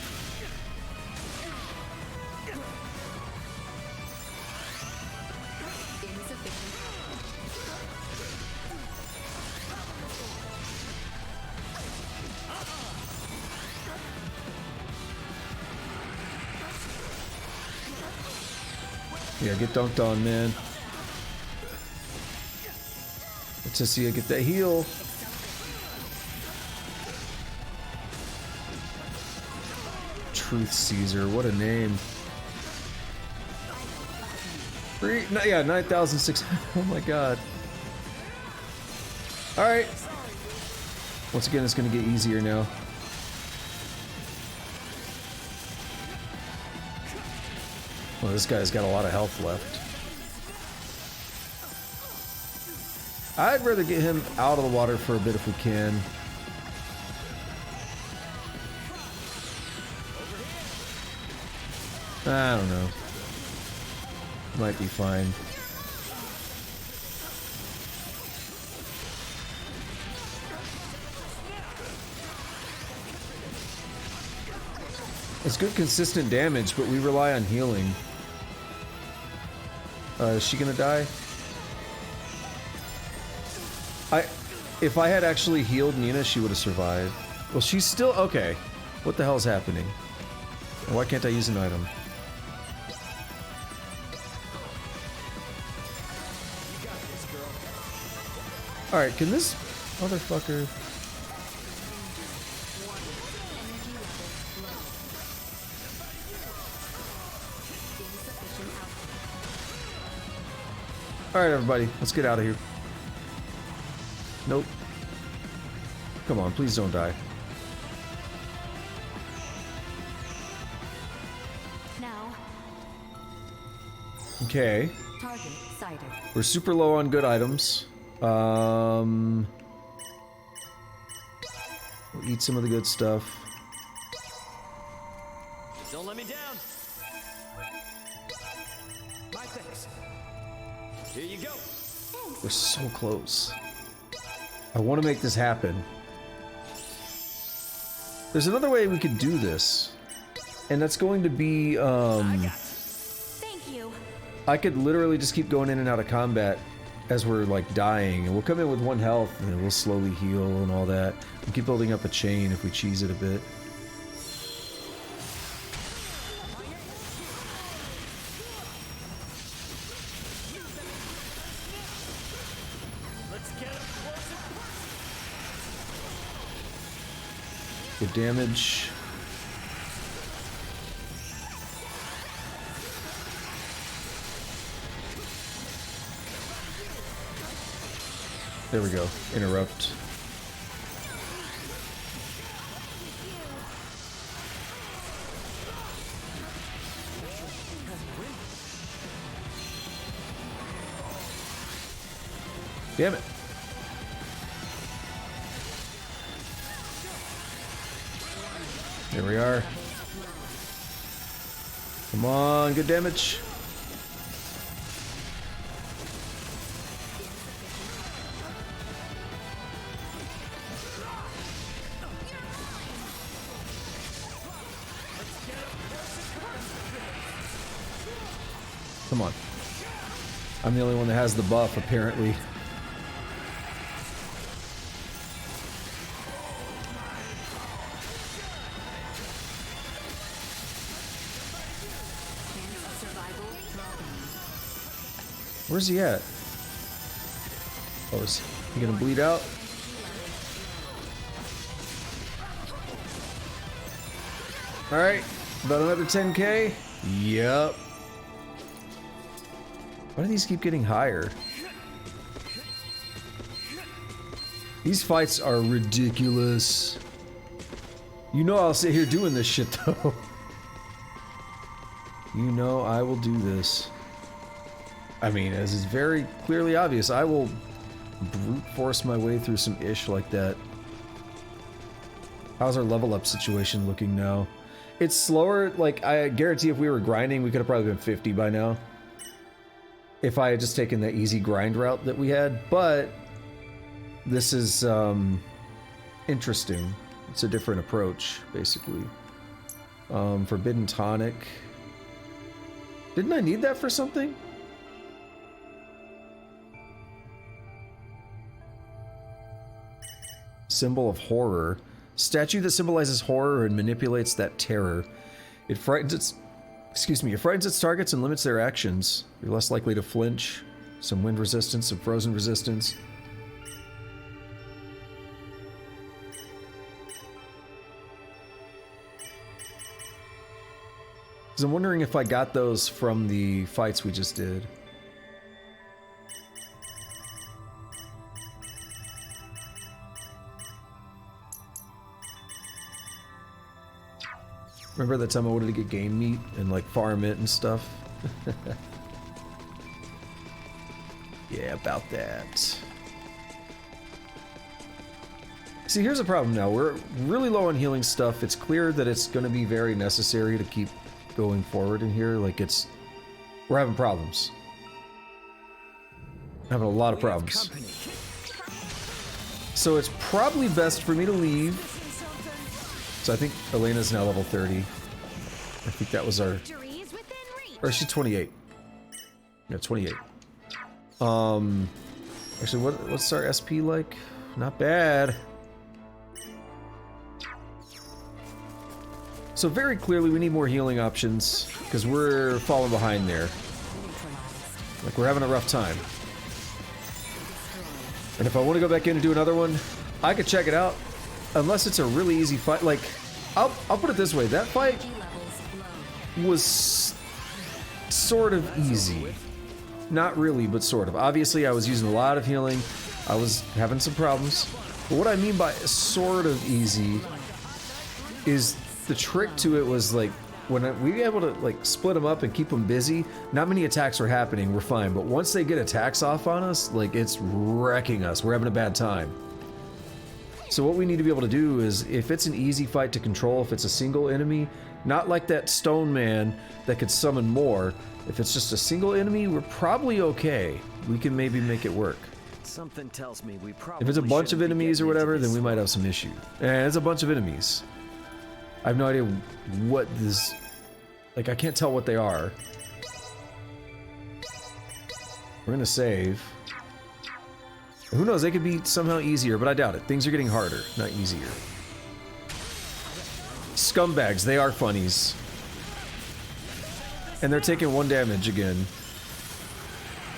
Yeah, get dunked on, man. Let's just see you get that heal. Truth Caesar, what a name. Yeah, 9,600. Oh my god. Alright. Once again, it's gonna get easier now. Well, this guy's got a lot of health left. I'd rather get him out of the water for a bit if we can. I don't know. Might be fine. It's good consistent damage, but we rely on healing. Is she gonna die? If I had actually healed Nina, she would have survived. Well, she's still okay. What the hell's happening? Why can't I use an item? Alright, can this motherfucker... Alright, everybody, let's get out of here. Nope. Come on, please don't die. Now. Okay. Target sighted. We're super low on good items. We'll eat some of the good stuff. Don't let me down. My thanks. Here you go. We're so close. I want to make this happen. There's another way we could do this. And that's going to be, Thank you. I could literally just keep going in and out of combat as we're, like, dying. And we'll come in with 1 health, and then we'll slowly heal and all that. And keep building up a chain if we cheese it a bit. Good damage. There we go. Interrupt. Damn it. There we are. Come on, good damage. Come on. I'm the only one that has the buff, apparently. Where's he at? Oh, is he gonna bleed out? Alright, about another 10k? Yep. Why do these keep getting higher? These fights are ridiculous. You know I'll sit here doing this shit though. You know I will do this. I mean, as is very clearly obvious, I will brute force my way through some ish like that. How's our level up situation looking now? It's slower, like, I guarantee if we were grinding, we could have probably been 50 by now. If I had just taken the easy grind route that we had, but this is, interesting. It's a different approach, basically. Forbidden Tonic. Didn't I need that for something? Symbol of horror. Statue that symbolizes horror and manipulates that terror. It frightens its... Excuse me. It frightens its targets and limits their actions. You're less likely to flinch. Some wind resistance, some frozen resistance. Because I'm wondering if I got those from the fights we just did. Remember that time I wanted to get game meat and like farm it and stuff? Yeah, about that. See, here's the problem now. We're really low on healing stuff. It's clear that it's going to be very necessary to keep going forward in here. Like, we're having problems. Having a lot of problems. So it's probably best for me to leave. So I think Elena's now level 30. I think that was our... Or she's 28. No, 28. Actually, what's our SP like? Not bad. So very clearly we need more healing options, because we're falling behind there. Like, we're having a rough time. And if I want to go back in and do another one, I could check it out. Unless it's a really easy fight. Like, I'll put it this way. That fight was sort of easy. Not really, but sort of. Obviously, I was using a lot of healing. I was having some problems. But what I mean by sort of easy is the trick to it was, like, when we were able to, like, split them up and keep them busy, not many attacks were happening. We're fine. But once they get attacks off on us, like, it's wrecking us. We're having a bad time. So what we need to be able to do is, if it's an easy fight to control, if it's a single enemy, not like that stone man that could summon more, if it's just a single enemy, we're probably okay. We can maybe make it work. Something tells me we probably if it's a bunch of enemies or whatever, then we might have some issue. And it's a bunch of enemies. I have no idea what this... Like, I can't tell what they are. We're gonna save. Who knows, they could be somehow easier, but I doubt it. Things are getting harder, not easier. Scumbags, they are funnies. And they're taking 1 damage again.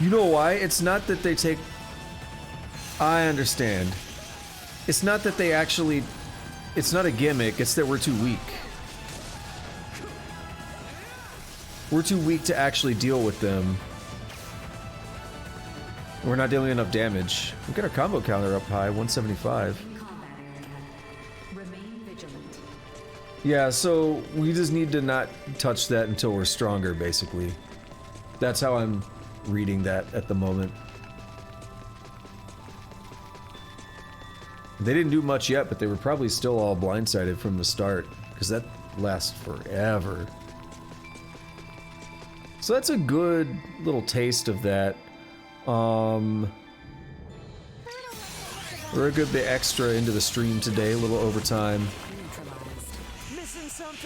You know why? It's not that they take... I understand. It's not that they actually... It's not a gimmick, it's that we're too weak. We're too weak to actually deal with them. We're not dealing enough damage. We've got our combo counter up high, 175. Yeah, so we just need to not touch that until we're stronger, basically. That's how I'm reading that at the moment. They didn't do much yet, but they were probably still all blindsided from the start, because that lasts forever. So that's a good little taste of that. We're a good bit extra into the stream today, a little overtime.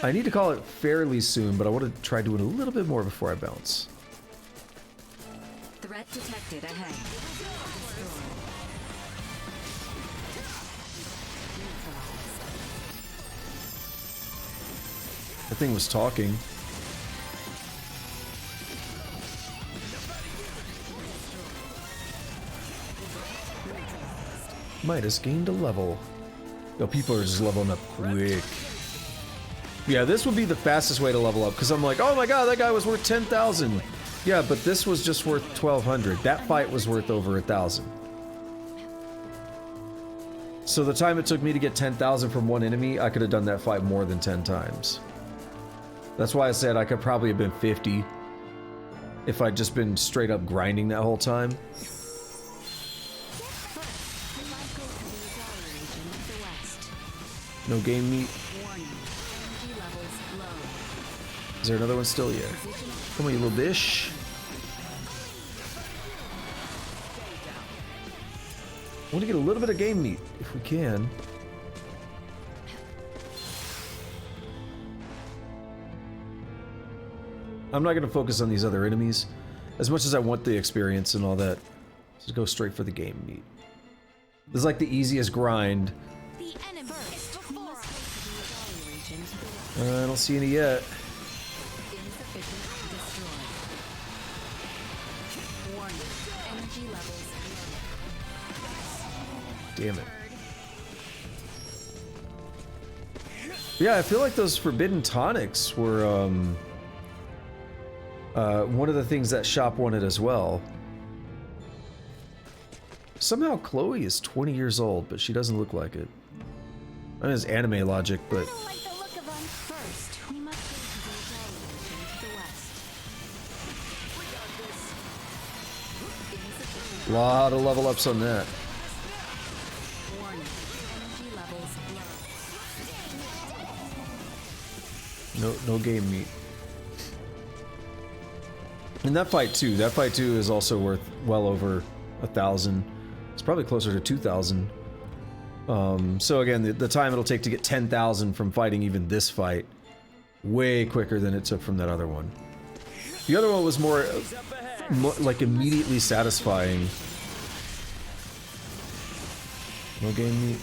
I need to call it fairly soon, but I want to try doing a little bit more before I bounce. Threat detected ahead. That thing was talking. Midas gained a level. Yo, people are just leveling up quick. Yeah, this would be the fastest way to level up, because I'm like, oh my god, that guy was worth 10,000. Yeah, but this was just worth 1,200. That fight was worth over 1,000. So the time it took me to get 10,000 from one enemy, I could have done that fight more than 10 times. That's why I said I could probably have been 50 if I'd just been straight up grinding that whole time. No game meat. Is there another one still? Yeah. Come on, you little bish. I want to get a little bit of game meat, if we can. I'm not gonna focus on these other enemies as much as I want the experience and all that. Just go straight for the game meat. This is like the easiest grind. I don't see any yet. Damn it. Yeah, I feel like those forbidden tonics were one of the things that shop wanted as well. Somehow Chloe is 20 years old, but she doesn't look like it. I mean, it's anime logic, but... Lot of level ups on that. No game meat. And that fight too is also worth well over 1,000. It's probably closer to 2,000. So again, the time it'll take to get 10,000 from fighting even this fight, way quicker than it took from that other one. The other one was more like immediately satisfying. No game meat.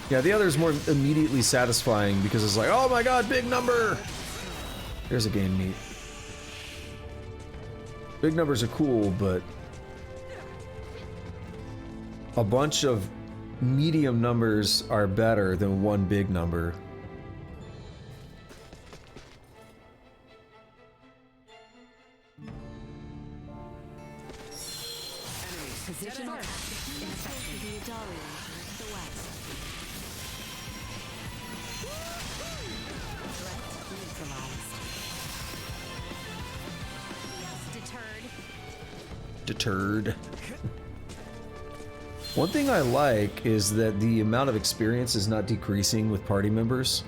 Yeah, the other is more immediately satisfying because it's like, oh my god, big number! There's a game meat. Big numbers are cool, but a bunch of medium numbers are better than one big number. Position ineffective. The Adali to the west. Threat neutralized. Deterred. One thing I like is that the amount of experience is not decreasing with party members,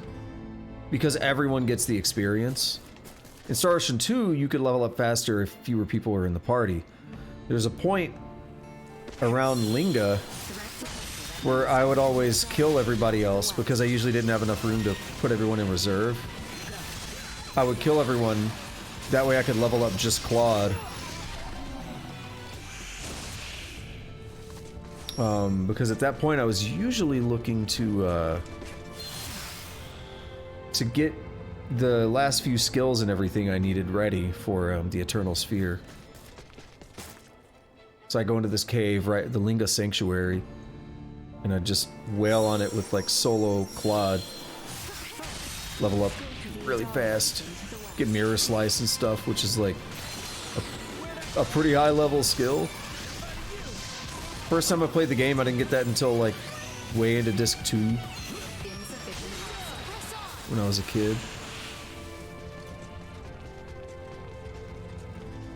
because everyone gets the experience. In Star Ocean 2, you could level up faster if fewer people were in the party. There's a point around Linga where I would always kill everybody else because I usually didn't have enough room to put everyone in reserve. I would kill everyone, that way I could level up just Claude. Because at that point I was usually looking to get the last few skills and everything I needed ready for the Eternal Sphere. So I go into this cave, right, the Linga Sanctuary, and I just wail on it with like solo Claude. Level up really fast, get Mirror Slice and stuff, which is like a pretty high level skill. First time I played the game, I didn't get that until like way into disc 2 when I was a kid.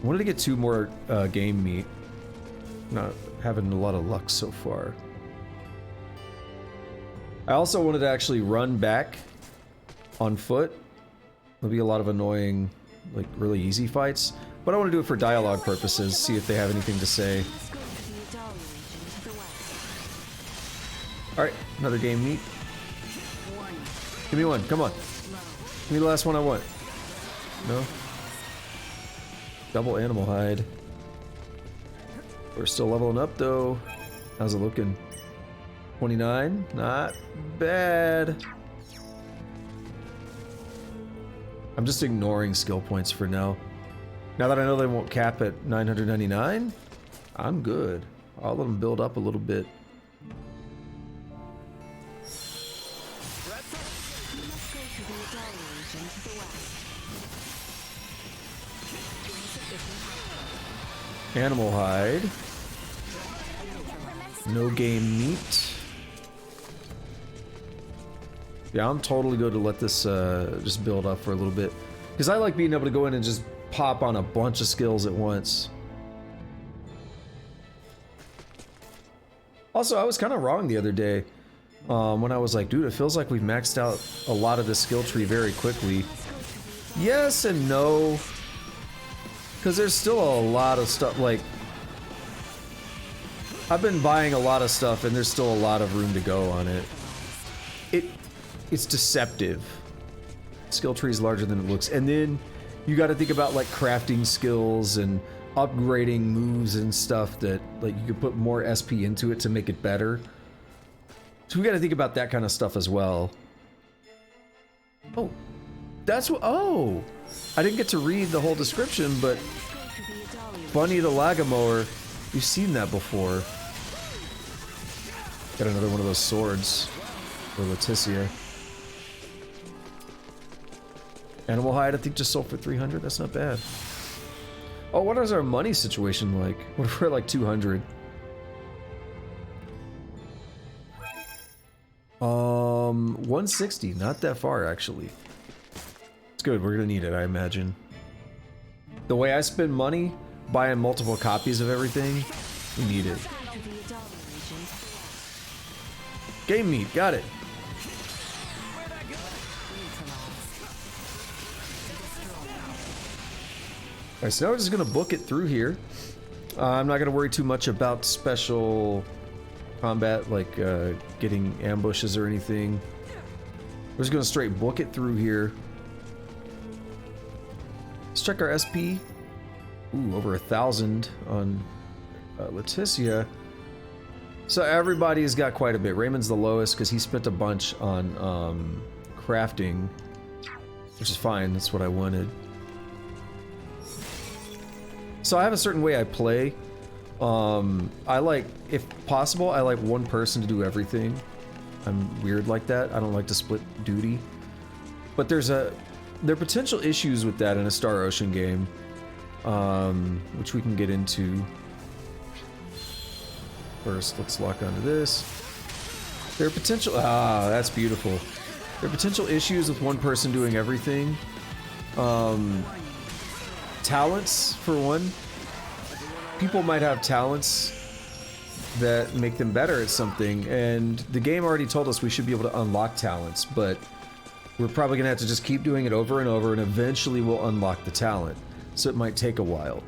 I wanted to get 2 more game meat. Not having a lot of luck so far. I also wanted to actually run back on foot. There'll be a lot of annoying, like really easy fights, but I want to do it for dialogue purposes, see if they have anything to say. Alright, another game meat. Give me one, come on. Give me the last one I want. No? Double animal hide. We're still leveling up though. How's it looking? 29? Not bad. I'm just ignoring skill points for now. Now that I know they won't cap at 999, I'm good. I'll let them build up a little bit. Animal hide. No game meat. Yeah, I'm totally good to let this just build up for a little bit. Because I like being able to go in and just pop on a bunch of skills at once. Also, I was kind of wrong the other day when I was like, dude, it feels like we've maxed out a lot of the skill tree very quickly. Yes and no. Because there's still a lot of stuff, like... I've been buying a lot of stuff and there's still a lot of room to go on it. It's deceptive skill tree is larger than it looks. And then you got to think about like crafting skills and upgrading moves and stuff that like you could put more SP into it to make it better. So we got to think about that kind of stuff as well. Oh, that's what, oh, I didn't get to read the whole description, but Bunny the Lagamower, you've seen that before. Got another one of those swords for Leticia. Animal hide, I think just sold for 300. That's not bad. Oh, what is our money situation like? What if we're like 200? 160, not that far actually. It's good, we're gonna need it, I imagine. The way I spend money, buying multiple copies of everything, we need it. Game meat, got it. Alright, so now we're just gonna book it through here. I'm not gonna worry too much about special combat, like getting ambushes or anything. We're just gonna straight book it through here. Let's check our SP. Ooh, over 1,000 on Leticia. So everybody's got quite a bit. Raymond's the lowest because he spent a bunch on crafting, which is fine. That's what I wanted. So I have a certain way I play. I like, if possible, I like one person to do everything. I'm weird like that. I don't like to split duty. But there are potential issues with that in a Star Ocean game, which we can get into. First, let's lock onto this. There are potential, that's beautiful. There are potential issues with one person doing everything. Talents, for one. People might have talents that make them better at something, and the game already told us we should be able to unlock talents, but we're probably gonna have to just keep doing it over and over, and eventually we'll unlock the talent. So it might take a while.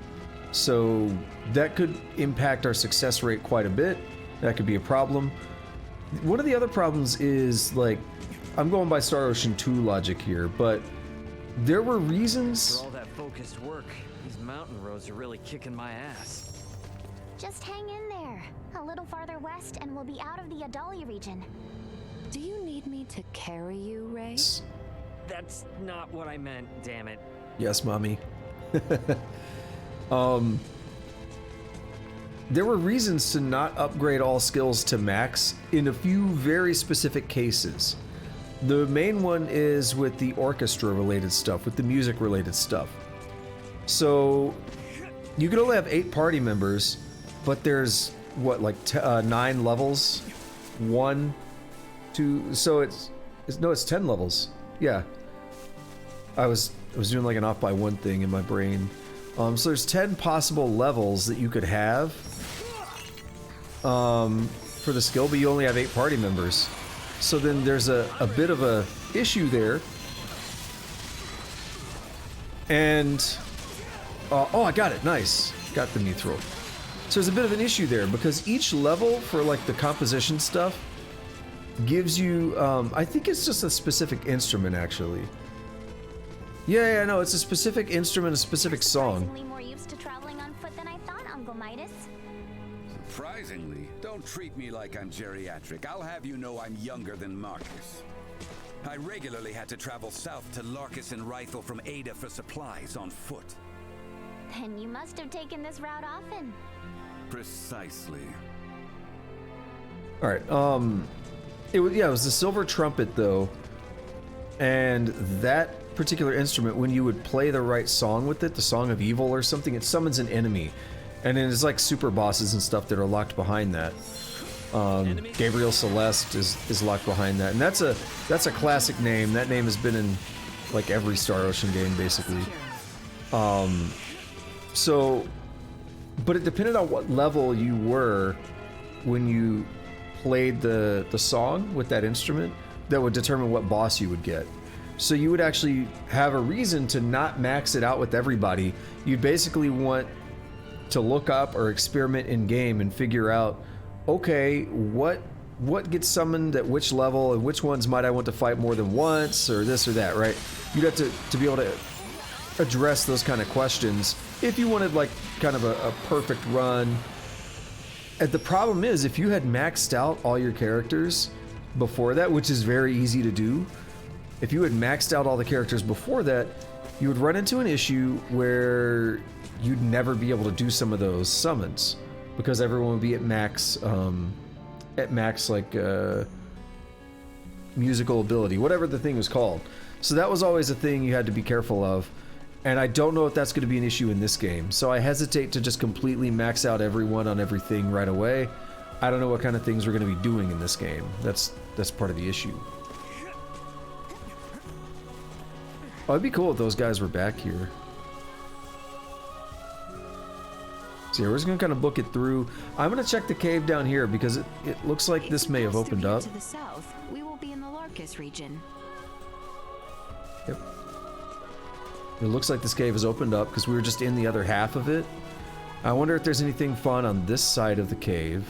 So that could impact our success rate quite a bit. That could be a problem. One of the other problems is, like, I'm going by Star Ocean 2 logic here, but there were reasons. For all that focused work, these mountain roads are really kicking my ass. Just hang in there. A little farther west and we'll be out of the Adali region. Do you need me to carry you, Ray? That's not what I meant, damn it. Yes, mommy. There were reasons to not upgrade all skills to max in a few very specific cases. The main one is with the orchestra related stuff, with the music related stuff. So you can only have 8 party members, but there's what, like 9 levels? 1, 2, so it's 10 levels. Yeah. I was doing like an off by 1 thing in my brain. So there's 10 possible levels that you could have for the skill, but you only have 8 party members. So then there's a bit of a issue there. And oh, I got it. Nice. Got the mithril. So there's a bit of an issue there because each level for like the composition stuff gives you I think it's just a specific instrument actually. Yeah, no, it's a specific instrument, a specific song. Surprisingly more used to traveling on foot than I thought, Uncle Midas. Surprisingly? Don't treat me like I'm geriatric. I'll have you know I'm younger than Marcus. I regularly had to travel south to Larkus and Rythel from Ada for supplies on foot. Then you must have taken this route often. Precisely. All right. It was the silver trumpet though, and that particular instrument, when you would play the right song with it, the Song of Evil or something, it summons an enemy, and then there's like super bosses and stuff that are locked behind that. Gabriel Celeste is locked behind that, and that's a classic name. That name has been in like every Star Ocean game basically. So, but it depended on what level you were when you played the song with that instrument that would determine what boss you would get. So you would actually have a reason to not max it out with everybody. You'd basically want to look up or experiment in game and figure out, okay, what what gets summoned at which level and which ones might I want to fight more than once or this or that, right? You'd have to be able to address those kind of questions if you wanted like kind of a perfect run. And the problem is, if you had maxed out all your characters before that, which is very easy to do, if you had maxed out all the characters before that, you would run into an issue where you'd never be able to do some of those summons because everyone would be at max like musical ability, whatever the thing was called. So that was always a thing you had to be careful of. And I don't know if that's going to be an issue in this game. So I hesitate to just completely max out everyone on everything right away. I don't know what kind of things we're going to be doing in this game. That's part of the issue. Oh, it'd be cool if those guys were back here. So yeah, we're just going to kind of book it through. I'm going to check the cave down here because it looks like this may have opened up. To the south, we will be in the Larkus region. Yep. It looks like this cave has opened up because we were just in the other half of it. I wonder if there's anything fun on this side of the cave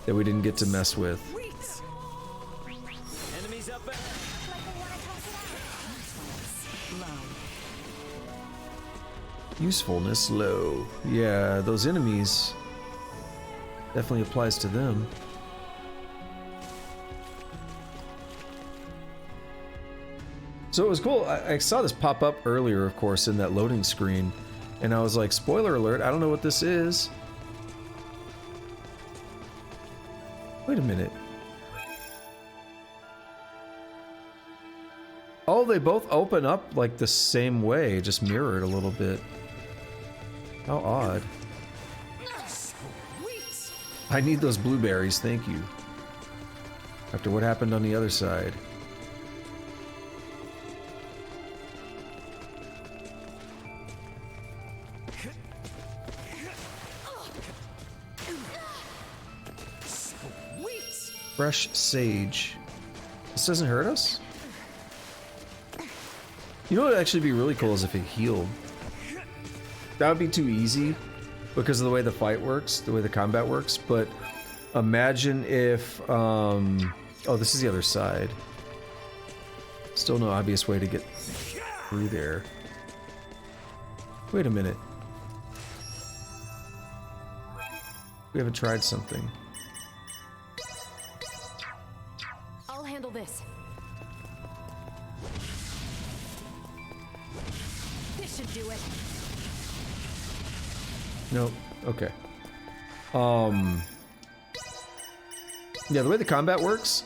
that we didn't get to mess with. Enemies up. Usefulness low. Yeah, those enemies definitely applies to them. So it was cool. I saw this pop up earlier, of course, in that loading screen, and I was like, spoiler alert, I don't know what this is. Wait a minute. Oh, they both open up like the same way, just mirrored a little bit. How odd. I need those blueberries, thank you. After what happened on the other side. Fresh sage. This doesn't hurt us? You know what would actually be really cool is if it healed. That would be too easy because of the way the fight works, the way the combat works, but imagine if, oh, this is the other side. Still no obvious way to get through there. Wait a minute. We haven't tried something. I'll handle this. This should do it. Nope. Okay. Yeah, the way the combat works,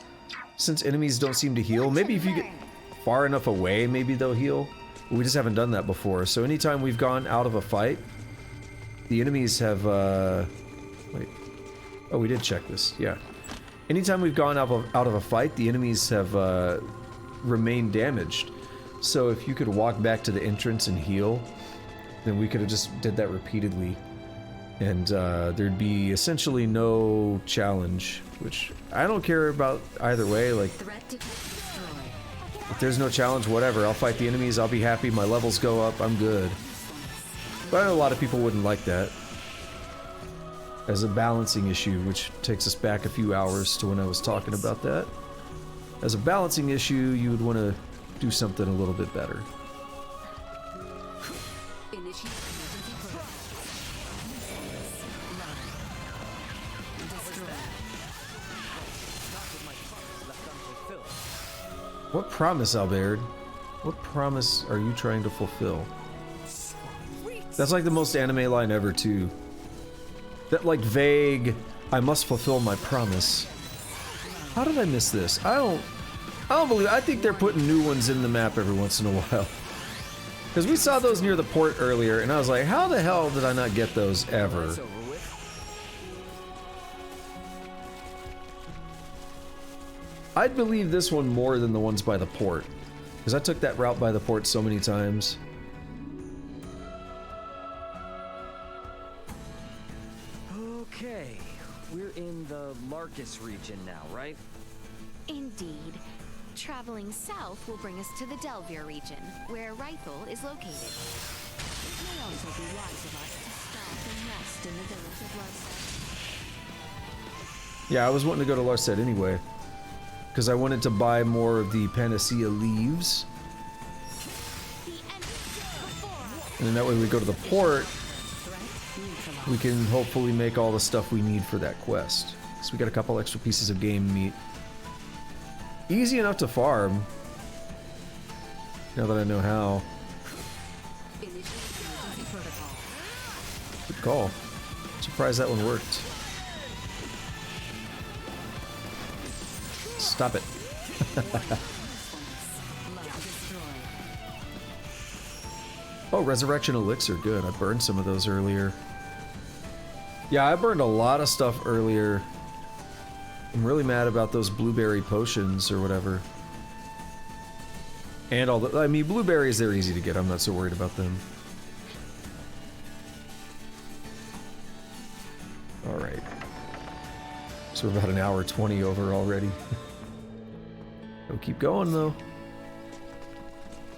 since enemies don't seem to heal, maybe if you get far enough away, maybe they'll heal. But we just haven't done that before. So anytime we've gone out of a fight, the enemies have, wait. Oh, we did check this. Yeah. Anytime we've gone out of a fight, the enemies have remained damaged. So if you could walk back to the entrance and heal, then we could have just did that repeatedly. And there'd be essentially no challenge, which I don't care about either way. Like, if there's no challenge, whatever. I'll fight the enemies, I'll be happy, my levels go up, I'm good. But I know a lot of people wouldn't like that. As a balancing issue, which takes us back a few hours to when I was talking about that. As a balancing issue, you would want to do something a little bit better. What promise, Albert? What promise are you trying to fulfill? That's like the most anime line ever, too. That, like, vague, I must fulfill my promise. How did I miss this? I don't believe it. I think they're putting new ones in the map every once in a while. Because we saw those near the port earlier, and I was like, how the hell did I not get those ever? I'd believe this one more than the ones by the port. Because I took that route by the port so many times. Okay, we're in the Larkus region now, right? Indeed. Traveling south will bring us to the Delvier region, where Rifle is located. It may also be wise of us to stop and rest in the village of Luzda. Yeah, I was wanting to go to Larset anyway. Because I wanted to buy more of the Panacea leaves. And then that way we go to the port, we can hopefully make all the stuff we need for that quest. So we got a couple extra pieces of game meat. Easy enough to farm. Now that I know how. Good call. Surprised that one worked. Stop it. Oh, Resurrection Elixir, good. I burned some of those earlier. Yeah, I burned a lot of stuff earlier. I'm really mad about those blueberry potions or whatever. And all the, I mean, blueberries, they're easy to get. I'm not so worried about them. Alright. So we're about an hour 20 over already. We'll keep going though.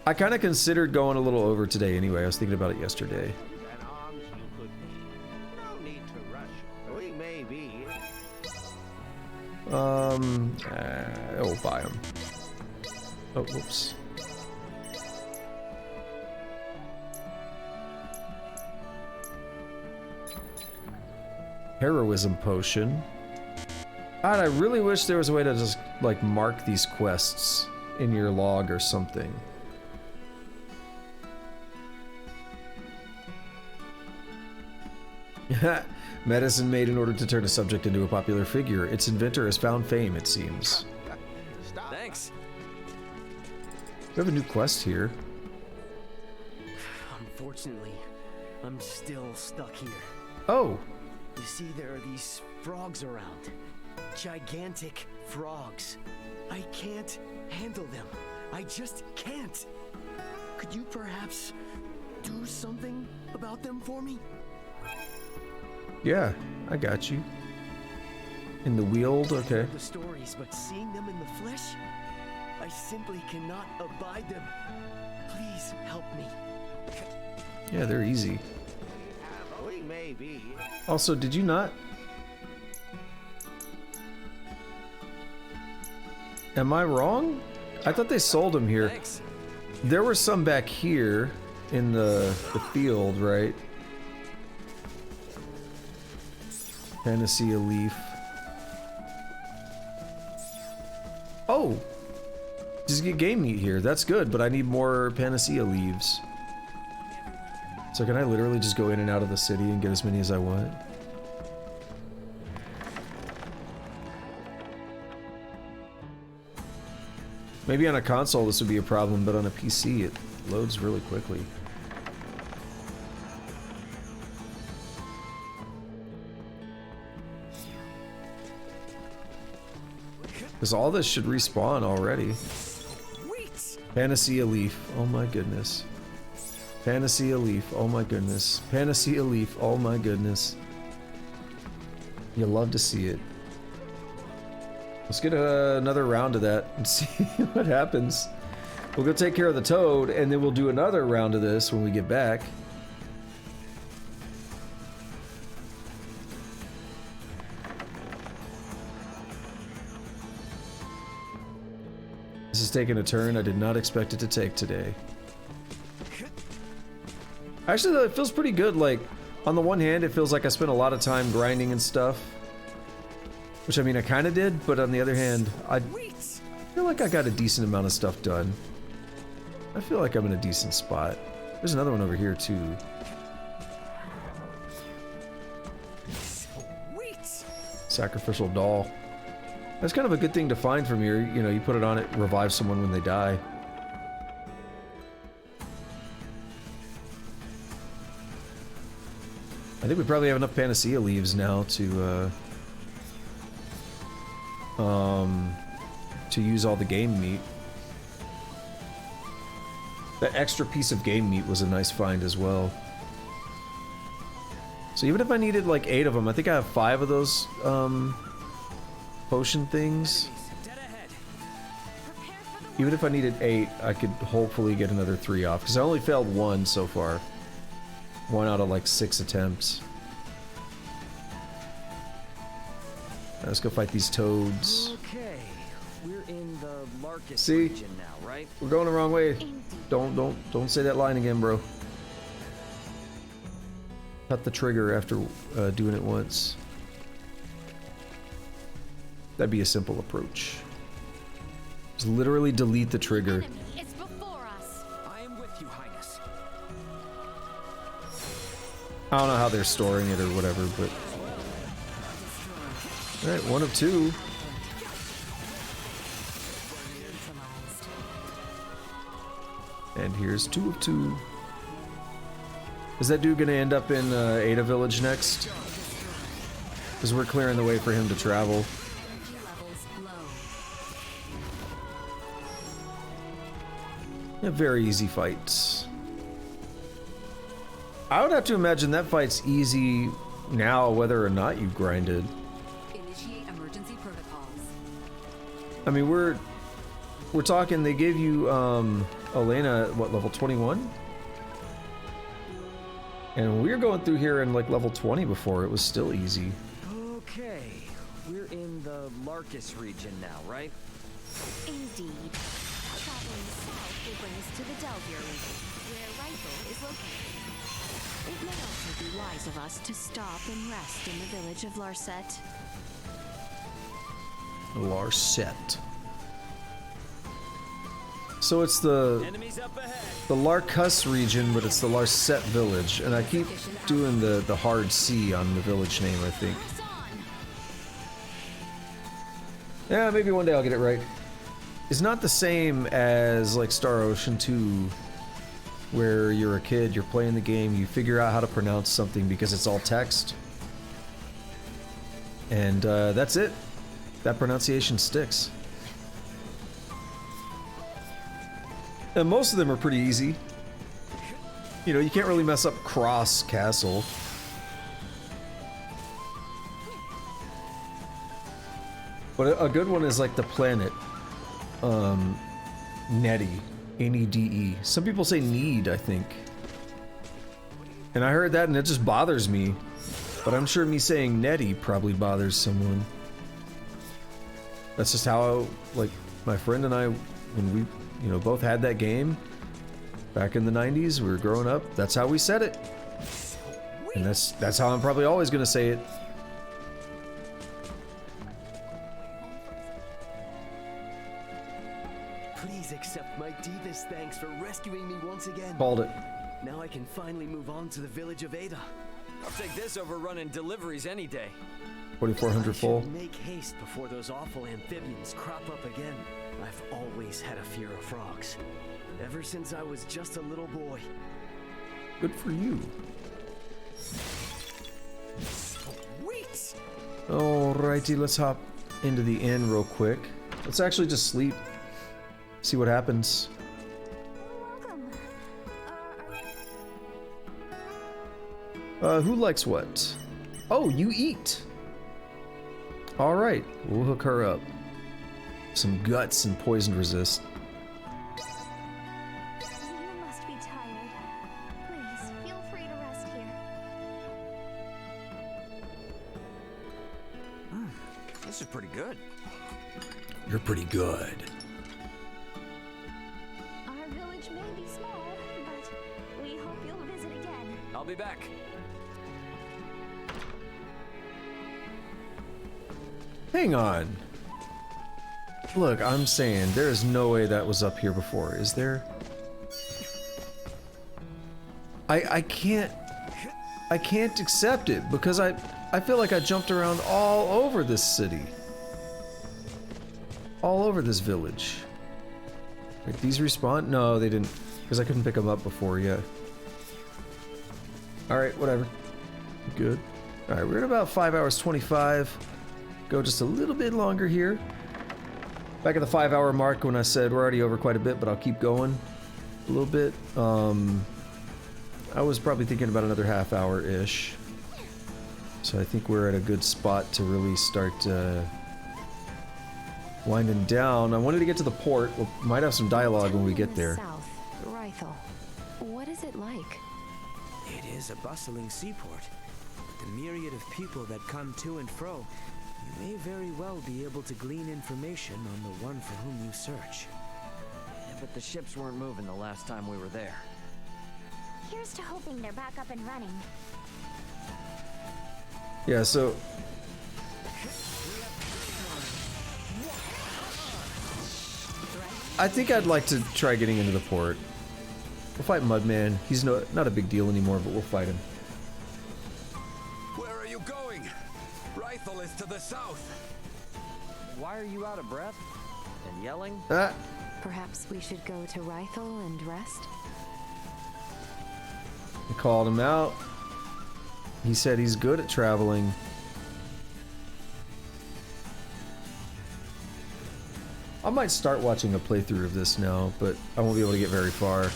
I kind of considered going a little over today anyway. I was thinking about it yesterday. Oh, buy them. Oh, whoops. Heroism potion. God, I really wish there was a way to just, like, mark these quests in your log or something. Medicine made in order to turn a subject into a popular figure. Its inventor has found fame, it seems. Thanks. We have a new quest here. Unfortunately, I'm still stuck here. Oh. You see, there are these frogs around. Gigantic frogs. I can't handle them. I just can't. Could you perhaps do something about them for me? Yeah, I got you. In the Weald, okay. The stories, but seeing them in the flesh, I simply cannot abide them. Please help me. Yeah, they're easy. We may be. Also, did you not? Am I wrong? I thought they sold them here. Thanks. There were some back here in the field, right? Panacea leaf. Oh! Just get game meat here. That's good, but I need more Panacea leaves. So can I literally just go in and out of the city and get as many as I want? Maybe on a console this would be a problem, but on a PC it loads really quickly. Because all this should respawn already. Panacea leaf, oh my goodness. Panacea leaf, oh my goodness. Panacea leaf, oh my goodness. You'll love to see it. Let's get another round of that and see what happens. We'll go take care of the toad, and then we'll do another round of this when we get back. This is taking a turn I did not expect it to take today. Actually, it feels pretty good. Like, on the one hand, it feels like I spent a lot of time grinding and stuff. Which, I mean, I kind of did, but on the other hand, I feel like I got a decent amount of stuff done. I feel like I'm in a decent spot. There's another one over here, too. Sacrificial doll. That's kind of a good thing to find from here. You know, you put it on it, revive someone when they die. I think we probably have enough Panacea leaves now to use all the game meat. That extra piece of game meat was a nice find as well. So even if I needed like 8 of them, I think I have 5 of those potion things. Even if I needed 8, I could hopefully get another 3 off, because I only failed 1 so far. 1 out of like 6 attempts. Let's go fight these toads. Okay, we're in the Larkus See? region now, right? We're going the wrong way. Don't say that line again, bro. Cut the trigger after doing it once. That'd be a simple approach. Just literally delete the trigger. It's before us. I am with you, Highness. I don't know how they're storing it or whatever, but... Alright, 1 of 2. And here's 2 of 2. Is that dude gonna end up in Ada Village next? Because we're clearing the way for him to travel. Yeah, very easy fights. I would have to imagine that fight's easy now, whether or not you grinded. Initiate emergency protocols. I mean, we're talking. They gave you Elena at what, level 21? And we were going through here in like level 20 before. It was still easy. Okay, we're in the Larkus region now, right? Indeed. Traveling south will bring us to the Delvier region, where Rifle is located. It may also be wise of us to stop and rest in the village of Larset. Larset. So it's the Larkus region, but it's the Larset village, and I keep doing the hard C on the village name, I think. Yeah, maybe one day I'll get it right. It's not the same as like Star Ocean 2, where you're a kid, you're playing the game, you figure out how to pronounce something because it's all text. And that's it. That pronunciation sticks. And most of them are pretty easy. You know, you can't really mess up Cross Castle. But a good one is like the planet. Nede. N-E-D-E. Some people say need, I think. And I heard that and it just bothers me. But I'm sure me saying Nede probably bothers someone. That's just how, like, my friend and I, when we, you know, both had that game back in the 90s, we were growing up, that's how we said it. And that's how I'm probably always gonna say it. Please accept my deepest thanks for rescuing me once again. Called it. Now I can finally move on to the village of Ada. I'll take this over running deliveries any day. 4,400 full. Make haste before those awful amphibians crop up again. I've always had a fear of frogs. Ever since I was just a little boy. Good for you. Sweet! Alrighty, let's hop into the inn real quick. Let's actually just sleep. See what happens. Who likes what? Oh, you eat. Alright, we'll hook her up. Some guts and poison resist. You must be tired. Please, feel free to rest here. This is pretty good. You're pretty good. Our village may be small, but we hope you'll visit again. I'll be back. Hang on. Look, I'm saying there is no way that was up here before, is there? I can't accept it because I feel like I jumped around all over this city. All over this village. Like, these respawn? No, they didn't, because I couldn't pick them up before, yeah. Alright, whatever. Good. Alright, we're at about 5 hours 25. Go just a little bit longer here. Back at the 5 hour mark when I said we're already over quite a bit, but I'll keep going a little bit. I was probably thinking about another half hour-ish. So I think we're at a good spot to really start winding down. I wanted to get to the port. We might have some dialogue when we get there. South, Rifle. What is it like? It is a bustling seaport. The myriad of people that come to and fro You may very well be able to glean information on the one for whom you search. Yeah, but the ships weren't moving the last time we were there. Here's to hoping they're back up and running. Yeah, so I think I'd like to try getting into the port. We'll fight Mudman. He's not a big deal anymore, but we'll fight him. Where are you going? Rifle is to the south. Why are you out of breath? And yelling? Perhaps we should go to Rifle and rest? I called him out. He said he's good at traveling. I might start watching a playthrough of this now, but I won't be able to get very far.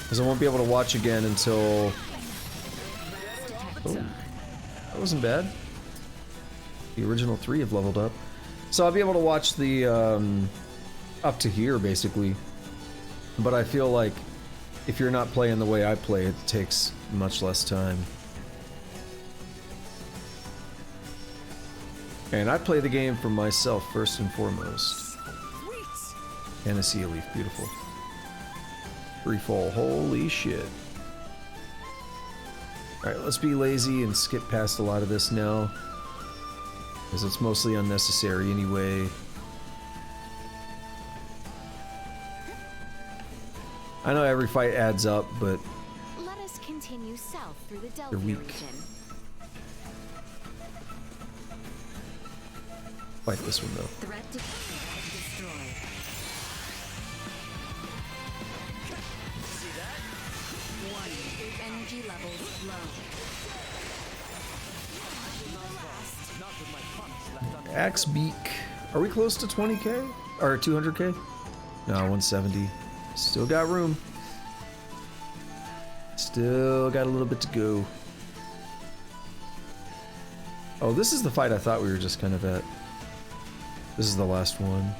Because I won't be able to watch again until... Oh, that wasn't bad. The original 3 have leveled up. So I'll be able to watch the, up to here, basically. But I feel like if you're not playing the way I play, it takes much less time. And I play the game for myself first and foremost. Panacea Leaf, beautiful. Freefall, holy shit. Alright, let's be lazy and skip past a lot of this now. Because it's mostly unnecessary anyway. I know every fight adds up, but Let us continue south through the they're Delphi weak. region. Fight this one though. Threat destroyed. See that? 1. Energy levels low. Axe Beak. Are we close to 20k? Or 200k? No, 170. Still got room. Still got a little bit to go. Oh, this is the fight I thought we were just kind of at. This is the last one.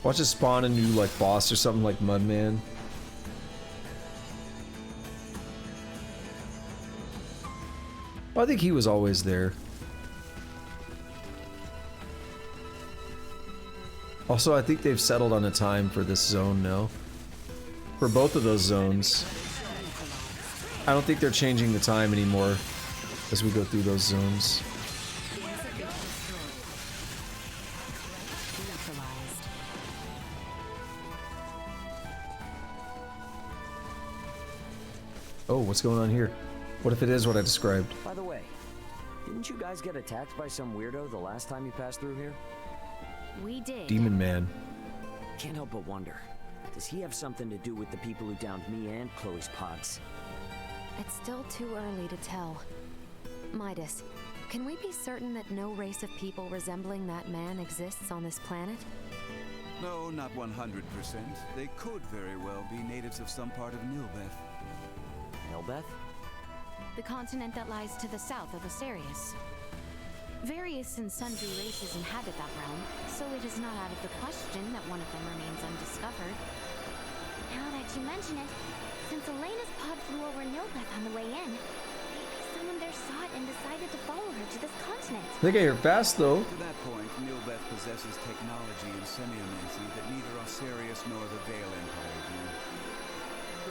Watch it spawn a new like boss or something like Mudman. Well, I think he was always there. Also, I think they've settled on a time for this zone now. For both of those zones. I don't think they're changing the time anymore as we go through those zones. Oh, what's going on here? What if it is what I described? By the way, didn't you guys get attacked by some weirdo the last time you passed through here? We did. Demon Man. Can't help but wonder, does he have something to do with the people who downed me and Chloe's pods? It's still too early to tell. Midas, can we be certain that no race of people resembling that man exists on this planet? No, not 100%. They could very well be natives of some part of Nilbeth. Nilbeth? The continent that lies to the south of Asarius. Various and sundry races inhabit that realm, so it is not out of the question that one of them remains undiscovered. Now that you mention it, since Elena's pod flew over Nilbeth on the way in, maybe someone there saw it and decided to follow her to this continent. They get here fast though. To that point, Nilbeth possesses technology and semiomancy that neither Osarius nor the Vale Empire do.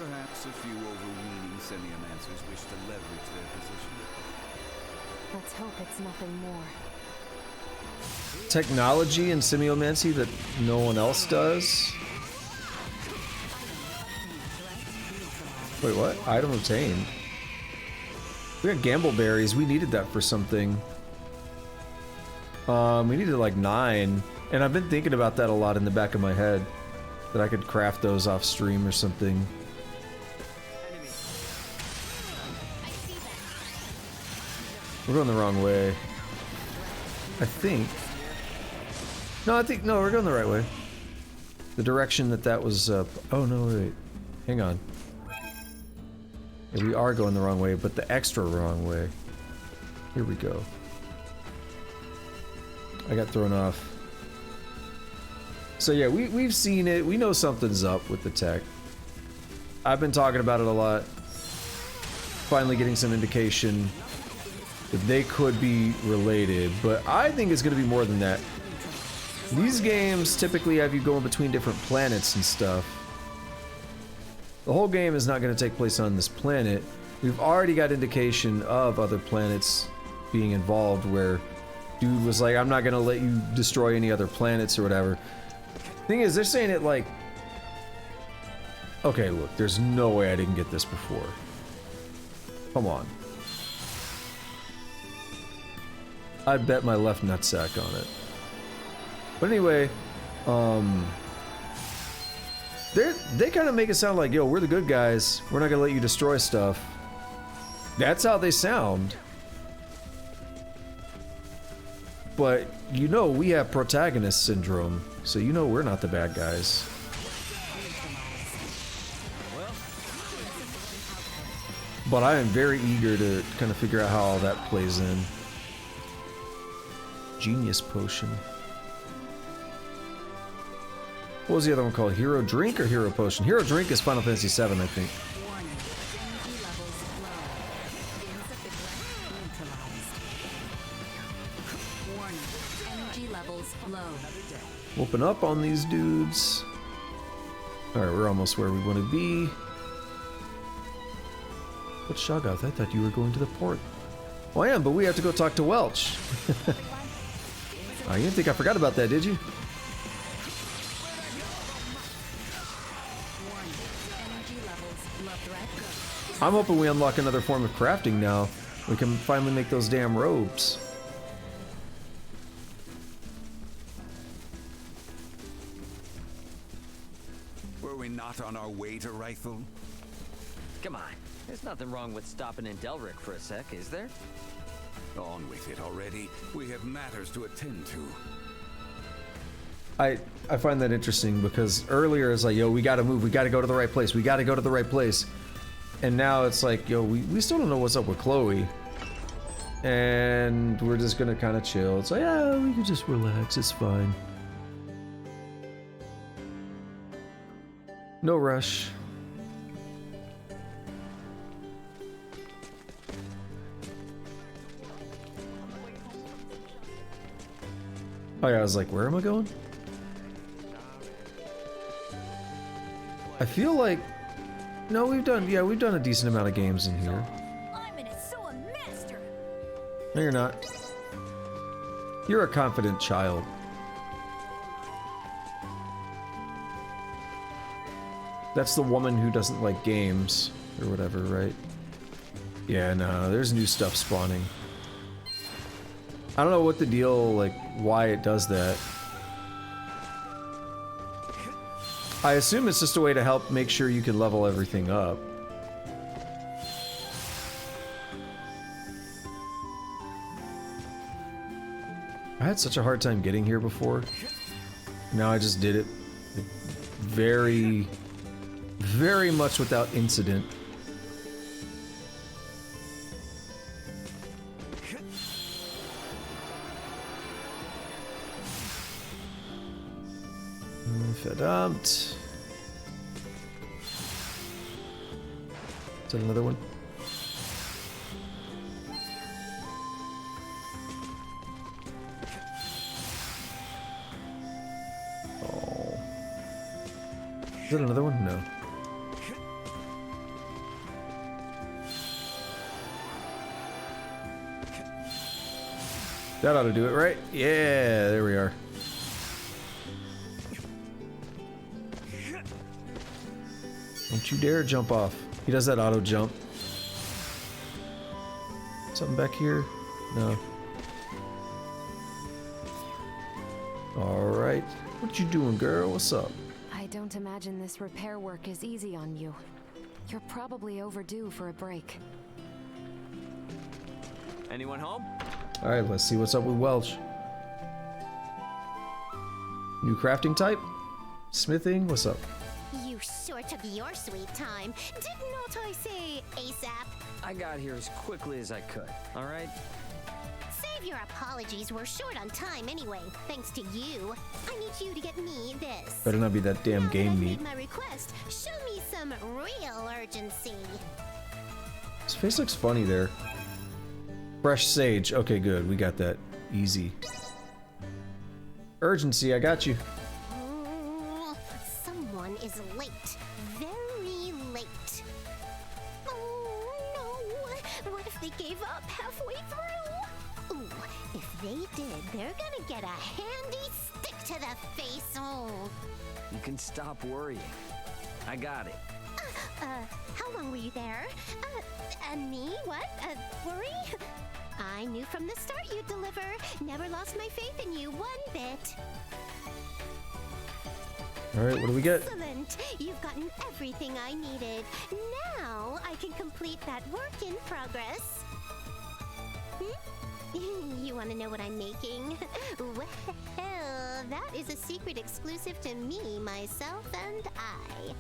Perhaps a few overweening semiomancers wish to leverage their position. Let's hope it's nothing more. Technology and semiomancy that no one else does? Wait, what? Item obtained. We got gamble berries. We needed that for something. We needed like 9. And I've been thinking about that a lot in the back of my head. That I could craft those off stream or something. We're going the wrong way. I think. No, we're going the right way. The direction that was oh no, wait. Hang on. Yeah, we are going the wrong way, but the extra wrong way. Here we go. I got thrown off. So yeah, we've seen it. We know something's up with the tech. I've been talking about it a lot. Finally getting some indication that they could be related, but I think it's going to be more than that. These games typically have you going between different planets and stuff. The whole game is not going to take place on this planet. We've already got indication of other planets being involved where dude was like, I'm not going to let you destroy any other planets or whatever. Thing is, they're saying it like, okay, look, there's no way I didn't get this before. Come on. I bet my left nutsack on it. But anyway, they kind of make it sound like, yo, we're the good guys. We're not gonna let you destroy stuff. That's how they sound. But you know we have protagonist syndrome, so you know we're not the bad guys. But I am very eager to kind of figure out how all that plays in. Genius potion. What was the other one called? Hero drink or hero potion? Hero drink is Final Fantasy VII, I think. Whooping up on these dudes. Alright, we're almost where we want to be. But Shoggoth, I thought you were going to the port. Well, I am, but we have to go talk to Welch. Oh, you didn't think I forgot about that, did you? I'm hoping we unlock another form of crafting now. We can finally make those damn robes. Were we not on our way to Rifle? Come on. There's nothing wrong with stopping in Delric for a sec, is there? On with it already. We have matters to attend to. I find that interesting because earlier it's like, yo, we gotta move, we gotta go to the right place, we gotta go to the right place. And now it's like, yo, we still don't know what's up with Chloe. And we're just gonna kind of chill. It's like, yeah, we can just relax, it's fine. No rush. Oh yeah, I was like, where am I going? I feel like... No, we've done a decent amount of games in here. I'm an Asua master. No, you're not. You're a confident child. That's the woman who doesn't like games, or whatever, right? Yeah, no, there's new stuff spawning. I don't know what the deal, like, why it does that. I assume it's just a way to help make sure you can level everything up. I had such a hard time getting here before. Now I just did it very, very much without incident. Verdammt. Is that another one? Oh. Is that another one? No. That ought to do it, right? Yeah, there we are. Don't you dare jump off. He does that auto jump. Something back here? No. Alright. What you doing, girl? What's up? I don't imagine this repair work is easy on you. You're probably overdue for a break. Anyone home? Alright, let's see what's up with Welch. New crafting type? Smithing? What's up? You sure took your sweet time. Did not I say ASAP? I got here as quickly as I could, alright? Say of your apologies were short on time anyway, thanks to you. I need you to get me this. Better not be that damn game meat. My request, show me some real urgency. His face looks funny there. Fresh sage. Okay, good. We got that. Easy. Urgency, I got you. Someone is late. Very late. Oh no! What if they gave up halfway through? Ooh, if they did, they're gonna get a handy stick to the face. Oh. You can stop worrying. I got it. How long were you there? Me? What? Worry? I knew from the start you'd deliver. Never lost my faith in you one bit. Alright, what do we get? Excellent! You've gotten everything I needed. Now I can complete that work in progress. You want to know what I'm making? Well, that is a secret exclusive to me, myself, and I.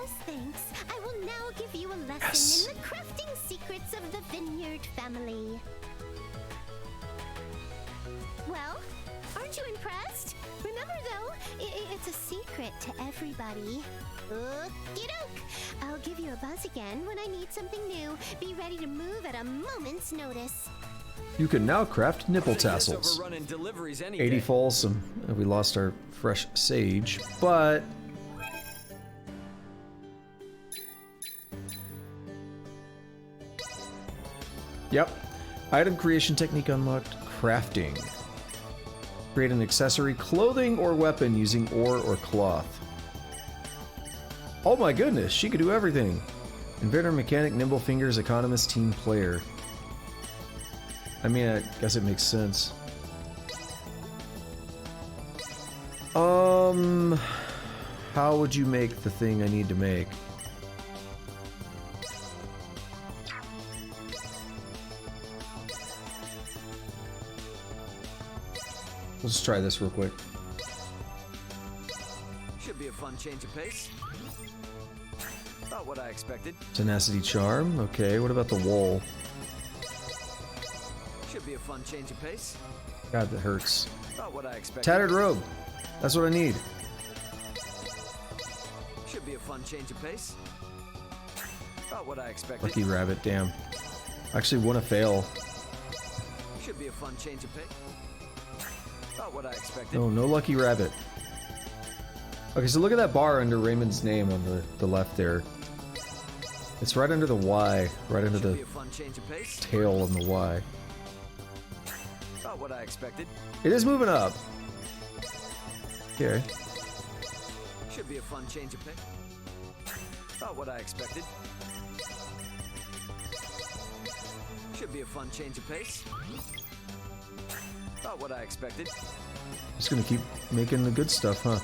As thanks, I will now give you a lesson in the crafting secrets of the Vineyard family. Well, aren't you impressed? Remember though, it's a secret to everybody. Okey-doke! I'll give you a buzz again when I need something new. Be ready to move at a moment's notice. You can now craft nipple tassels. 80 falsum. We lost our fresh sage, but... Yep. Item creation technique unlocked. Crafting. Create an accessory, clothing, or weapon using ore or cloth. Oh my goodness, she could do everything. Inventor, mechanic, nimble fingers, economist, team player. I mean, I guess it makes sense. How would you make the thing I need to make? Let's just try this real quick. Should be a fun change of pace. About what I expected. Tenacity charm. Okay, what about the wool? Should be a fun change of pace. God, that hurts. About what I expected. Tattered robe. That's what I need. Should be a fun change of pace. About what I expected. Lucky rabbit, damn. I actually want to fail. Should be a fun change of pace. About what I expected. No, no lucky rabbit. Okay, so look at that bar under Raymond's name on the left there. It's right under the Y, right under the tail on the Y. About what I expected. It is moving up. Okay. Should be a fun change of pace. About what I expected. Should be a fun change of pace. About what I expected. Just gonna keep making the good stuff, huh?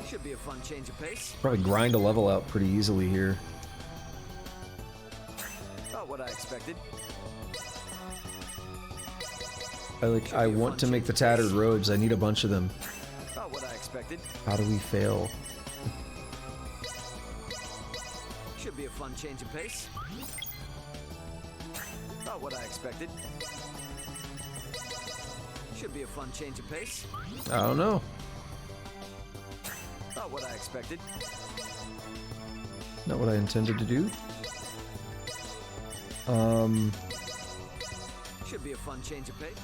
Should be a fun change of pace. Probably grind a level out pretty easily here. About what I expected. I want to make the tattered robes. I need a bunch of them. About what I expected. How do we fail? Should be a fun change of pace. About what I expected. Should be a fun change of pace. I don't know. About what I expected. Not what I intended to do. Should be a fun change of pace.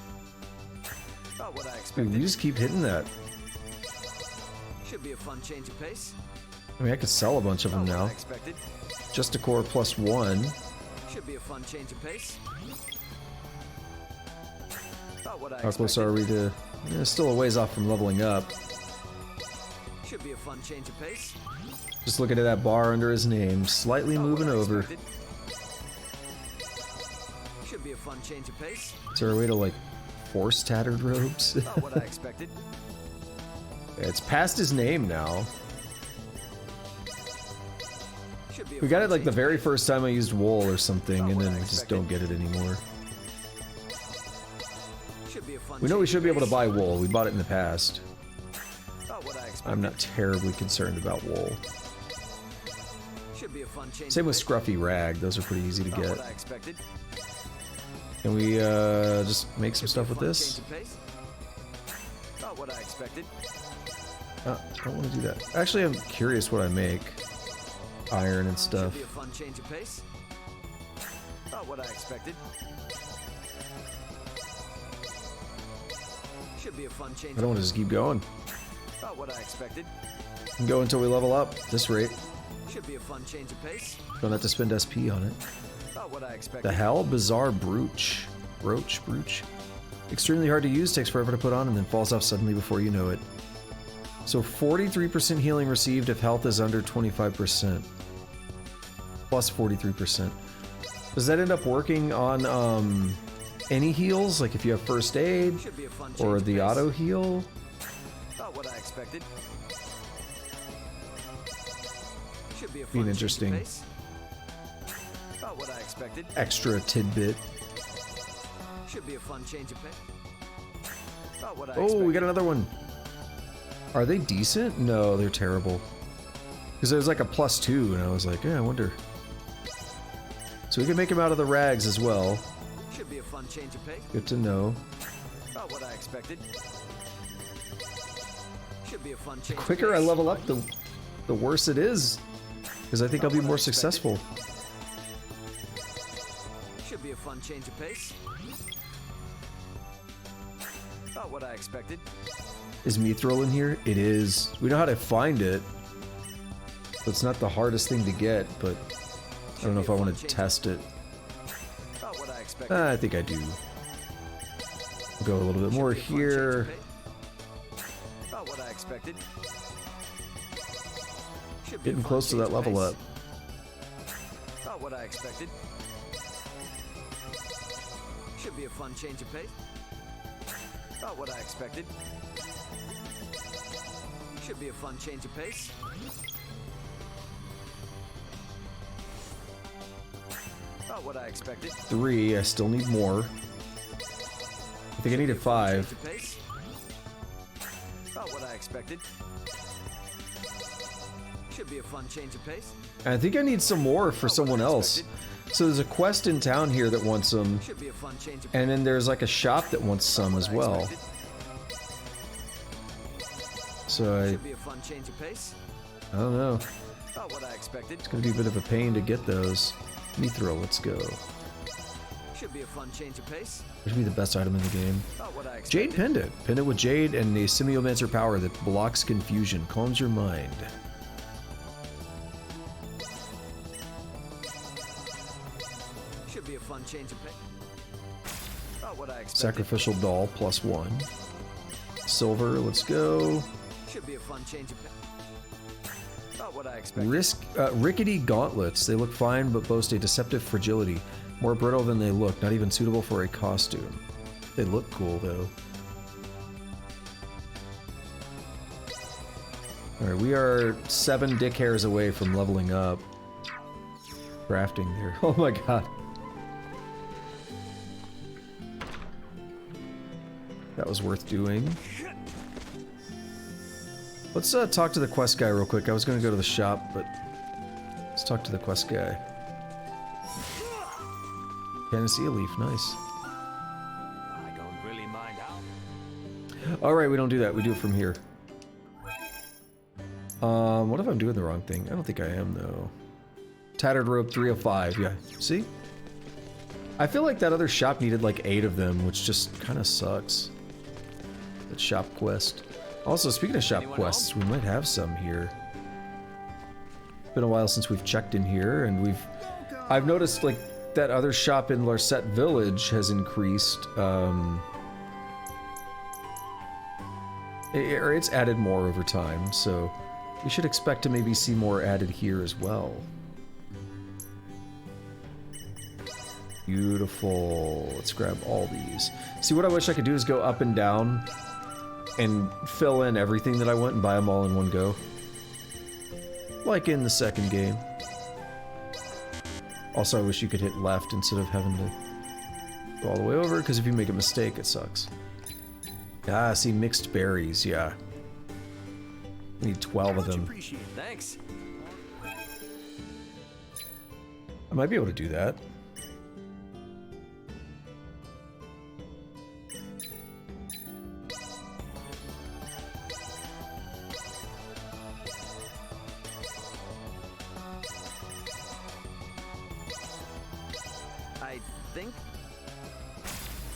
About what I expected. Dude, you just keep hitting that. Should be a fun change of pace. I mean, I could sell a bunch of them now. Just a core +1. Should be a fun change of pace. About what I How close are we to... Yeah, still a ways off from leveling up. Should be a fun change of pace. Just looking at that bar under his name, slightly moving over. Should be a fun change of pace. Is there a way to, like, force tattered robes? About what I expected. It's past his name now. We got it like the very first time I used wool or something, and then we just don't get it anymore. We know we should be able to buy wool. We bought it in the past. I'm not terribly concerned about wool. Same with scruffy rag. Those are pretty easy to get. Can we just make some stuff with this? Not what I expected. I don't want to do that. Actually, I'm curious what I make. Iron and stuff. Should be a fun change of pace. Not what I expected. Should be a fun change. I don't want to just keep going. Not what I expected. We can go until we level up. At this rate. Should be a fun change of pace. Don't have to spend SP on it. Not what I expected. The hell? Bizarre brooch. Brooch? Extremely hard to use, takes forever to put on, and then falls off suddenly before you know it. So 43% healing received if health is under 25%. Plus 43%. Does that end up working on any heals? Like if you have first aid? Or the auto heal? Not what I expected. Should be a fun Being interesting. change of pace. Not what I expected. Extra tidbit. Should be a fun change of pace. Not what I Oh, expected. we got another one. Are they decent? No, they're terrible. Because there's like a +2, and I was like, yeah, I wonder. So we can make him out of the rags as well. Should be a fun change of pace. Good to know. Not what I expected. Should be a fun change. The quicker I level up, the worse it is. Because I think I'll be more successful. Should be a fun change of pace. Not what I expected. Is Mithril in here? It is. We know how to find it. So it's not the hardest thing to get, but I don't know if I want to test it. Not what I expected. I think I do. We'll go a little bit more here. Not what I expected. Should be a Getting fun close to change that of level pace. up. Not what I expected. Should be a fun change of pace. Not what I expected. Should be a fun change of pace. Not what I expected. 3, I still need more. I think I needed 5. Change of pace. Not what I expected. Should be a fun change of pace. I think I need some more for someone else. So there's a quest in town here that wants some. Should be a fun change of And then there's like a shop that wants some as well. So Should be a fun change of pace. I don't know. Not what I expected. It's gonna be a bit of a pain to get those. Mithril, let's go. Should be a fun change of pace. This should be the best item in the game. Not what I expected. Jade Pendant. Pendant with Jade and a Semiomancer power that blocks confusion, calms your mind. Should be a fun change of pace. Not what I expected. Sacrificial doll +1. Silver, let's go. Should be a fun change of pace. Not what I expected. Rickety gauntlets. They look fine but boast a deceptive fragility. More brittle than they look, not even suitable for a costume. They look cool though. Alright, we are 7 dick hairs away from leveling up. Crafting there. Oh my god. That was worth doing. Let's talk to the quest guy real quick. I was going to go to the shop, but let's talk to the quest guy. Panacea leaf, nice. I don't really mind how. Alright, we don't do that. We do it from here. What if I'm doing the wrong thing? I don't think I am, though. Tattered rope 305, yeah. See? I feel like that other shop needed like 8 of them, which just kind of sucks. That shop quest. Also, speaking of shop quests, we might have some here. Been a while since we've checked in here, and I've noticed like that other shop in Larset Village has increased. It's added more over time, so we should expect to maybe see more added here as well. Beautiful. Let's grab all these. See, what I wish I could do is go up and down and fill in everything that I want and buy them all in one go. Like in the second game. Also, I wish you could hit left instead of having to go all the way over, because if you make a mistake, it sucks. Ah, see, mixed berries, yeah. I need 12 of them. Thanks. I might be able to do that. think.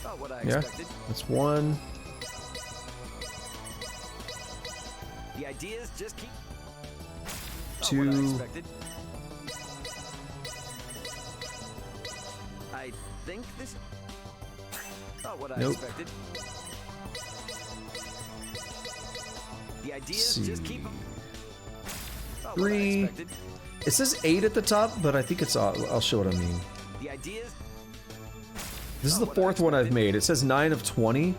About what I Yeah, expected. that's one. The ideas just keep. Two. What I expected. I think this. About what I Nope. expected. The ideas just keep. About what I 3. expected. It says 8 at the top, but I think it's. I'll show what I mean. The ideas. This is the 4th one I've made. It says 9 of 20.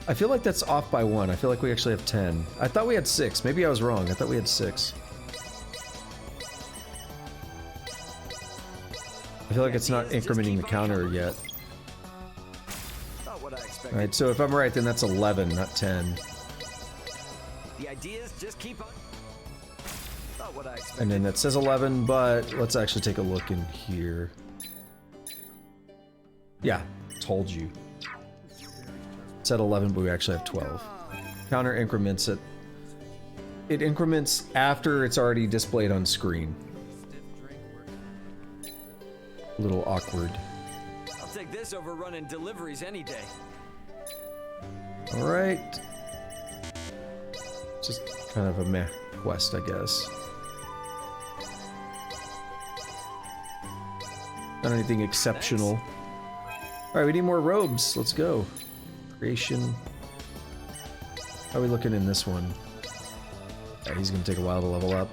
I feel like that's off by 1. I feel like we actually have 10. I thought we had 6. Maybe I was wrong. I thought we had 6. I feel like it's not incrementing the counter yet. About what I expected. Alright, so if I'm right, then that's 11, not 10. The ideas just keep on. About what I expected. And then that says 11, but let's actually take a look in here. Yeah, told you. It said 11, but we actually have 12. Counter increments it. It increments after it's already displayed on screen. A little awkward. I'll take this over running deliveries any day. Alright. Just kind of a meh quest, I guess. Not anything exceptional. Alright, we need more robes. Let's go. Creation. How are we looking in this one? Yeah, he's gonna take a while to level up.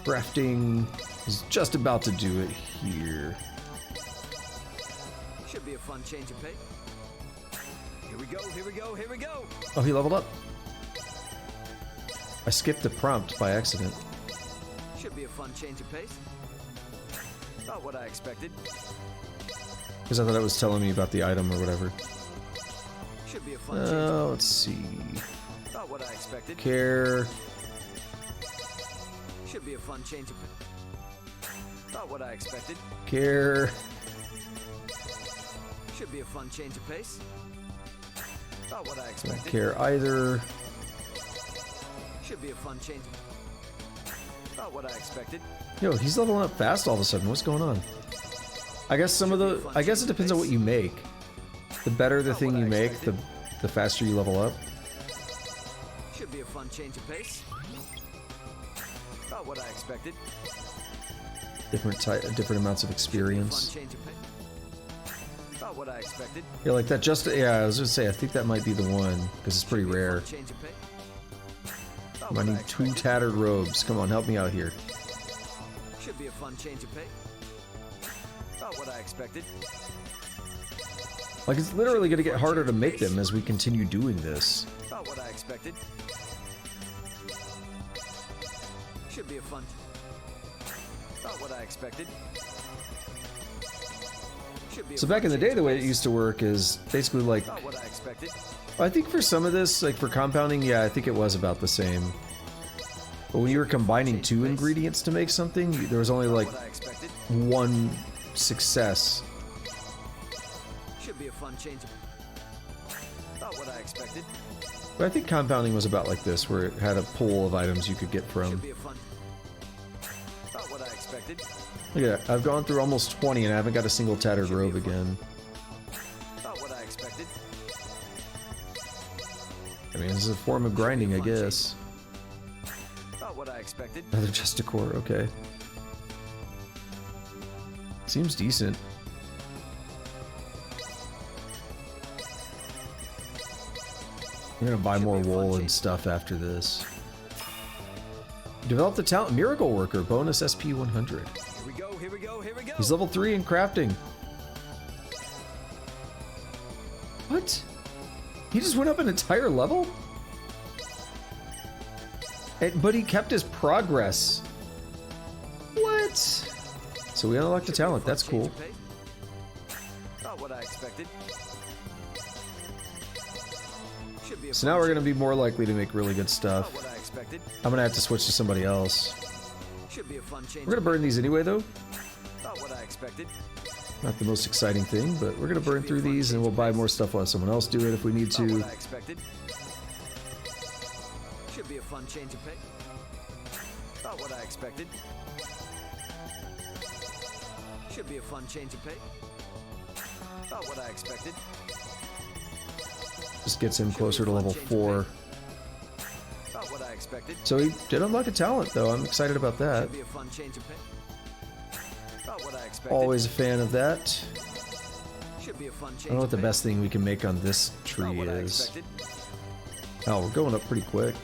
Crafting is just about to do it here. Should be a fun change of pace. Here we go, here we go, here we go! Oh, he leveled up. I skipped the prompt by accident. Should be a fun change of pace. About what I expected. Because I thought it was telling me about the item or whatever. Should be a fun change of Let's see. About what I expected. Care. Should be a fun change of pace. About what I expected. Care. Should be a fun change of pace. About what I Don't expected. care either. Should be a fun change. About what I expected. Yo, he's leveling up fast all of a sudden. What's going on? I guess some of the. I guess it depends on what you make. The better the thing you make, the faster you level up. Should be a fun change of pace. About what I expected. Different amounts of experience. Fun change of pace. About what I expected. Yeah, like that. Just yeah, I was gonna say. I think that might be the one because it's pretty rare. Change of pace. I need 2 tattered robes. Come on, help me out here. Should be a fun change of pace. About what I expected. Like it's literally gonna get harder to make them as we continue doing this. About what I expected. Should be a fun. About what I expected. Should be a So back in the day, the way it used to work is basically like. About what I expected. I think for some of this, like for compounding, yeah, I think it was about the same. But when you were combining 2 ingredients to make something, there was only like 1 success. Should be a fun change. About what I expected. But I think compounding was about like this, where it had a pool of items you could get from. Should be a fun. About what I expected. Look at that, I've gone through almost 20 and I haven't got a single tattered robe again. About what I expected. I mean, this is a form of grinding, I guess. About what I expected. Another just a core, okay. Seems decent. I'm gonna buy more wool and stuff after this. Develop the talent Miracle Worker, bonus SP 100. Here we go, here we go, here we go. He's level 3 in crafting. What? He just went up an entire level? But he kept his progress. What? So we unlocked the talent, that's cool. About what I expected. Should be a So now we're gonna be more likely to make really good About stuff. what I expected. I'm gonna have to switch to somebody else. Should be a fun change. We're gonna burn these anyway though. About what I expected. Not the most exciting thing, but we're gonna burn through these and we'll buy more stuff, let someone else do it if we need About to. what I expected. Should be a fun change of pace. About what I expected. Should be a fun change of pace. About what I expected. Just gets him closer to level 4. About what I expected. So he did unlock a talent, though. I'm excited about that. Should be a fun change of pace. About what I expected. Always a fan of that. Should be a fun change I don't know what the of best thing we can make on this tree is. Oh, we're going up pretty quick.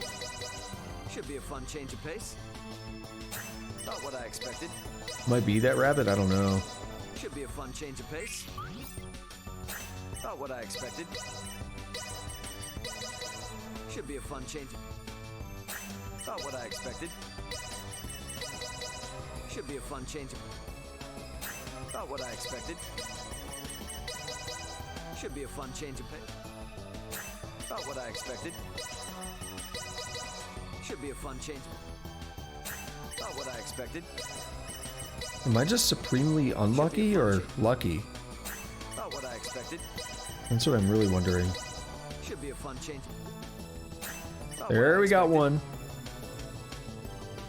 Should be a fun change of pace. About what I expected. Might be that rabbit, I don't know. Should be a fun change of pace. About what I expected. Should be a fun change. About what I expected. Should be a fun change. About what I expected. Should be a fun change of pace. About what I expected. Should be a fun change. About what I expected. Am I just supremely unlucky or lucky? About what I expected. That's what I'm really wondering. Should be a fun change. There we got one.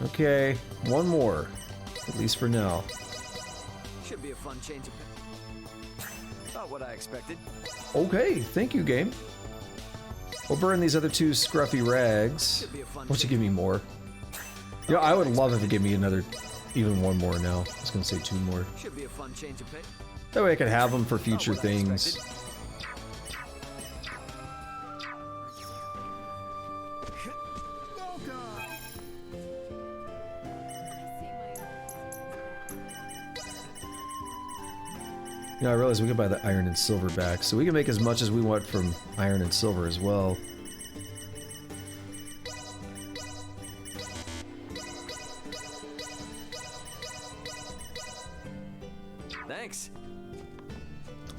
Okay, one more. At least for now. Should be a fun change of pace. About what I expected. Okay, thank you, game. We'll burn these other 2 scruffy rags. Why don't you give me more? Yeah, I would love if it gave me another, even one more now. I was gonna say 2 more. Should be a fun change of pace. That way I could have them for future things. You know, I realize we can buy the iron and silver back, so we can make as much as we want from iron and silver as well. Thanks.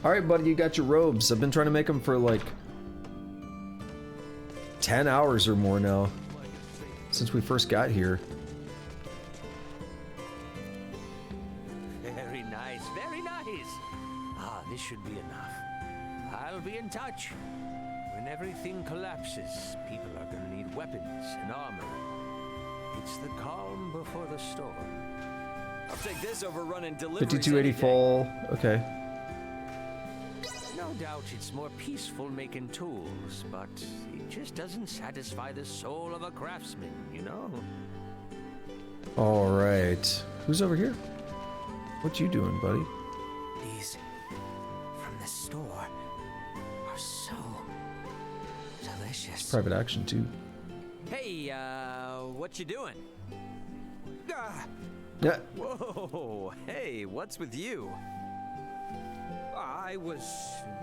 Alright, buddy, you got your robes. I've been trying to make them for like 10 hours or more now, since we first got here. Very nice, very nice. Ah, this should be enough. I'll be in touch. When everything collapses, people are gonna need weapons and armor. It's the calm before the storm. I'll take this over running deliveries. 5280 full. Okay. No doubt it's more peaceful making tools, but it just doesn't satisfy the soul of a craftsman, you know? Alright. Who's over here? What you doing, buddy? These from the store are so delicious. Private action, too. Hey, what you doing? Ah! Yeah. Whoa, hey, what's with you? I was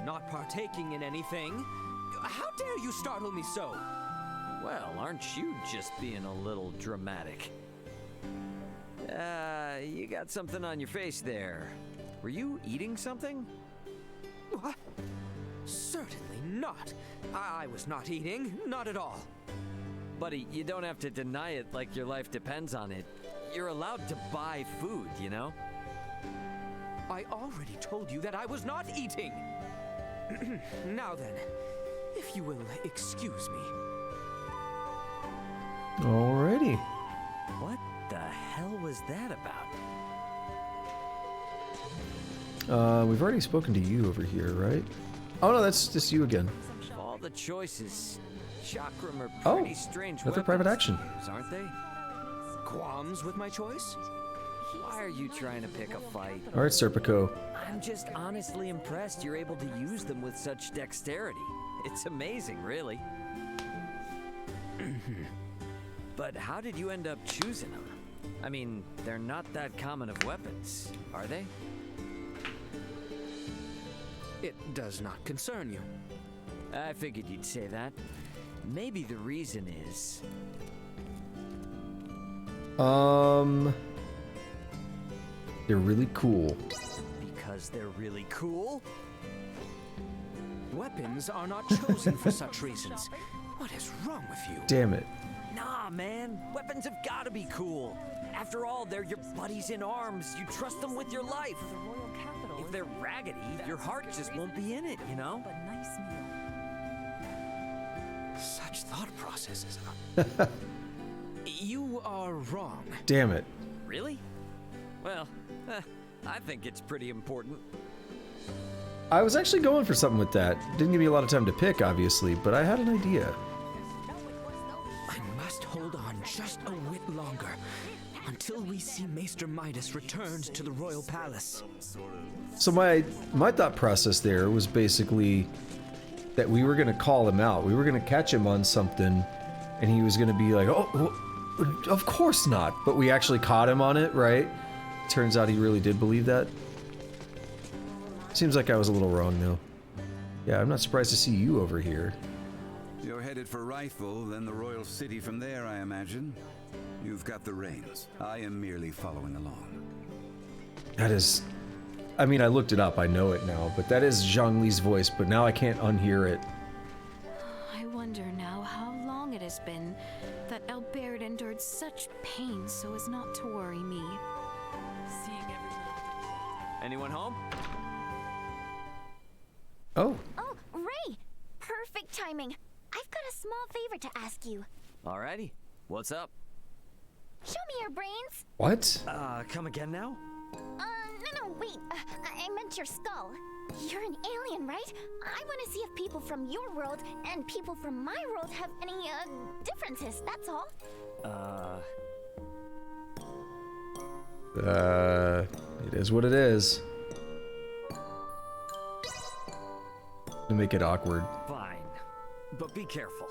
not partaking in anything. How dare you startle me so? Well, aren't you just being a little dramatic? You got something on your face there. Were you eating something? What? Certainly not. I was not eating, not at all. Buddy, you don't have to deny it like your life depends on it. You're allowed to buy food, you know? I already told you that I was not eating. Now then, if you will excuse me. Alrighty. What the hell was that about? We've already spoken to you over here, right? Oh no, that's just you again. Of all the choices, Chakram are Oh, pretty strange another private action. aren't they? Qualms with my choice? Why are you trying to pick a fight? Alright, Serpico. I'm just honestly impressed you're able to use them with such dexterity. It's amazing, really. But how did you end up choosing them? I mean, they're not that common of weapons, are they? It does not concern you. I figured you'd say that. Maybe the reason is... They're really cool. Because they're really cool? Weapons are not chosen for such reasons. What is wrong with you? Damn it. Nah, man. Weapons have gotta be cool. After all, they're your buddies in arms. You trust them with your life. If they're raggedy, your heart just won't be in it, you know? Such thought processes. You are wrong. Damn it. Really? Well, I think it's pretty important. I was actually going for something with that. Didn't give me a lot of time to pick, obviously, but I had an idea. I must hold on just a whit longer until we see Maester Midas returned to the royal palace. So my thought process there was basically that we were going to call him out. We were going to catch him on something, and he was going to be like, oh, of course not. But we actually caught him on it, right? Turns out he really did believe that. Seems like I was a little wrong, though. Yeah, I'm not surprised to see you over here. You're headed for Rifle, then the royal city from there, I imagine. You've got the reins. I am merely following along. That is... I mean, I looked it up, I know it now, but that is Zhang Li's voice, but now I can't unhear it. I wonder now how long it has been that Albert endured such pain so as not to worry me. Seeing everyone. Anyone home? Oh. Oh, Ray! Perfect timing. I've got a small favor to ask you. Alrighty. What's up? Show me your brains. What? Come again now? No, wait. I meant your skull. You're an alien, right? I want to see if people from your world and people from my world have any, differences, that's all. It is what it is. To make it awkward. Fine. But be careful.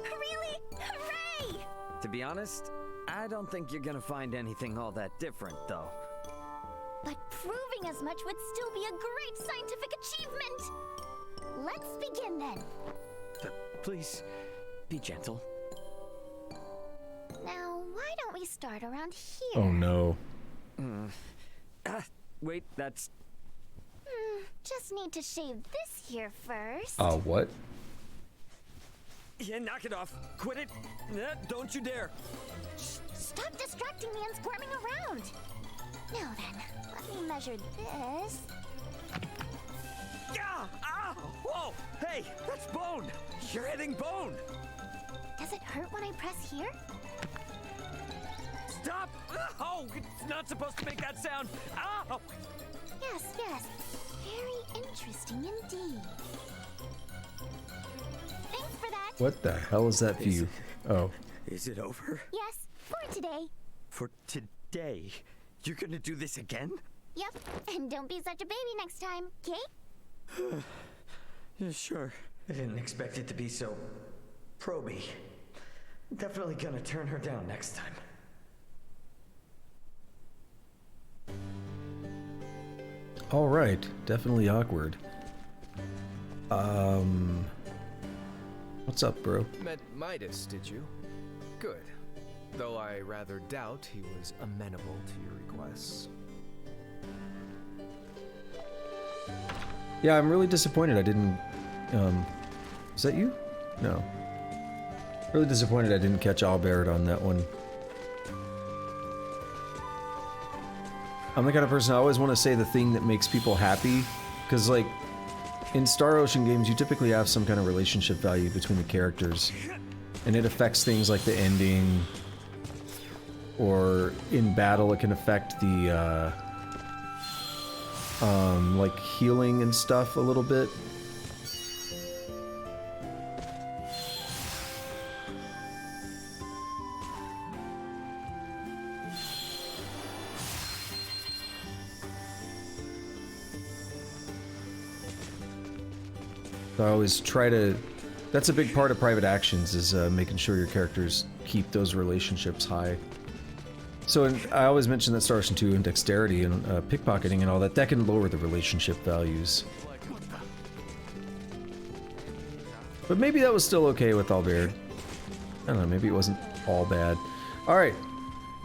Really? Hooray! To be honest, I don't think you're gonna find anything all that different, though. But proving as much would still be a great scientific achievement! Let's begin then. Please, be gentle. Now, why don't we start around here? Oh no. Wait, that's... Just need to shave this here first. What? Yeah, knock it off. Quit it. Don't you dare. Stop distracting me and squirming around. Now then, let me measure this. Whoa! Hey, that's bone! You're hitting bone! Does it hurt when I press here? Stop! Oh, it's not supposed to make that sound! Ow! Yes. Very interesting indeed. Thanks for that. What the hell is that for you? Oh. Is it over? Yes, for today. For today? You're gonna do this again? Yep, and don't be such a baby next time, okay? Yeah, sure. I didn't expect it to be so proby. Definitely gonna turn her down next time. All right, definitely awkward. What's up, bro? Met Midas, did you? Good. Though I rather doubt he was amenable to your requests. Yeah, I'm really disappointed I didn't, is that you? No. Really disappointed I didn't catch Albert on that one. I'm the kind of person I always want to say the thing that makes people happy, because like, in Star Ocean games you typically have some kind of relationship value between the characters, and it affects things like the ending, or in battle it can affect the, like healing and stuff a little bit. So I always try to... That's a big part of private actions, is making sure your characters keep those relationships high. So I always mention that Star Ocean 2 and dexterity and pickpocketing and all that, that can lower the relationship values. But maybe that was still okay with Albert. I don't know, maybe it wasn't all bad. Alright.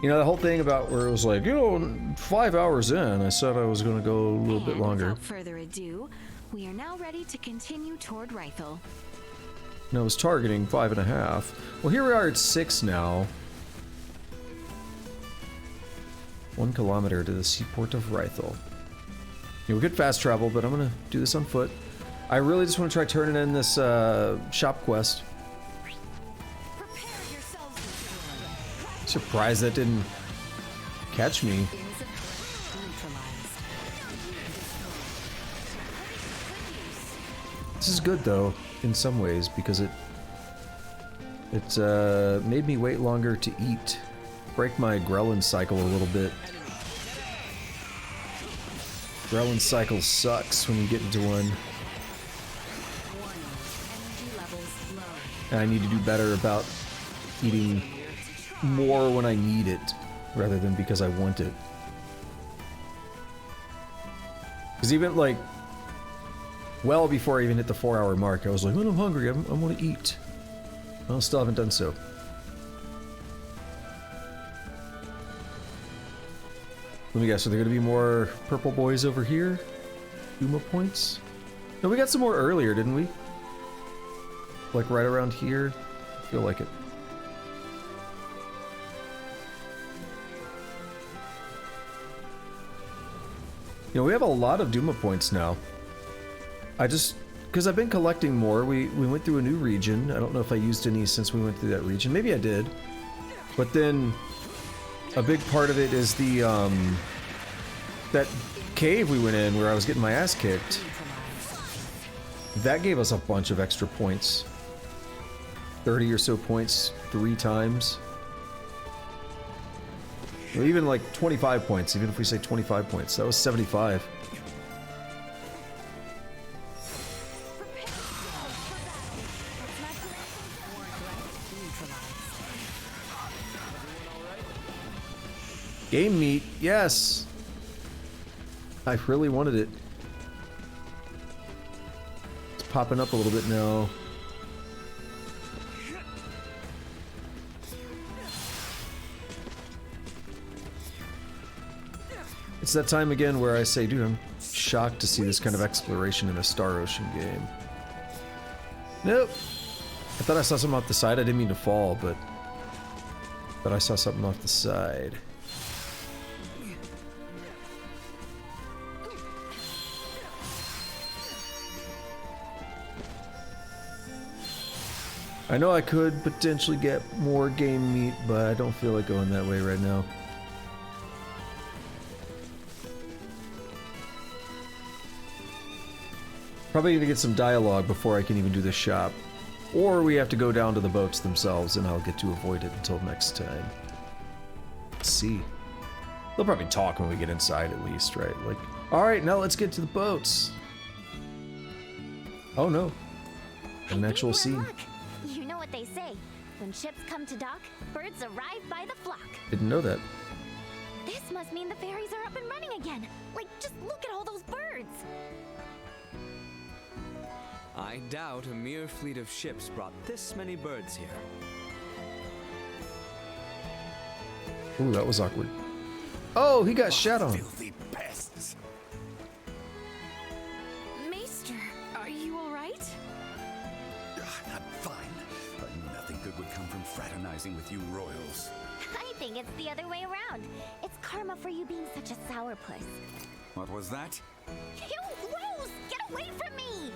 You know, the whole thing about where it was like, 5 hours in, I said I was going to go a little bit longer. Without further ado, we are now ready to continue toward Rifle. And I was targeting 5.5. Well, here we are at 6 now. 1 kilometer to the seaport of Rifle. We could fast travel, but I'm gonna do this on foot. I really just want to try turning in this shop quest. Surprised that didn't catch me. This is good though, in some ways, because it made me wait longer to eat. Break my ghrelin cycle a little bit. Ghrelin cycle sucks when you get into one. And I need to do better about eating more when I need it, rather than because I want it. Because even like, well before I even hit the 4-hour mark, I was like, when I'm hungry, I want to eat. Well, still haven't done so. Let me guess, are there going to be more purple boys over here? Uma points? No, we got some more earlier, didn't we? Like right around here? I feel like it. You know, we have a lot of Duma points now. Because I've been collecting more, we went through a new region. I don't know if I used any since we went through that region. Maybe I did. But then, a big part of it is the, that cave we went in where I was getting my ass kicked. That gave us a bunch of extra points. 30 or so points 3 times. Or even like 25 points, even if we say 25 points. That was 75. Game meat, yes! I really wanted it. It's popping up a little bit now. It's that time again where I say, dude, I'm shocked to see this kind of exploration in a Star Ocean game. Nope. I thought I saw something off the side. I didn't mean to fall, but I saw something off the side. I know I could potentially get more game meat, but I don't feel like going that way right now. Probably need to get some dialogue before I can even do the shop. Or we have to go down to the boats themselves and I'll get to avoid it until next time. Let's see. They'll probably talk when we get inside at least, right? Like, alright, now let's get to the boats. Oh no. An actual scene. You know what they say. When ships come to dock, birds arrive by the flock. Didn't know that. This must mean the ferries are up and running again. Like, just look at all those birds. I doubt a mere fleet of ships brought this many birds here. Ooh, that was awkward. Oh, he got shat on. Filthy pests. Maester, are you alright? I'm fine. Nothing good would come from fraternizing with you royals. I think it's the other way around. It's karma for you being such a sourpuss. What was that? You gross! Get away from me!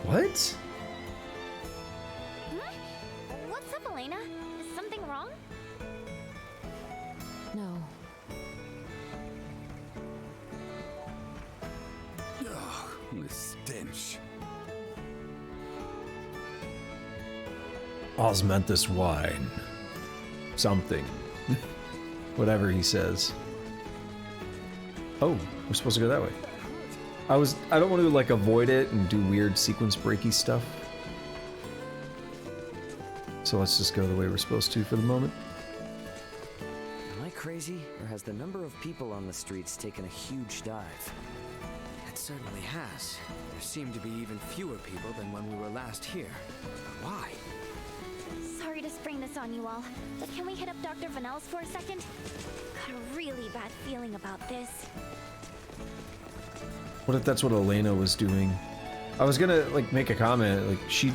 What? What's up, Elena? Is something wrong? No. Ugh, the stench. Osmanthus wine. Something. Whatever he says. Oh, we're supposed to go that way. I don't want to like avoid it and do weird sequence breaky stuff. So let's just go the way we're supposed to for the moment. Am I crazy, or has the number of people on the streets taken a huge dive? It certainly has. There seem to be even fewer people than when we were last here. Why? Sorry to spring this on you all, but can we hit up Dr. Vanel's for a second? Got a really bad feeling about this. What if that's what Elena was doing? I was gonna like make a comment, like she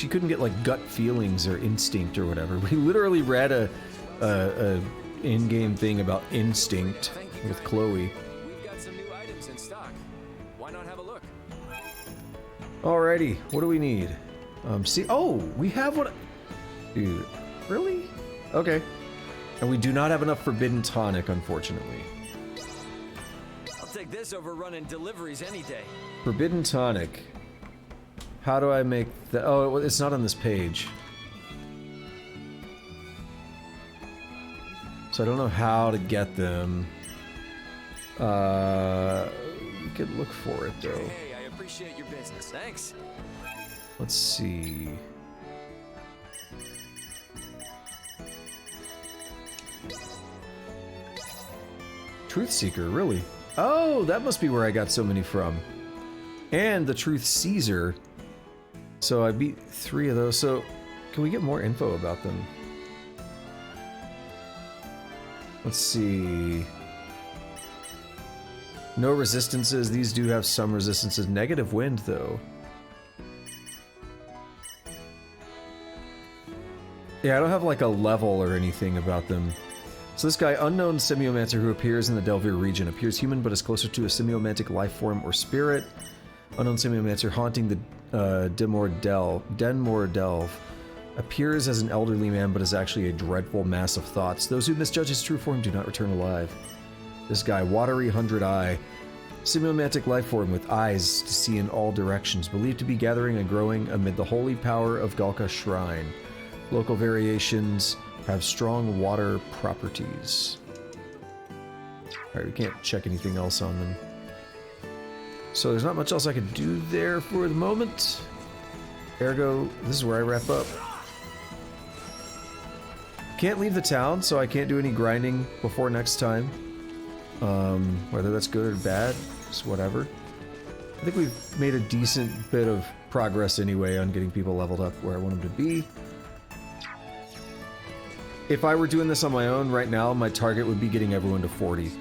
couldn't get like gut feelings or instinct or whatever. We literally read a in-game thing about instinct with Chloe. We've got some new items in stock. Why not have a look? Alrighty, what do we need? See, oh, we have what? Dude, really? Okay. And we do not have enough forbidden tonic, unfortunately. I'll take this over running deliveries any day. Forbidden tonic. How do I make the... Oh, it's not on this page. So I don't know how to get them. We could look for it, though. Hey, I appreciate your business. Thanks. Let's see. Truth Seeker, really? Oh, that must be where I got so many from. And the Truth Caesar. So I beat 3 of those. So can we get more info about them? Let's see. No resistances. These do have some resistances. Negative wind, though. Yeah, I don't have like a level or anything about them. So this guy, unknown semiomancer who appears in the Delvir region, appears human but is closer to a semiomantic life form or spirit. Unknown semiomancer haunting the Denmore Delve. Appears as an elderly man but is actually a dreadful mass of thoughts. Those who misjudge his true form do not return alive. This guy, Watery 100-Eye. Semiomantic life form with eyes to see in all directions. Believed to be gathering and growing amid the holy power of Galka Shrine. Local variations have strong water properties. Alright, we can't check anything else on them. So there's not much else I can do there for the moment. Ergo, this is where I wrap up. Can't leave the town, so I can't do any grinding before next time. Whether that's good or bad, it's whatever. I think we've made a decent bit of progress anyway on getting people leveled up where I want them to be. If I were doing this on my own right now, my target would be getting everyone to 40.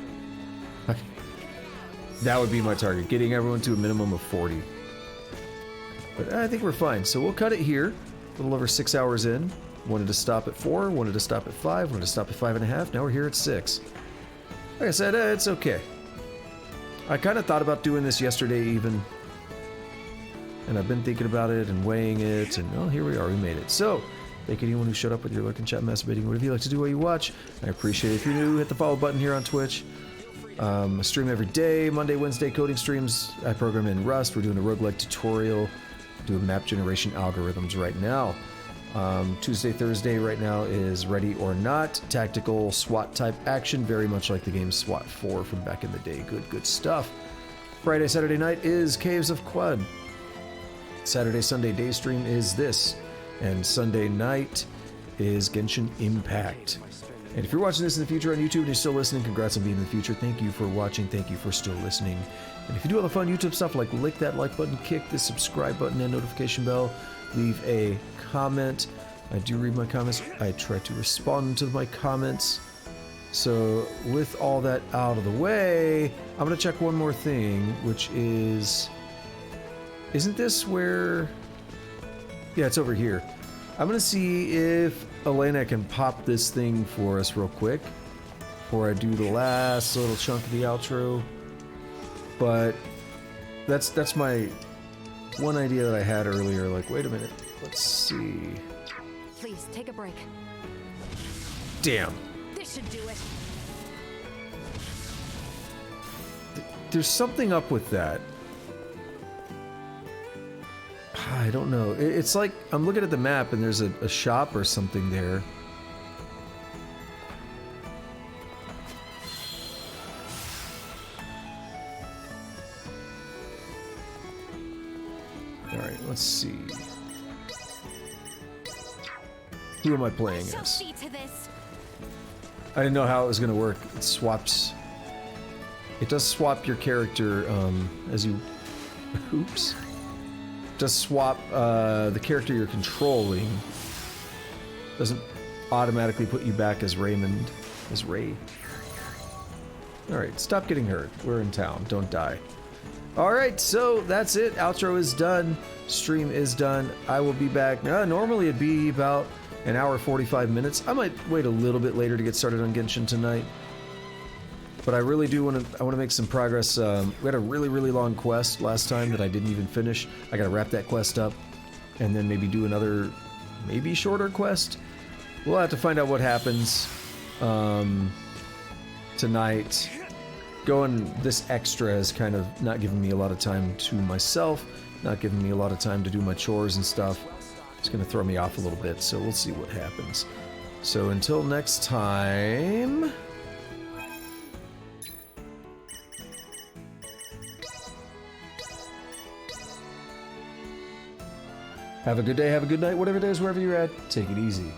That would be my target, getting everyone to a minimum of 40. But I think we're fine, so we'll cut it here. A little over 6 hours in. Wanted to stop at 4, wanted to stop at 5, wanted to stop at 5.5, now we're here at 6. Like I said, it's okay. I kind of thought about doing this yesterday even. And I've been thinking about it and weighing it, and oh, here we are, we made it. So, thank anyone who showed up with your lurk and chat masturbating, whatever you like to do while you watch. I appreciate it. If you're new, hit the follow button here on Twitch. I stream every day, Monday, Wednesday, coding streams. I program in Rust. We're doing a roguelike tutorial. Doing map generation algorithms right now. Tuesday, Thursday right now is Ready or Not. Tactical SWAT type action, very much like the game SWAT 4 from back in the day. Good stuff. Friday, Saturday night is Caves of Quad. Saturday, Sunday day stream is this. And Sunday night is Genshin Impact. And if you're watching this in the future on YouTube and you're still listening, congrats on being in the future. Thank you for watching. Thank you for still listening. And if you do all the fun YouTube stuff like lick that like button, kick the subscribe button and notification bell, leave a comment. I do read my comments. I try to respond to my comments. So with all that out of the way, I'm going to check one more thing, which is... Isn't this where... Yeah, it's over here. I'm going to see if Elena can pop this thing for us real quick before I do the last little chunk of the outro. But that's my one idea that I had earlier. Like, wait a minute. Let's see. Please, take a break. Damn. This should do it. There's something up with that. I don't know. It's like I'm looking at the map and there's a shop or something there. Alright, let's see. Who am I playing as? I didn't know how it was going to work. It swaps. It does swap your character as you... Oops. Does swap the character you're controlling. Doesn't automatically put you back as Raymond, as Ray. Alright, stop getting hurt. We're in town. Don't die. Alright, so that's it. Outro is done. Stream is done. I will be back. Normally it'd be about an hour 45 minutes. I might wait a little bit later to get started on Genshin tonight. But I really do want to make some progress. We had a really long quest last time that I didn't even finish. I gotta wrap that quest up and then maybe do another maybe shorter quest. We'll have to find out what happens tonight. Going this extra has kind of not given me a lot of time to myself Not giving me a lot of time to do my chores and stuff. It's going to throw me off a little bit, so we'll see what happens. So until next time... Have a good day, have a good night, whatever it is, wherever you're at. Take it easy.